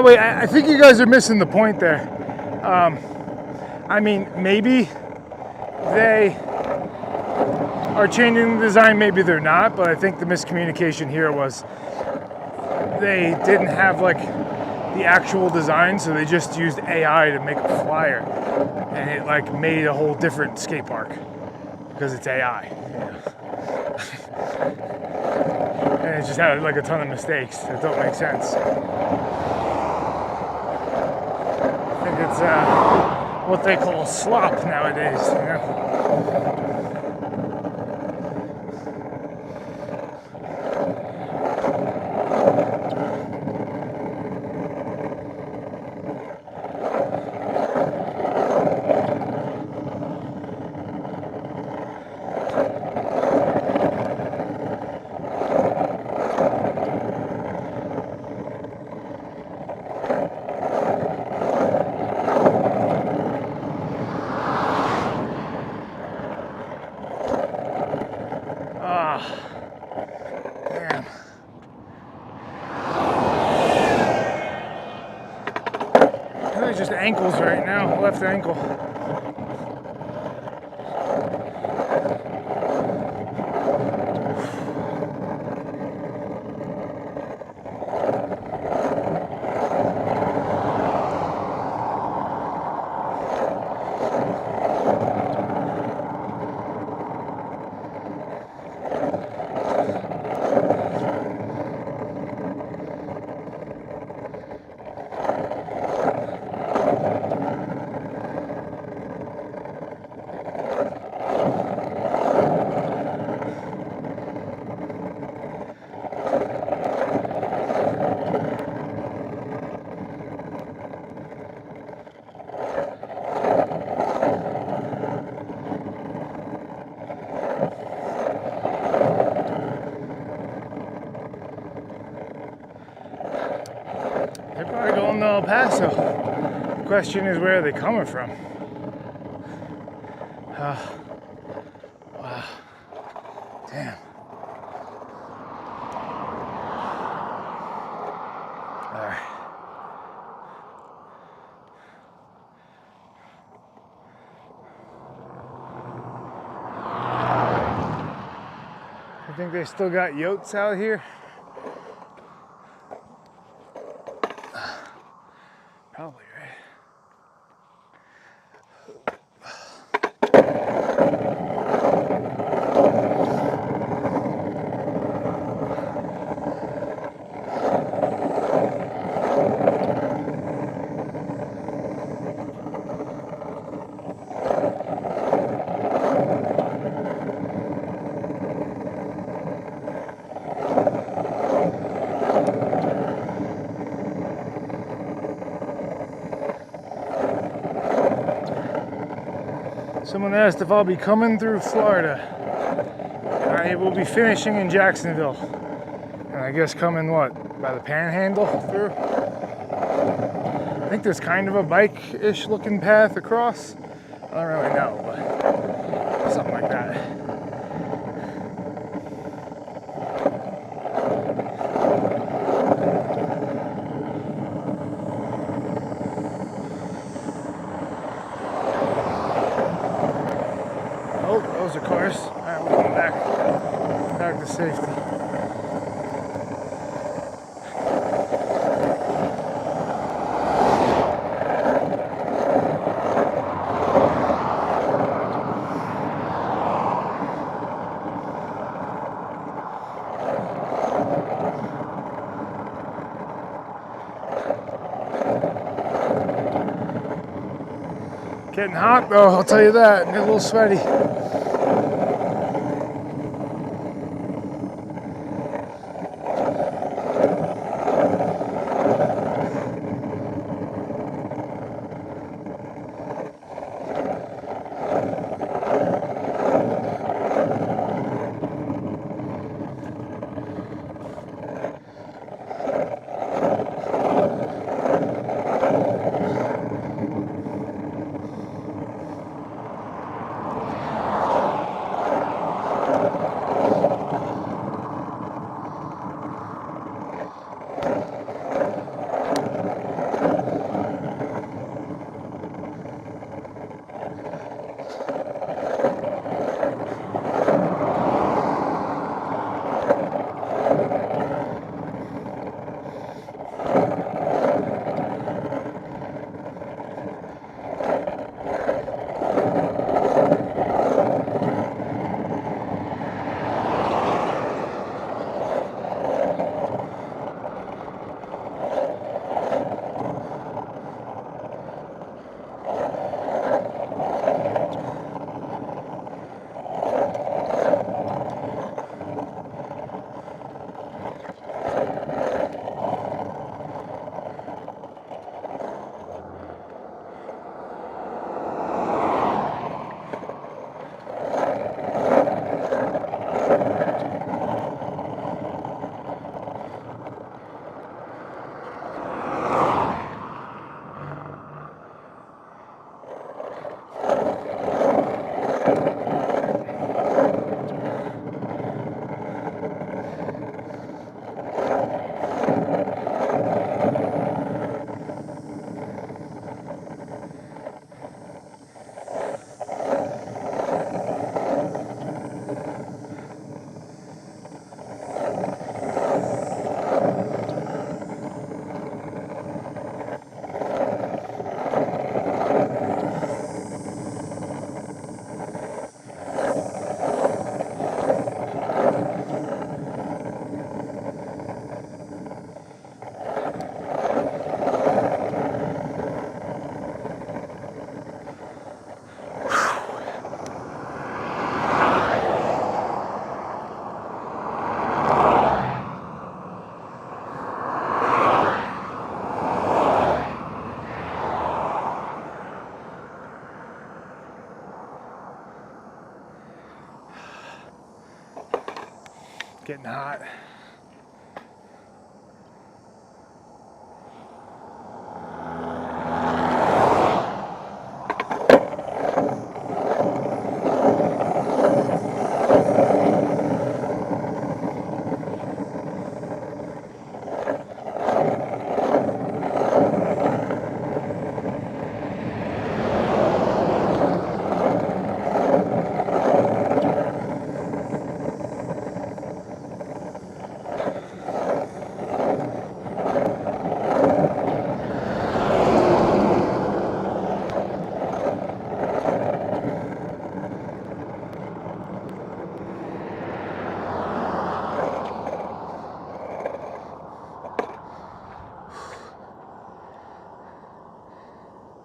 [SPEAKER 1] wait, I think you guys are missing the point there. I mean, maybe they are changing the design, maybe they're not, but I think the miscommunication here was they didn't have like the actual design, so they just used AI to make a flyer, and it like made a whole different skate park because it's AI. And it just had like a ton of mistakes that don't make sense. I think it's what they call slop nowadays, you know? Damn. Really just ankles right now, left ankle. They're probably going to El Paso. The question is, where are they coming from? Wow. Damn. All right. I think they still got yotes out here. Probably, right? Someone asked if I'll be coming through Florida. I will be finishing in Jacksonville. And I guess coming what? By the Panhandle through? I think there's kind of a bike-ish looking path across. I don't really know, but something like that. Oh, those are cars. All right, we're going back to safety. Getting hot though, I'll tell you that. Get a little sweaty. Getting hot.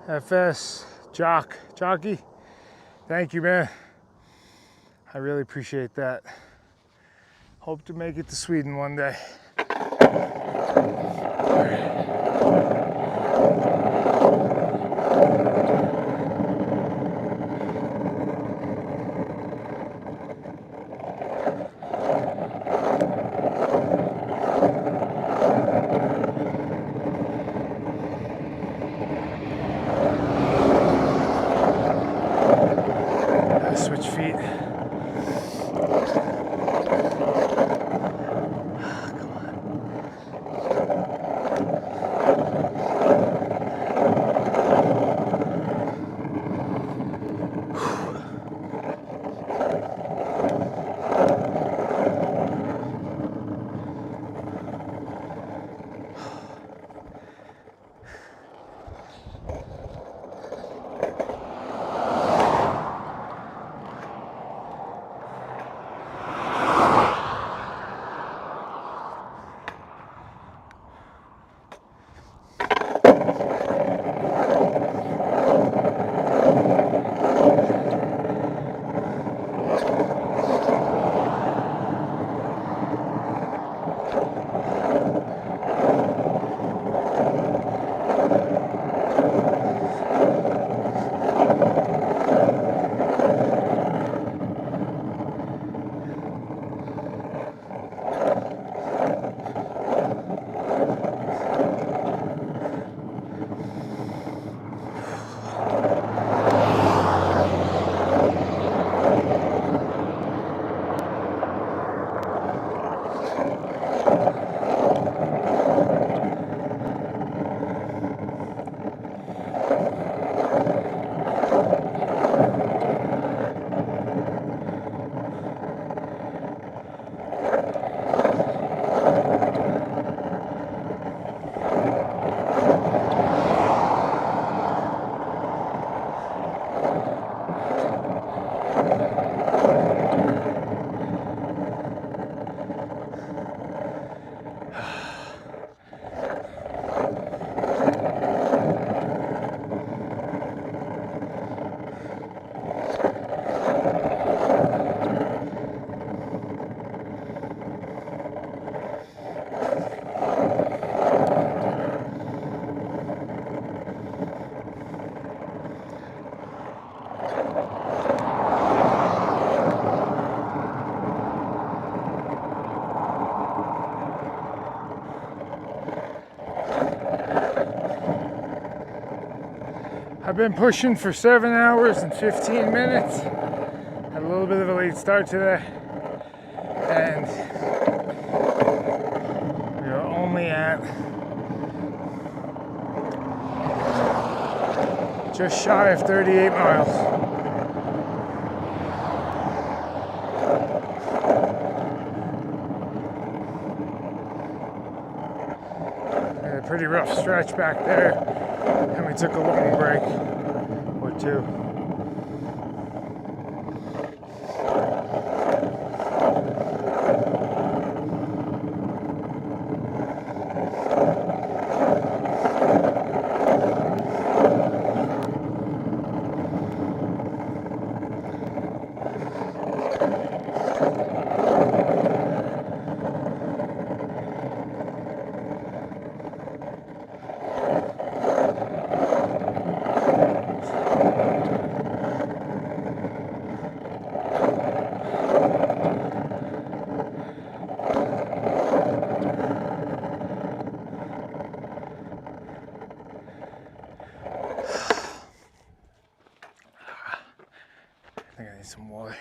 [SPEAKER 1] FS, Jockey, thank you, man. I really appreciate that. Hope to make it to Sweden one day. Switch feet. I've been pushing for 7 hours and 15 minutes. Had a little bit of a late start today. And we are only at just shy of 38 miles. A pretty rough stretch back there, and we took a long break or two. think I need some water.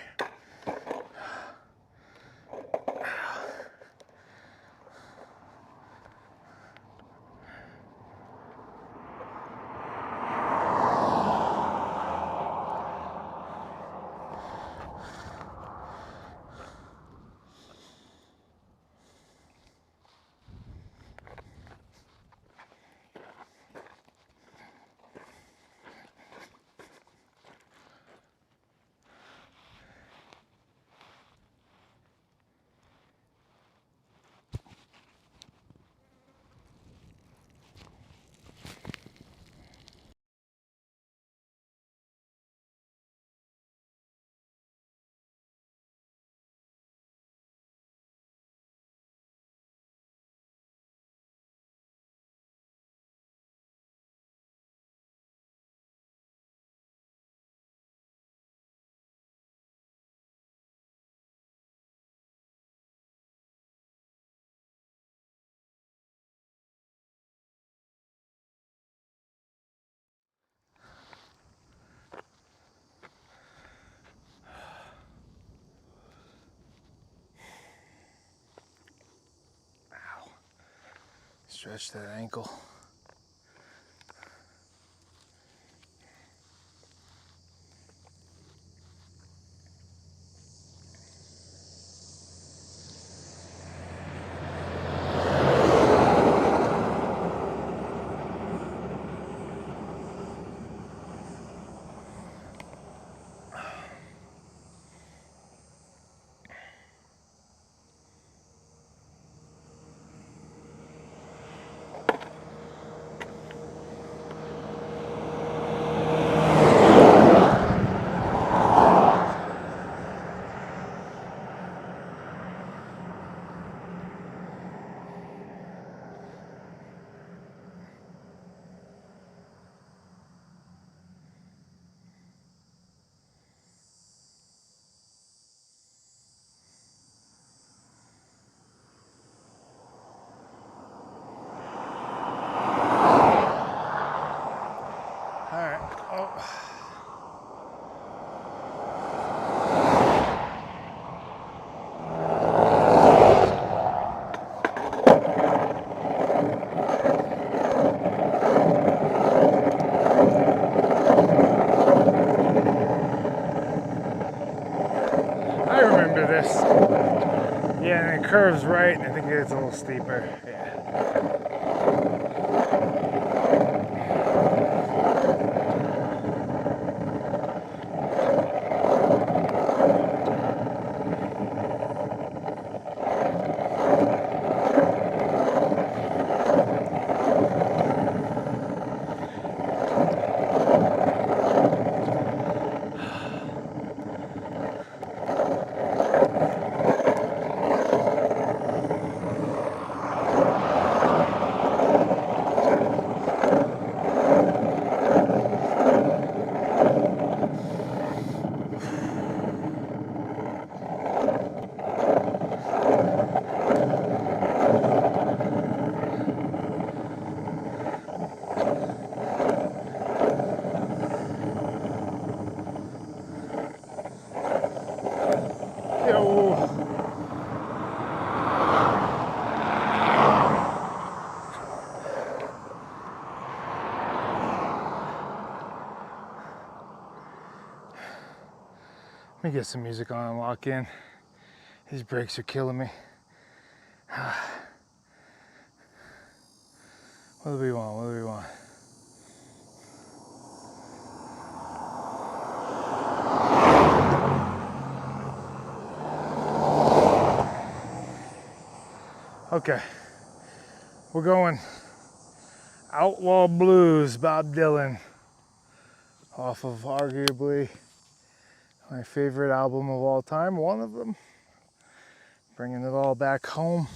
[SPEAKER 1] Stretch that ankle. I remember this. Yeah, and it curves right, and I think it's a little steeper. Yeah. Let me get some music on and lock in. These brakes are killing me. What do we want? What do we want? Okay, we're going Outlaw Blues, Bob Dylan, off of arguably my favorite album of all time, one of them. Bringing it all back home.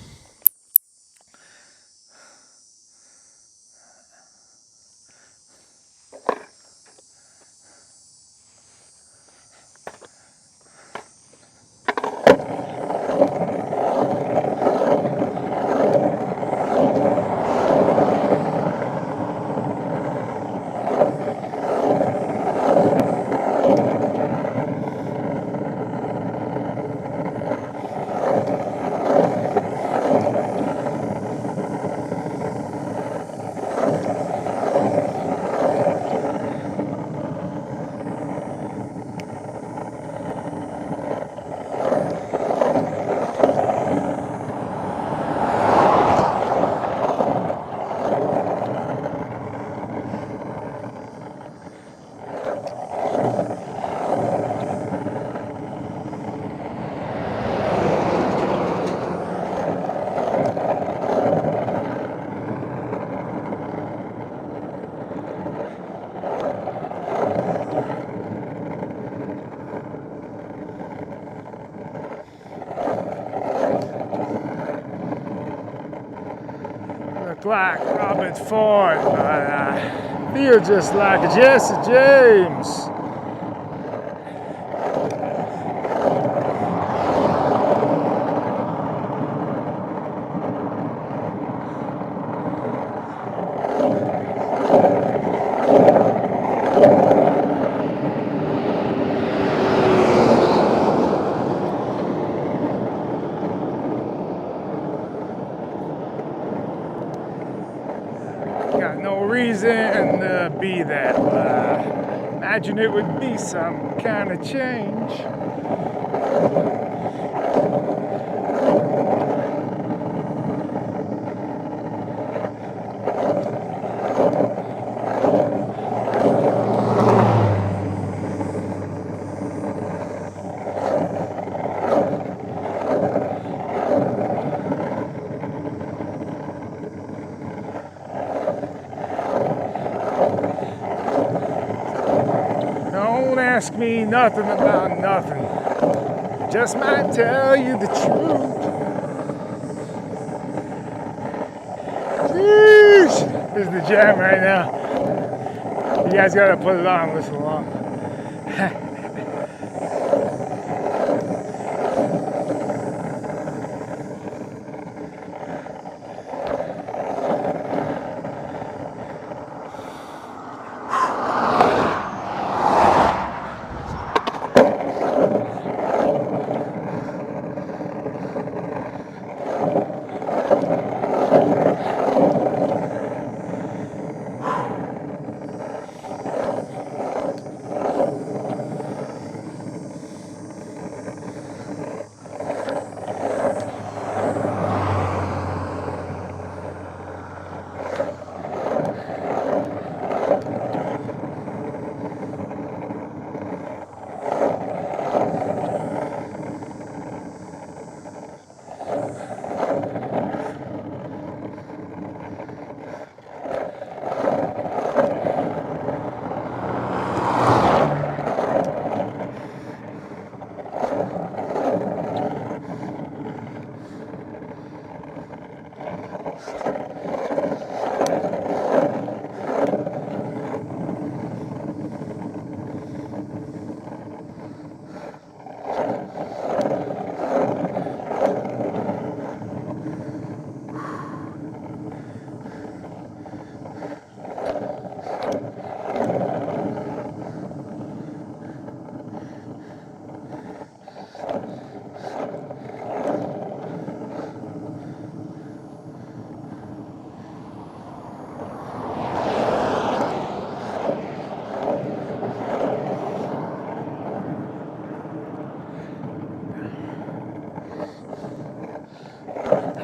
[SPEAKER 1] look like Robert Ford, but I feel just like Jesse James. Got no reason to be that, but imagine it would be some kind of change. Don't ask me nothing about nothing. Just might tell you the truth. Sheesh. This is the jam right now. You guys gotta put it on and listen along.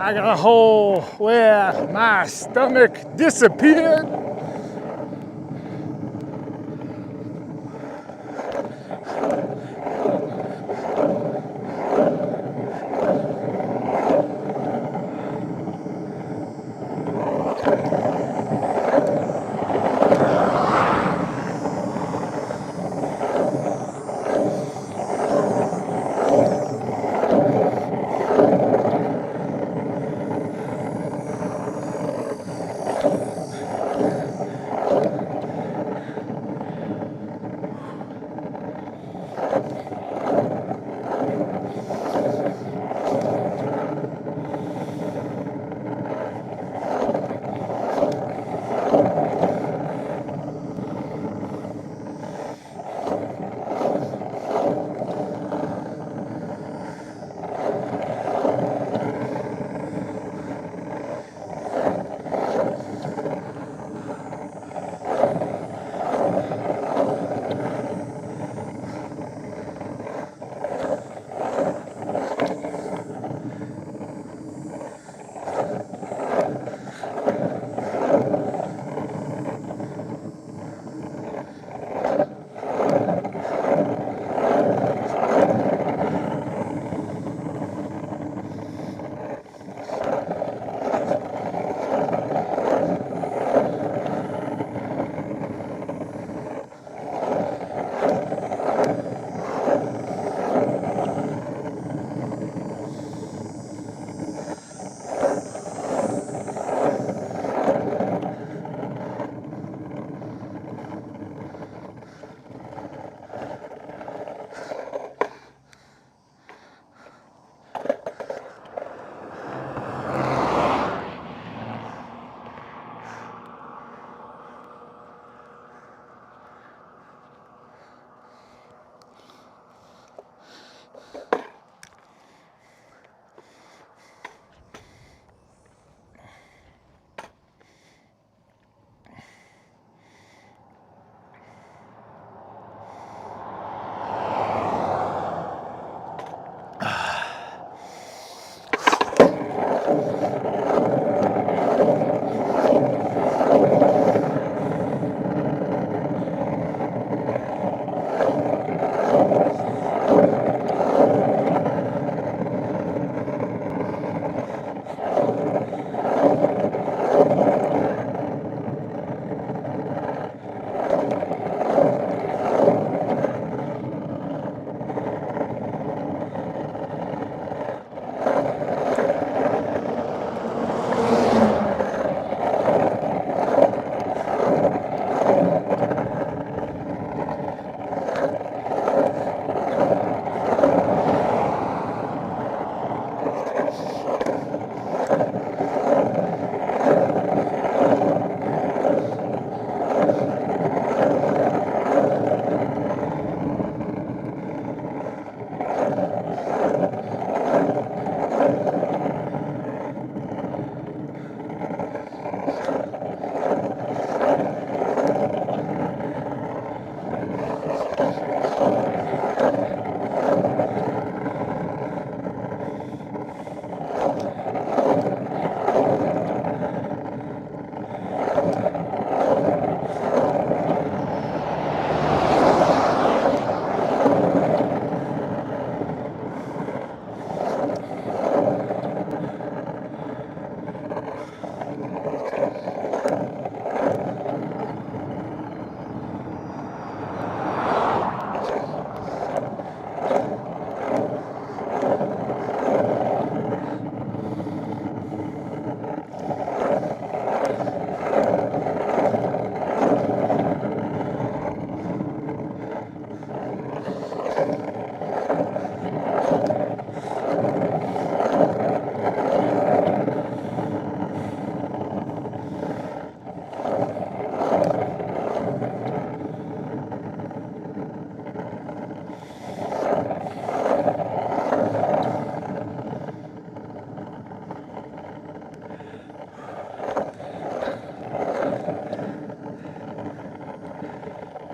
[SPEAKER 1] I got a hole where my stomach disappeared.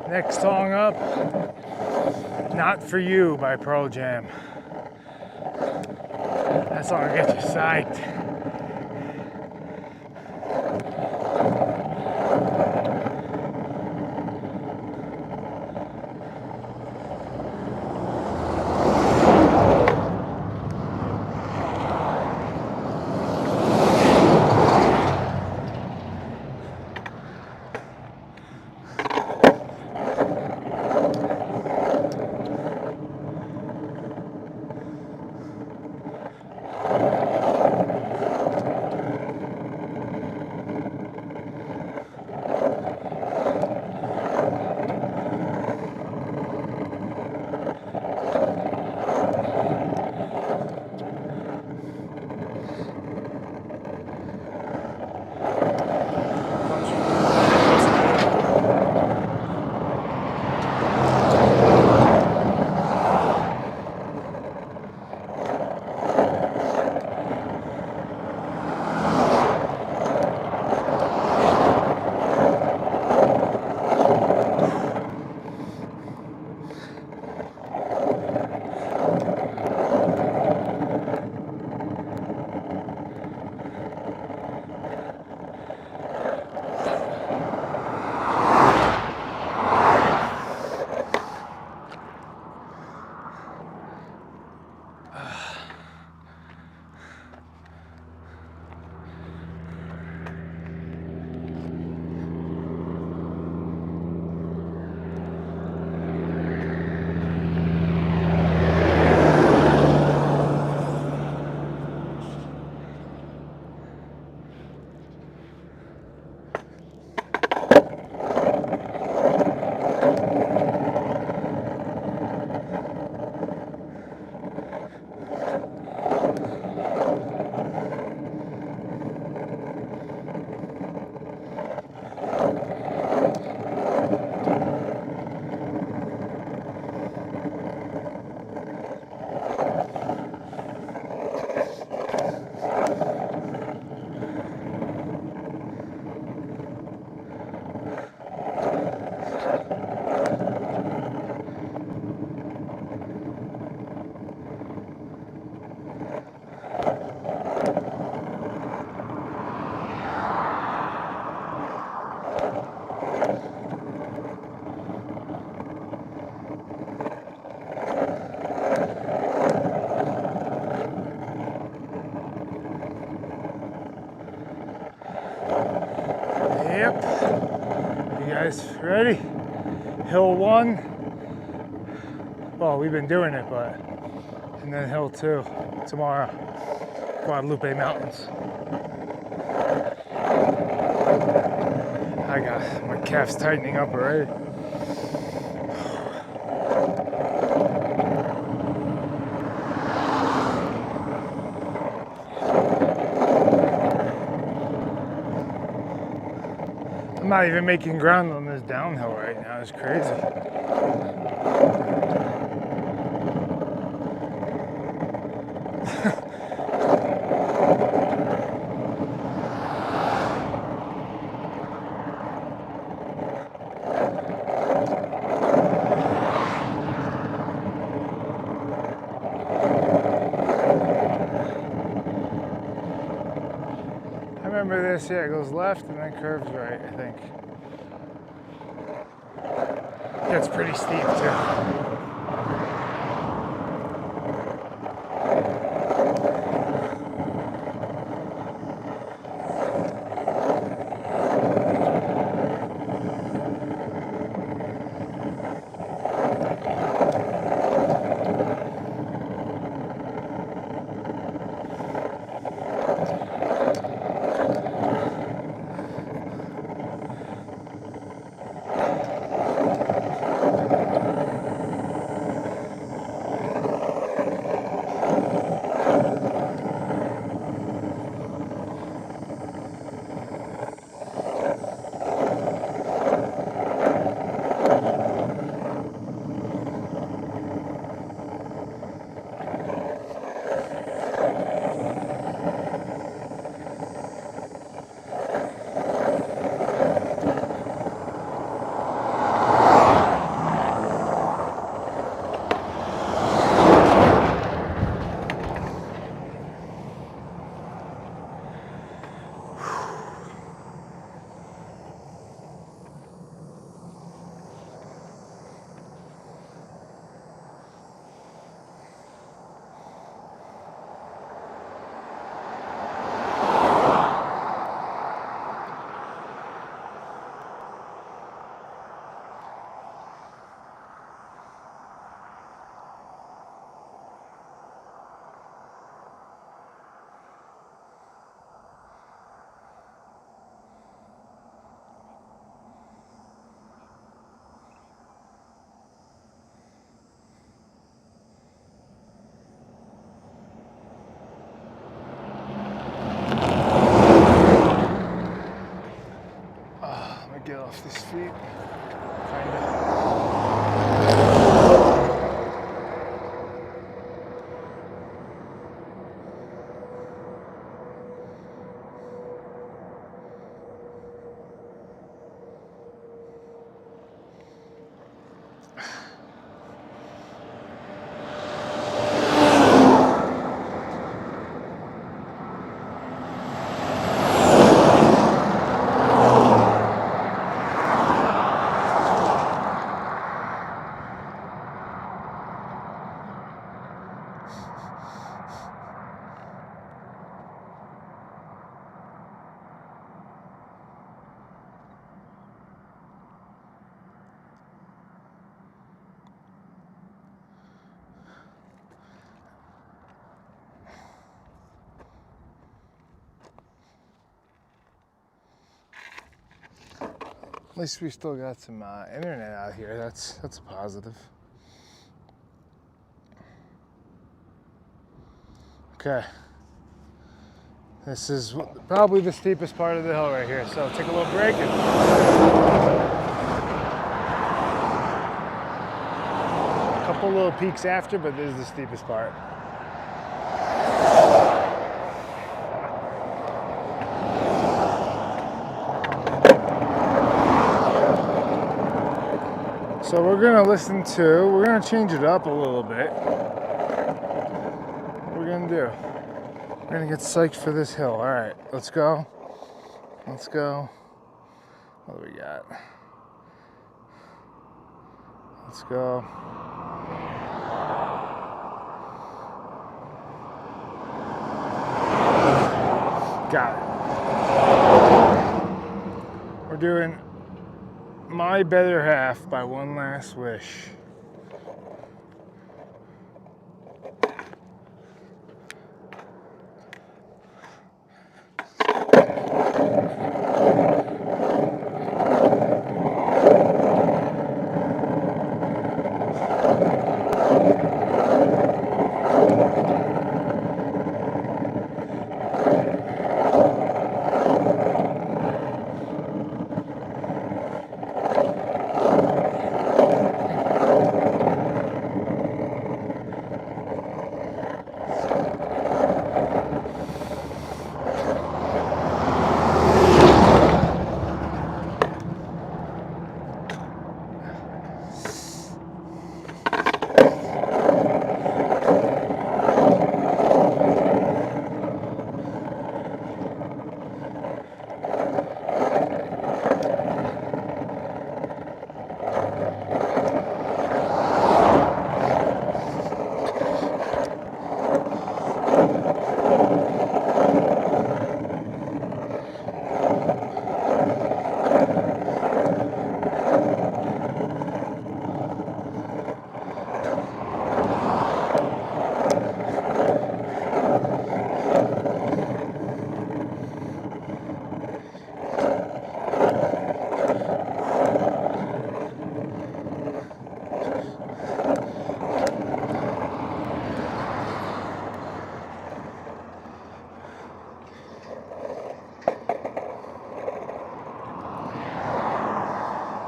[SPEAKER 1] Next song up, Not For You by Pearl Jam. That song will get you psyched. Yep. You guys ready? Hill 1. Well, we've been doing it, but. And then Hill 2 tomorrow. Guadalupe Mountains. I got my calf's tightening up already. I'm not even making ground on this downhill right now. It's crazy. I remember this, yeah, it goes left and then curves right, I think. Gets pretty steep too. At least we still got some internet out here. That's a positive. Okay. This is probably the steepest part of the hill right here. So take a little break. And a couple little peaks after, but this is the steepest part. So we're gonna change it up a little bit. What we're gonna do, we're gonna get psyched for this hill. All right, let's go. Let's go. What do we got? Let's go. Got it. We're doing My Better Half by One Last Wish.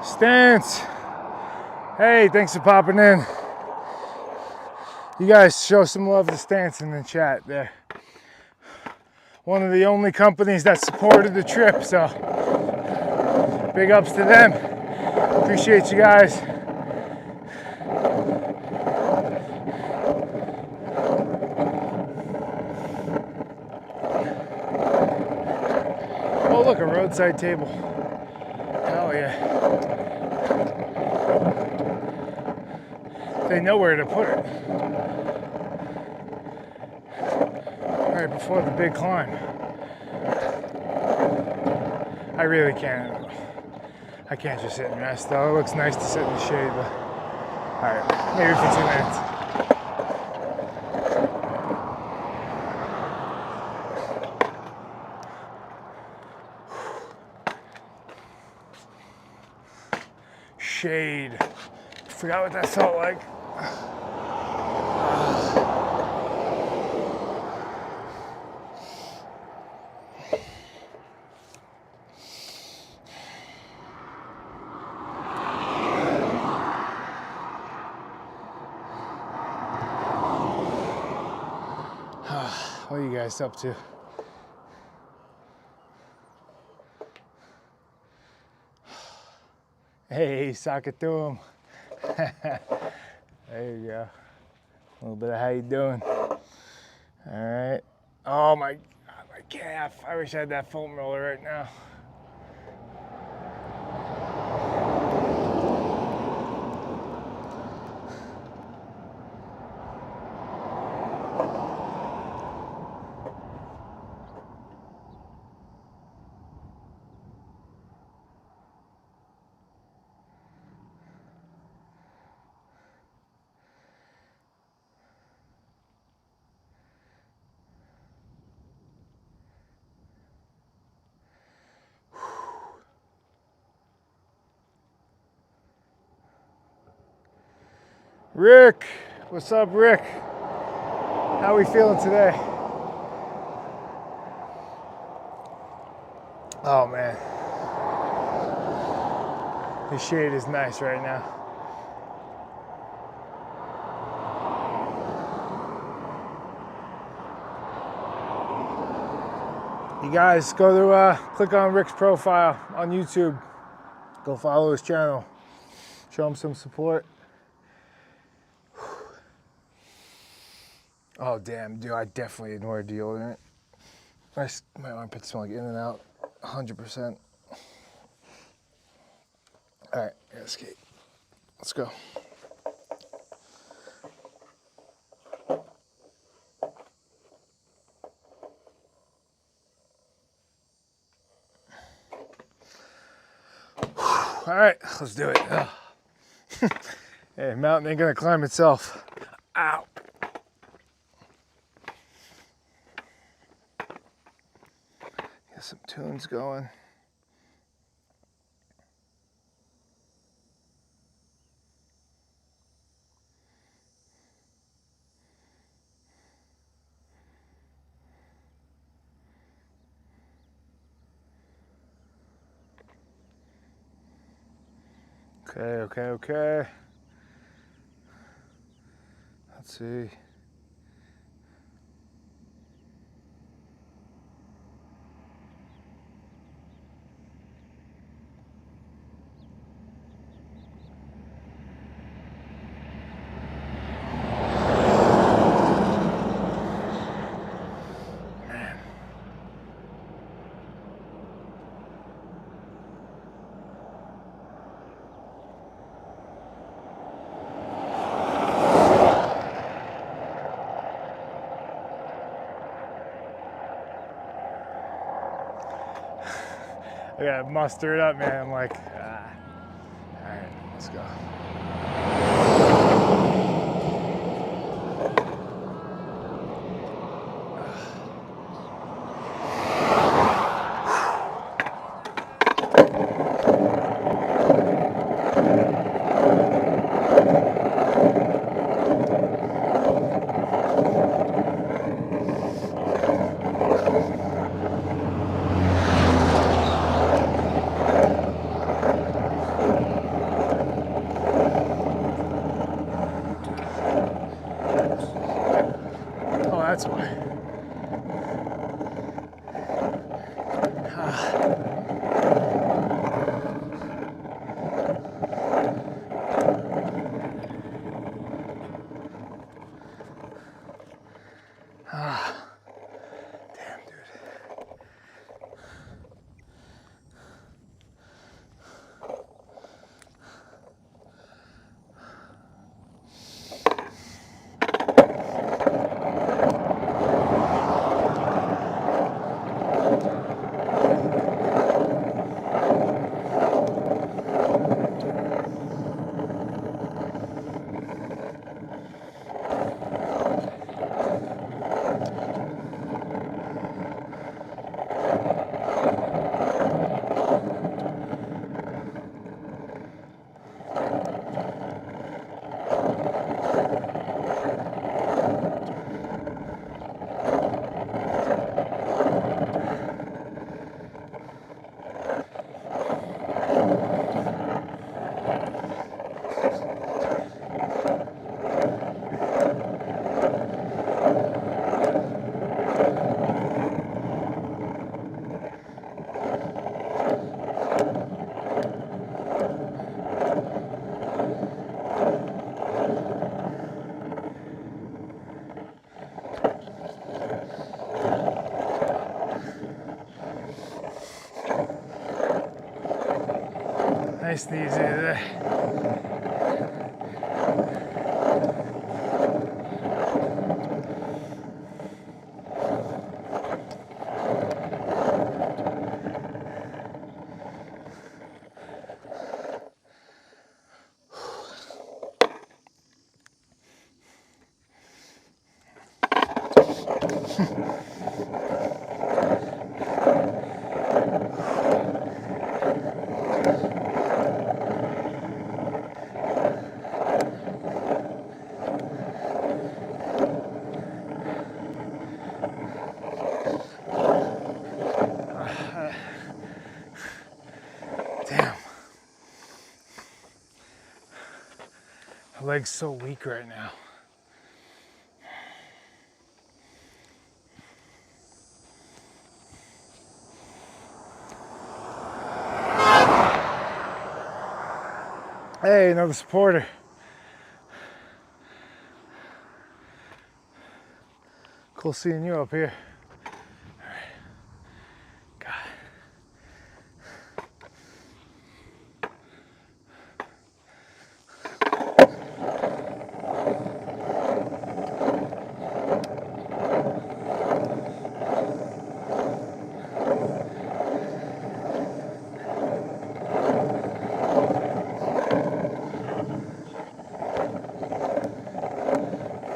[SPEAKER 1] Stance. Hey, thanks for popping in. You guys show some love to Stance in the chat there. One of the only companies that supported the trip, so big ups to them. Appreciate you guys. Oh, look, a roadside table. Hell yeah. They know where to put it. Right before the big climb. I really can't. I can't just sit and rest though. It looks nice to sit in the shade, but alright, maybe for 2 minutes. Shade. Forgot what that felt like. What are you guys up to? Hey, sock it to him. There you go. A little bit of how you doing. All right. Oh my calf. I wish I had that foam roller right now. Rick, what's up, Rick? How we feeling today? Oh man, the shade is nice right now. You guys go to click on Rick's profile on YouTube. Go follow his channel. Show him some support. Oh damn, dude, I definitely ignored deodorant. My armpits smell like In-N-Out, 100%. All right, I gotta skate. Let's go. All right, let's do it. Hey, mountain ain't gonna climb itself. Ow. Get some tunes going. Okay. Let's see. I gotta muster it up, man. I'm like, all right, let's go. Oh, that's why. Damn, dude. Nice and easy today. My leg's so weak right now. Hey, another supporter. Cool seeing you up here. All right. God.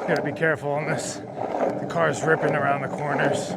[SPEAKER 1] Gotta be careful on this. The car's ripping around the corners.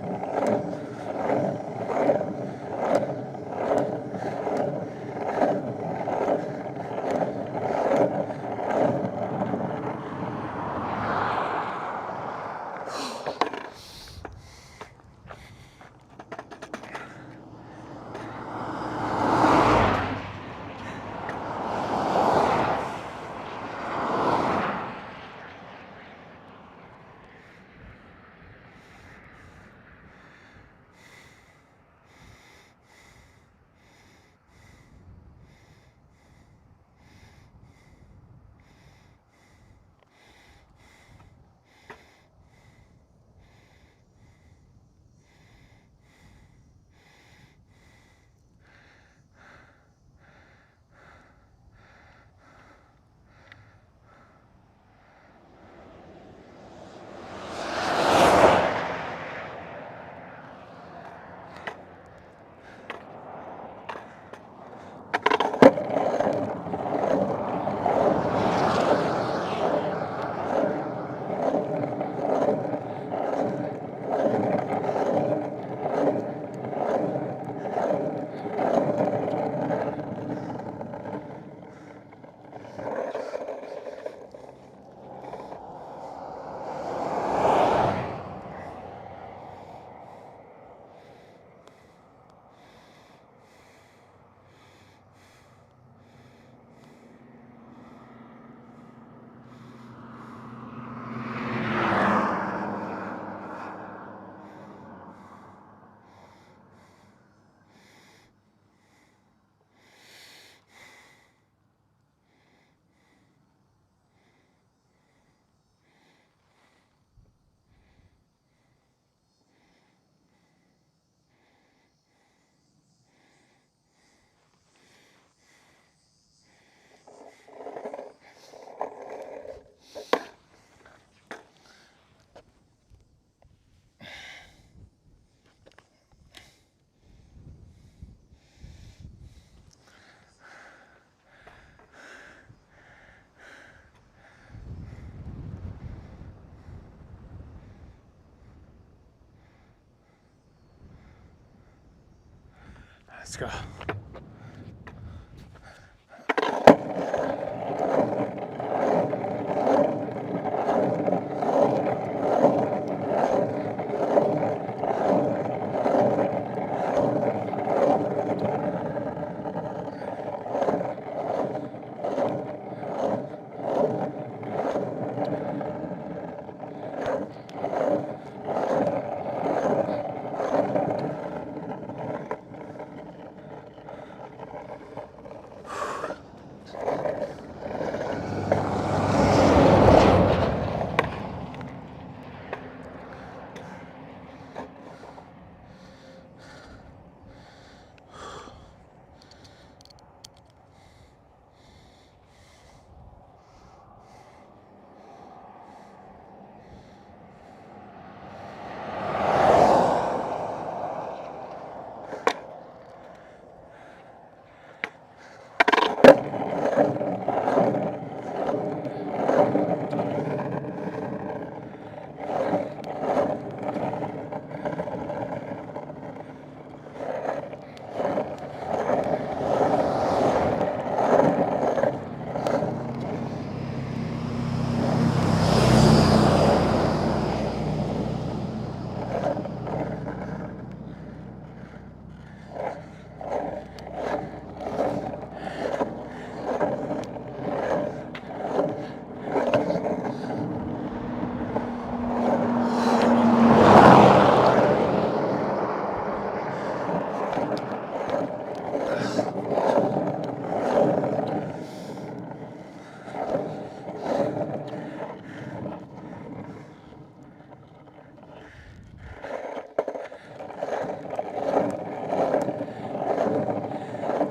[SPEAKER 1] Let's go.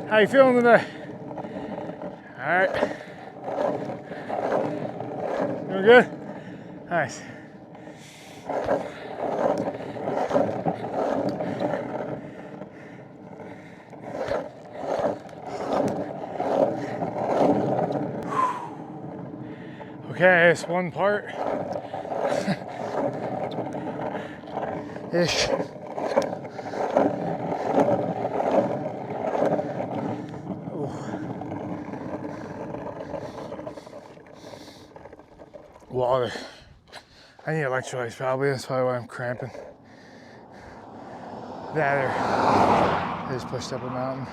[SPEAKER 1] How you feeling today? All right. Doing good? Nice. Okay, it's one part. Ish. Water. I need electrolytes probably, that's probably why I'm cramping. That or I just pushed up a mountain.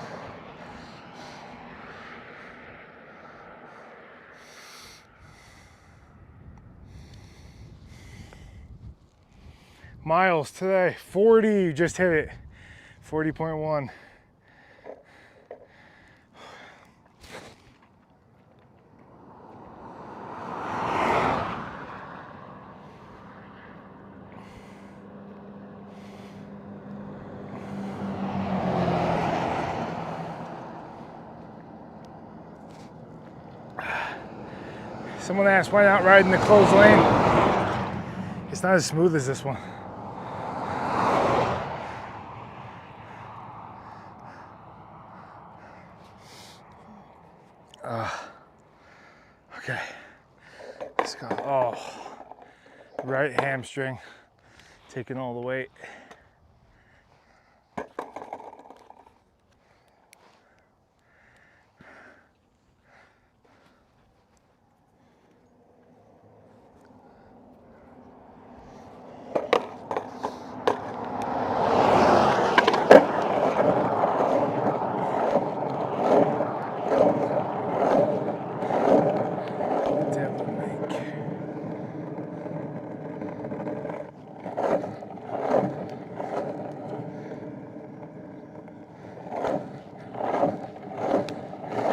[SPEAKER 1] Miles today, 40, just hit it, 40.1. Someone asked why not ride in the closed lane. It's not as smooth as this one. Okay, let's go. Oh, right hamstring, taking all the weight.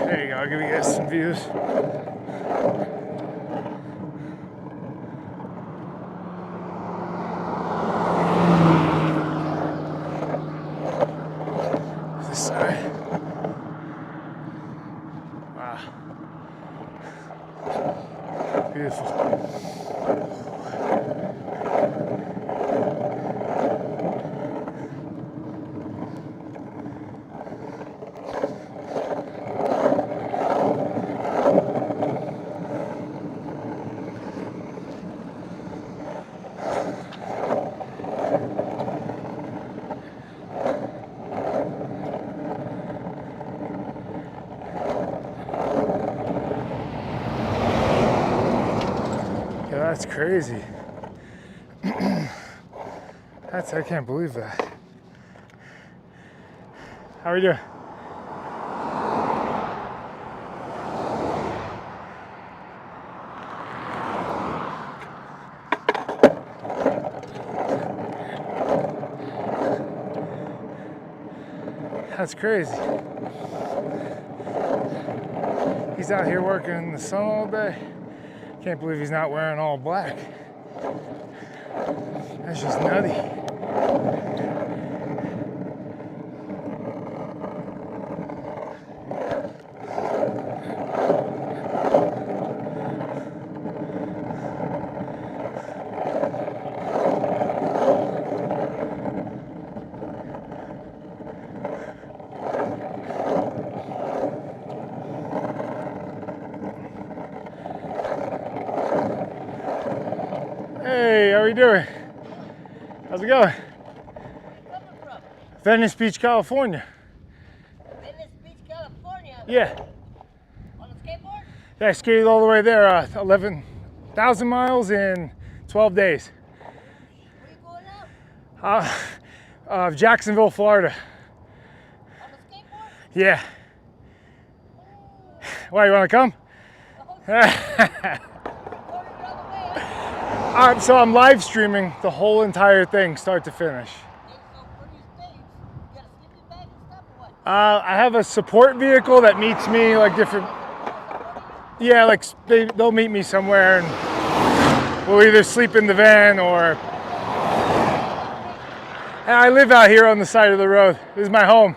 [SPEAKER 1] There you go, I'll give you guys some views. This side. Wow. Beautiful. That's crazy. I can't believe that. How are you doing? That's crazy. He's out here working in the sun all day. Can't believe he's not wearing all black. That's just nutty. Hey, how are you doing? How's it going?
[SPEAKER 2] Coming from?
[SPEAKER 1] Venice Beach, California.
[SPEAKER 2] Venice Beach, California.
[SPEAKER 1] Yeah.
[SPEAKER 2] On a skateboard?
[SPEAKER 1] Yeah, I skated all the way there, 11,000 miles in 12 days.
[SPEAKER 2] Where you going now?
[SPEAKER 1] Jacksonville, Florida.
[SPEAKER 2] On a skateboard?
[SPEAKER 1] Yeah. Why, you want to come? So I'm live streaming the whole entire thing, start to finish.
[SPEAKER 2] So where do you stay? You got a sleeping bag and stuff or what?
[SPEAKER 1] I have a support vehicle that meets me like different. Yeah, like they'll meet me somewhere and we'll either sleep in the van or. And I live out here on the side of the road. This is my home.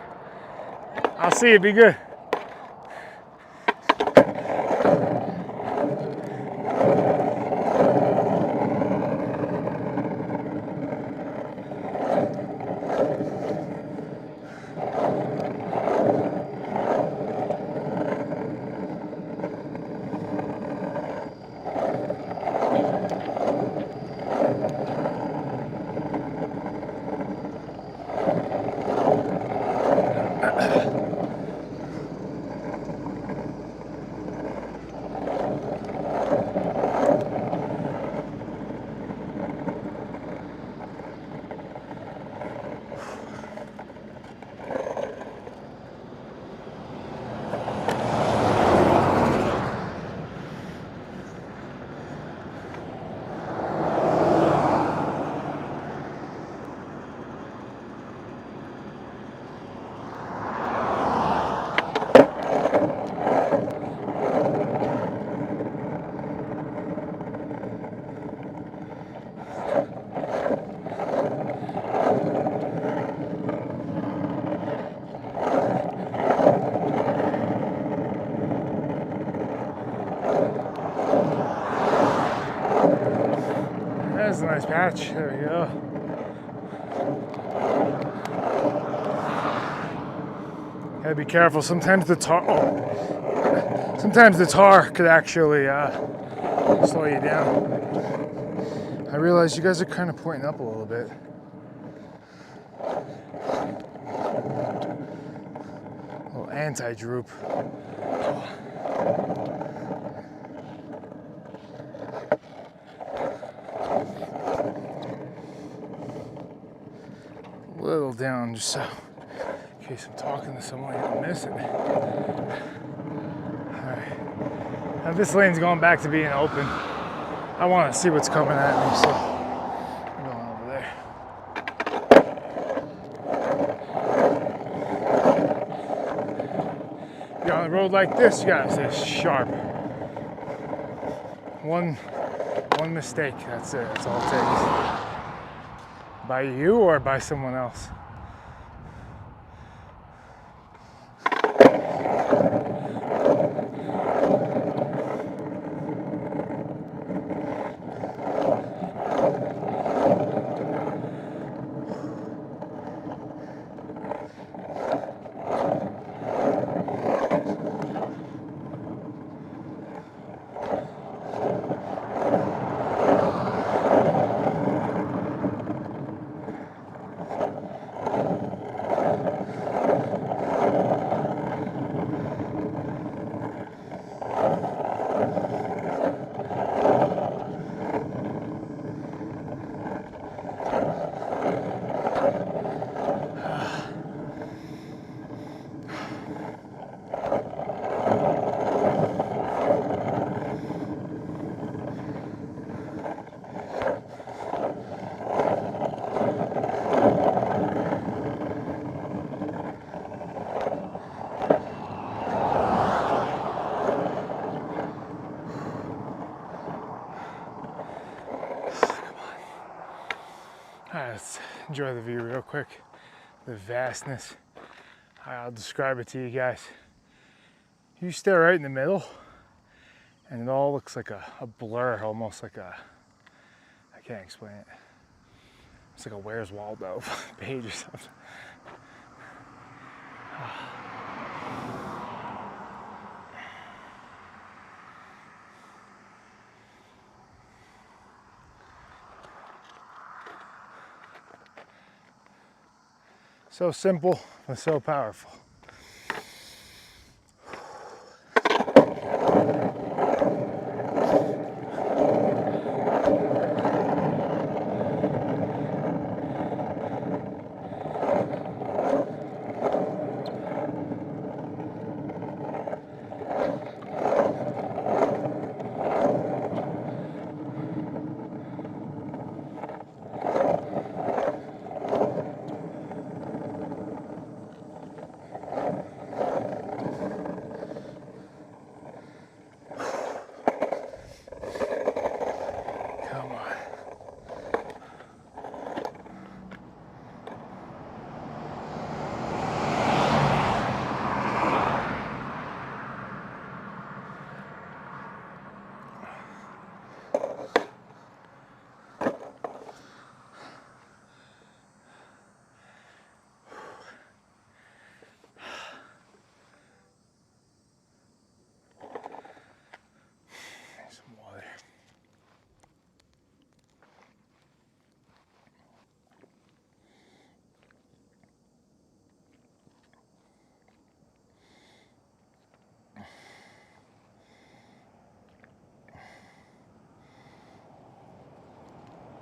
[SPEAKER 1] I'll see you. Be good. That's a nice patch. There we go. Gotta be careful. Sometimes the tar could actually slow you down. I realize you guys are kind of pointing up a little bit. A little anti-droop. A little down just so in case I'm talking to someone, you don't miss it. All right. Now this lane's going back to being open. I want to see what's coming at me, so I'm going over there. You're on a road like this, you gotta stay sharp. One mistake, that's it. That's all it takes. By you or by someone else? Alright, let's enjoy the view real quick. The vastness. I'll describe it to you guys. You stare right in the middle and it all looks like a blur, almost like a, I can't explain it. It's like a Where's Waldo page or something. So simple, but so powerful.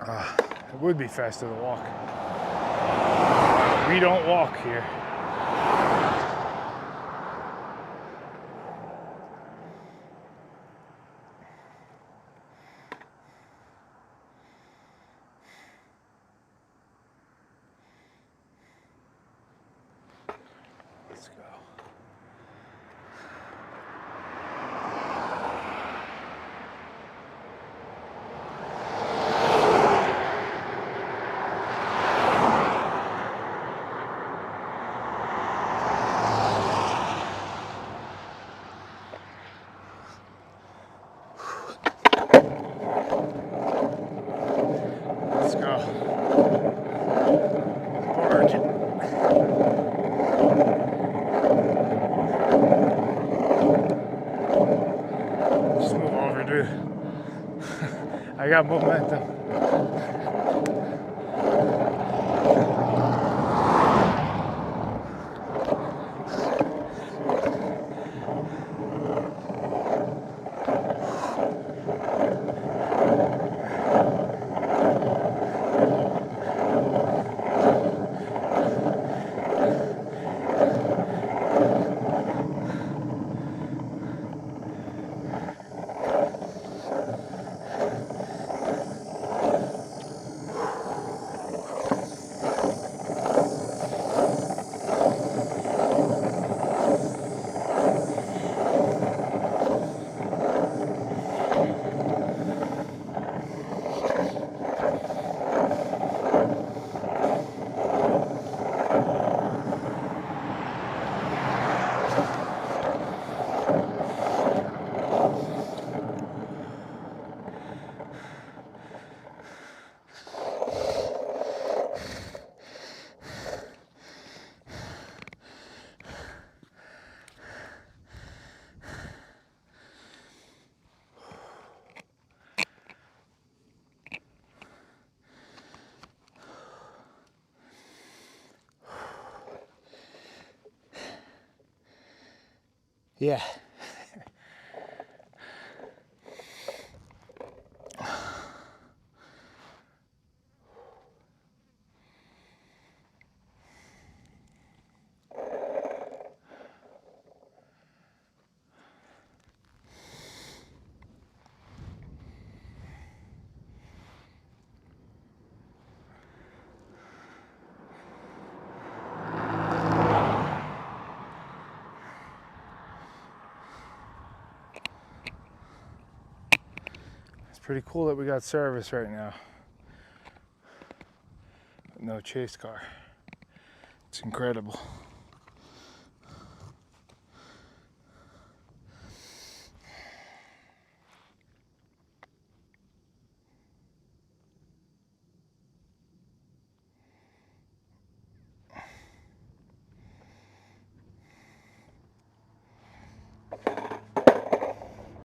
[SPEAKER 1] It would be faster to walk. We don't walk here. Let's go. Let's go. Bargain. Just move over, dude. I got momentum. Yeah. It's pretty cool that we got service right now. No chase car. It's incredible.